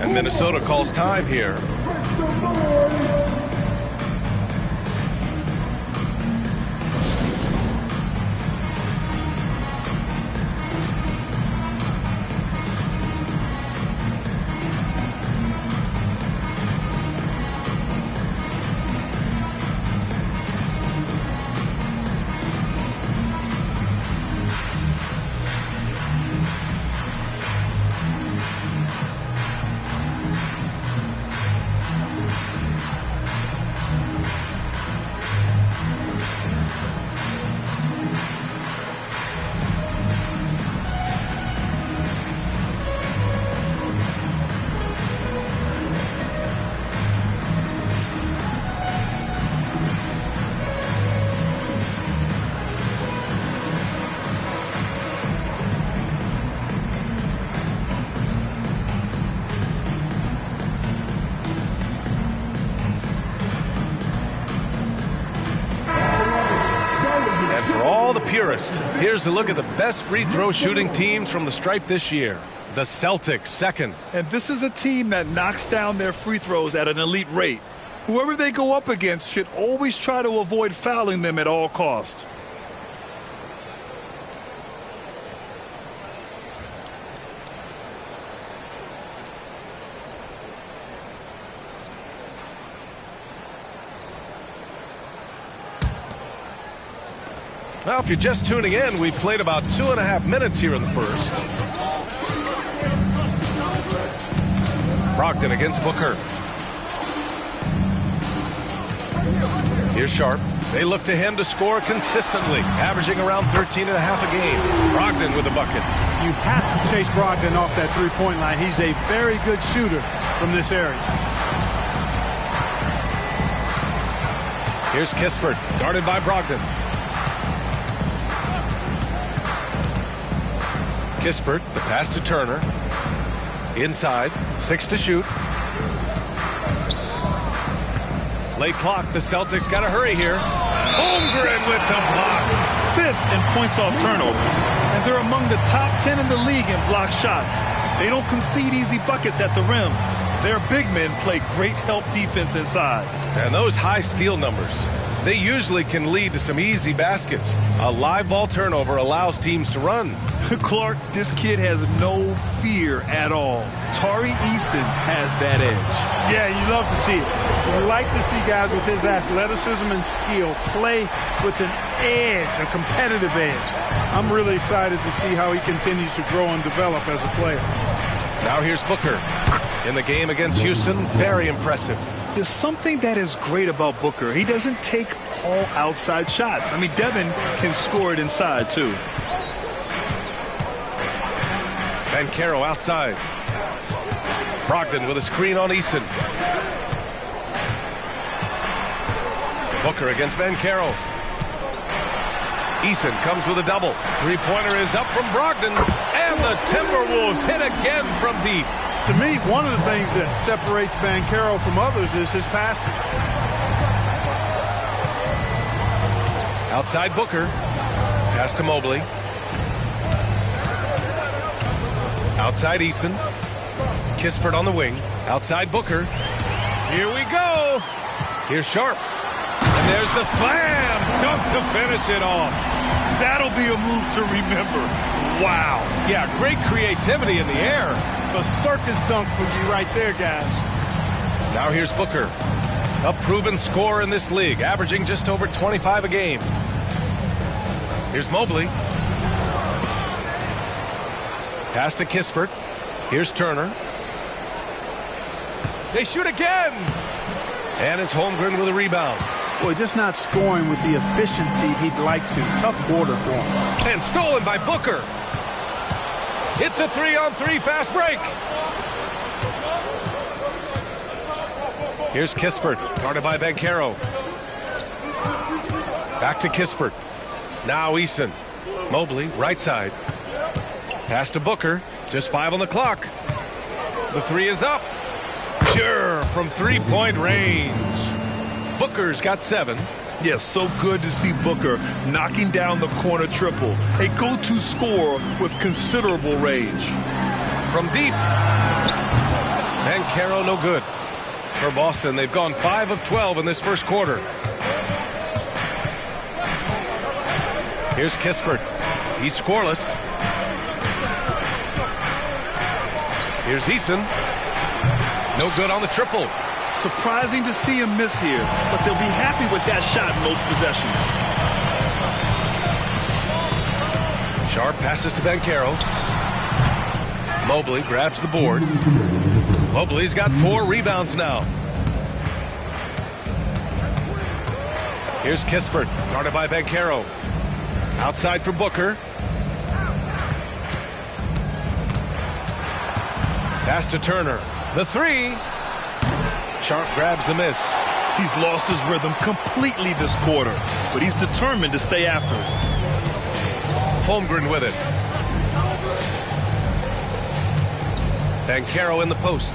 And Minnesota calls time here. Here's a look at the best free throw shooting teams from the stripe this year. The Celtics, second. And this is a team that knocks down their free throws at an elite rate. Whoever they go up against should always try to avoid fouling them at all costs. Well, if you're just tuning in, we've played about 2.5 minutes here in the first. Brogdon against Booker. Here's Sharp. They look to him to score consistently, averaging around 13.5 a game. Brogdon with a bucket. You have to chase Brogdon off that three-point line. He's a very good shooter from this area. Here's Kispert, guarded by Brogdon. Kispert, the pass to Turner. Inside, 6 to shoot. Late clock, the Celtics got to hurry here. Holmgren with the block. 5th in points off turnovers. And they're among the top 10 in the league in block shots. They don't concede easy buckets at the rim. Their big men play great help defense inside. And those high steal numbers, they usually can lead to some easy baskets. A live ball turnover allows teams to run. Clark, this kid has no fear at all. Tari Eason has that edge. Yeah, you love to see it. You like to see guys with his athleticism and skill play with an edge, a competitive edge. I'm really excited to see how he continues to grow and develop as a player. Now here's Booker. In the game against Houston, very impressive. There's something that is great about Booker. He doesn't take all outside shots. I mean, Devin can score it inside, too. Caro outside. Brogdon with a screen on Eason. Booker against Caro. Eason comes with a double. Three-pointer is up from Brogdon. And the Timberwolves hit again from deep. To me, one of the things that separates Caro from others is his passing. Outside Booker. Pass to Mobley. Outside Eason. Kispert on the wing. Outside Booker. Here we go. Here's Sharp. And there's the slam. Dunk to finish it off. That'll be a move to remember. Wow. Yeah, great creativity in the air. A circus dunk for you right there, guys. Now here's Booker. A proven scorer in this league, averaging just over 25 a game. Here's Mobley. Pass to Kispert. Here's Turner. They shoot again. And it's Holmgren with a rebound. Boy, just not scoring with the efficiency he'd like to. Tough quarter for him. And stolen by Booker. It's a 3-on-3 fast break. Here's Kispert, guarded by Caro. Back to Kispert. Now Eason. Mobley, right side. Pass to Booker. Just 5 on the clock. The three is up. Sure, from three-point range. Booker's got 7. Yes, so good to see Booker knocking down the corner triple. A go-to scorer with considerable range. From deep. Caro no good. For Boston, they've gone 5 of 12 in this first quarter. Here's Kispert. He's scoreless. Here's Eason. No good on the triple. Surprising to see him miss here, but they'll be happy with that shot in most possessions. Sharp passes to Caro. Mobley grabs the board. Mobley's got 4 rebounds now. Here's Kispert, guarded by Caro. Outside for Booker. Pass to Turner. The three. Sharp grabs the miss. He's lost his rhythm completely this quarter, but he's determined to stay after it. Holmgren with it. Caro in the post.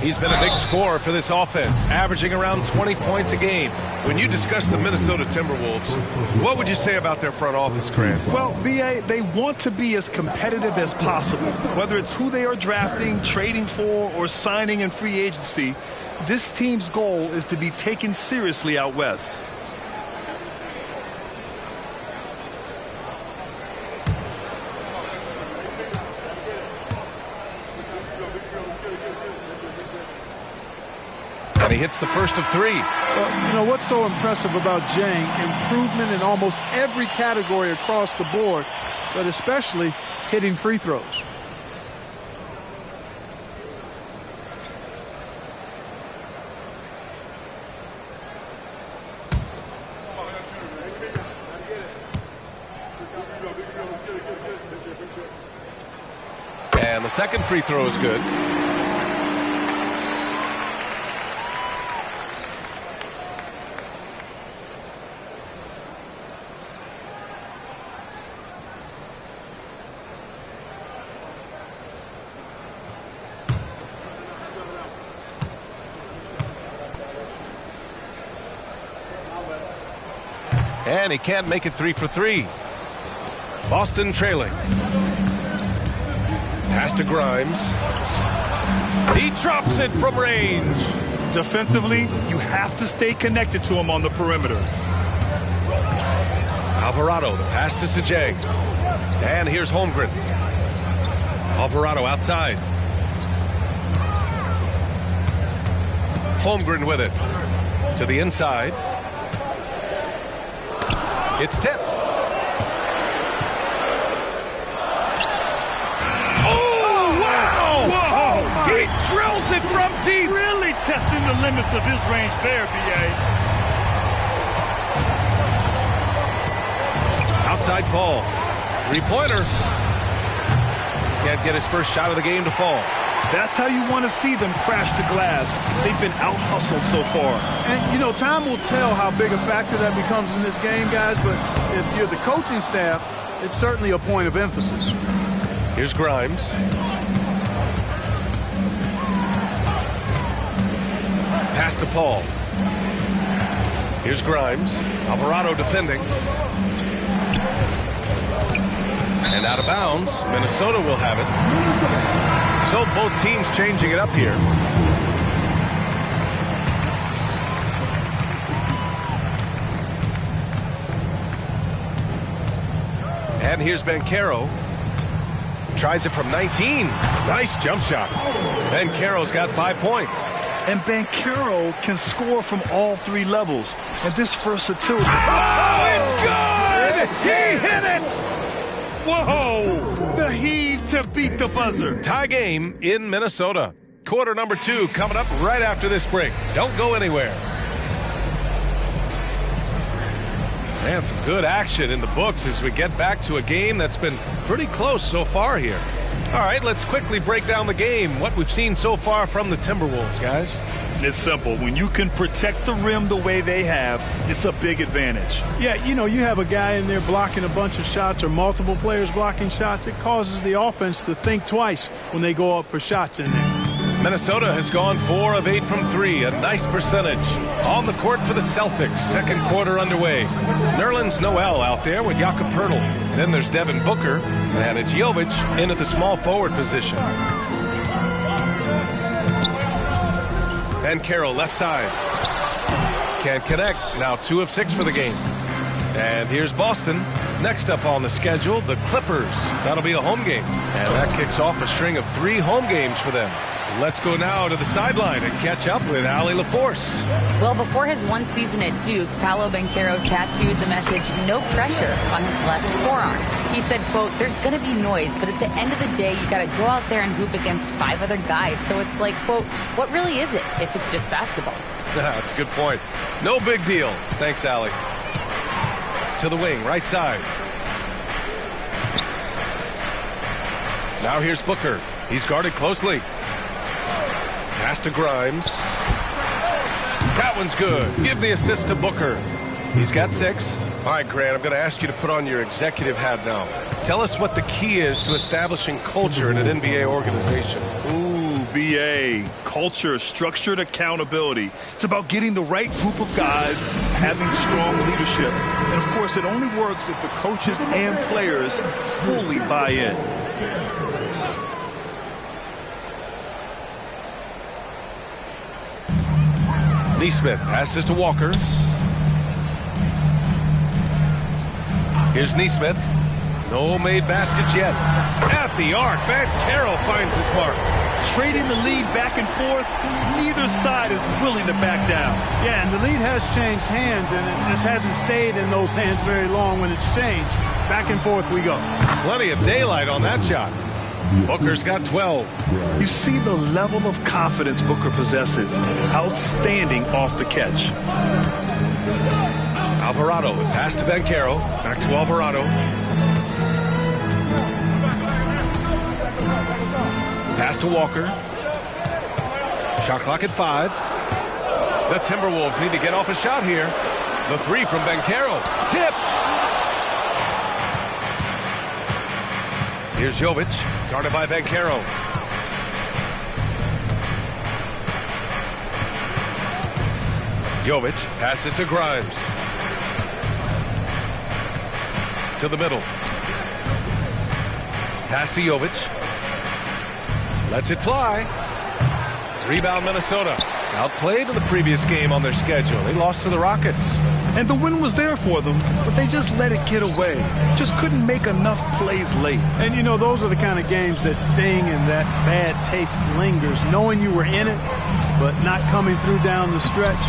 He's been a big scorer for this offense, averaging around 20 points a game. When you discuss the Minnesota Timberwolves, what would you say about their front office, Grant? Well, B.A., they want to be as competitive as possible. Whether it's who they are drafting, trading for, or signing in free agency, this team's goal is to be taken seriously out west. And he hits the first of 3. Well, you know what's so impressive about Jang? Improvement in almost every category across the board, but especially hitting free throws. And the second free throw is good. And he can't make it 3 for 3. Boston trailing. Pass to Grimes. He drops it from range. Defensively, you have to stay connected to him on the perimeter. Alvarado, the pass to Sajang. And here's Holmgren. Alvarado outside. Holmgren with it. To the inside. It's tipped. Oh, wow! Whoa! He drills it from deep. Really testing the limits of his range there, B.A. Outside Paul. Three-pointer. Can't get his first shot of the game to fall. That's how you want to see them crash the glass. They've been out-hustled so far. And, you know, time will tell how big a factor that becomes in this game, guys, but if you're the coaching staff, it's certainly a point of emphasis. Here's Grimes. Pass to Paul. Here's Grimes. Alvarado defending. And out of bounds. Minnesota will have it. So both teams changing it up here. And here's Banchero. Tries it from 19. Nice jump shot. Banchero's got 5 points. And Banchero can score from all 3 levels. And this versatility. Oh, it's good! He hit it! Whoa! The heave to beat the buzzer. Tie game in Minnesota. Quarter number 2 coming up right after this break. Don't go anywhere. And some good action in the books as we get back to a game that's been pretty close so far here. All right, let's quickly break down the game, what we've seen so far from the Timberwolves, guys. It's simple. When you can protect the rim the way they have, it's a big advantage. Yeah, you know, you have a guy in there blocking a bunch of shots or multiple players blocking shots. It causes the offense to think twice when they go up for shots in there. Minnesota has gone 4 of 8 from 3, a nice percentage. On the court for the Celtics, second quarter underway. Nerlens Noel out there with Jakob Poeltl. Then there's Devin Booker, and it's Jovic in at the small forward position. Banchero left side. Can't connect, now 2 of 6 for the game. And here's Boston. Next up on the schedule, the Clippers. That'll be a home game. And that kicks off a string of 3 home games for them. Let's go now to the sideline and catch up with Allie LaForce. Well, before his one season at Duke, Paolo Banchero tattooed the message, "No pressure," on his left forearm. He said, quote, "There's going to be noise, but at the end of the day, you got to go out there and hoop against 5 other guys. So it's like, quote, what really is it if it's just basketball?" That's a good point. No big deal. Thanks, Allie. To the wing, right side. Now here's Booker. He's guarded closely. Pass to Grimes. That one's good. Give the assist to Booker. He's got 6. All right, Grant, I'm going to ask you to put on your executive hat now. Tell us what the key is to establishing culture in an NBA organization. Ooh, BA. Culture, structured accountability. It's about getting the right group of guys, having strong leadership. And, of course, it only works if the coaches and players fully buy in. Neesmith passes to Walker. Here's Neesmith. No made baskets yet. At the arc, Banchero finds his mark. Trading the lead back and forth, neither side is willing to back down. Yeah, and the lead has changed hands, and it just hasn't stayed in those hands very long when it's changed. Back and forth we go. Plenty of daylight on that shot. Booker's got 12. You see the level of confidence Booker possesses. Outstanding off the catch. Alvarado, pass to Banchero. Back to Alvarado. Pass to Walker. Shot clock at 5. The Timberwolves need to get off a shot here. The 3 from Banchero. Tipped. Here's Jovic, guarded by Banchero. Jovic passes to Grimes. To the middle. Pass to Jovic. Lets it fly. Rebound Minnesota. Outplayed in the previous game on their schedule. They lost to the Rockets. And the win was there for them, but they just let it get away. Just couldn't make enough plays late. And, you know, those are the kind of games that sting and that bad taste lingers. Knowing you were in it, but not coming through down the stretch,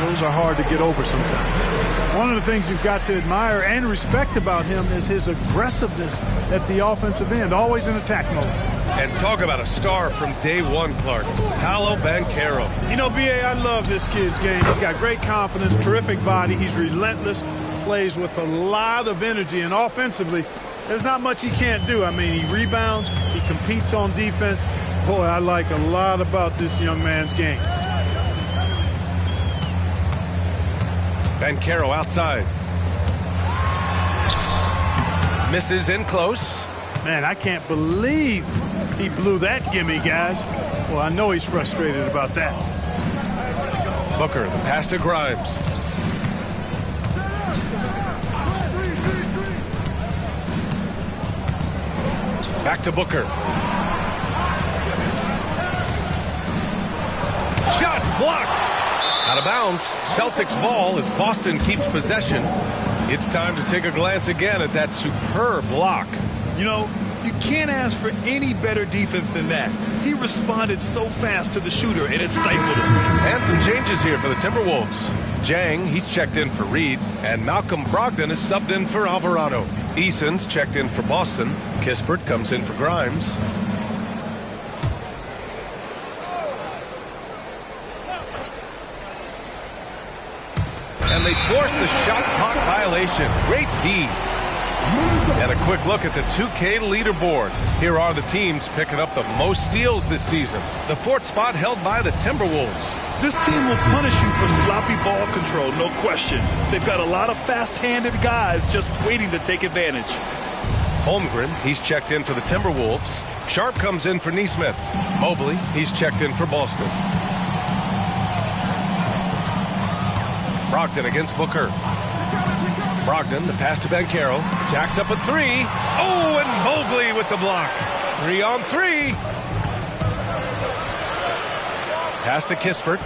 those are hard to get over sometimes. One of the things you've got to admire and respect about him is his aggressiveness at the offensive end, always in attack mode. And talk about a star from day one, Clark. Paolo Banchero. You know, B.A., I love this kid's game. He's got great confidence, terrific body. He's relentless, plays with a lot of energy, and offensively, There's not much he can't do. I mean, he rebounds, he competes on defense. Boy, I like a lot about this young man's game. Banchero outside. Misses in close. Man, I can't believe he blew that gimme, guys. Well, I know he's frustrated about that. Booker, the pass to Grimes. Back to Booker. Shot blocked. Out of bounds. Celtics ball as Boston keeps possession. It's time to take a glance again at that superb block. You know, you can't ask for any better defense than that. He responded so fast to the shooter, and it stifled him. And some changes here for the Timberwolves. Jang, he's checked in for Reed, and Malcolm Brogdon is subbed in for Alvarado. Eason's checked in for Boston. Kispert comes in for Grimes. And they force the shot clock violation. Great D. And a quick look at the 2K leaderboard. Here are the teams picking up the most steals this season. The fourth spot held by the Timberwolves. This team will punish you for sloppy ball control, no question. They've got a lot of fast-handed guys just waiting to take advantage. Holmgren, he's checked in for the Timberwolves. Sharp comes in for Nesmith. Mobley, he's checked in for Boston. Brogdon against Booker. Brogdon, the pass to Banchero. Jacks up a three. Oh, and Mobley with the block. 3 on 3. Pass to Kispert.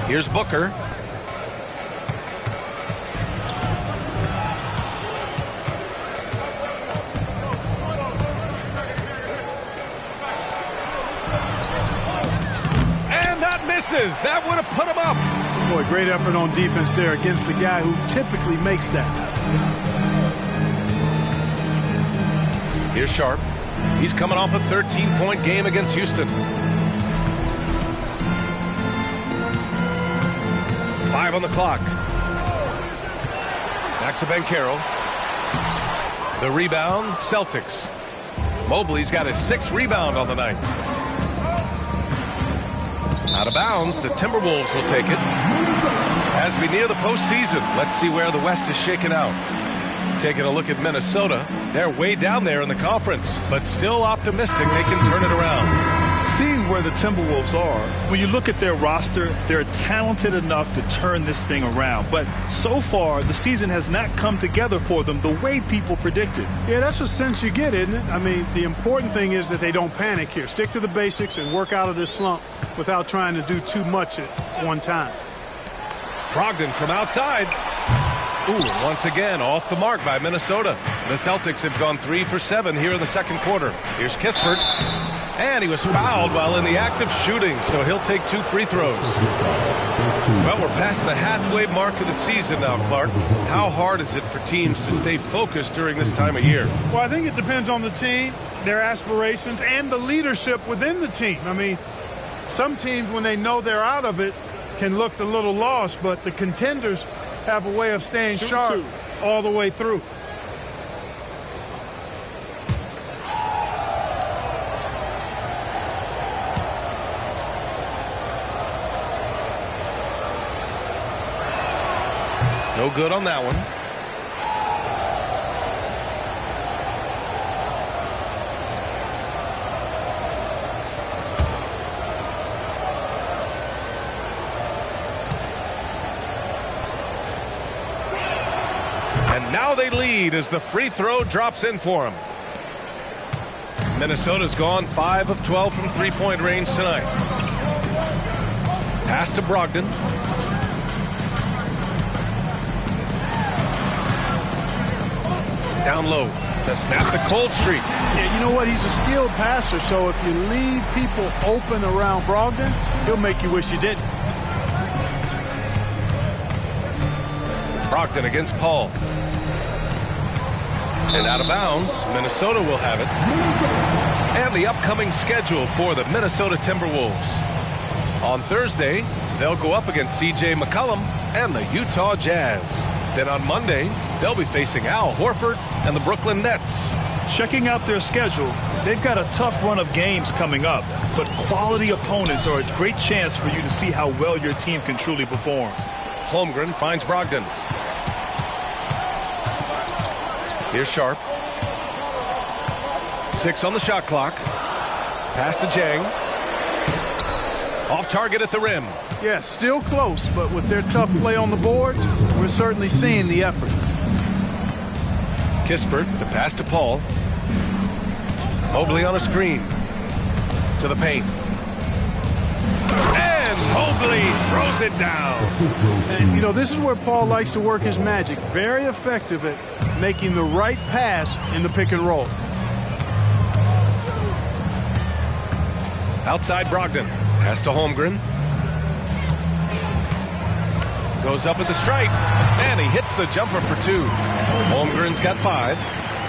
Here's Booker. And that misses. That would have put him up. Boy, great effort on defense there against a guy who typically makes that. Here's Sharp. He's coming off a 13-point game against Houston. 5 on the clock. Back to Banchero. The rebound, Celtics. Mobley's got his 6th rebound on the night. Out of bounds, the Timberwolves will take it. As we near the postseason, let's see where the West is shaken out. Taking a look at Minnesota, they're way down there in the conference, but still optimistic they can turn it around. Seeing where the Timberwolves are, when you look at their roster, they're talented enough to turn this thing around. But so far, the season has not come together for them the way people predicted. Yeah, that's the sense you get, isn't it? I mean, the important thing is that they don't panic here. Stick to the basics and work out of this slump without trying to do too much at one time. Brogdon from outside. Ooh, once again, off the mark by Minnesota. The Celtics have gone 3 for 7 here in the second quarter. Here's Kispert. And he was fouled while in the act of shooting, so he'll take 2 free throws. Well, we're past the halfway mark of the season now, Clark. How hard is it for teams to stay focused during this time of year? Well, I think it depends on the team, their aspirations, and the leadership within the team. I mean, some teams, when they know they're out of it, can look a little lost, but the contenders have a way of staying sharp all the way through. No good on that one. And now they lead as the free throw drops in for them. Minnesota's gone 5 of 12 from three-point range tonight. Pass to Brogdon. Down low to snap the cold streak. Yeah, you know what? He's a skilled passer, so if you leave people open around Brogdon, he'll make you wish you didn't. Brogdon against Paul. And out of bounds, Minnesota will have it. And the upcoming schedule for the Minnesota Timberwolves. On Thursday, they'll go up against C.J. McCollum and the Utah Jazz. Then on Monday, They'll be facing Al Horford and the Brooklyn Nets. Checking out their schedule, they've got a tough run of games coming up, but quality opponents are a great chance for you to see how well your team can truly perform. Holmgren finds Brogdon. Here's Sharp. 6 on the shot clock. Pass to Jang. Off target at the rim. Yeah, still close, but with their tough play on the boards, we're certainly seeing the effort. Kispert, the pass to Paul. Mobley on a screen. To the paint. And Mobley throws it down. And, you know, this is where Paul likes to work his magic. Very effective at making the right pass in the pick and roll. Outside Brogdon. Pass to Holmgren. Goes up at the stripe. And he hits the jumper for 2. Holmgren's got 5.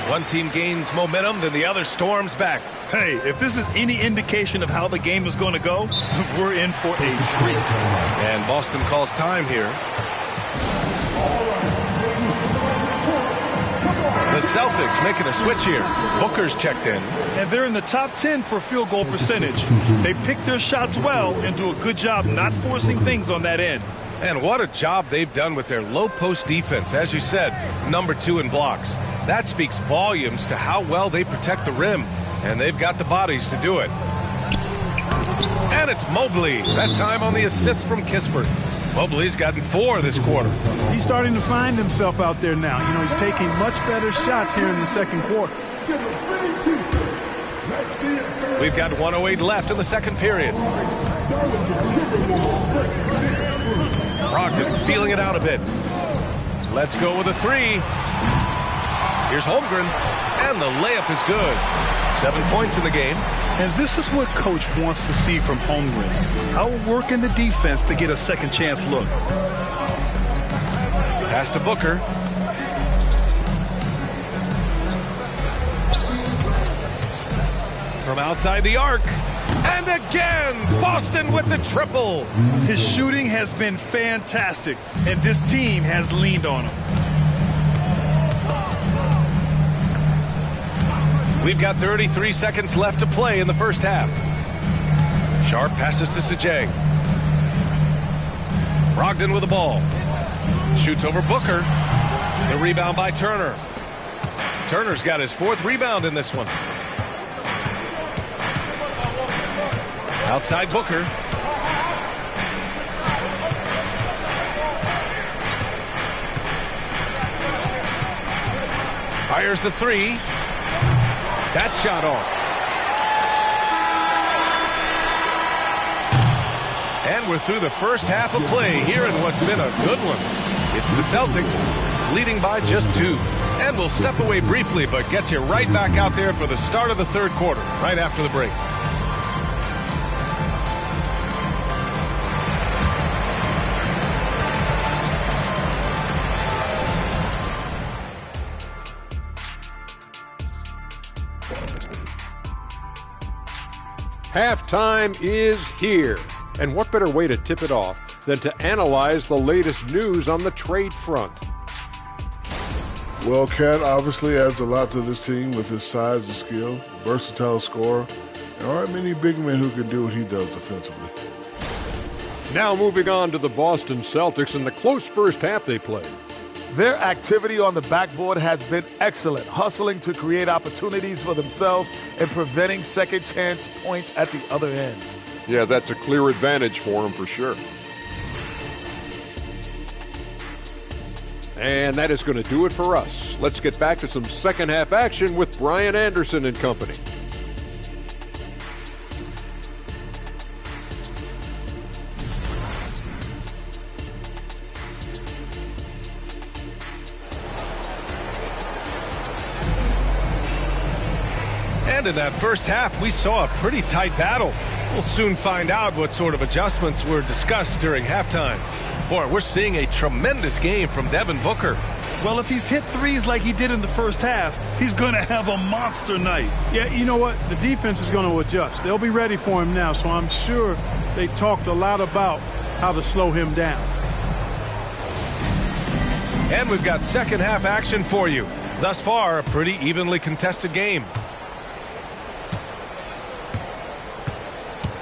One team gains momentum, then the other storms back. Hey, if this is any indication of how the game is going to go, we're in for a treat. And Boston calls time here. The Celtics making a switch here. Booker's checked in. And they're in the top 10 for field goal percentage. They pick their shots well and do a good job not forcing things on that end. And what a job they've done with their low post defense. As you said, number 2 in blocks. That speaks volumes to how well they protect the rim. And they've got the bodies to do it. And it's Mobley. That time on the assist from Kispert. Mobley's gotten 4 this quarter. He's starting to find himself out there now. You know, he's taking much better shots here in the second quarter. We've got 1:08 left in the second period. Brogdon feeling it out a bit. Let's go with a 3. Here's Holmgren, and the layup is good. 7 points in the game. And this is what Coach wants to see from Holmgren. Outworking the defense to get a second chance look. Pass to Booker. From outside the arc. And again, Boston with the triple. His shooting has been fantastic, and this team has leaned on him. We've got 33 seconds left to play in the first half. Sharp passes to Sajang. Brogdon with the ball. Shoots over Booker. The rebound by Turner. Turner's got his 4th rebound in this one. Outside Booker. Fires the 3. That shot off. And we're through the first half of play here in what's been a good one. It's the Celtics leading by just 2. And we'll step away briefly, but get you right back out there for the start of the third quarter, right after the break. Halftime is here. And what better way to tip it off than to analyze the latest news on the trade front? Well, Cat obviously adds a lot to this team with his size and skill, versatile scorer. There aren't many big men who can do what he does defensively. Now moving on to the Boston Celtics and the close first half they played. Their activity on the backboard has been excellent, hustling to create opportunities for themselves and preventing second chance points at the other end. Yeah, that's a clear advantage for them for sure. And that is going to do it for us. Let's get back to some second half action with Brian Anderson and company. And in that first half, we saw a pretty tight battle. We'll soon find out what sort of adjustments were discussed during halftime. Boy, we're seeing a tremendous game from Devin Booker. Well, if he's hit threes like he did in the first half, he's going to have a monster night. Yeah, you know what? The defense is going to adjust. They'll be ready for him now, so I'm sure they talked a lot about how to slow him down. And we've got second half action for you. Thus far, a pretty evenly contested game.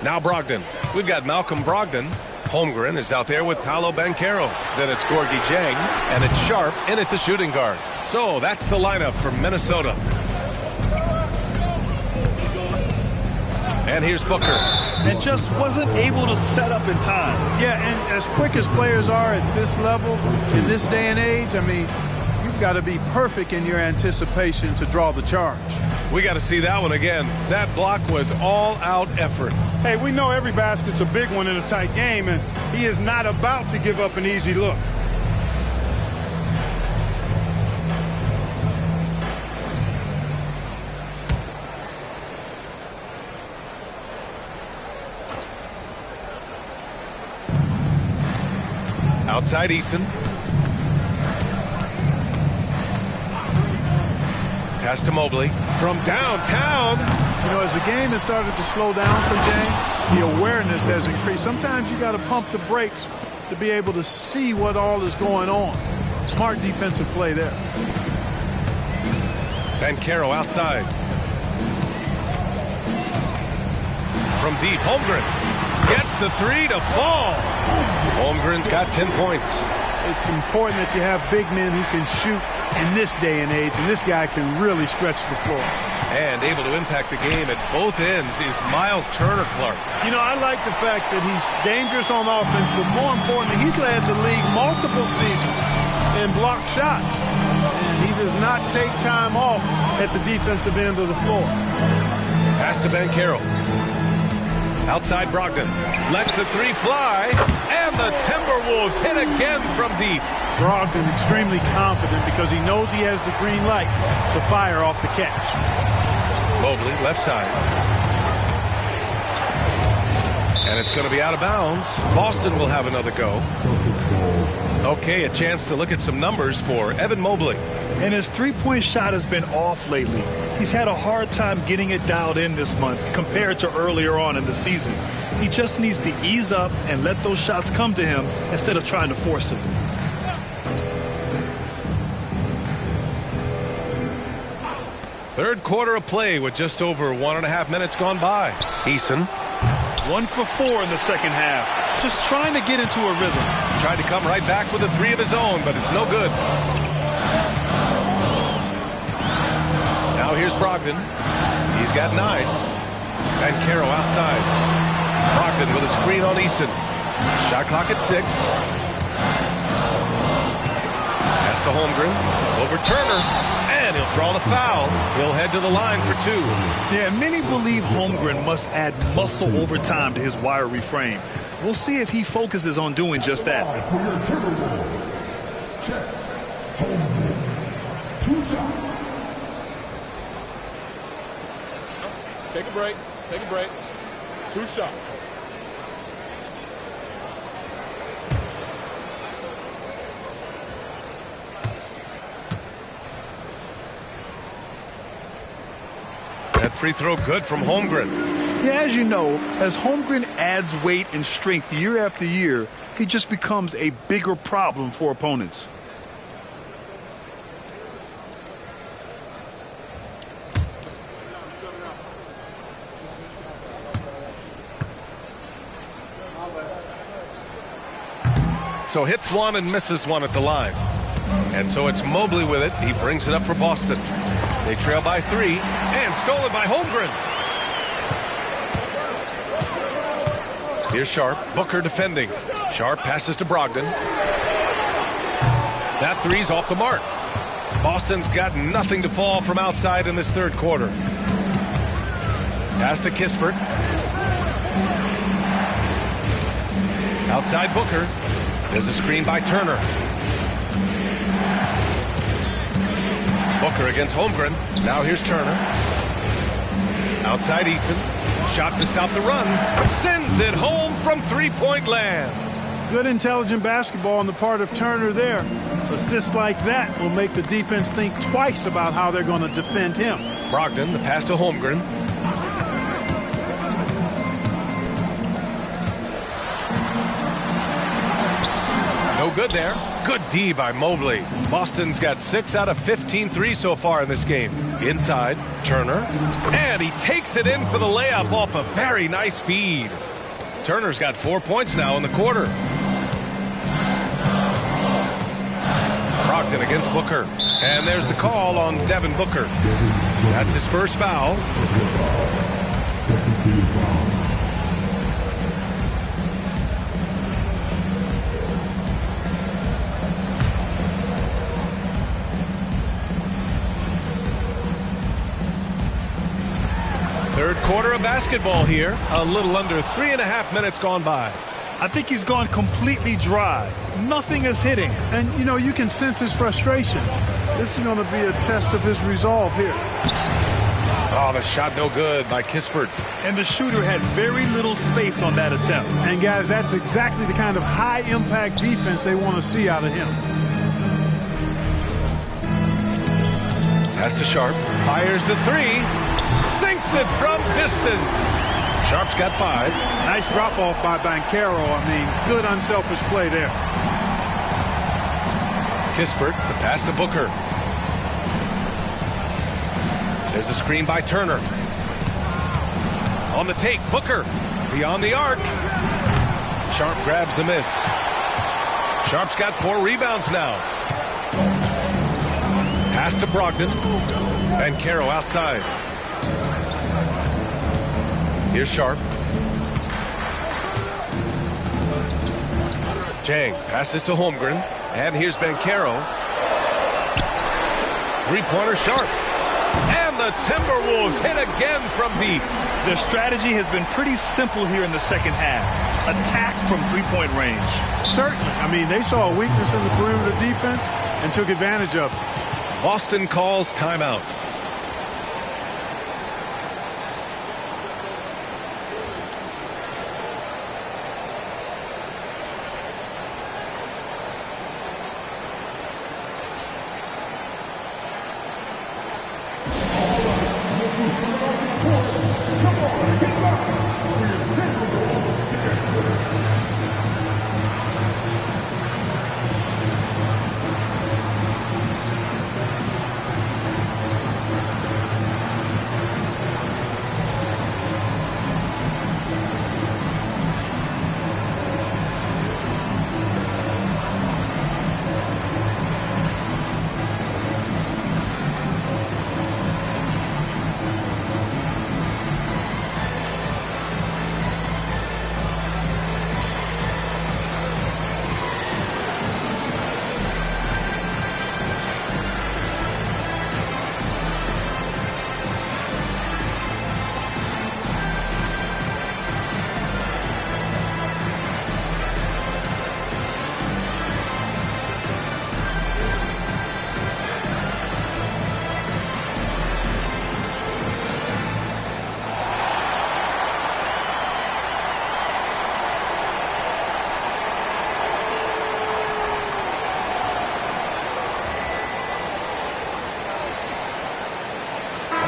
Now Brogdon. We've got Malcolm Brogdon. Holmgren is out there with Paolo Banchero. Then it's Gorgie Jang, and it's Sharp in at the shooting guard. So that's the lineup for Minnesota. And here's Booker. And just wasn't able to set up in time. Yeah, and as quick as players are at this level, in this day and age, I mean, you've got to be perfect in your anticipation to draw the charge. We got to see that one again. That block was all-out effort. Hey, we know every basket's a big one in a tight game, and he is not about to give up an easy look. Outside Eason. Pass to Mobley from downtown. You know, as the game has started to slow down for Jang, the awareness has increased. Sometimes you got to pump the brakes to be able to see what all is going on. Smart defensive play there. Banchero outside. From deep, Holmgren gets the three to fall. Holmgren's got 10 points. It's important that you have big men who can shoot in this day and age, and this guy can really stretch the floor. And able to impact the game at both ends is Miles Turner-Clark. You know, I like the fact that he's dangerous on offense, but more importantly, he's led the league multiple seasons in blocked shots. And he does not take time off at the defensive end of the floor. Pass to Banchero. Outside Brogdon. Lets the three fly. And the Timberwolves hit again from deep. Brogdon extremely confident because he knows he has the green light to fire off the catch. Mobley, left side. And it's going to be out of bounds. Boston will have another go. Okay, a chance to look at some numbers for Evan Mobley. And his three-point shot has been off lately. He's had a hard time getting it dialed in this month compared to earlier on in the season. He just needs to ease up and let those shots come to him instead of trying to force it. Third quarter of play with just over 1.5 minutes gone by. Eason. 1 for 4 in the second half. Just trying to get into a rhythm. Tried to come right back with a three of his own, but it's no good. Now here's Brogdon. He's got 9. Banchero outside. Brogdon with a screen on Eason. Shot clock at 6. Pass to Holmgren. Over Turner. And he'll draw the foul. He'll head to the line for 2. Yeah, many believe Holmgren must add muscle over time to his wiry frame. We'll see if he focuses on doing just that. Take a break. Take a break. 2 shots. That free throw good from Holmgren. Yeah, as you know, as Holmgren adds weight and strength year after year, he just becomes a bigger problem for opponents. So hits one and misses one at the line. And so it's Mobley with it. He brings it up for Boston. They trail by 3 and stolen by Holmgren. Here's Sharp. Booker defending. Sharp passes to Brogdon. That three's off the mark. Boston's got nothing to fall from outside in this third quarter. Pass to Kispert. Outside Booker. There's a screen by Turner. Booker against Holmgren. Now here's Turner. Outside Eason. Shot to stop the run. Sends it home from three-point land. Good intelligent basketball on the part of Turner there. Assists like that will make the defense think twice about how they're going to defend him. Brogdon, the pass to Holmgren. No good there. Good D by Mobley. Boston's got 6 out of 15 threes so far in this game. Inside, Turner. And he takes it in for the layup off a very nice feed. Turner's got 4 points now in the quarter. Brogdon against Booker. And there's the call on Devin Booker. That's his first foul. Third quarter of basketball here. A little under 3.5 minutes gone by. I think he's gone completely dry. Nothing is hitting. And, you know, you can sense his frustration. This is going to be a test of his resolve here. Oh, the shot no good by Kispert. And the shooter had very little space on that attempt. And, guys, that's exactly the kind of high-impact defense they want to see out of him. Pass to Sharp. Fires the three. Sinks it from distance. Sharp's got 5. Nice drop-off by Banchero. I mean, good unselfish play there. Kispert, the pass to Booker. There's a screen by Turner. On the take, Booker. Beyond the arc. Sharp grabs the miss. Sharp's got 4 rebounds now. Pass to Brogdon. Banchero outside. Here's Sharp. Jang passes to Holmgren. And here's Banchero. Three-pointer Sharp. And the Timberwolves hit again from deep. Their strategy has been pretty simple here in the second half. Attack from three-point range. Certainly. I mean, they saw a weakness in the perimeter defense and took advantage of it. Boston calls timeout.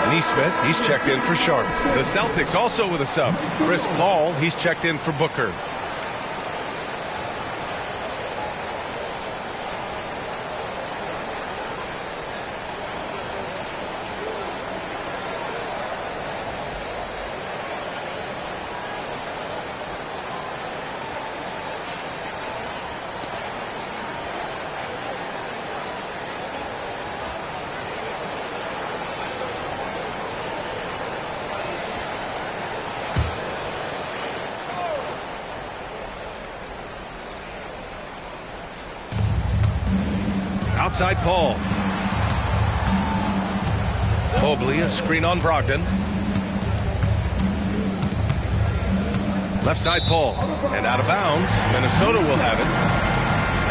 Neesmith, he's checked in for Sharp. The Celtics also with a sub. Chris Paul, he's checked in for Booker. Outside Paul. Mobley, a screen on Brogdon. Left side Paul. And out of bounds. Minnesota will have it.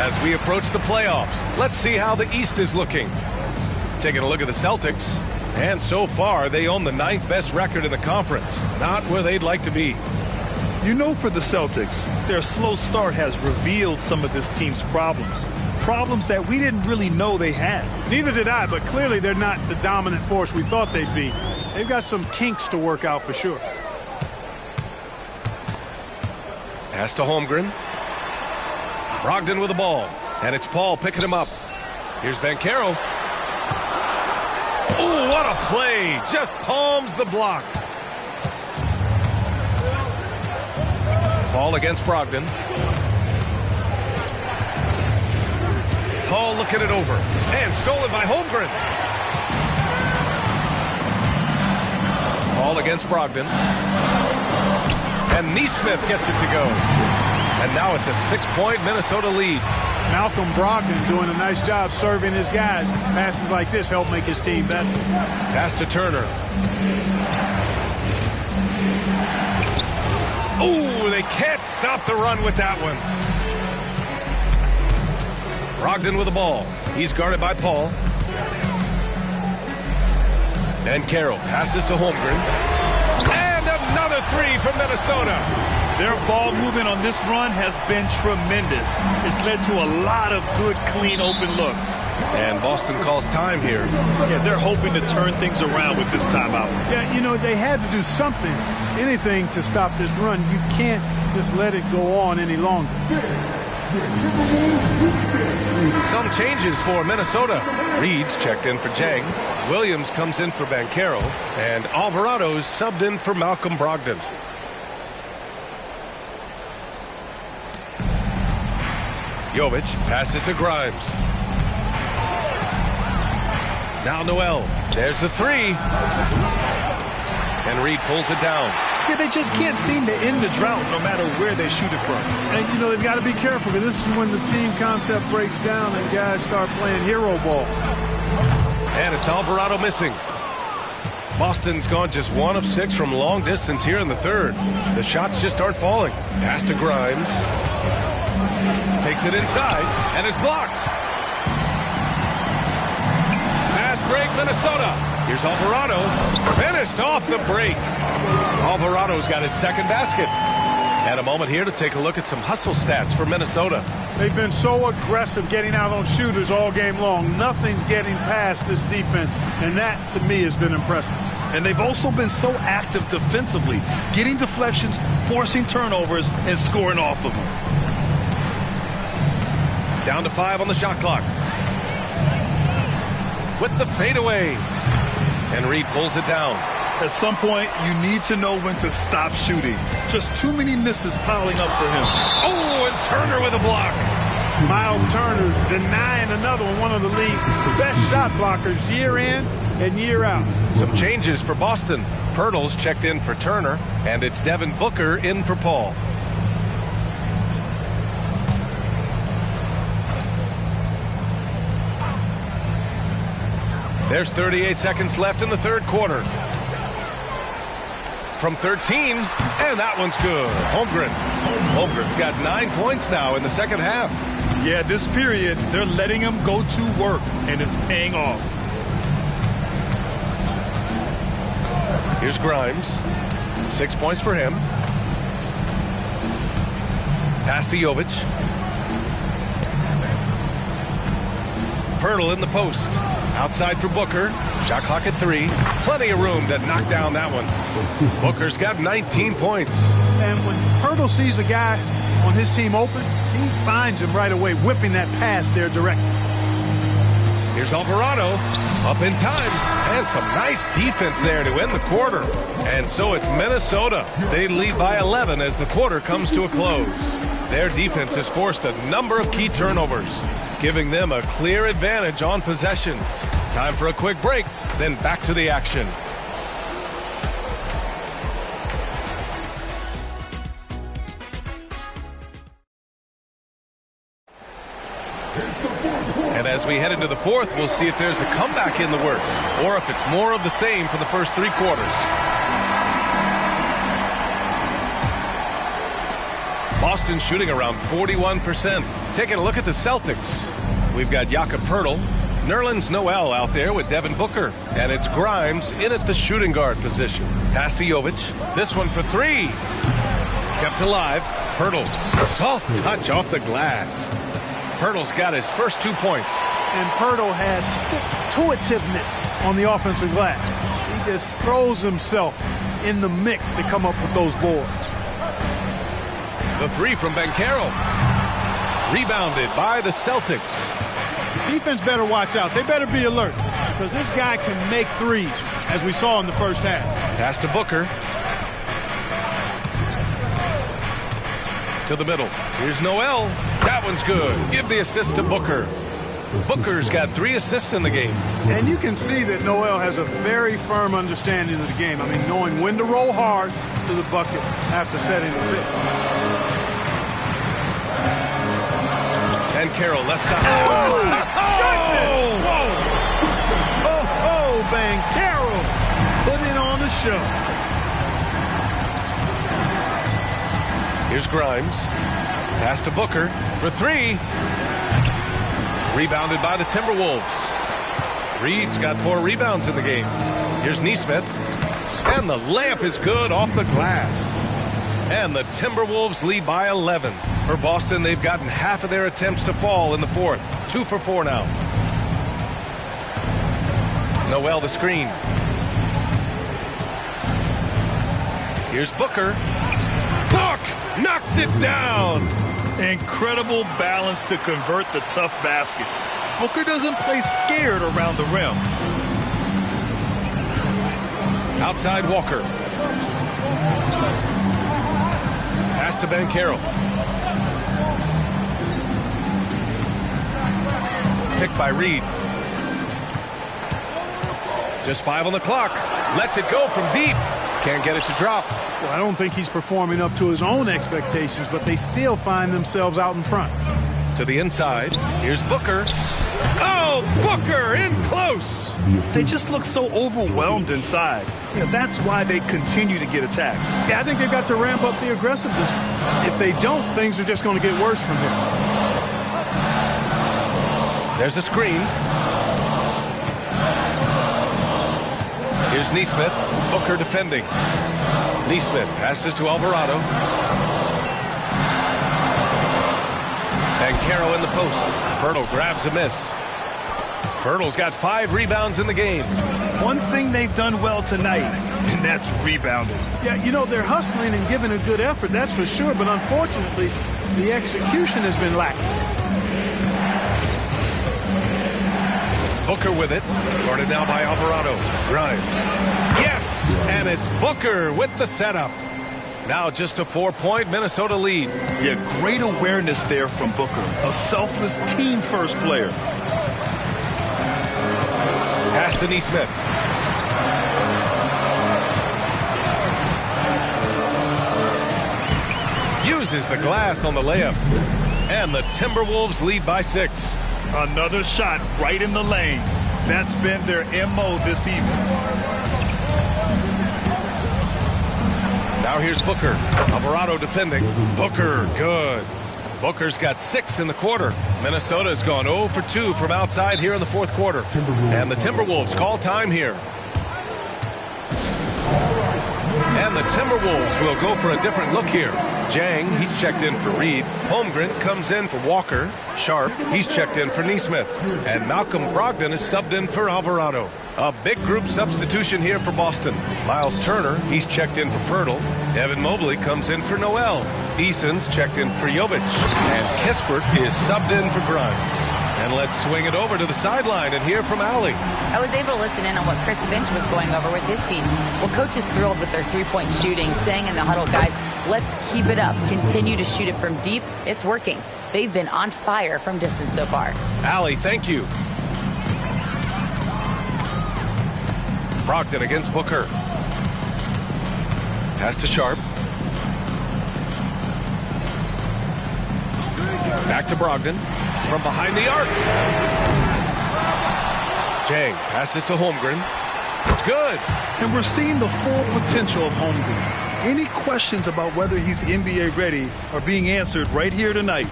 As we approach the playoffs, let's see how the East is looking. Taking a look at the Celtics. And so far, they own the 9th best record in the conference. Not where they'd like to be. You know, for the Celtics, their slow start has revealed some of this team's problems. Problems that we didn't really know they had. Neither did I, but clearly they're not the dominant force we thought they'd be. They've got some kinks to work out for sure. Pass to Holmgren. Brogdon with the ball. And it's Paul picking him up. Here's Banchero. Oh, what a play. Just palms the block. Paul against Brogdon. Paul looking it over. And stolen by Holmgren. Paul against Brogdon. And Neesmith gets it to go. And now it's a 6-point Minnesota lead. Malcolm Brogdon doing a nice job serving his guys. Passes like this help make his team better. Pass to Turner. Oh, they can't stop the run with that one. Brogdon with the ball. He's guarded by Paul. And Carroll passes to Holmgren. And another three from Minnesota. Their ball movement on this run has been tremendous. It's led to a lot of good, clean, open looks. And Boston calls time here. Yeah, they're hoping to turn things around with this timeout. Yeah, you know, they had to do something, anything to stop this run. You can't just let it go on any longer. Some changes for Minnesota. Reed's checked in for Jang. Williams comes in for Banchero. And Alvarado's subbed in for Malcolm Brogdon. Jovic passes to Grimes. Now Noel. There's the three. And Reed pulls it down. Yeah, they just can't seem to end the drought no matter where they shoot it from. And, you know, they've got to be careful because this is when the team concept breaks down and guys start playing hero ball. And it's Alvarado missing. Boston's gone just 1 of 6 from long distance here in the third. The shots just aren't falling. Pass to Grimes. Takes it inside and is blocked. Fast break, Minnesota. Here's Alvarado. Finished off the break. Alvarado's got his second basket. And a moment here to take a look at some hustle stats for Minnesota. They've been so aggressive getting out on shooters all game long. Nothing's getting past this defense, and that, to me, has been impressive. And they've also been so active defensively, getting deflections, forcing turnovers, and scoring off of them. Down to 5 on the shot clock. With the fadeaway. And Reed pulls it down. At some point, you need to know when to stop shooting. Just too many misses piling up for him. Oh, and Turner with a block. Miles Turner denying another one of the league's best shot blockers year in and year out. Some changes for Boston. Pirtle's checked in for Turner, and it's Devin Booker in for Paul. There's 38 seconds left in the third quarter. From 13, and that one's good. Holmgren. Holmgren's got 9 points now in the second half. Yeah, this period, they're letting him go to work, and it's paying off. Here's Grimes. 6 points for him. Pass to Jovic. Pirtle in the post. Outside for Booker. Shot clock at 3. Plenty of room to knock down that one. Booker's got 19 points. And when Pirtle sees a guy on his team open, he finds him right away, whipping that pass there directly. Here's Alvarado. Up in time. And some nice defense there to end the quarter. And so it's Minnesota. They lead by 11 as the quarter comes to a close. Their defense has forced a number of key turnovers, giving them a clear advantage on possessions. Time for a quick break, then back to the action. And as we head into the fourth, we'll see if there's a comeback in the works, or if it's more of the same for the first 3 quarters. Boston shooting around 41%. Taking a look at the Celtics. We've got Jakob Poeltl, Nerlens Noel out there with Devin Booker, and it's Grimes in at the shooting guard position. Pass to Jovic. This one for 3. Kept alive. Poeltl. Soft touch off the glass. Poeltl's got his first 2 points. And Poeltl has stick-to-itiveness on the offensive glass. He just throws himself in the mix to come up with those boards. The 3 from Banchero. Rebounded by the Celtics. Defense better watch out. They better be alert because this guy can make threes, as we saw in the first half. Pass to Booker. To the middle. Here's Noel. That one's good. Give the assist to Booker. Booker's got 3 assists in the game. And you can see that Noel has a very firm understanding of the game. I mean, knowing when to roll hard to the bucket after setting the pick. And Carroll left side. Oh, my goodness! Whoa! Oh, Van Carroll putting on the show. Here's Grimes. Pass to Booker for 3. Rebounded by the Timberwolves. Reed's got 4 rebounds in the game. Here's Nesmith. And the layup is good off the glass. And the Timberwolves lead by 11. For Boston, they've gotten half of their attempts to fall in the fourth. 2 for 4 now. Noel the screen. Here's Booker. Book knocks it down. Incredible balance to convert the tough basket. Booker doesn't play scared around the rim. Outside Walker. Pass to Ben Carroll. Picked by Reed. Just 5 on the clock. Lets it go from deep. Can't get it to drop. Well, I don't think he's performing up to his own expectations, but they still find themselves out in front. To the inside. Here's Booker. Oh, Booker in close. They just look so overwhelmed inside. Yeah, that's why they continue to get attacked. Yeah, I think they've got to ramp up the aggressiveness. If they don't, things are just going to get worse from here. There's a screen. Here's Nesmith. Booker defending. Nesmith passes to Alvarado. And Carroll in the post. Pirtle grabs a miss. Pirtle's got 5 rebounds in the game. One thing they've done well tonight, and that's rebounding. Yeah, you know, they're hustling and giving a good effort, that's for sure, but unfortunately, the execution has been lacking. Booker with it. Guarded now by Alvarado. Grimes. Yes! And it's Booker with the setup. Now just a 4-point Minnesota lead. Yeah, great awareness there from Booker. A selfless team-first player. Pass to Nesmith. Uses the glass on the layup. And the Timberwolves lead by 6. Another shot right in the lane. That's been their MO this evening. Now here's Booker. Alvarado defending. Booker, good. Booker's got 6 in the quarter. Minnesota's gone 0 for 2 from outside here in the fourth quarter. And the Timberwolves call time here. And the Timberwolves will go for a different look here. Jang, he's checked in for Reed. Holmgren comes in for Walker. Sharp, he's checked in for Nesmith. And Malcolm Brogdon is subbed in for Alvarado. A big group substitution here for Boston. Miles Turner, he's checked in for Pirtle. Evan Mobley comes in for Noel. Eason's checked in for Jovic. And Kispert is subbed in for Grimes. And let's swing it over to the sideline and hear from Allie. I was able to listen in on what Chris Finch was going over with his team. Well, coach is thrilled with their three-point shooting, saying in the huddle, guys, let's keep it up. Continue to shoot it from deep. It's working. They've been on fire from distance so far. Allie, thank you. Brogdon against Booker. Pass to Sharp. Back to Brogdon. From behind the arc. Jang passes to Holmgren. It's good. And we're seeing the full potential of Holmgren. Any questions about whether he's NBA ready are being answered right here tonight.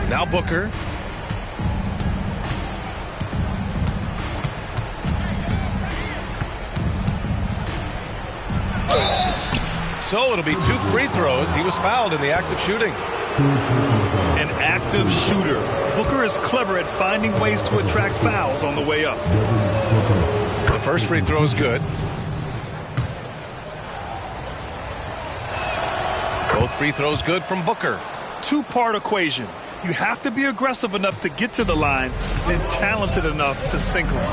Now Booker. So it'll be 2 free throws. He was fouled in the act of shooting. An active shooter. Booker is clever at finding ways to attract fouls on the way up. The first free throw is good. Both free throws good from Booker. two-part equation. You have to be aggressive enough to get to the line, then talented enough to sink them.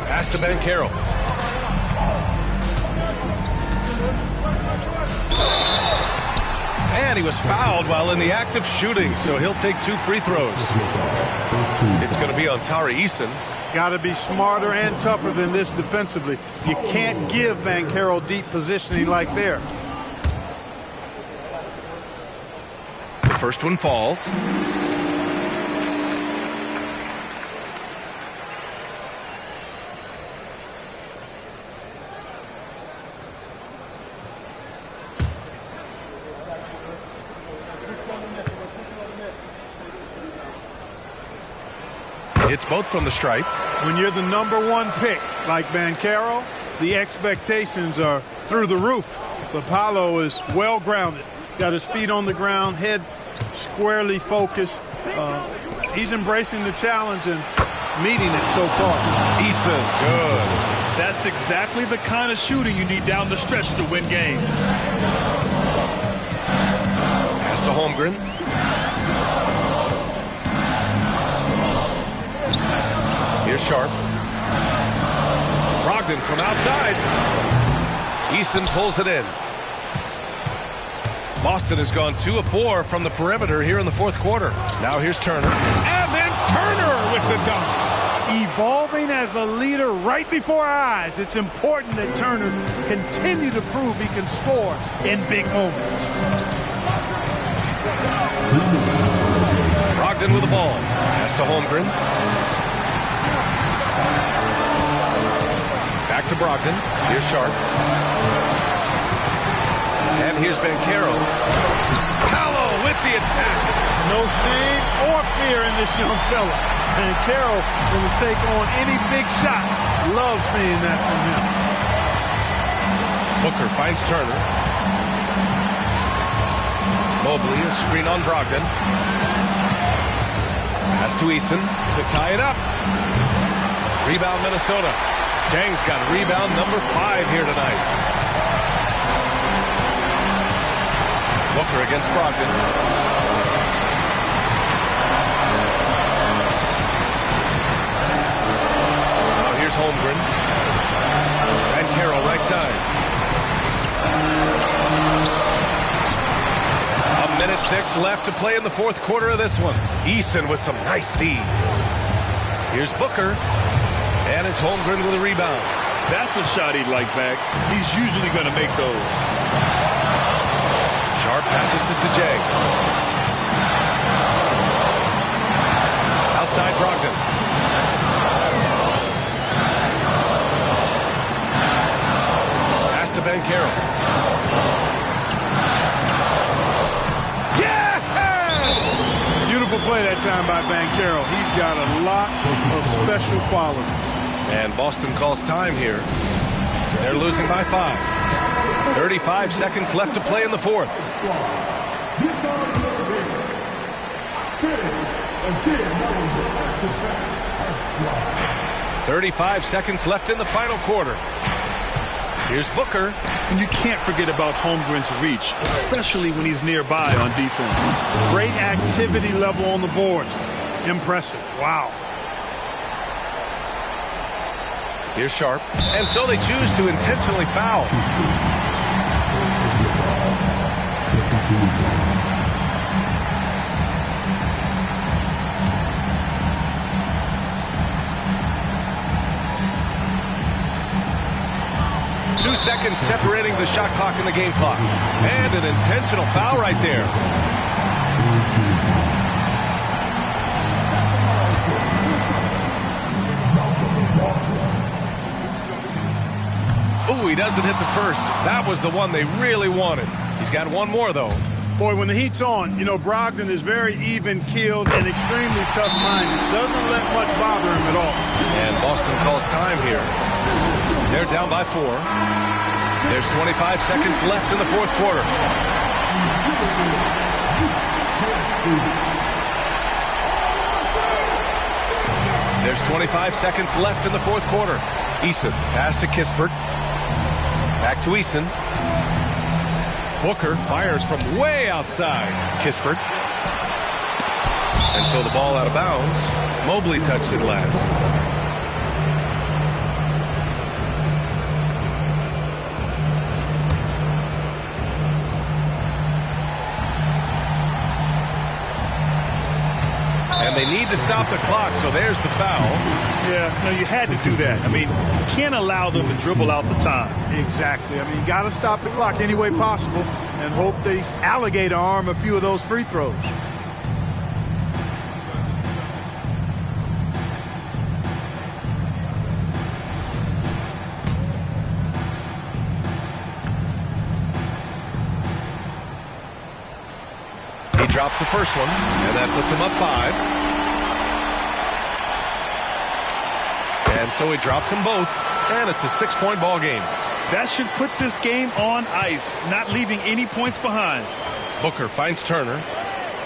Pass to Banchero. And he was fouled while in the act of shooting, so he'll take 2 free throws. It's going to be on Tari Eason. Got to be smarter and tougher than this defensively. You can't give Banchero deep positioning like there. The first one falls. It's both from the stripe. When you're the #1 pick like Banchero, the expectations are through the roof. But Paolo is well grounded. Got his feet on the ground, head squarely focused. He's embracing the challenge and meeting it so far. Eason, good. That's exactly the kind of shooting you need down the stretch to win games. Pass to Holmgren. Here's Sharp. Brogdon from outside. Eason pulls it in. Boston has gone 2 of 4 from the perimeter here in the fourth quarter. Now here's Turner. And then Turner with the dunk. Evolving as a leader right before our eyes. It's important that Turner continue to prove he can score in big moments. Brogdon with the ball. Pass to Holmgren. Back to Brogdon. Here's Sharp. And here's Banchero. Paolo with the attack. No shame or fear in this young fella. Banchero going to take on any big shot. Love seeing that from him. Booker finds Turner. Mobley, a screen on Brogdon. Pass to Eason to tie it up. Rebound Minnesota. Jang's got rebound number 5 here tonight. Booker against Brogdon. Now here's Holmgren. And Carroll right side. 1:06 left to play in the fourth quarter of this one. Eason with some nice D. Here's Booker. And it's Holmgren with a rebound. That's a shot he'd like back. He's usually going to make those. Sharp passes to Sajay. Outside Brogdon. Pass to Banchero. Yes! Beautiful play that time by Banchero. He's got a lot of special qualities. And Boston calls time here. They're losing by 5. 35 seconds left to play in the fourth. 35 seconds left in the final quarter. Here's Booker. And you can't forget about Holmgren's reach, especially when he's nearby on defense. Great activity level on the boards. Impressive. Wow. Here's Sharp. And so they choose to intentionally foul. Two seconds separating the shot clock and the game clock. And an intentional foul right there. Ooh, he doesn't hit the first. That was the one they really wanted. He's got one more, though. Boy, when the heat's on, you know, Brogdon is very even-keeled and extremely tough-minded. Doesn't let much bother him at all. And Boston calls time here. They're down by 4. There's 25 seconds left in the fourth quarter. There's 25 seconds left in the fourth quarter. Eason pass to Kispert. Back to Eason. Booker fires from way outside. Kispert. And so the ball out of bounds. Mobley touched it last. And they need to stop the clock, so there's the foul. Yeah, no, you had to do that. I mean, you can't allow them to dribble out the time. Exactly. I mean, you got to stop the clock any way possible and hope they alligator arm a few of those free throws. He drops the first one, and that puts him up 5. And so he drops them both, and it's a 6-point ball game. That should put this game on ice, not leaving any points behind. Booker finds Turner,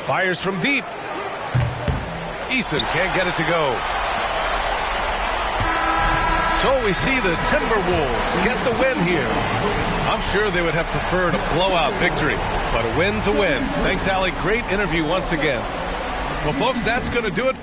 fires from deep. Eason can't get it to go. So we see the Timberwolves get the win here. I'm sure they would have preferred a blowout victory, but a win's a win. Thanks, Allie. Great interview once again. Well, folks, that's going to do it.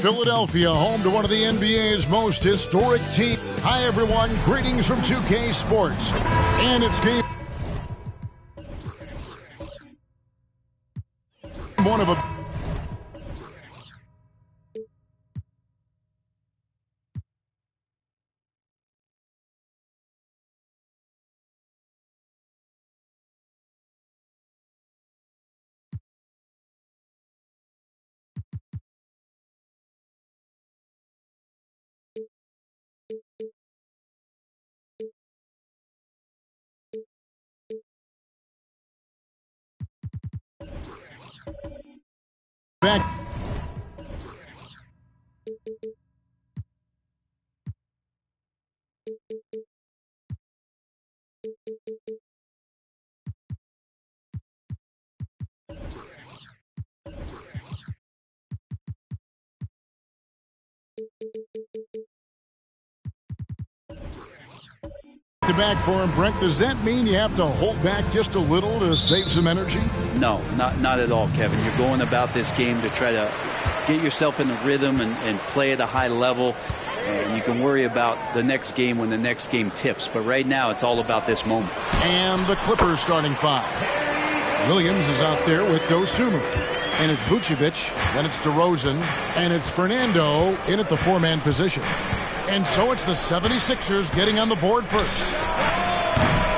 Philadelphia, home to one of the NBA's most historic teams. Hi, everyone. Greetings from 2K Sports. And it's game one of a... Back. Back for him, Brent. Does that mean you have to hold back just a little to save some energy? No, not at all, Kevin. You're going about this game to try to get yourself in the rhythm and play at a high level. And you can worry about the next game when the next game tips. But right now, it's all about this moment. And the Clippers starting 5. Williams is out there with Dosunmu. And it's Vucevic. Then it's DeRozan. And it's Fernando in at the 4-man position. And so it's the 76ers getting on the board first.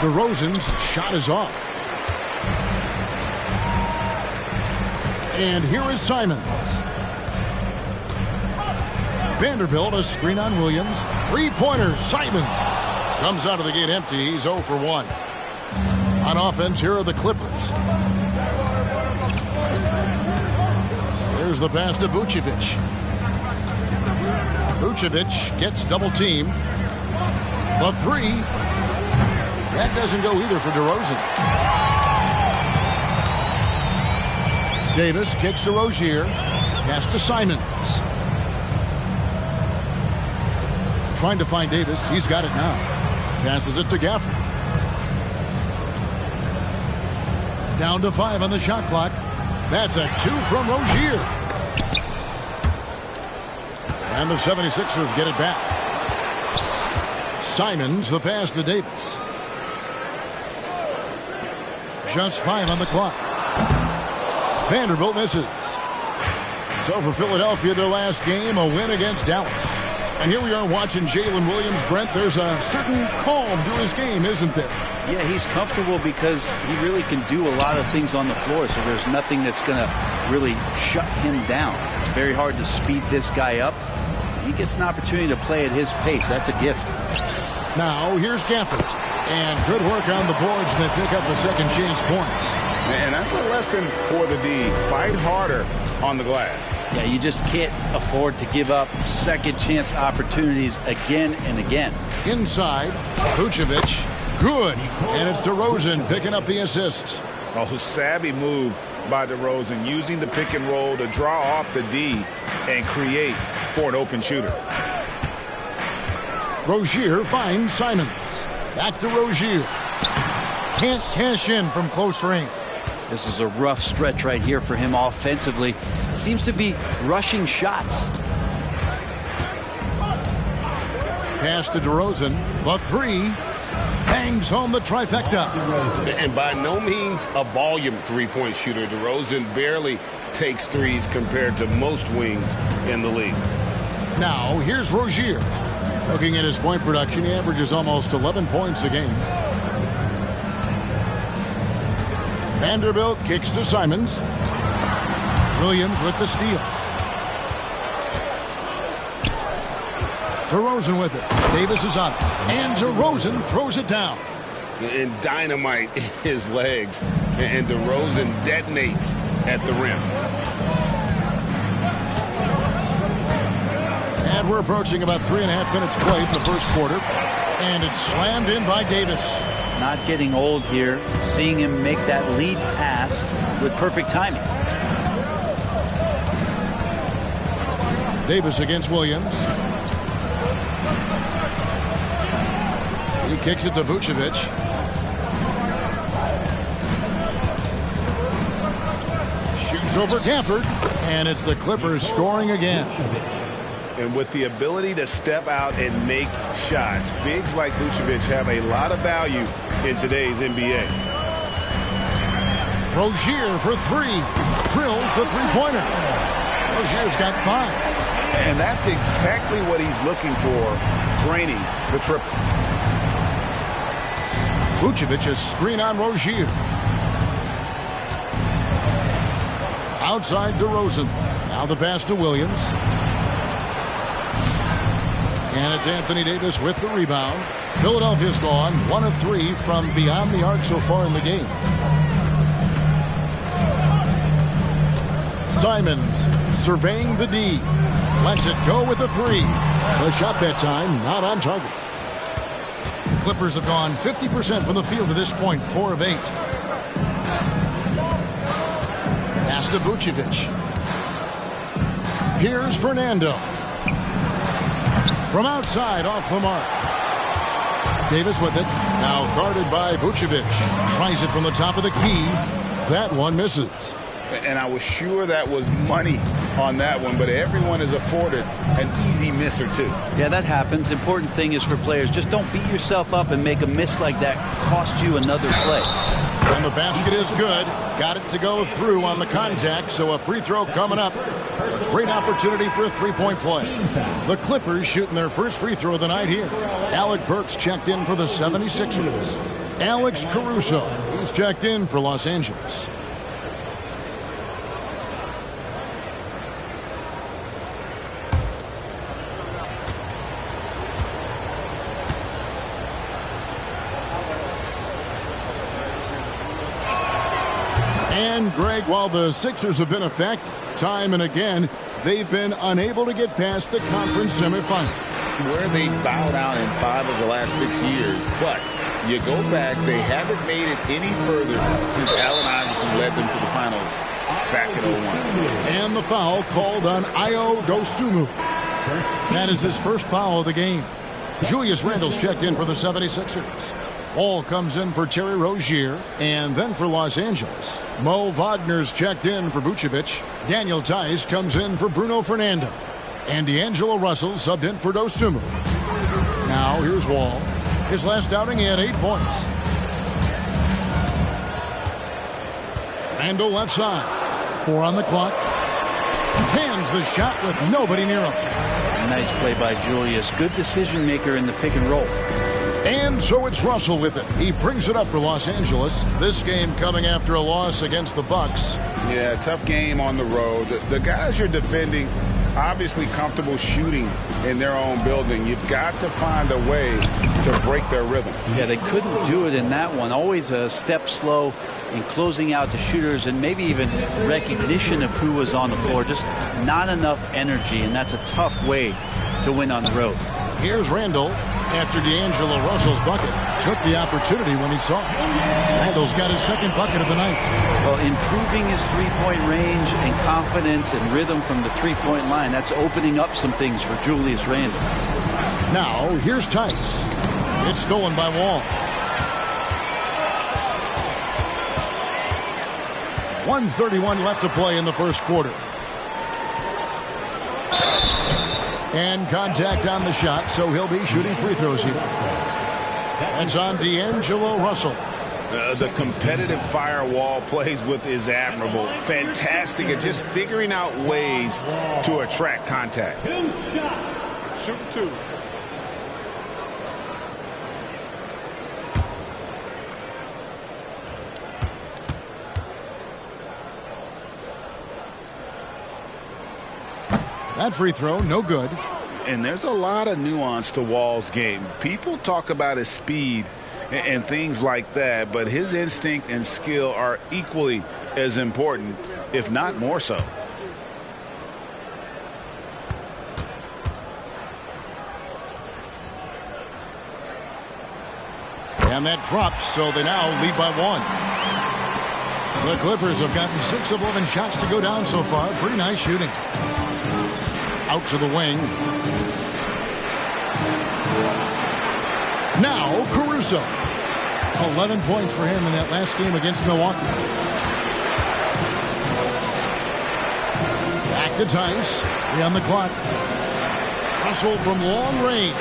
DeRozan's shot is off. And here is Simons. Vanderbilt, a screen on Williams. Three-pointer, Simons. Comes out of the gate empty. He's 0 for 1. On offense, here are the Clippers. Here's the pass to Vucevic. Vucevic gets double-teamed. The three. That doesn't go either for DeRozan. Davis kicks to Rozier. Pass to Simons. Trying to find Davis. He's got it now. Passes it to Gafford. Down to 5 on the shot clock. That's a 2 from Rozier. And the 76ers get it back. Simons, the pass to Davis. Just 5 on the clock. Vanderbilt misses. So for Philadelphia, their last game, a win against Dallas. And here we are watching Jalen Williams. Brent, there's a certain calm to his game, isn't there? Yeah, he's comfortable because he really can do a lot of things on the floor, so there's nothing that's going to really shut him down. It's very hard to speed this guy up. He gets an opportunity to play at his pace. That's a gift. Now, here's Gafford. And good work on the boards that pick up the second chance points. And that's a lesson for the D. Fight harder on the glass. Yeah, you just can't afford to give up second chance opportunities again and again. Inside, Vucevic. Good. And it's DeRozan picking up the assist. Oh, savvy move by DeRozan, using the pick and roll to draw off the D and create for an open shooter. Rozier finds Simons. Back to Rozier. Can't cash in from close range. This is a rough stretch right here for him offensively. Seems to be rushing shots. Pass to DeRozan. The three. Bangs home the trifecta. And by no means a volume three-point shooter. DeRozan barely takes threes compared to most wings in the league. Now, here's Rozier. Looking at his point production, he averages almost 11 points a game. Vanderbilt kicks to Simons. Williams with the steal. DeRozan with it. Davis is on it. And DeRozan throws it down. And dynamite his legs. And DeRozan detonates at the rim. And we're approaching about 3.5 minutes played in the first quarter. And it's slammed in by Davis. Not getting old here. Seeing him make that lead pass with perfect timing. Davis against Williams. He kicks it to Vucevic. Shoots over Gafford. And it's the Clippers scoring again. And with the ability to step out and make shots, bigs like Vucevic have a lot of value in today's NBA. Rozier for three. Drills the three-pointer. Rozier's got 5. And that's exactly what he's looking for, draining the triple. Vucevic a screen on Rozier. Outside DeRozan. Now the pass to Williams. And it's Anthony Davis with the rebound. Philadelphia's gone 1 of 3 from beyond the arc so far in the game. Simons surveying the D. Lets it go with a 3. The shot that time not on target. The Clippers have gone 50% from the field to this point, 4 of 8. Pass to Vucevic. Here's Fernando. From outside, off the mark. Davis with it. Now guarded by Vucevic. Tries it from the top of the key. That one misses. And I was sure that was money on that one, but everyone is afforded an easy miss or two. Yeah, that happens. Important thing is for players, just don't beat yourself up and make a miss like that cost you another play. And the basket is good. Got it to go through on the contact, so a free throw coming up. A great opportunity for a three-point play. The Clippers shooting their first free throw of the night here. Alec Burks checked in for the 76ers. Alex Caruso, he's checked in for Los Angeles. And, Greg, while the Sixers have been effective, time and again, they've been unable to get past the conference semifinal. Where they bowed out in 5 of the last 6 years, but you go back, they haven't made it any further since Allen Iverson led them to the finals back in 01. And the foul called on Ayo Dosunmu. That is his first foul of the game. Julius Randle's checked in for the 76ers. Ball comes in for Terry Rozier, and then for Los Angeles, Mo Wagner's checked in for Vucevic. Daniel Tice comes in for Bruno Fernando. And D'Angelo Russell subbed in for Dosunmu. Now here's Wall. His last outing, he had 8 points. Randle left side. 4 on the clock. Hands the shot with nobody near him. Nice play by Julius. Good decision maker in the pick and roll. And so it's Russell with it. He brings it up for Los Angeles. This game coming after a loss against the Bucks. Yeah, tough game on the road. The guys you're defending, obviously comfortable shooting in their own building. You've got to find a way to break their rhythm. Yeah, they couldn't do it in that one. Always a step slow in closing out the shooters and maybe even recognition of who was on the floor. Just not enough energy, and that's a tough way to win on the road. Here's Randle. After D'Angelo Russell's bucket, took the opportunity when he saw it. Randle's got his second bucket of the night. Well, improving his three-point range and confidence and rhythm from the three-point line, that's opening up some things for Julius Randle. Now, here's Tice. It's stolen by Wall. 1:31 left to play in the first quarter. And contact on the shot, so he'll be shooting free throws here. That's on D'Angelo Russell. The competitive firewall plays with is admirable. Fantastic at just figuring out ways to attract contact. Shoot 2. That free throw, no good. And there's a lot of nuance to Wall's game. People talk about his speed and things like that, but his instinct and skill are equally as important, if not more so. And that drops, so they now lead by 1. The Clippers have gotten 6 of 11 shots to go down so far. Pretty nice shooting. Out to the wing. Now Caruso. 11 points for him in that last game against Milwaukee. Back to Tice. 3 on the clock. Russell from long range.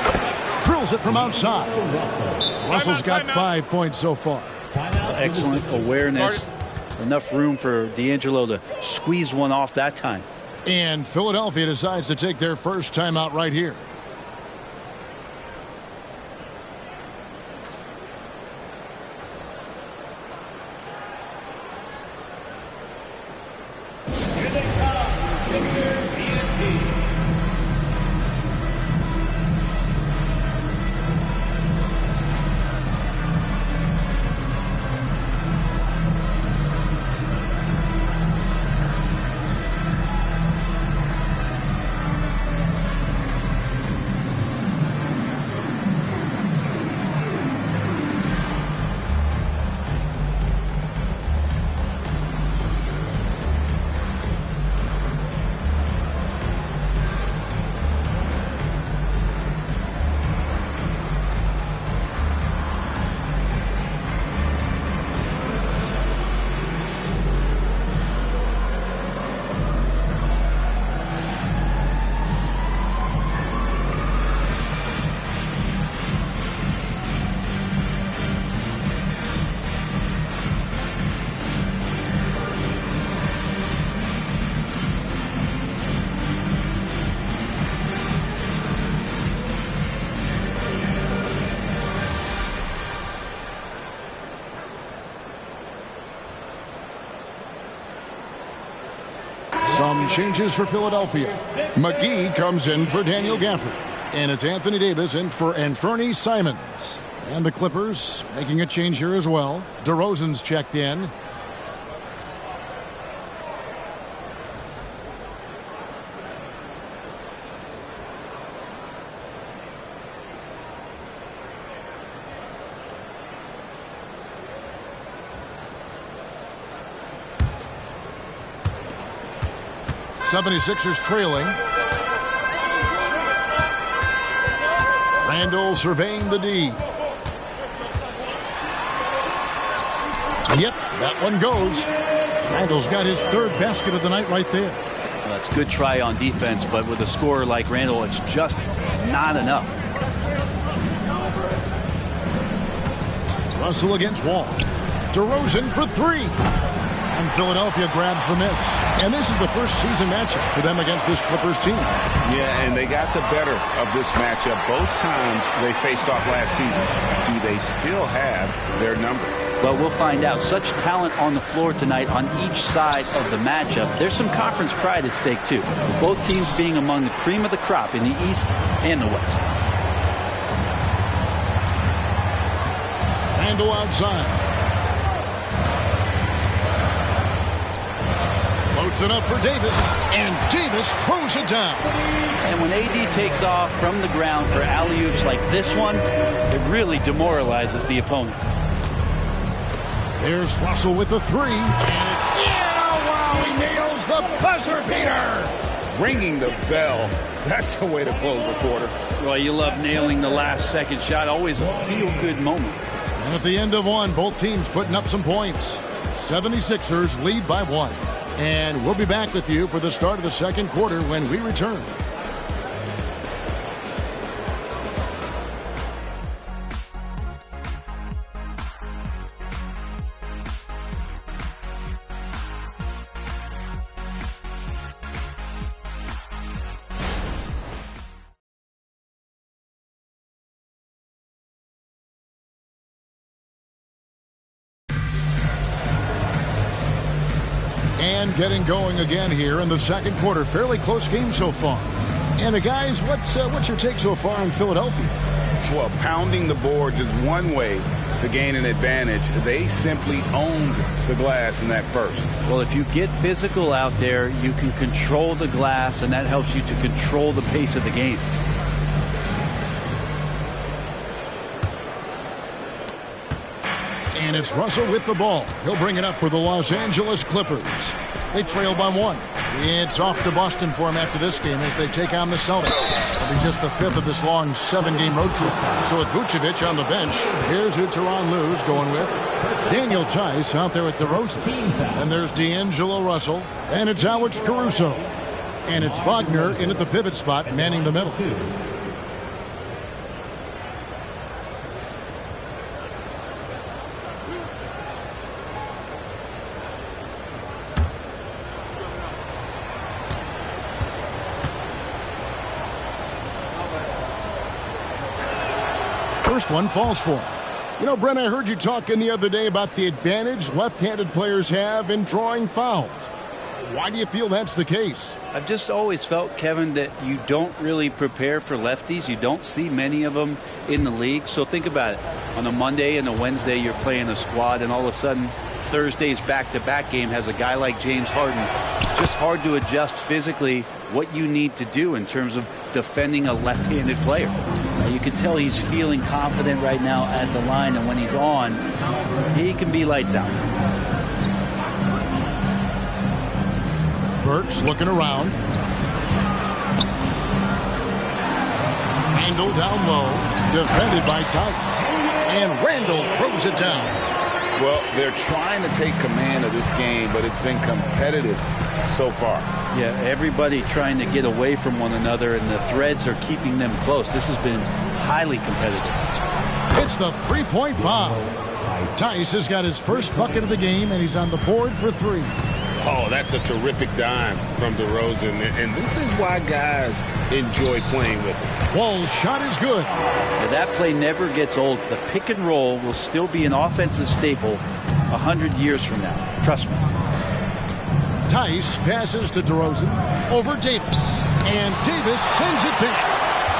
Drills it from outside. Russell's got 5 points so far. Excellent awareness. Enough room for D'Angelo to squeeze one off that time. And Philadelphia decides to take their first timeout right here. Some changes for Philadelphia. McGee comes in for Daniel Gafford. And it's Anthony Davis in for Anthony Simons. And the Clippers making a change here as well. DeRozan's checked in. 76ers trailing. Randall surveying the D. Yep, that one goes. Randall's got his third basket of the night right there. Well, that's a good try on defense, but with a scorer like Randall, it's just not enough. Russell against Wall. DeRozan for three. And Philadelphia grabs the miss. And this is the first season matchup for them against this Clippers team. Yeah, and they got the better of this matchup both times they faced off last season. Do they still have their number? Well, we'll find out. Such talent on the floor tonight on each side of the matchup. There's some conference pride at stake, too. Both teams being among the cream of the crop in the East and the West. Randall outside. Floats it up for Davis, and Davis throws it down. And when AD takes off from the ground for alley-oops like this one, it really demoralizes the opponent. There's Russell with the three, and it's in. Oh, wow, he nails the buzzer beater. Ringing the bell. That's the way to close a quarter. Well, you love nailing the last second shot. Always a feel-good moment. And at the end of one, both teams putting up some points. 76ers lead by one. And we'll be back with you for the start of the second quarter when we return. And getting going again here in the second quarter. Fairly close game so far. And guys, what's your take so far on Philadelphia? Well, pounding the boards is one way to gain an advantage. They simply owned the glass in that first. Well, if you get physical out there, you can control the glass, and that helps you to control the pace of the game. And it's Russell with the ball. He'll bring it up for the Los Angeles Clippers. They trail by one. It's off to Boston for him after this game as they take on the Celtics. It'll be just the fifth of this long 7-game road trip. So with Vucevic on the bench, here's who Tyronn Lue's going with. Daniel Tice out there with DeRozan. And there's D'Angelo Russell. And it's Alex Caruso. And it's Wagner in at the pivot spot, manning the middle. First one falls for him. You know, Brent, I heard you talking the other day about the advantage left-handed players have in drawing fouls. Why do you feel that's the case? I've just always felt, Kevin, that you don't really prepare for lefties. You don't see many of them in the league. So think about it. On a Monday and a Wednesday, you're playing a squad, and all of a sudden, Thursday's back-to-back game has a guy like James Harden. It's just hard to adjust physically what you need to do in terms of defending a left-handed player. You can tell he's feeling confident right now at the line, and when he's on, he can be lights out. Burks looking around. Randall down low, defended by Tice. And Randall throws it down. Well, they're trying to take command of this game, but it's been competitive so far. Yeah, everybody trying to get away from one another, and the threads are keeping them close. This has been highly competitive. It's the three-point bomb. Tice has got his first bucket of the game, and he's on the board for three. Oh, that's a terrific dime from DeRozan, and this is why guys enjoy playing with him. Wall's shot is good. That play never gets old. The pick and roll will still be an offensive staple 100 years from now. Trust me. Tice passes to DeRozan over Davis, and Davis sends it back.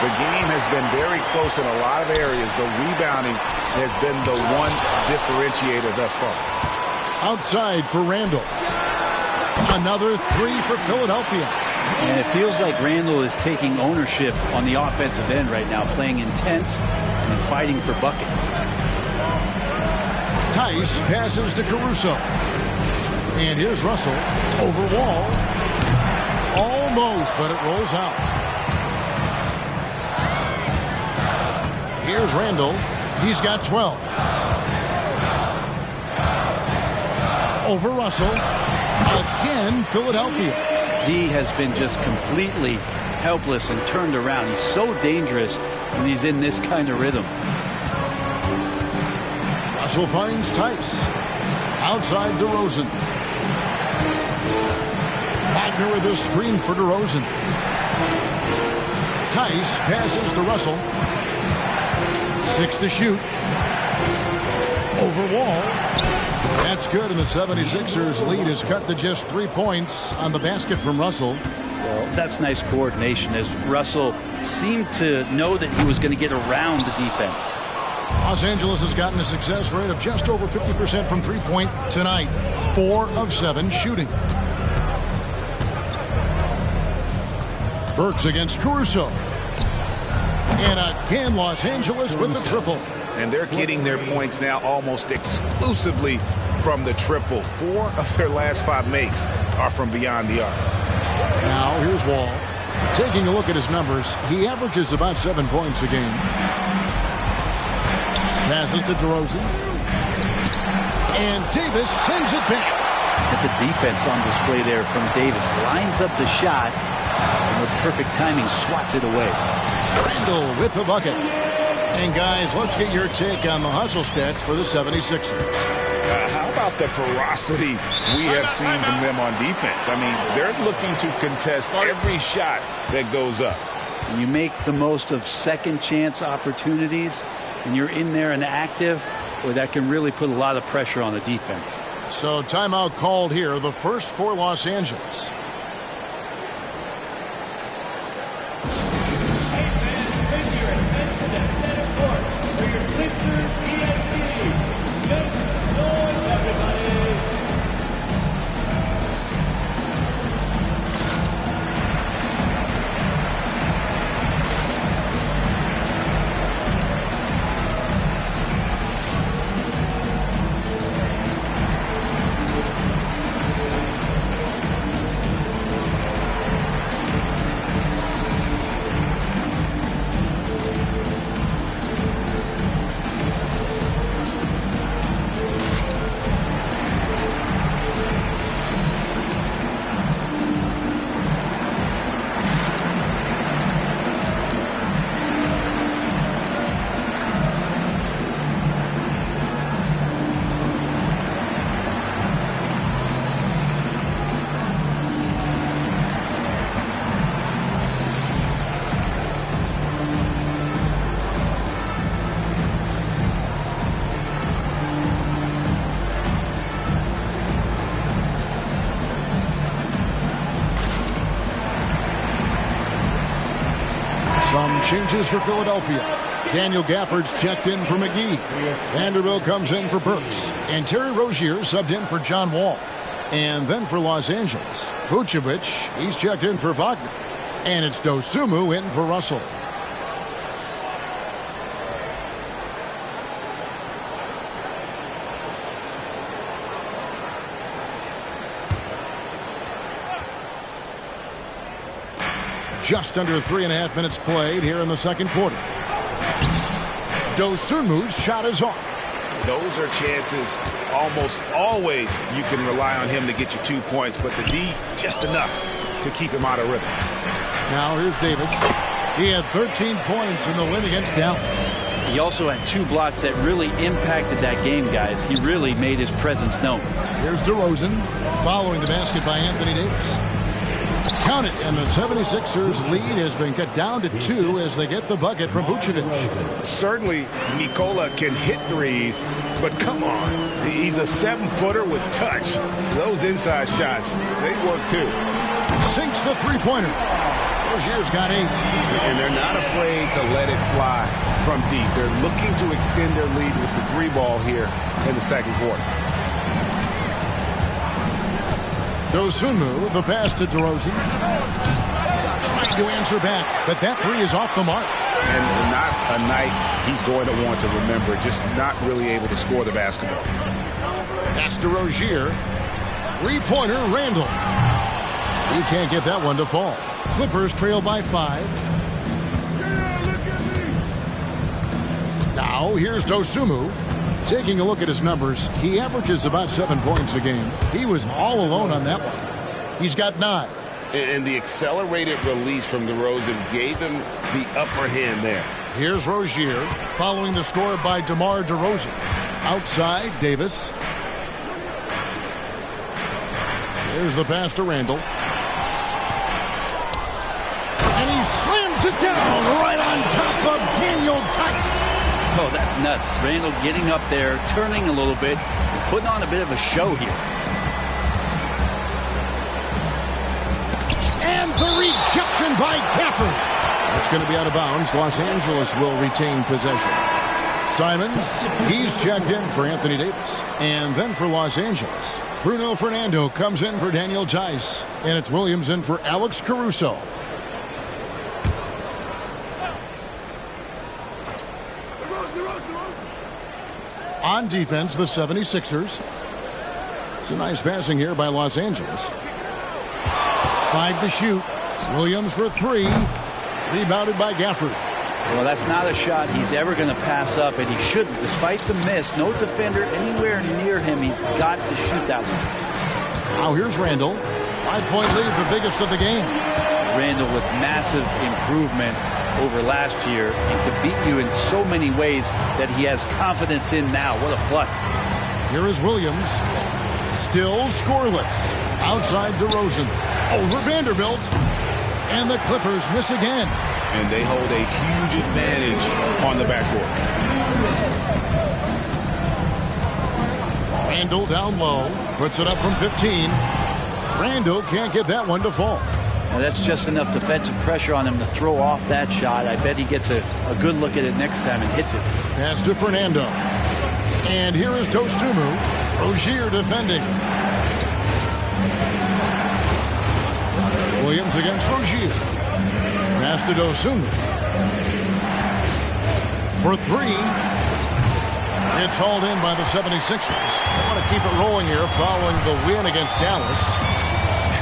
The game has been very close in a lot of areas, but rebounding has been the one differentiator thus far. Outside for Randall. Another three for Philadelphia. And it feels like Randall is taking ownership on the offensive end right now, playing intense and fighting for buckets. Tice passes to Caruso. And here's Russell over Wall. Almost, but it rolls out. Here's Randall. He's got 12. Over Russell. Again, Philadelphia. D has been just completely helpless and turned around. He's so dangerous when he's in this kind of rhythm. Russell finds Tice. Outside DeRozan. Wagner with a screen for DeRozan. Tice passes to Russell. 6 to shoot. Over Wall. That's good, and the 76ers lead is cut to just 3 points on the basket from Russell. Well, that's nice coordination, as Russell seemed to know that he was going to get around the defense. Los Angeles has gotten a success rate of just over 50% from three-point tonight. 4 of 7 shooting. Burks against Caruso. And again, Los Angeles with the triple. And they're getting their points now almost exclusively from the triple. 4 of their last 5 makes are from beyond the arc. Now, here's Wall. Taking a look at his numbers, he averages about 7 points a game. Passes to DeRozan. And Davis sends it back. Look at the defense on display there from Davis. Lines up the shot, and with perfect timing, swats it away. Randall with the bucket. And guys, let's get your take on the hustle stats for the 76ers. How about the ferocity we have seen from them on defense? I mean, they're looking to contest every shot that goes up. When you make the most of second chance opportunities and you're in there and active, well, that can really put a lot of pressure on the defense. So timeout called here, the first for Los Angeles. Some changes for Philadelphia. Daniel Gafford's checked in for McGee. Vanderbilt comes in for Burks. And Terry Rozier subbed in for John Wall. And then for Los Angeles, Vucevic, he's checked in for Wagner. And it's Dosunmu in for Russell. Just under 3.5 minutes played here in the second quarter. Dosunmu's shot is off. Those are chances almost always you can rely on him to get you 2 points, but the D just enough to keep him out of rhythm. Now here's Davis. He had 13 points in the win against Dallas. He also had 2 blocks that really impacted that game, guys. He really made his presence known. Here's DeRozan following the basket by Anthony Davis. Count it, and the 76ers lead has been cut down to 2 as they get the bucket from Vucevic. Certainly, Nikola can hit threes, but come on. He's a 7-footer with touch. Those inside shots, they work too. Sinks the three-pointer. Rozier's got 8. And they're not afraid to let it fly from deep. They're looking to extend their lead with the 3-ball here in the second quarter. Dosunmu, the pass to DeRozan. Trying to answer back, but that 3 is off the mark. And not a night he's going to want to remember, just not really able to score the basketball. Pass to Rozier. 3-pointer, Randall. He can't get that one to fall. Clippers trail by 5. Now here's Dosunmu. Taking a look at his numbers, he averages about 7 points a game. He was all alone on that one. He's got 9. And the accelerated release from DeRozan gave him the upper hand there. Here's Rozier following the score by DeMar DeRozan. Outside, Davis. There's the pass to Randall. And he slams it down right on top of Daniel Tice. Oh, that's nuts. Randall getting up there, turning a little bit, putting on a bit of a show here. And the rejection by Gafford. It's going to be out of bounds. Los Angeles will retain possession. Simons, he's checked in for Anthony Davis. And then for Los Angeles, Bruno Fernando comes in for Daniel Tice. And it's Williams in for Alex Caruso. On defense, the 76ers. It's a nice passing here by Los Angeles. 5 to shoot. Williams for 3. Rebounded by Gafford. Well, that's not a shot he's ever going to pass up, and he shouldn't. Despite the miss, no defender anywhere near him. He's got to shoot that one. Now here's Randall. 5-point lead, the biggest of the game. Randall with massive improvement over last year and to beat you in so many ways that he has confidence in now. What a flush. Here is Williams. Still scoreless. Outside DeRozan. Over Vanderbilt. And the Clippers miss again. And they hold a huge advantage on the backcourt. Randall down low. Puts it up from 15. Randall can't get that one to fall. Now that's just enough defensive pressure on him to throw off that shot. I bet he gets a good look at it next time and hits it. Pass to Fernando. And here is Dosunmu. Rozier defending. Williams against Rozier. Pass to Dosunmu. For 3. It's hauled in by the 76ers. They want to keep it rolling here following the win against Dallas.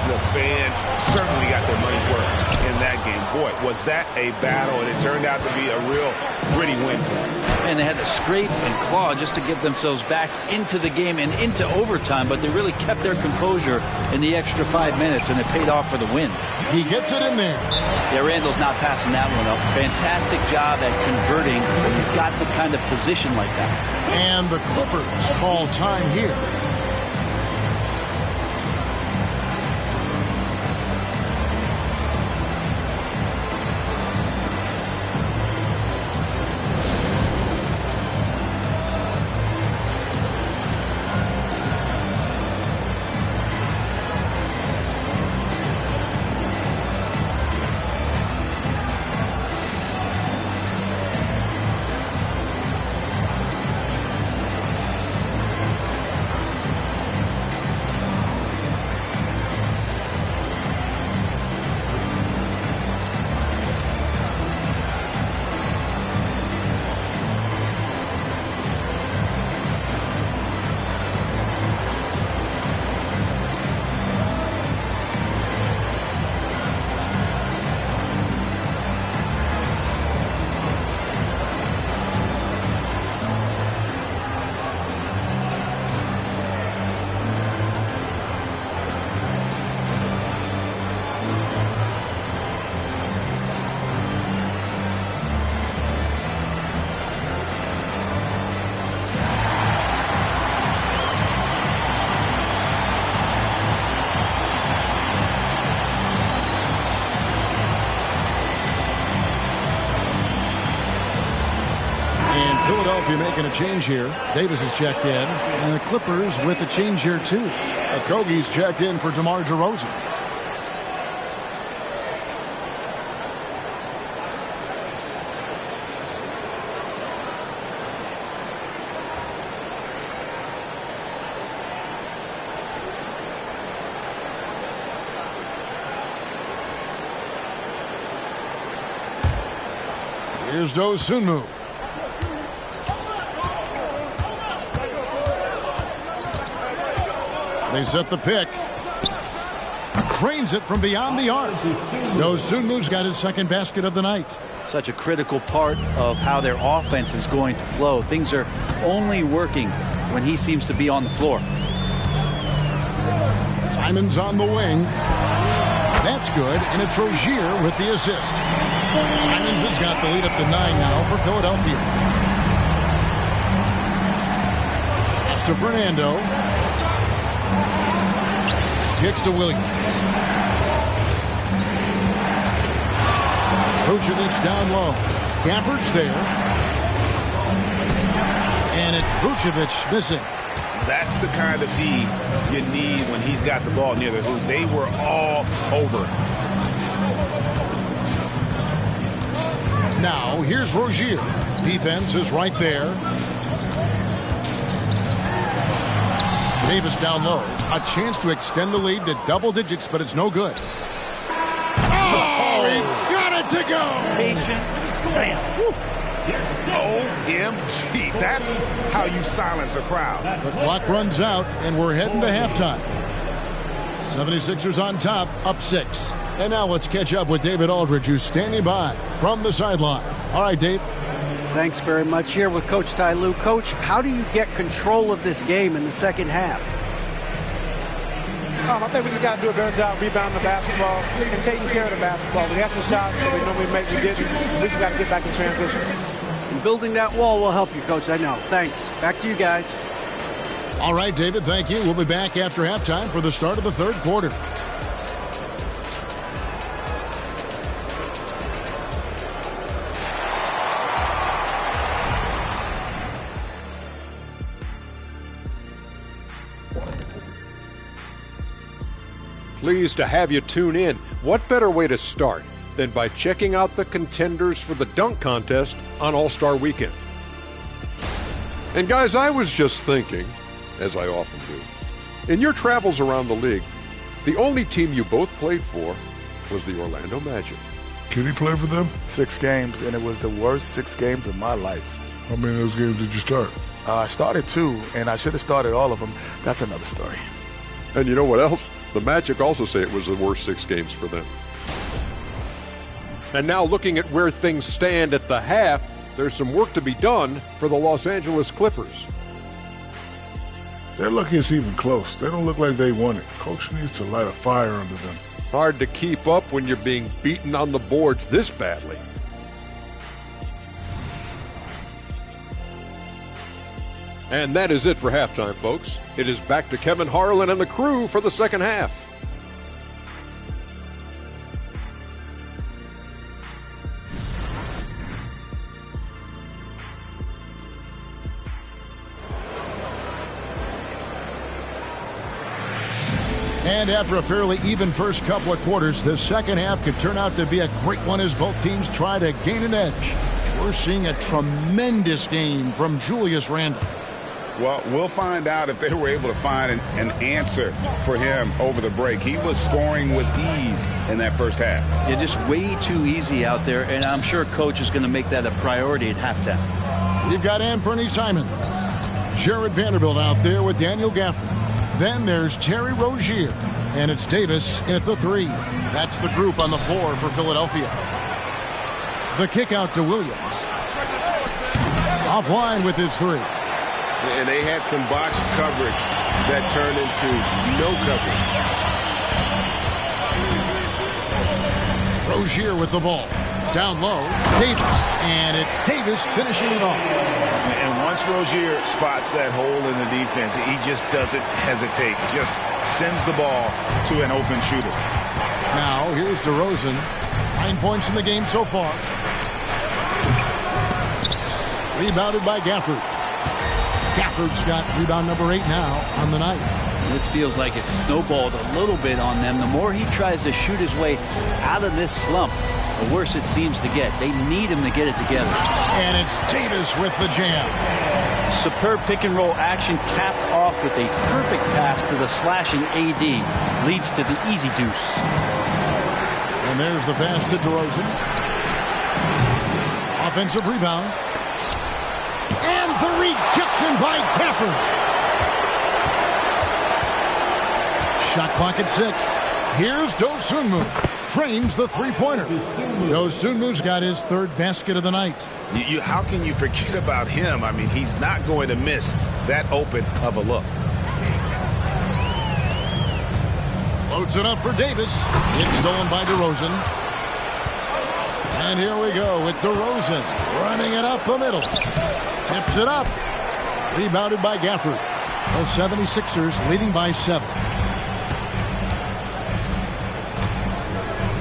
The fans certainly got their money's worth in that game. Boy, was that a battle, and it turned out to be a real pretty win for them. And they had to scrape and claw just to get themselves back into the game and into overtime, but they really kept their composure in the extra 5 minutes, and it paid off for the win. He gets it in there. Yeah, Randall's not passing that one up. Fantastic job at converting, but he's got the kind of position like that. And the Clippers call time here. Philadelphia making a change here. Davis is checked in. And the Clippers with a change here, too. Okogie's checked in for DeMar DeRozan. Here's Dosunmu. They set the pick. Drains it from beyond the arc. Dosunmu's got his second basket of the night. Such a critical part of how their offense is going to flow. Things are only working when he seems to be on the floor. Simon's on the wing. That's good, and it's Rozier with the assist. Simons has got the lead up to 9 now for Philadelphia. Pass to Fernando. Kicks to Williams. Vucevic down low. Gafford's there. And it's Vucevic missing. That's the kind of D you need when he's got the ball near the hoop. They were all over. Now, here's Rozier. Defense is right there. Davis down low. A chance to extend the lead to double digits, but it's no good. Oh, he got it to go. Patient. Bam. OMG. That's how you silence a crowd. The clock runs out, and we're heading to halftime. 76ers on top, up 6. And now let's catch up with David Aldridge, who's standing by from the sideline. All right, Dave. Thanks very much. Here with Coach Ty Lue. Coach, how do you get control of this game in the second half? I think we just got to do a better job rebounding the basketball and taking care of the basketball. We had some shots that we normally make, we didn't. We just got to get back in transition. And building that wall will help you, Coach. I know. Thanks. Back to you guys. All right, David, thank you. We'll be back after halftime for the start of the third quarter. Pleased to have you tune in. What better way to start than by checking out the contenders for the dunk contest on All-Star Weekend? And guys, I was just thinking, as I often do, in your travels around the league, the only team you both played for was the Orlando Magic. Can he play for them? 6 games, and it was the worst 6 games of my life. How many of those games did you start? I started 2, and I should have started all of them. That's another story. And you know what else? The Magic also say it was the worst 6 games for them. And now looking at where things stand at the half, there's some work to be done for the Los Angeles Clippers. They're lucky it's even close. They don't look like they won it. Coach needs to light a fire under them. Hard to keep up when you're being beaten on the boards this badly. And that is it for halftime, folks. It is back to Kevin Harlan and the crew for the second half. And after a fairly even first couple of quarters, the second half could turn out to be a great one as both teams try to gain an edge. We're seeing a tremendous game from Julius Randle. Well, we'll find out if they were able to find an answer for him over the break. He was scoring with ease in that first half. Yeah, just way too easy out there, and I'm sure Coach is going to make that a priority at halftime. You've got Anthony Simons, Jared Vanderbilt out there with Daniel Gafford. Then there's Terry Rozier, and it's Davis in at the 3. That's the group on the floor for Philadelphia. The kick out to Williams. Offline with his 3. And they had some botched coverage that turned into no coverage. Rozier with the ball. Down low, Davis. And it's Davis finishing it off. And once Rozier spots that hole in the defense, he just doesn't hesitate. Just sends the ball to an open shooter. Now, here's DeRozan. 9 points in the game so far. Rebounded by Gafford. Gafford's got rebound number 8 now on the night. This feels like it's snowballed a little bit on them. The more he tries to shoot his way out of this slump, the worse it seems to get. They need him to get it together. And it's Davis with the jam. Superb pick and roll action capped off with a perfect pass to the slashing AD. Leads to the easy deuce. And there's the pass to DeRozan. Offensive rebound. And the rejection by Gafford. Shot clock at 6. Here's Dosunmu. Drains the three-pointer. Dosunmu's got his third basket of the night. How can you forget about him? I mean, he's not going to miss that open of a look. Loads it up for Davis. It's stolen by DeRozan. And here we go with DeRozan running it up the middle. Tips it up. Rebounded by Gafford. The 76ers leading by 7.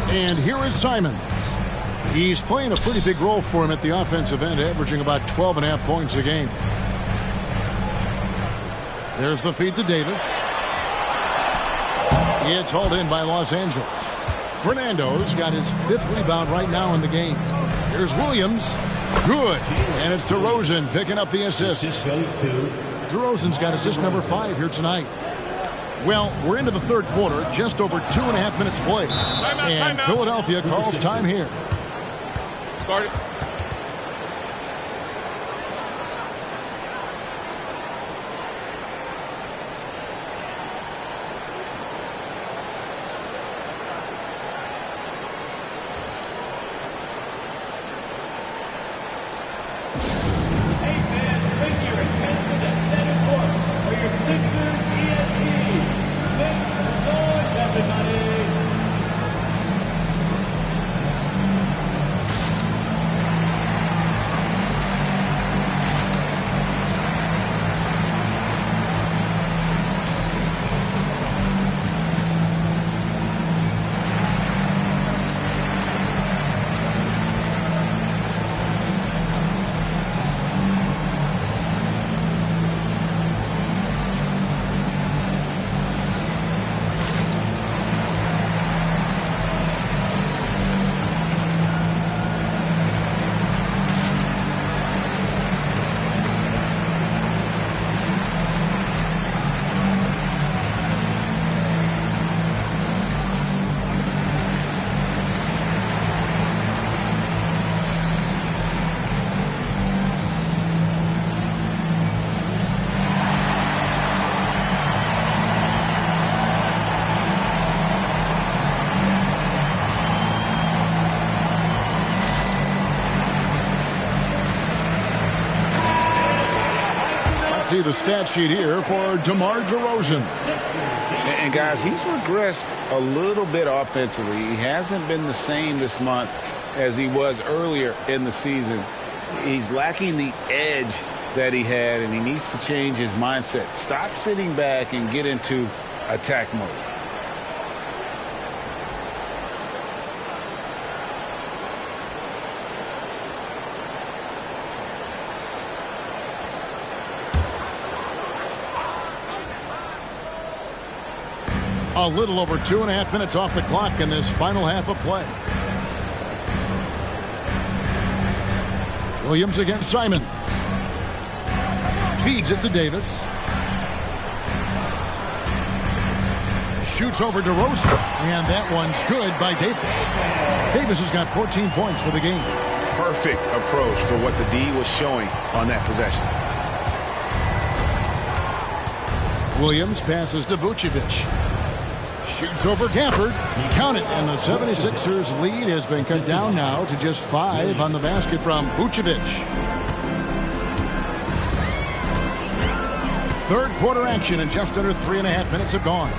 And here is Simons. He's playing a pretty big role for him at the offensive end, averaging about 12.5 points a game. There's the feed to Davis. It's hauled in by Los Angeles. Fernando's got his 5th rebound right now in the game. Here's Williams. Good. And it's DeRozan picking up the assist. DeRozan's got assist number 5 here tonight. Well, we're into the third quarter, just over 2.5 minutes played. And Philadelphia calls time here. Start it. See the stat sheet here for DeMar DeRozan. And guys, he's regressed a little bit offensively. He hasn't been the same this month as he was earlier in the season. He's lacking the edge that he had, and he needs to change his mindset. Stop sitting back and get into attack mode. A little over 2.5 minutes off the clock in this final half of play. Williams against Simon. Feeds it to Davis. Shoots over DeRozan. And that one's good by Davis. Davis has got 14 points for the game. Perfect approach for what the D was showing on that possession. Williams passes to Vucevic. Shoots over Gafford. Count it. And the 76ers lead has been cut down now to just 5 on the basket from Vucevic. Third quarter action and just under 3.5 minutes have gone.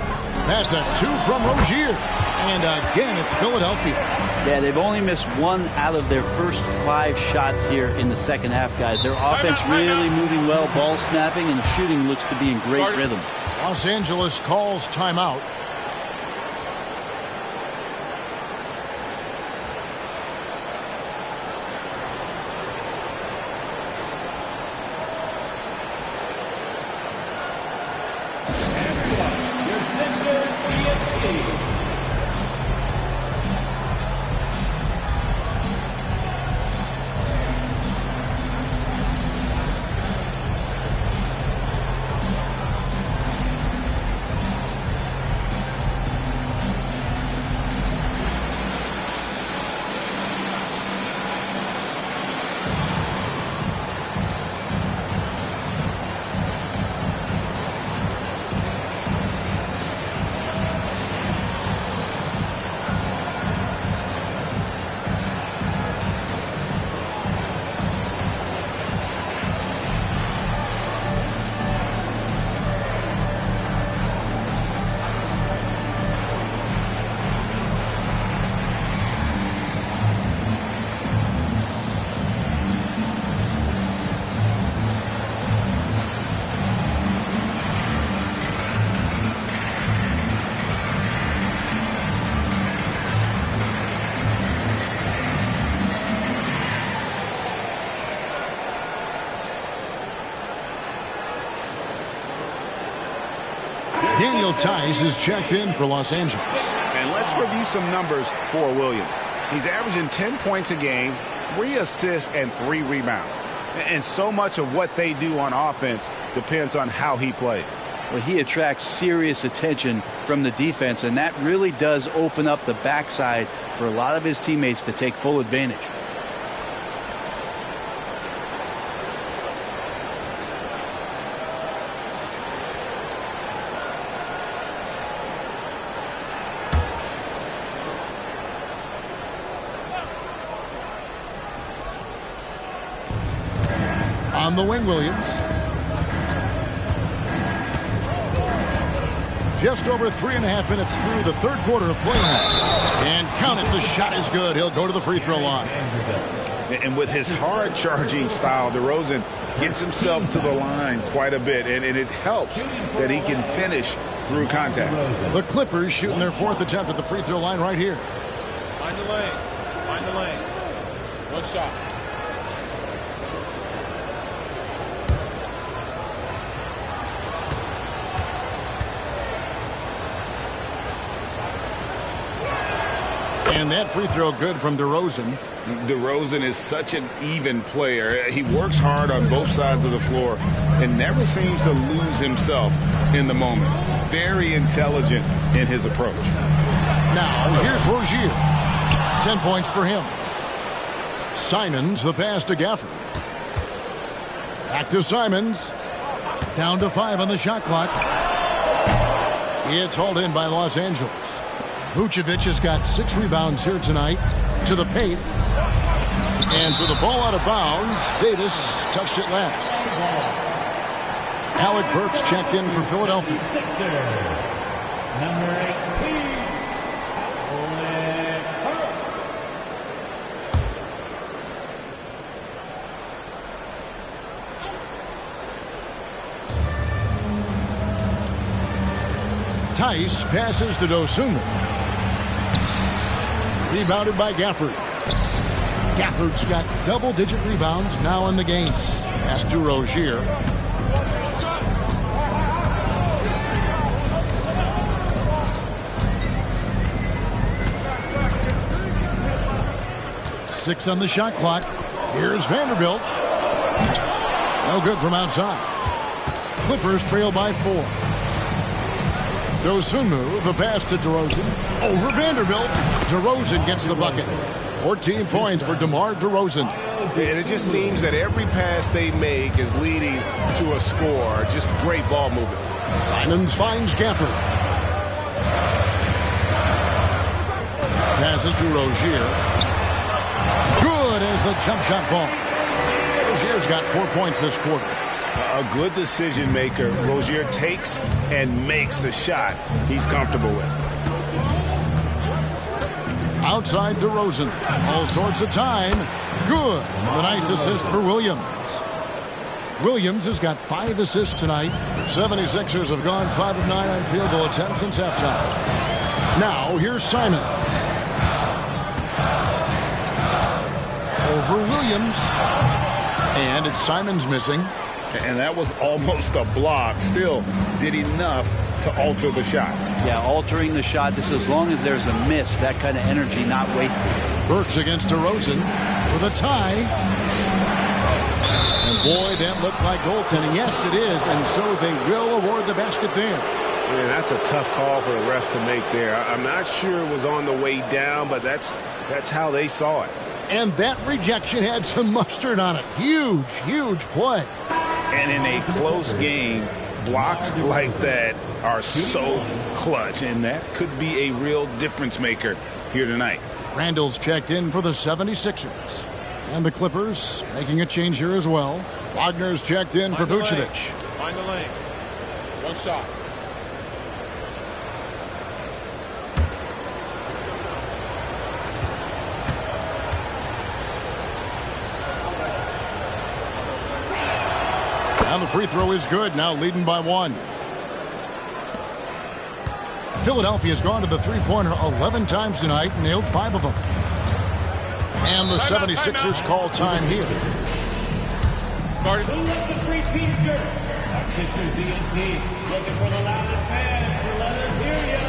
That's a 2 from Rozier. And again, it's Philadelphia. Yeah, they've only missed 1 out of their first 5 shots here in the second half, guys. Their offense really moving well, ball snapping, and the shooting looks to be in great rhythm. Los Angeles calls timeout. Daniel Tice is checked in for Los Angeles. And let's review some numbers for Williams. He's averaging 10 points a game, 3 assists, and 3 rebounds. And so much of what they do on offense depends on how he plays. Well, he attracts serious attention from the defense, and that really does open up the backside for a lot of his teammates to take full advantage. On the wing, Williams. Just over 3.5 minutes through the third quarter of play now. And count it, the shot is good. He'll go to the free throw line. And with his hard-charging style, DeRozan gets himself to the line quite a bit, and it helps that he can finish through contact. The Clippers shooting their 4th attempt at the free throw line right here. Find the lanes. Find the lanes. One shot. And that free throw good from DeRozan. DeRozan is such an even player. He works hard on both sides of the floor and never seems to lose himself in the moment. Very intelligent in his approach. Now, here's Rozier. 10 points for him. Simons, the pass to Gafford. Back to Simons. Down to 5 on the shot clock. It's hauled in by Los Angeles. Vucevic has got 6 rebounds here tonight. To the paint. And so the ball out of bounds. Davis touched it last. Alec Burks checked in for Philadelphia. Number 18. Tice passes to Dosunmu. Rebounded by Gafford. Gafford's got double-digit rebounds now in the game. Pass to Rozier. Six on the shot clock. Here's Vanderbilt. No good from outside. Clippers trail by 4. Dosunmu, the pass to DeRozan. Over Vanderbilt. DeRozan gets the bucket. 14 points for DeMar DeRozan. And it just seems that every pass they make is leading to a score. Just great ball movement. Simons finds Gafford. Passes to Rozier. Good as the jump shot falls. Rozier's got 4 points this quarter. A good decision maker. Rozier takes and makes the shot he's comfortable with. Outside DeRozan. All sorts of time. Good. And a nice assist for Williams. Williams has got 5 assists tonight. The 76ers have gone 5 of 9 on field goal attempts since halftime. Now, here's Simon. Over Williams. And it's Simon's missing. And that was almost a block. Still did enough to alter the shot. Yeah, altering the shot just as long as there's a miss, that kind of energy not wasted. Burks against DeRozan with a tie. And boy, that looked like goaltending. Yes, it is. And so they will award the basket there. Man, that's a tough call for the refs to make there. I'm not sure it was on the way down, but that's how they saw it. And that rejection had some mustard on it. Huge, huge play. And in a close game, blocks like that are so clutch, and that could be a real difference maker here tonight. Randall's checked in for the 76ers. And the Clippers making a change here as well. Wagner's checked in for Vucevic. Find the lanes. One shot. And the free throw is good, now leading by 1. Philadelphia's gone to the three-pointer 11 times tonight, nailed 5 of them. And the 76ers call time here. Who wants the 3-piece shirt? Our Sixers DNC looking for the loudest fans to let us hear ya.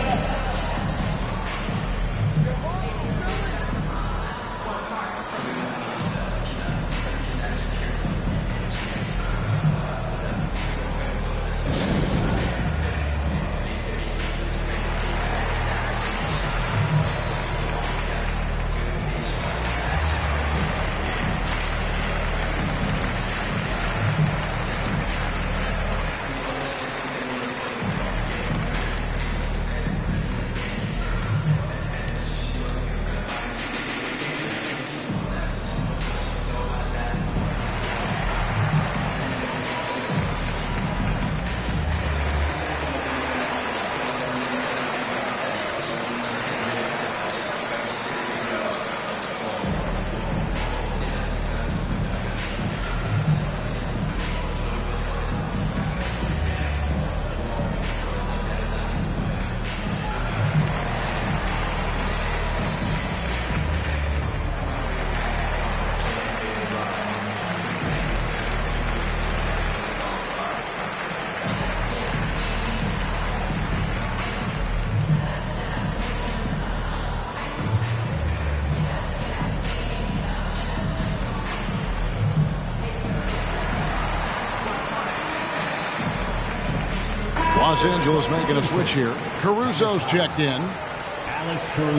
Los Angeles making a switch here. Caruso's checked in.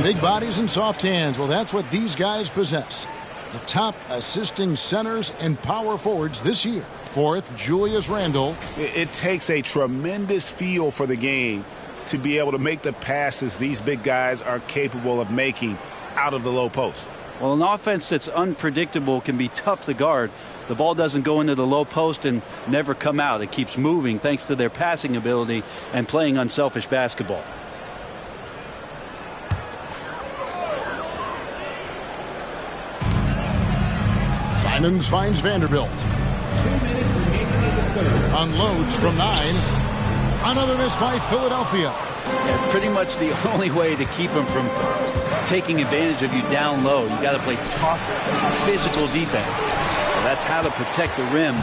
Big bodies and soft hands. Well, that's what these guys possess. The top assisting centers and power forwards this year. Fourth, Julius Randle. It takes a tremendous feel for the game to be able to make the passes these big guys are capable of making out of the low post. Well, an offense that's unpredictable can be tough to guard. The ball doesn't go into the low post and never come out. It keeps moving thanks to their passing ability and playing unselfish basketball. Simons finds Vanderbilt. Unloads from 9. Another miss by Philadelphia. Yeah, it's pretty much the only way to keep him from taking advantage of you down low. You got to play tough, physical defense. So that's how to protect the rim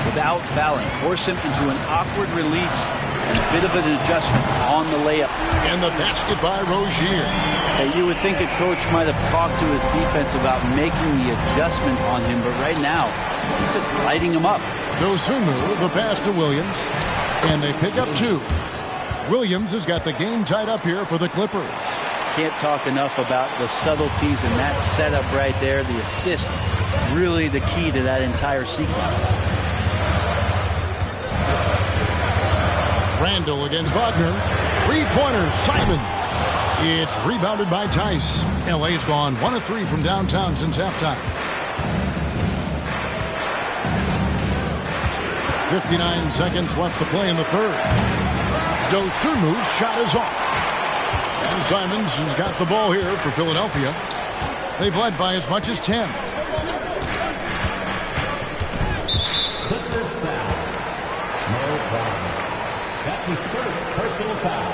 without fouling. Force him into an awkward release and a bit of an adjustment on the layup. And the basket by Rozier. Hey, you would think a coach might have talked to his defense about making the adjustment on him, but right now, he's just lighting him up. Dosunmu, the pass to Williams, and they pick up 2. Williams has got the game tied up here for the Clippers. Can't talk enough about the subtleties in that setup right there. The assist, really the key to that entire sequence. Randle against Wagner. 3-pointers, Simon. It's rebounded by Tice. LA's gone 1 of 3 from downtown since halftime. 59 seconds left to play in the third. Dosunmu's shot is off. And Simons has got the ball here for Philadelphia. They've led by as much as 10. Clippers foul. No problem. That's his first personal foul.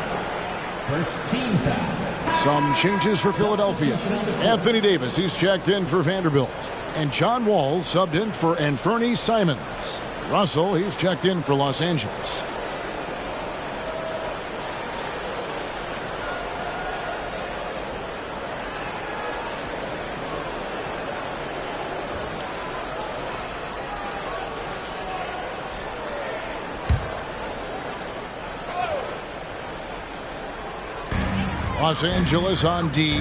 First team foul. Some changes for Philadelphia. Anthony Davis, he's checked in for Vanderbilt. And John Wall subbed in for Anthony Simons. Russell, he's checked in for Los Angeles. Los Angeles on D.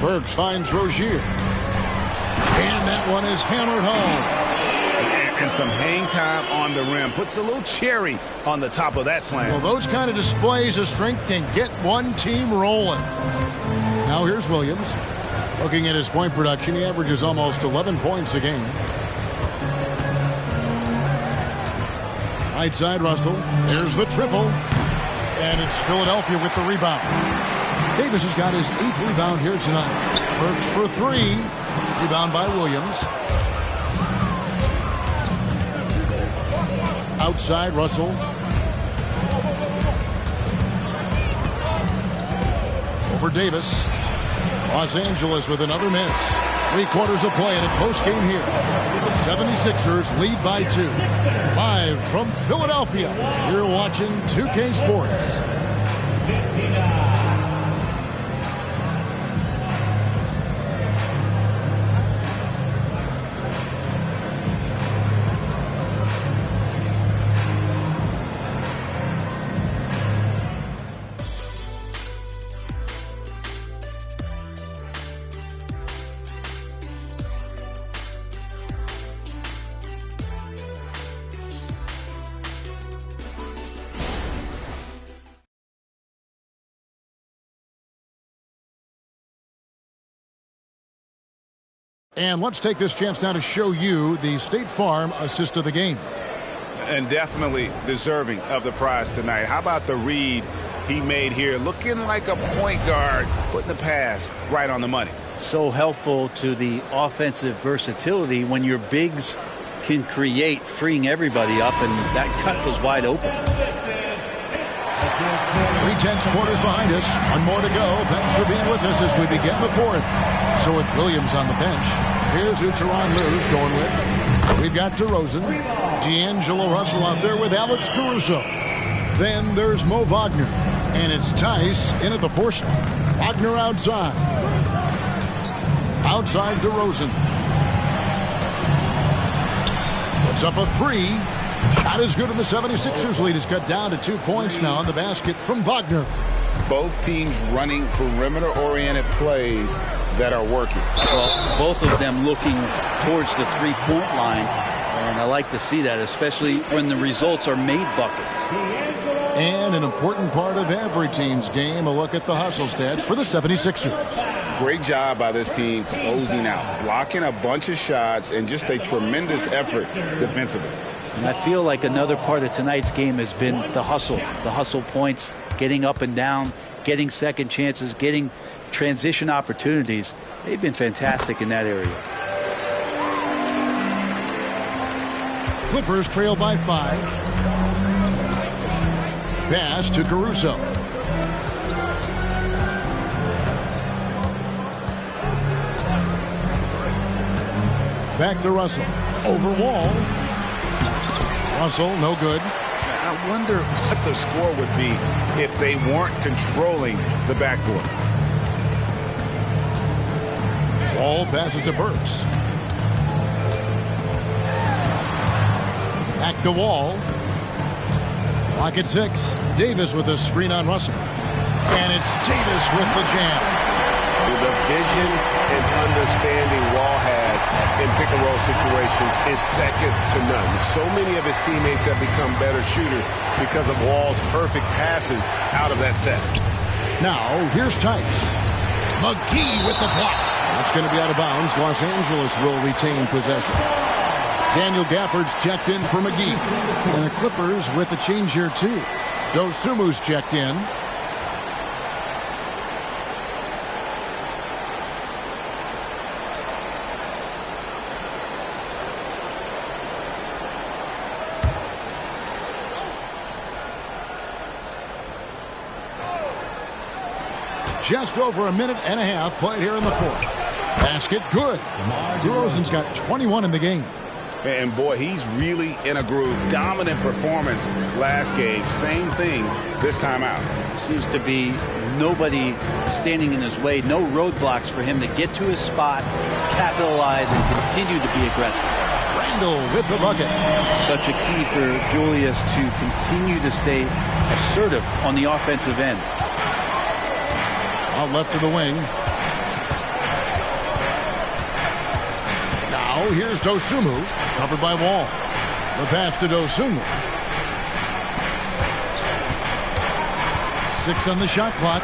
Burks finds Rozier. And that one is hammered home. And some hang time on the rim. Puts a little cherry on the top of that slam. Well, those kind of displays of strength can get one team rolling. Now here's Williams. Looking at his point production, he averages almost 11 points a game. Right side, Russell. There's the triple. And it's Philadelphia with the rebound. Davis has got his 8th rebound here tonight. Burks for 3. Rebound by Williams. Outside, Russell. Over Davis. Los Angeles with another miss. 3 quarters of play in a close game here. 76ers lead by 2. Live from Philadelphia, you're watching 2K Sports. And let's take this chance now to show you the State Farm assist of the game. And definitely deserving of the prize tonight. How about the read he made here? Looking like a point guard, putting the pass right on the money. So helpful to the offensive versatility when your bigs can create, freeing everybody up, and that cut was wide open. 3/10 quarters behind us. One more to go. Thanks for being with us as we begin the 4th. So with Williams on the bench, here's who Tyronn Lue's going with. We've got DeRozan, D'Angelo Russell out there with Alex Caruso. Then there's Mo Wagner, and it's Tice in at the 4 slot. Wagner outside. Outside DeRozan. Puts up a 3. Shot is good, and the 76ers lead is cut down to 2 points now on the basket from Wagner. Both teams running perimeter-oriented plays that are working. Well, both of them looking towards the three-point line, and I like to see that, especially when the results are made buckets. And an important part of every team's game, a look at the hustle stats for the 76ers. Great job by this team closing out, blocking a bunch of shots, and just a tremendous effort defensively. And I feel like another part of tonight's game has been the hustle points, getting up and down, getting second chances, getting transition opportunities. They've been fantastic in that area. Clippers trail by 5. Pass to Caruso. Back to Russell. Over Wall. Russell, no good. I wonder what the score would be if they weren't controlling the backboard. Wall passes to Burks. Back to Wall. Clock at 6. Davis with a screen on Russell. And it's Davis with the jam. The vision and understanding Wall has in pick-and-roll situations is second to none. So many of his teammates have become better shooters because of Wall's perfect passes out of that set. Now, here's Tice. McGee with the block. That's going to be out of bounds. Los Angeles will retain possession. Daniel Gafford's checked in for McGee. And the Clippers with a change here, too. Dosumu's checked in. Just over a minute and a half played here in the 4th. Basket, good. DeRozan's got 21 in the game. And boy, he's really in a groove. Dominant performance last game. Same thing this time out. Seems to be nobody standing in his way. No roadblocks for him to get to his spot, capitalize, and continue to be aggressive. Randall with the bucket. Such a key for Julius to continue to stay assertive on the offensive end. Out left of the wing. Now here's Dosumu, covered by Wall. The pass to Dosumu. 6 on the shot clock.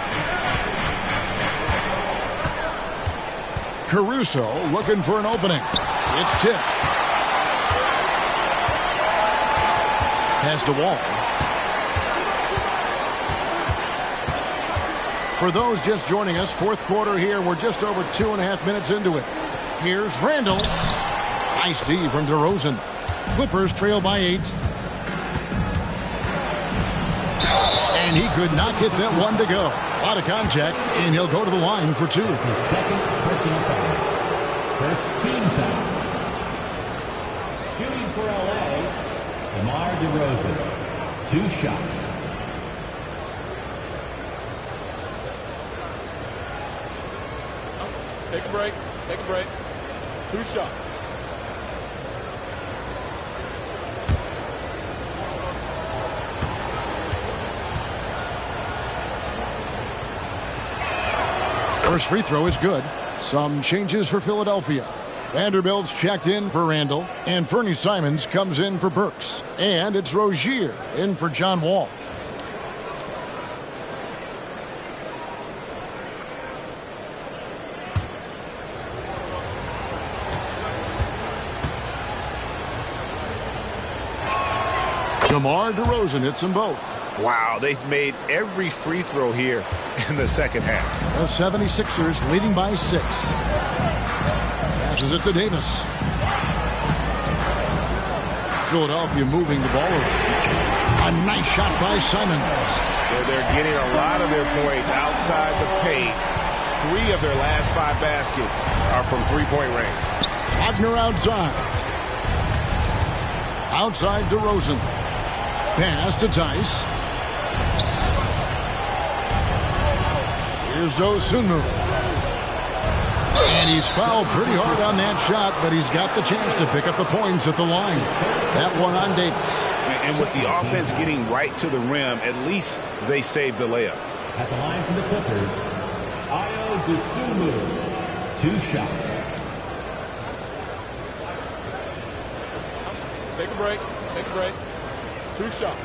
Caruso looking for an opening. It's tipped. Pass to Wall. For those just joining us, 4th quarter here. We're just over 2.5 minutes into it. Here's Randall. Nice D from DeRozan. Clippers trail by 8. And he could not get that one to go. A lot of contact, and he'll go to the line for 2. It's his second personal foul. First team foul. Shooting for LA, DeMar DeRozan. 2 shots. Take a break. Take a break. 2 shots. First free throw is good. Some changes for Philadelphia. Vanderbilt's checked in for Randall, and Fernie Simons comes in for Burks. And it's Rozier in for John Wall. DeMar DeRozan hits them both. Wow, they've made every free throw here in the second half. The 76ers leading by 6. Passes it to Davis. Philadelphia moving the ball around. A nice shot by Simons. They're getting a lot of their points outside the paint. 3 of their last 5 baskets are from three-point range. Wagner outside. Outside DeRozan. Pass to Tice. Here's Dosunmu. And he's fouled pretty hard on that shot, but he's got the chance to pick up the points at the line. That one on Davis. And with the offense getting right to the rim, at least they saved the layup. At the line for the Clippers, Ayo Dosunmu. 2 shots. Take a break. Take a break. 2 shots.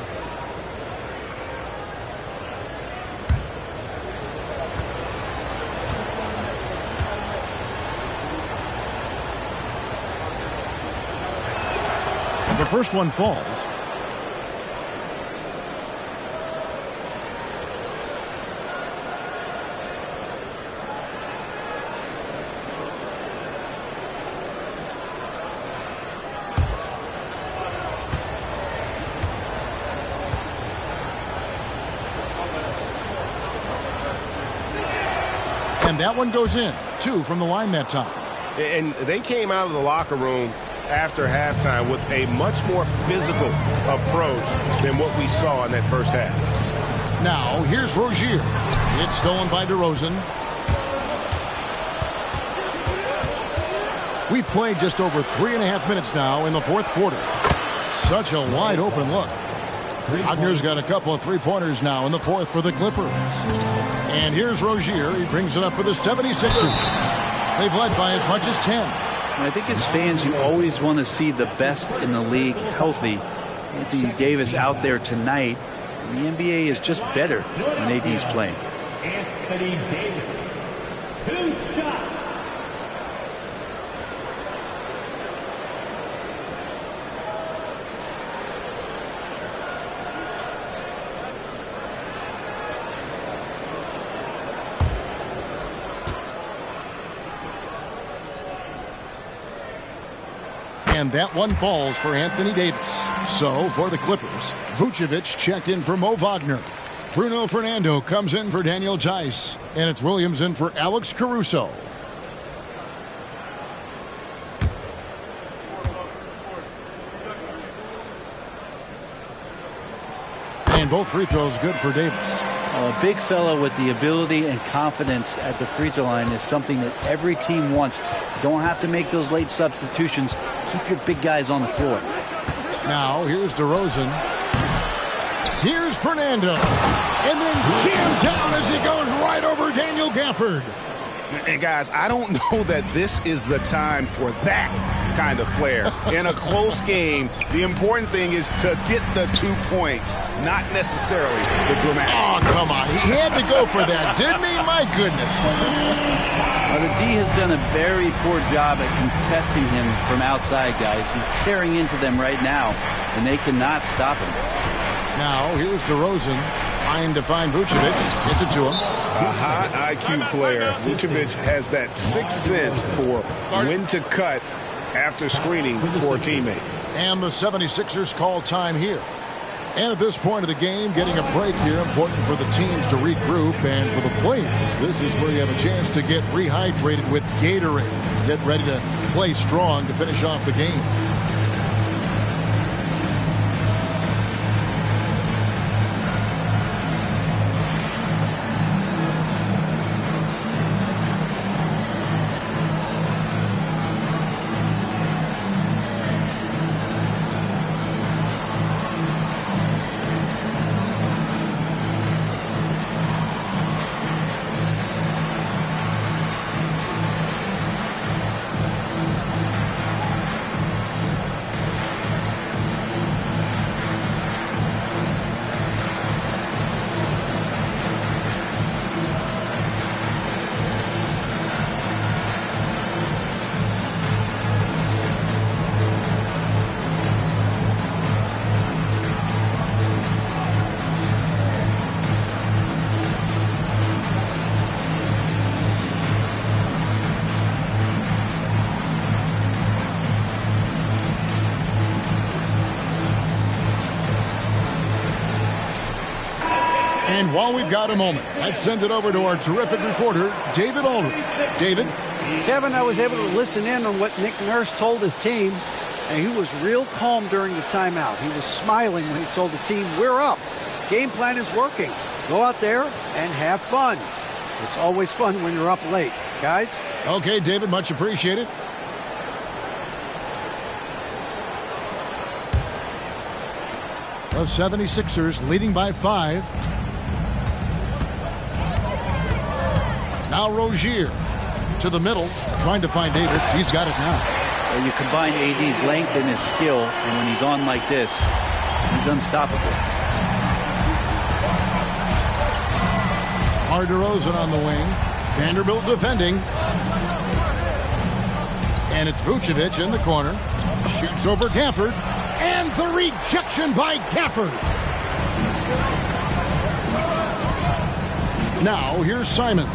The first one falls. And that one goes in. 2 from the line that time. And they came out of the locker room after halftime with a much more physical approach than what we saw in that first half. Now, here's Rozier. It's stolen by DeRozan. We've played just over 3.5 minutes now in the fourth quarter. Such a wide open look. Wagner's got a couple of three-pointers now in the fourth for the Clippers. And here's Rozier. He brings it up for the 76ers. They've led by as much as 10. I think as fans, you always want to see the best in the league healthy. Anthony Davis out there tonight. And the NBA is just better when AD's playing. Anthony Davis. 2 shots. And that one falls for Anthony Davis. So, for the Clippers, Vucevic checked in for Mo Wagner. Bruno Fernando comes in for Daniel Tice. And it's Williams in for Alex Caruso. And both free throws good for Davis. A big fella with the ability and confidence at the free throw line is something that every team wants. Don't have to make those late substitutions. Keep your big guys on the floor. Now, here's DeRozan. Here's Fernando. And then jammed down as he goes right over Daniel Gafford. And guys, I don't know that this is the time for that kind of flair. In a close game, the important thing is to get the 2 points, not necessarily the dramatics. Oh, come on. He had to go for that, didn't he? My goodness. Well, the D has done a very poor job at contesting him from outside, guys. He's tearing into them right now, and they cannot stop him. Now, here's DeRozan trying to find Vucevic. Gets it to him. A high IQ player. Vucevic has that sixth sense for when to cut after screening for a teammate. And the 76ers call time here. And at this point of the game, getting a break here, important for the teams to regroup, and for the players, this is where you have a chance to get rehydrated with Gatorade. Get ready to play strong to finish off the game. And while we've got a moment, let's send it over to our terrific reporter, David Aldridge. David? Kevin, I was able to listen in on what Nick Nurse told his team, and he was real calm during the timeout. He was smiling when he told the team, we're up. Game plan is working. Go out there and have fun. It's always fun when you're up late. Guys? Okay, David, much appreciated. The 76ers leading by 5. Now Rozier to the middle, trying to find Davis. He's got it now. Well, you combine AD's length and his skill, and when he's on like this, he's unstoppable. DeRozan on the wing. Vanderbilt defending. And it's Vucevic in the corner. Shoots over Gafford. And the rejection by Gafford. Now here's Simons.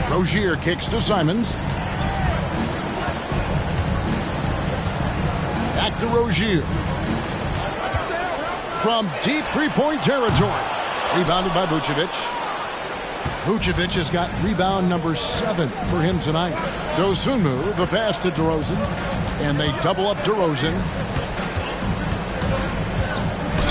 Rozier kicks to Simons. Back to Rozier. From deep three-point territory. Rebounded by Vucevic. Vucevic has got rebound number 7 for him tonight. Dosunmu, the pass to DeRozan. And they double up DeRozan.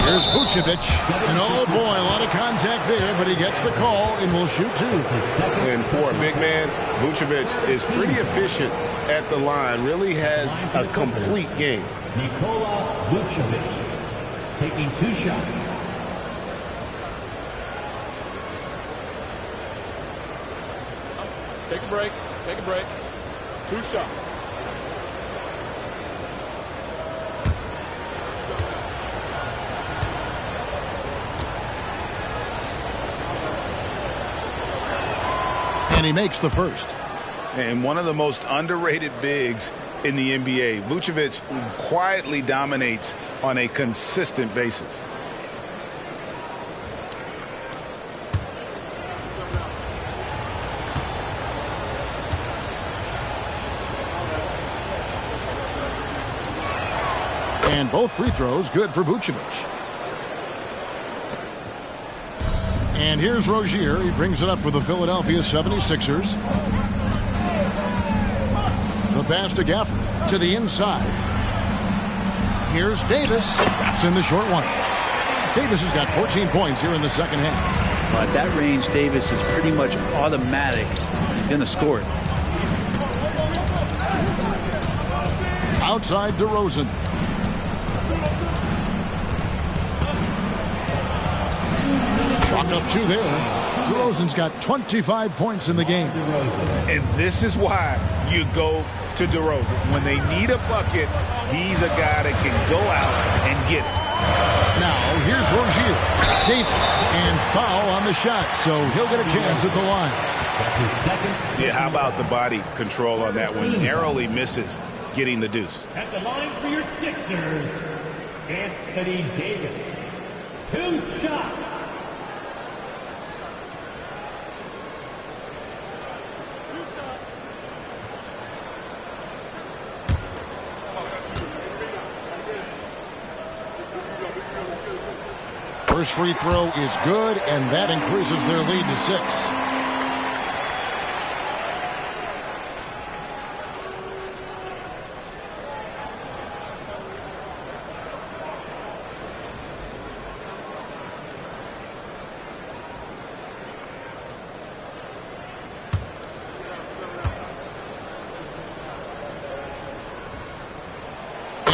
Here's Vucevic. And oh boy, a lot of contact there, but he gets the call and will shoot 2. And for a big man, Vucevic is pretty efficient at the line. Really has a complete game. Nikola Vucevic taking 2 shots. Take a break. Take a break. 2 shots. And he makes the first. And one of the most underrated bigs in the NBA. Vucevic quietly dominates on a consistent basis. And both free throws good for Vucevic. And here's Rozier. He brings it up for the Philadelphia 76ers. The pass to Gafford to the inside. Here's Davis. Traps in the short one. Davis has got 14 points here in the second half. Well, at that range, Davis is pretty much automatic. He's going to score it. Outside DeRozan. Chalk up 2 there. DeRozan's got 25 points in the game. And this is why you go to DeRozan. When they need a bucket, he's a guy that can go out and get it. Now, here's Rozier. Davis, and foul on the shot, so he'll get a chance at the line. That's his second. Yeah, how about the body control on that one? Narrowly misses getting the deuce. At the line for your Sixers, Anthony Davis. 2 shots. First free throw is good, and that increases their lead to 6.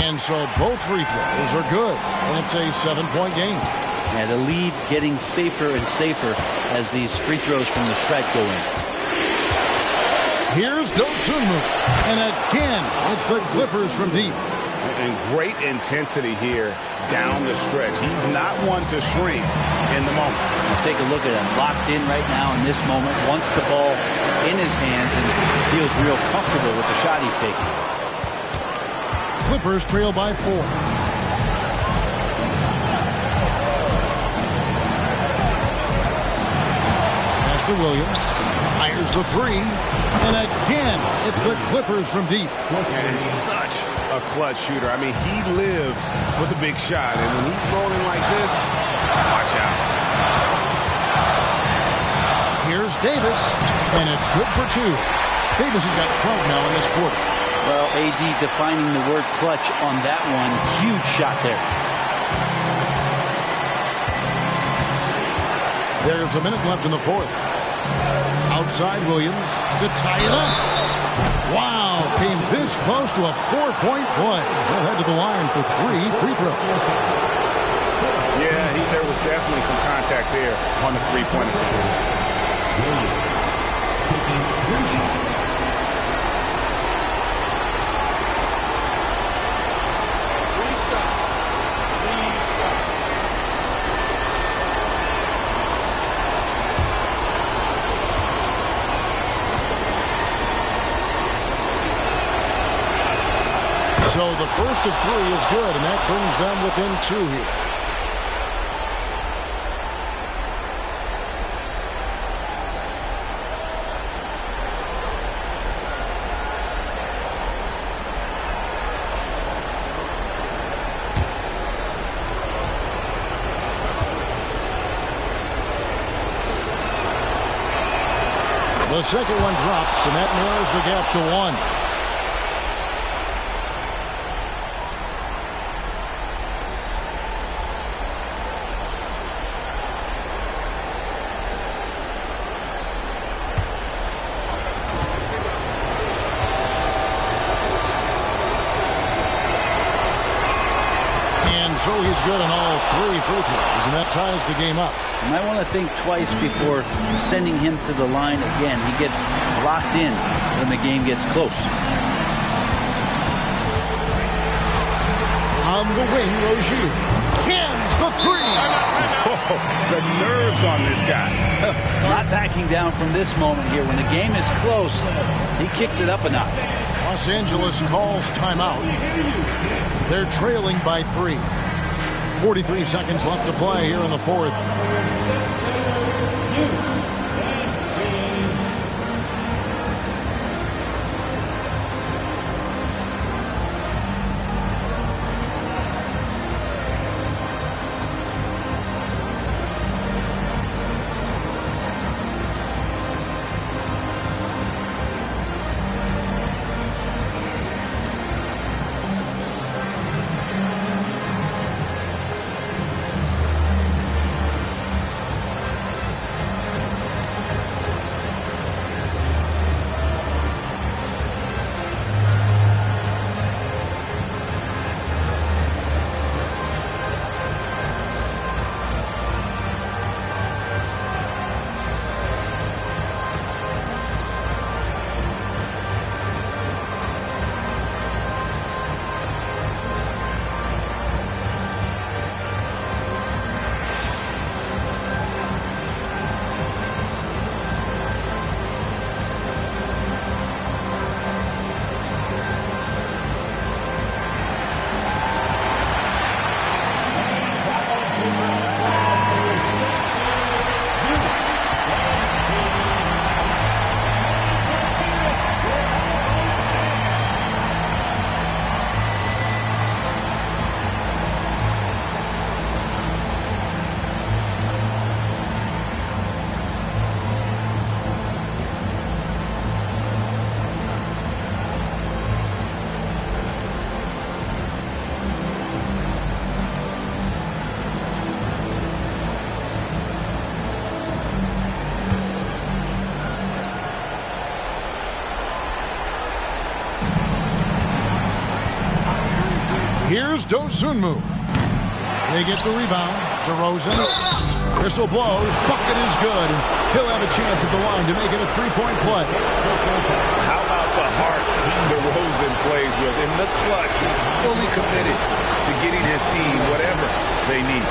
And so both free throws are good, and it's a 7-point game. Yeah, the lead getting safer and safer as these free throws from the stripe go in. Here's Dosunmu, and again, it's the Clippers from deep. And great intensity here down the stretch. He's not one to shrink in the moment. Take a look at him, locked in right now in this moment, wants the ball in his hands and feels real comfortable with the shot he's taking. Clippers trail by 4. Pass to Williams. Fires the 3. And again, it's the Clippers from deep. And such a clutch shooter. I mean, he lives with a big shot. And when he's rolling like this, watch out. Here's Davis. And it's good for 2. Davis has got 12 now in this quarter. Well, AD defining the word clutch on that one. Huge shot there. There's a minute left in the fourth. Outside Williams to tie it up. Wow, came this close to a 4-point play. He'll head to the line for 3 free throws. Yeah, there was definitely some contact there on the three-point attempt. So the first of 3 is good, and that brings them within 2 here. The second one drops, and that narrows the gap to 1. So he's good on all 3 free throws, and that ties the game up. You might want to think twice before sending him to the line again. He gets locked in when the game gets close. On the wing, Rozier cans the 3. Oh, the nerves on this guy. Not backing down from this moment here. When the game is close, he kicks it up a notch. Los Angeles calls timeout. They're trailing by 3. 43 seconds left to play here in the fourth. Here's Dosunmu. They get the rebound. DeRozan. Whistle blows. Bucket is good. He'll have a chance at the line to make it a three-point play. How about the heart DeRozan plays with? In the clutch, he's fully committed to getting his team whatever they need.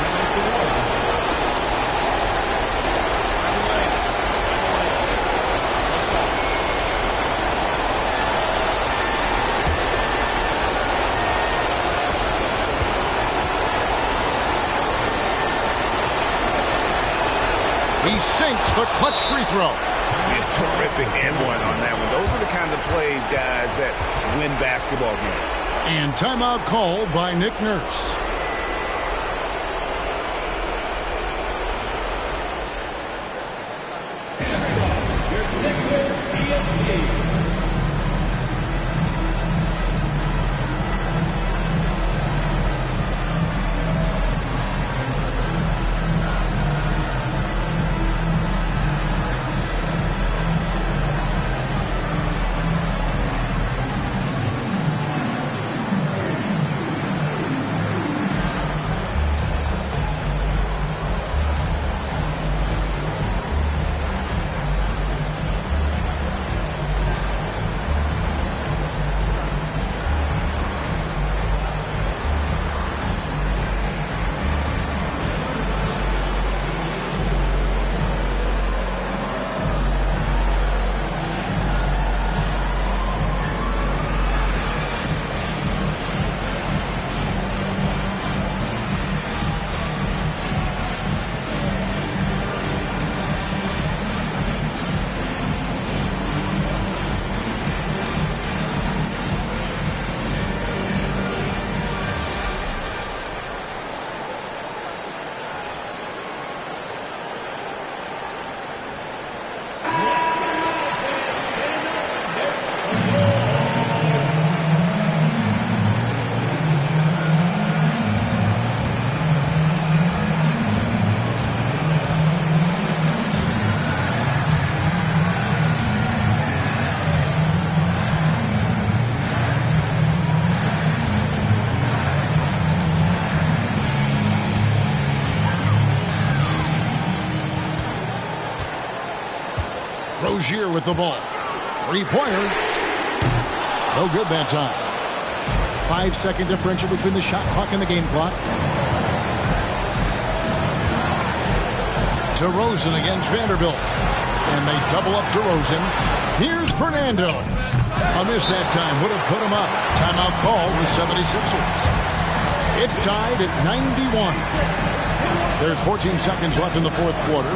He sinks the clutch free throw. Yeah, terrific and one on that one. Those are the kind of plays, guys, that win basketball games. And timeout called by Nick Nurse. Rozier with the ball. Three-pointer. No good that time. 5-second differential between the shot clock and the game clock. DeRozan against Vanderbilt. And they double up DeRozan. Here's Fernando. A miss that time would have put him up. Timeout call with 76ers. It's tied at 91. There's 14 seconds left in the fourth quarter.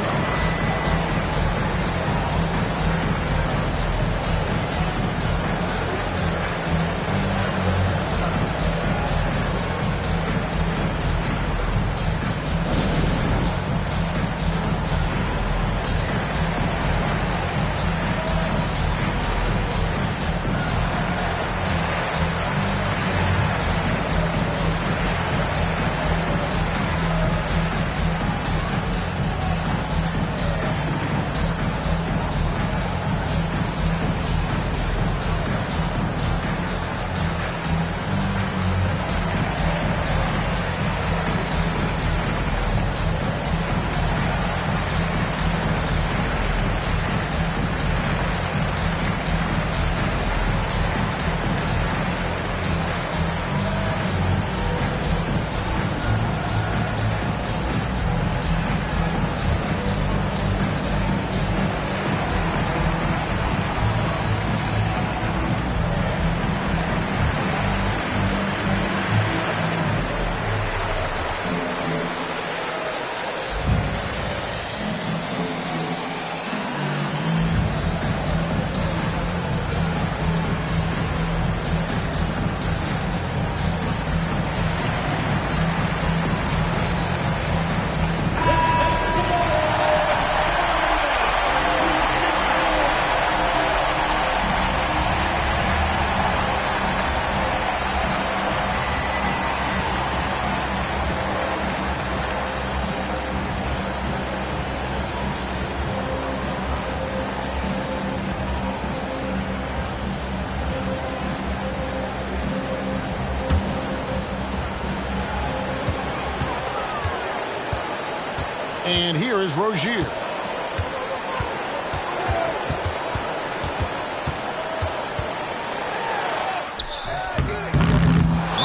And here is Rozier.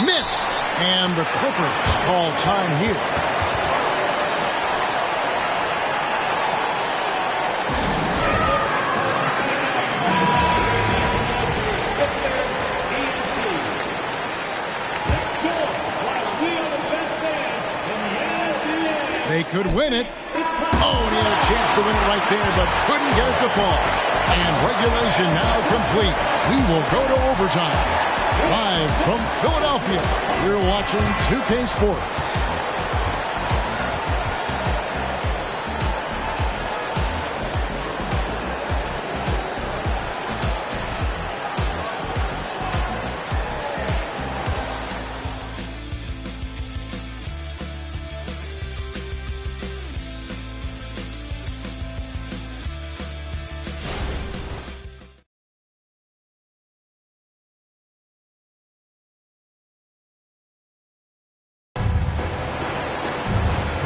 Missed. And the Clippers call time here. They could win it. Oh, and he had a chance to win it right there, but couldn't get it to fall. And regulation now complete. We will go to overtime. Live from Philadelphia, you're watching 2K Sports.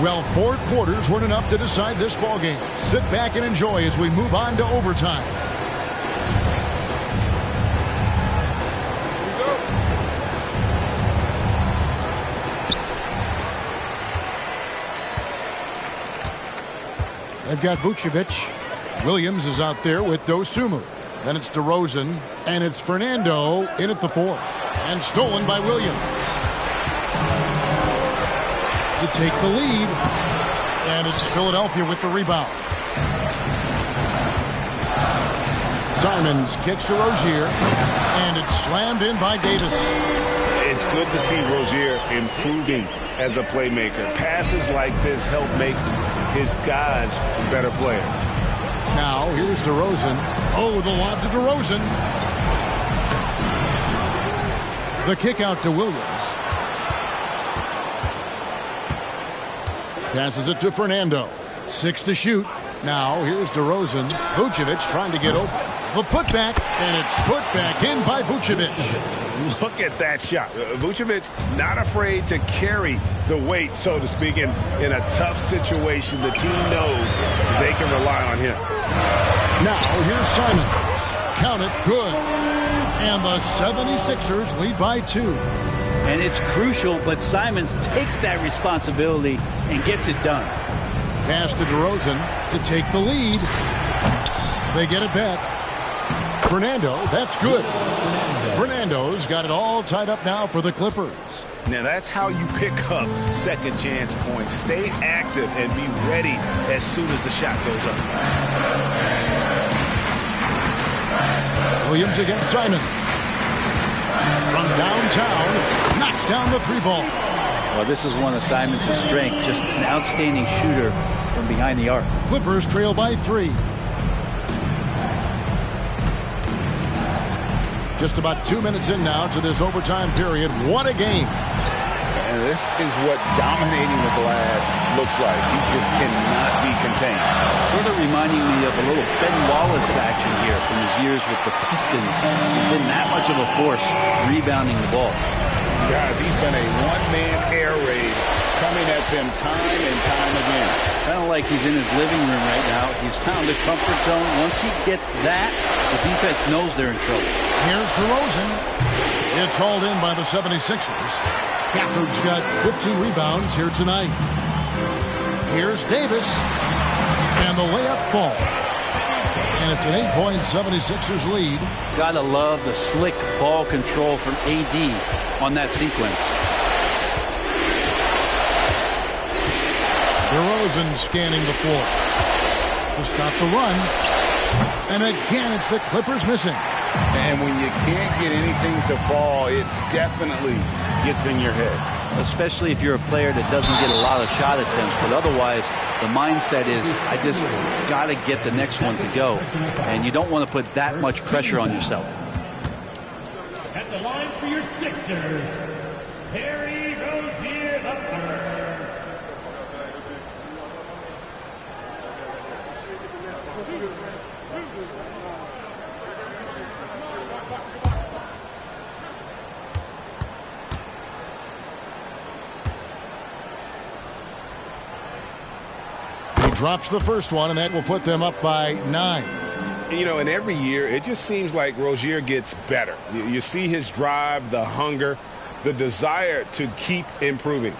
Well, 4 quarters weren't enough to decide this ballgame. Sit back and enjoy as we move on to overtime. They've got Vucevic. Williams is out there with Dosunmu. Then it's DeRozan, and it's Fernando in at the 4th. And stolen by Williams. To take the lead, and it's Philadelphia with the rebound. Simons kicks to Rozier, and it's slammed in by Davis. It's good to see Rozier improving as a playmaker. Passes like this help make his guys better players. Now here's DeRozan. Oh, the lob to DeRozan. The kick out to Williams. Passes it to Fernando. 6 to shoot. Now here's DeRozan. Vucevic trying to get open. The putback, and it's put back in by Vucevic. Look at that shot. Vucevic not afraid to carry the weight, so to speak, in a tough situation. The team knows they can rely on him. Now here's Simons. Count it, good. And the 76ers lead by 2. And it's crucial, but Simons takes that responsibility and gets it done. Pass to DeRozan to take the lead. They get it back. Fernando, that's good. Fernando's got it all tied up now for the Clippers. Now that's how you pick up second chance points. Stay active and be ready as soon as the shot goes up. Williams against Simon. From downtown, knocks down the 3-ball. Well, this is one of Simons' strengths, just an outstanding shooter from behind the arc. Clippers trail by 3. Just about 2 minutes in now to this overtime period. What a game. And this is what dominating the glass looks like. He just cannot be contained. Sort of reminding me of a little Ben Wallace action here from his years with the Pistons. He's been that much of a force rebounding the ball. Guys, he's been a one-man air raid coming at them time and time again. Kind of like he's in his living room right now. He's found a comfort zone. Once he gets that, the defense knows they're in trouble. Here's DeRozan. It's hauled in by the 76ers. Gafford's got 15 rebounds here tonight. Here's Davis. And the layup falls. And it's an 8-point 76ers lead. Gotta love the slick ball control from AD on that sequence. DeRozan scanning the floor to stop the run. And again, it's the Clippers missing. And when you can't get anything to fall, it definitely gets in your head. Especially if you're a player that doesn't get a lot of shot attempts. But otherwise, the mindset is, I just got to get the next one to go. And you don't want to put that much pressure on yourself. At the line for your Sixers, Terry Rozier III. Drops the first one, and that will put them up by 9. You know, and every year, it just seems like Rozier gets better. You see his drive, the hunger, the desire to keep improving.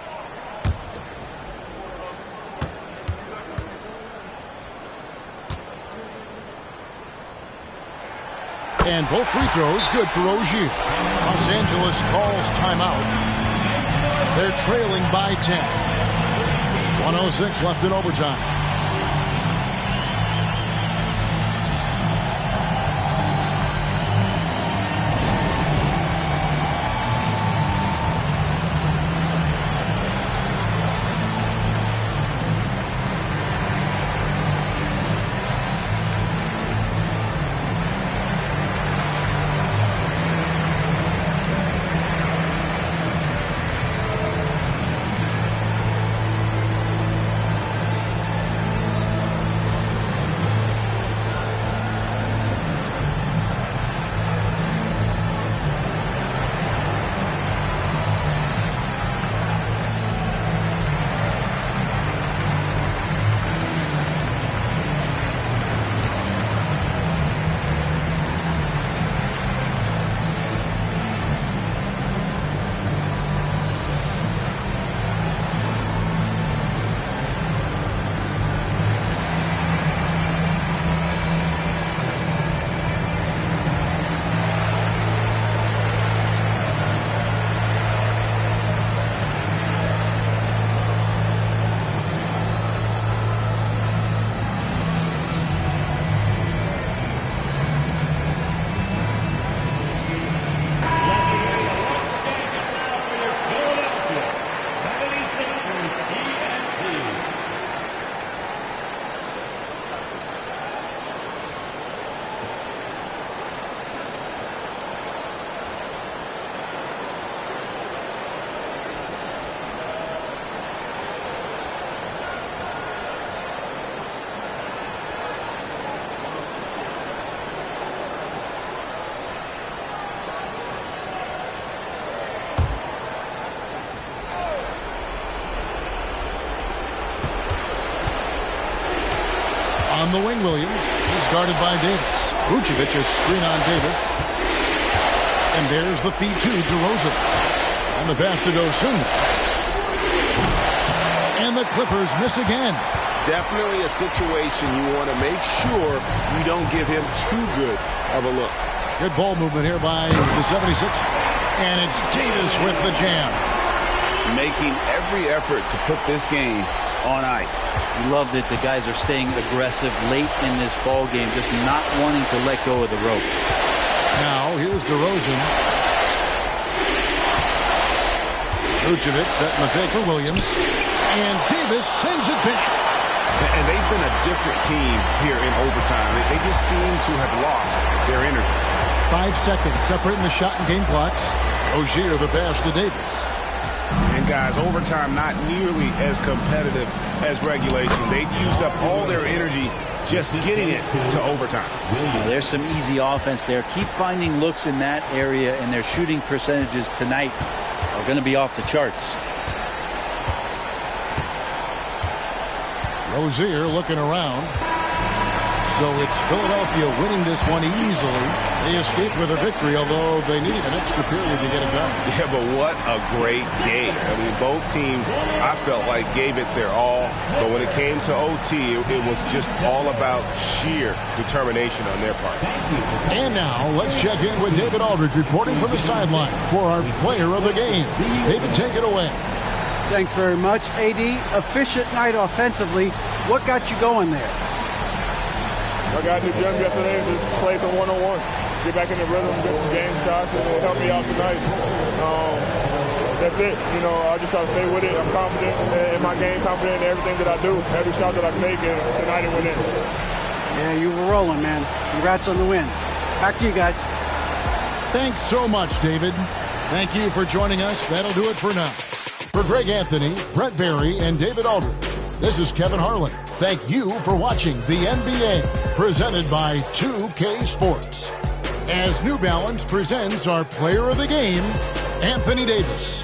And both free throws good for Rozier. Los Angeles calls timeout. They're trailing by 10. 1:06 left in overtime. On the wing, Williams. He's guarded by Davis. Vucevic is screen on Davis. And there's the feed to DeRozan. And the pass to Dosunmu. And the Clippers miss again. Definitely a situation you want to make sure you don't give him too good of a look. Good ball movement here by the 76ers. And it's Davis with the jam. Making every effort to put this game on ice. You love that the guys are staying aggressive late in this ball game, just not wanting to let go of the rope. Now here's DeRozan. Vucevic setting the pick for Williams. And Davis sends it back. And they've been a different team here in overtime. They just seem to have lost their energy. 5 seconds separating the shot and game clocks. Rozier the pass to Davis. And guys, overtime not nearly as competitive as regulation. They've used up all their energy just getting it to overtime. There's some easy offense there. Keep finding looks in that area, and their shooting percentages tonight are going to be off the charts. Rozier looking around. So it's Philadelphia winning this one easily. They escaped with a victory, although they needed an extra period to get it done. Yeah, but what a great game. I mean, both teams, I felt like, gave it their all. But when it came to OT, it was just all about sheer determination on their part. And now, let's check in with David Aldridge reporting from the sideline for our player of the game. David, take it away. Thanks very much. AD, efficient night offensively. What got you going there? I got in the gym yesterday and just played some one-on-one. Get back in the rhythm, get some game shots, and it helped me out tonight. That's it. You know, I just try to stay with it. I'm confident in my game, confident in everything that I do, every shot that I take, and tonight it went in. Yeah, you were rolling, man. Congrats on the win. Back to you guys. Thanks so much, David. Thank you for joining us. That'll do it for now. For Greg Anthony, Brett Barry, and David Aldridge, this is Kevin Harlan. Thank you for watching the NBA, presented by 2K Sports. As New Balance presents our player of the game, Anthony Davis.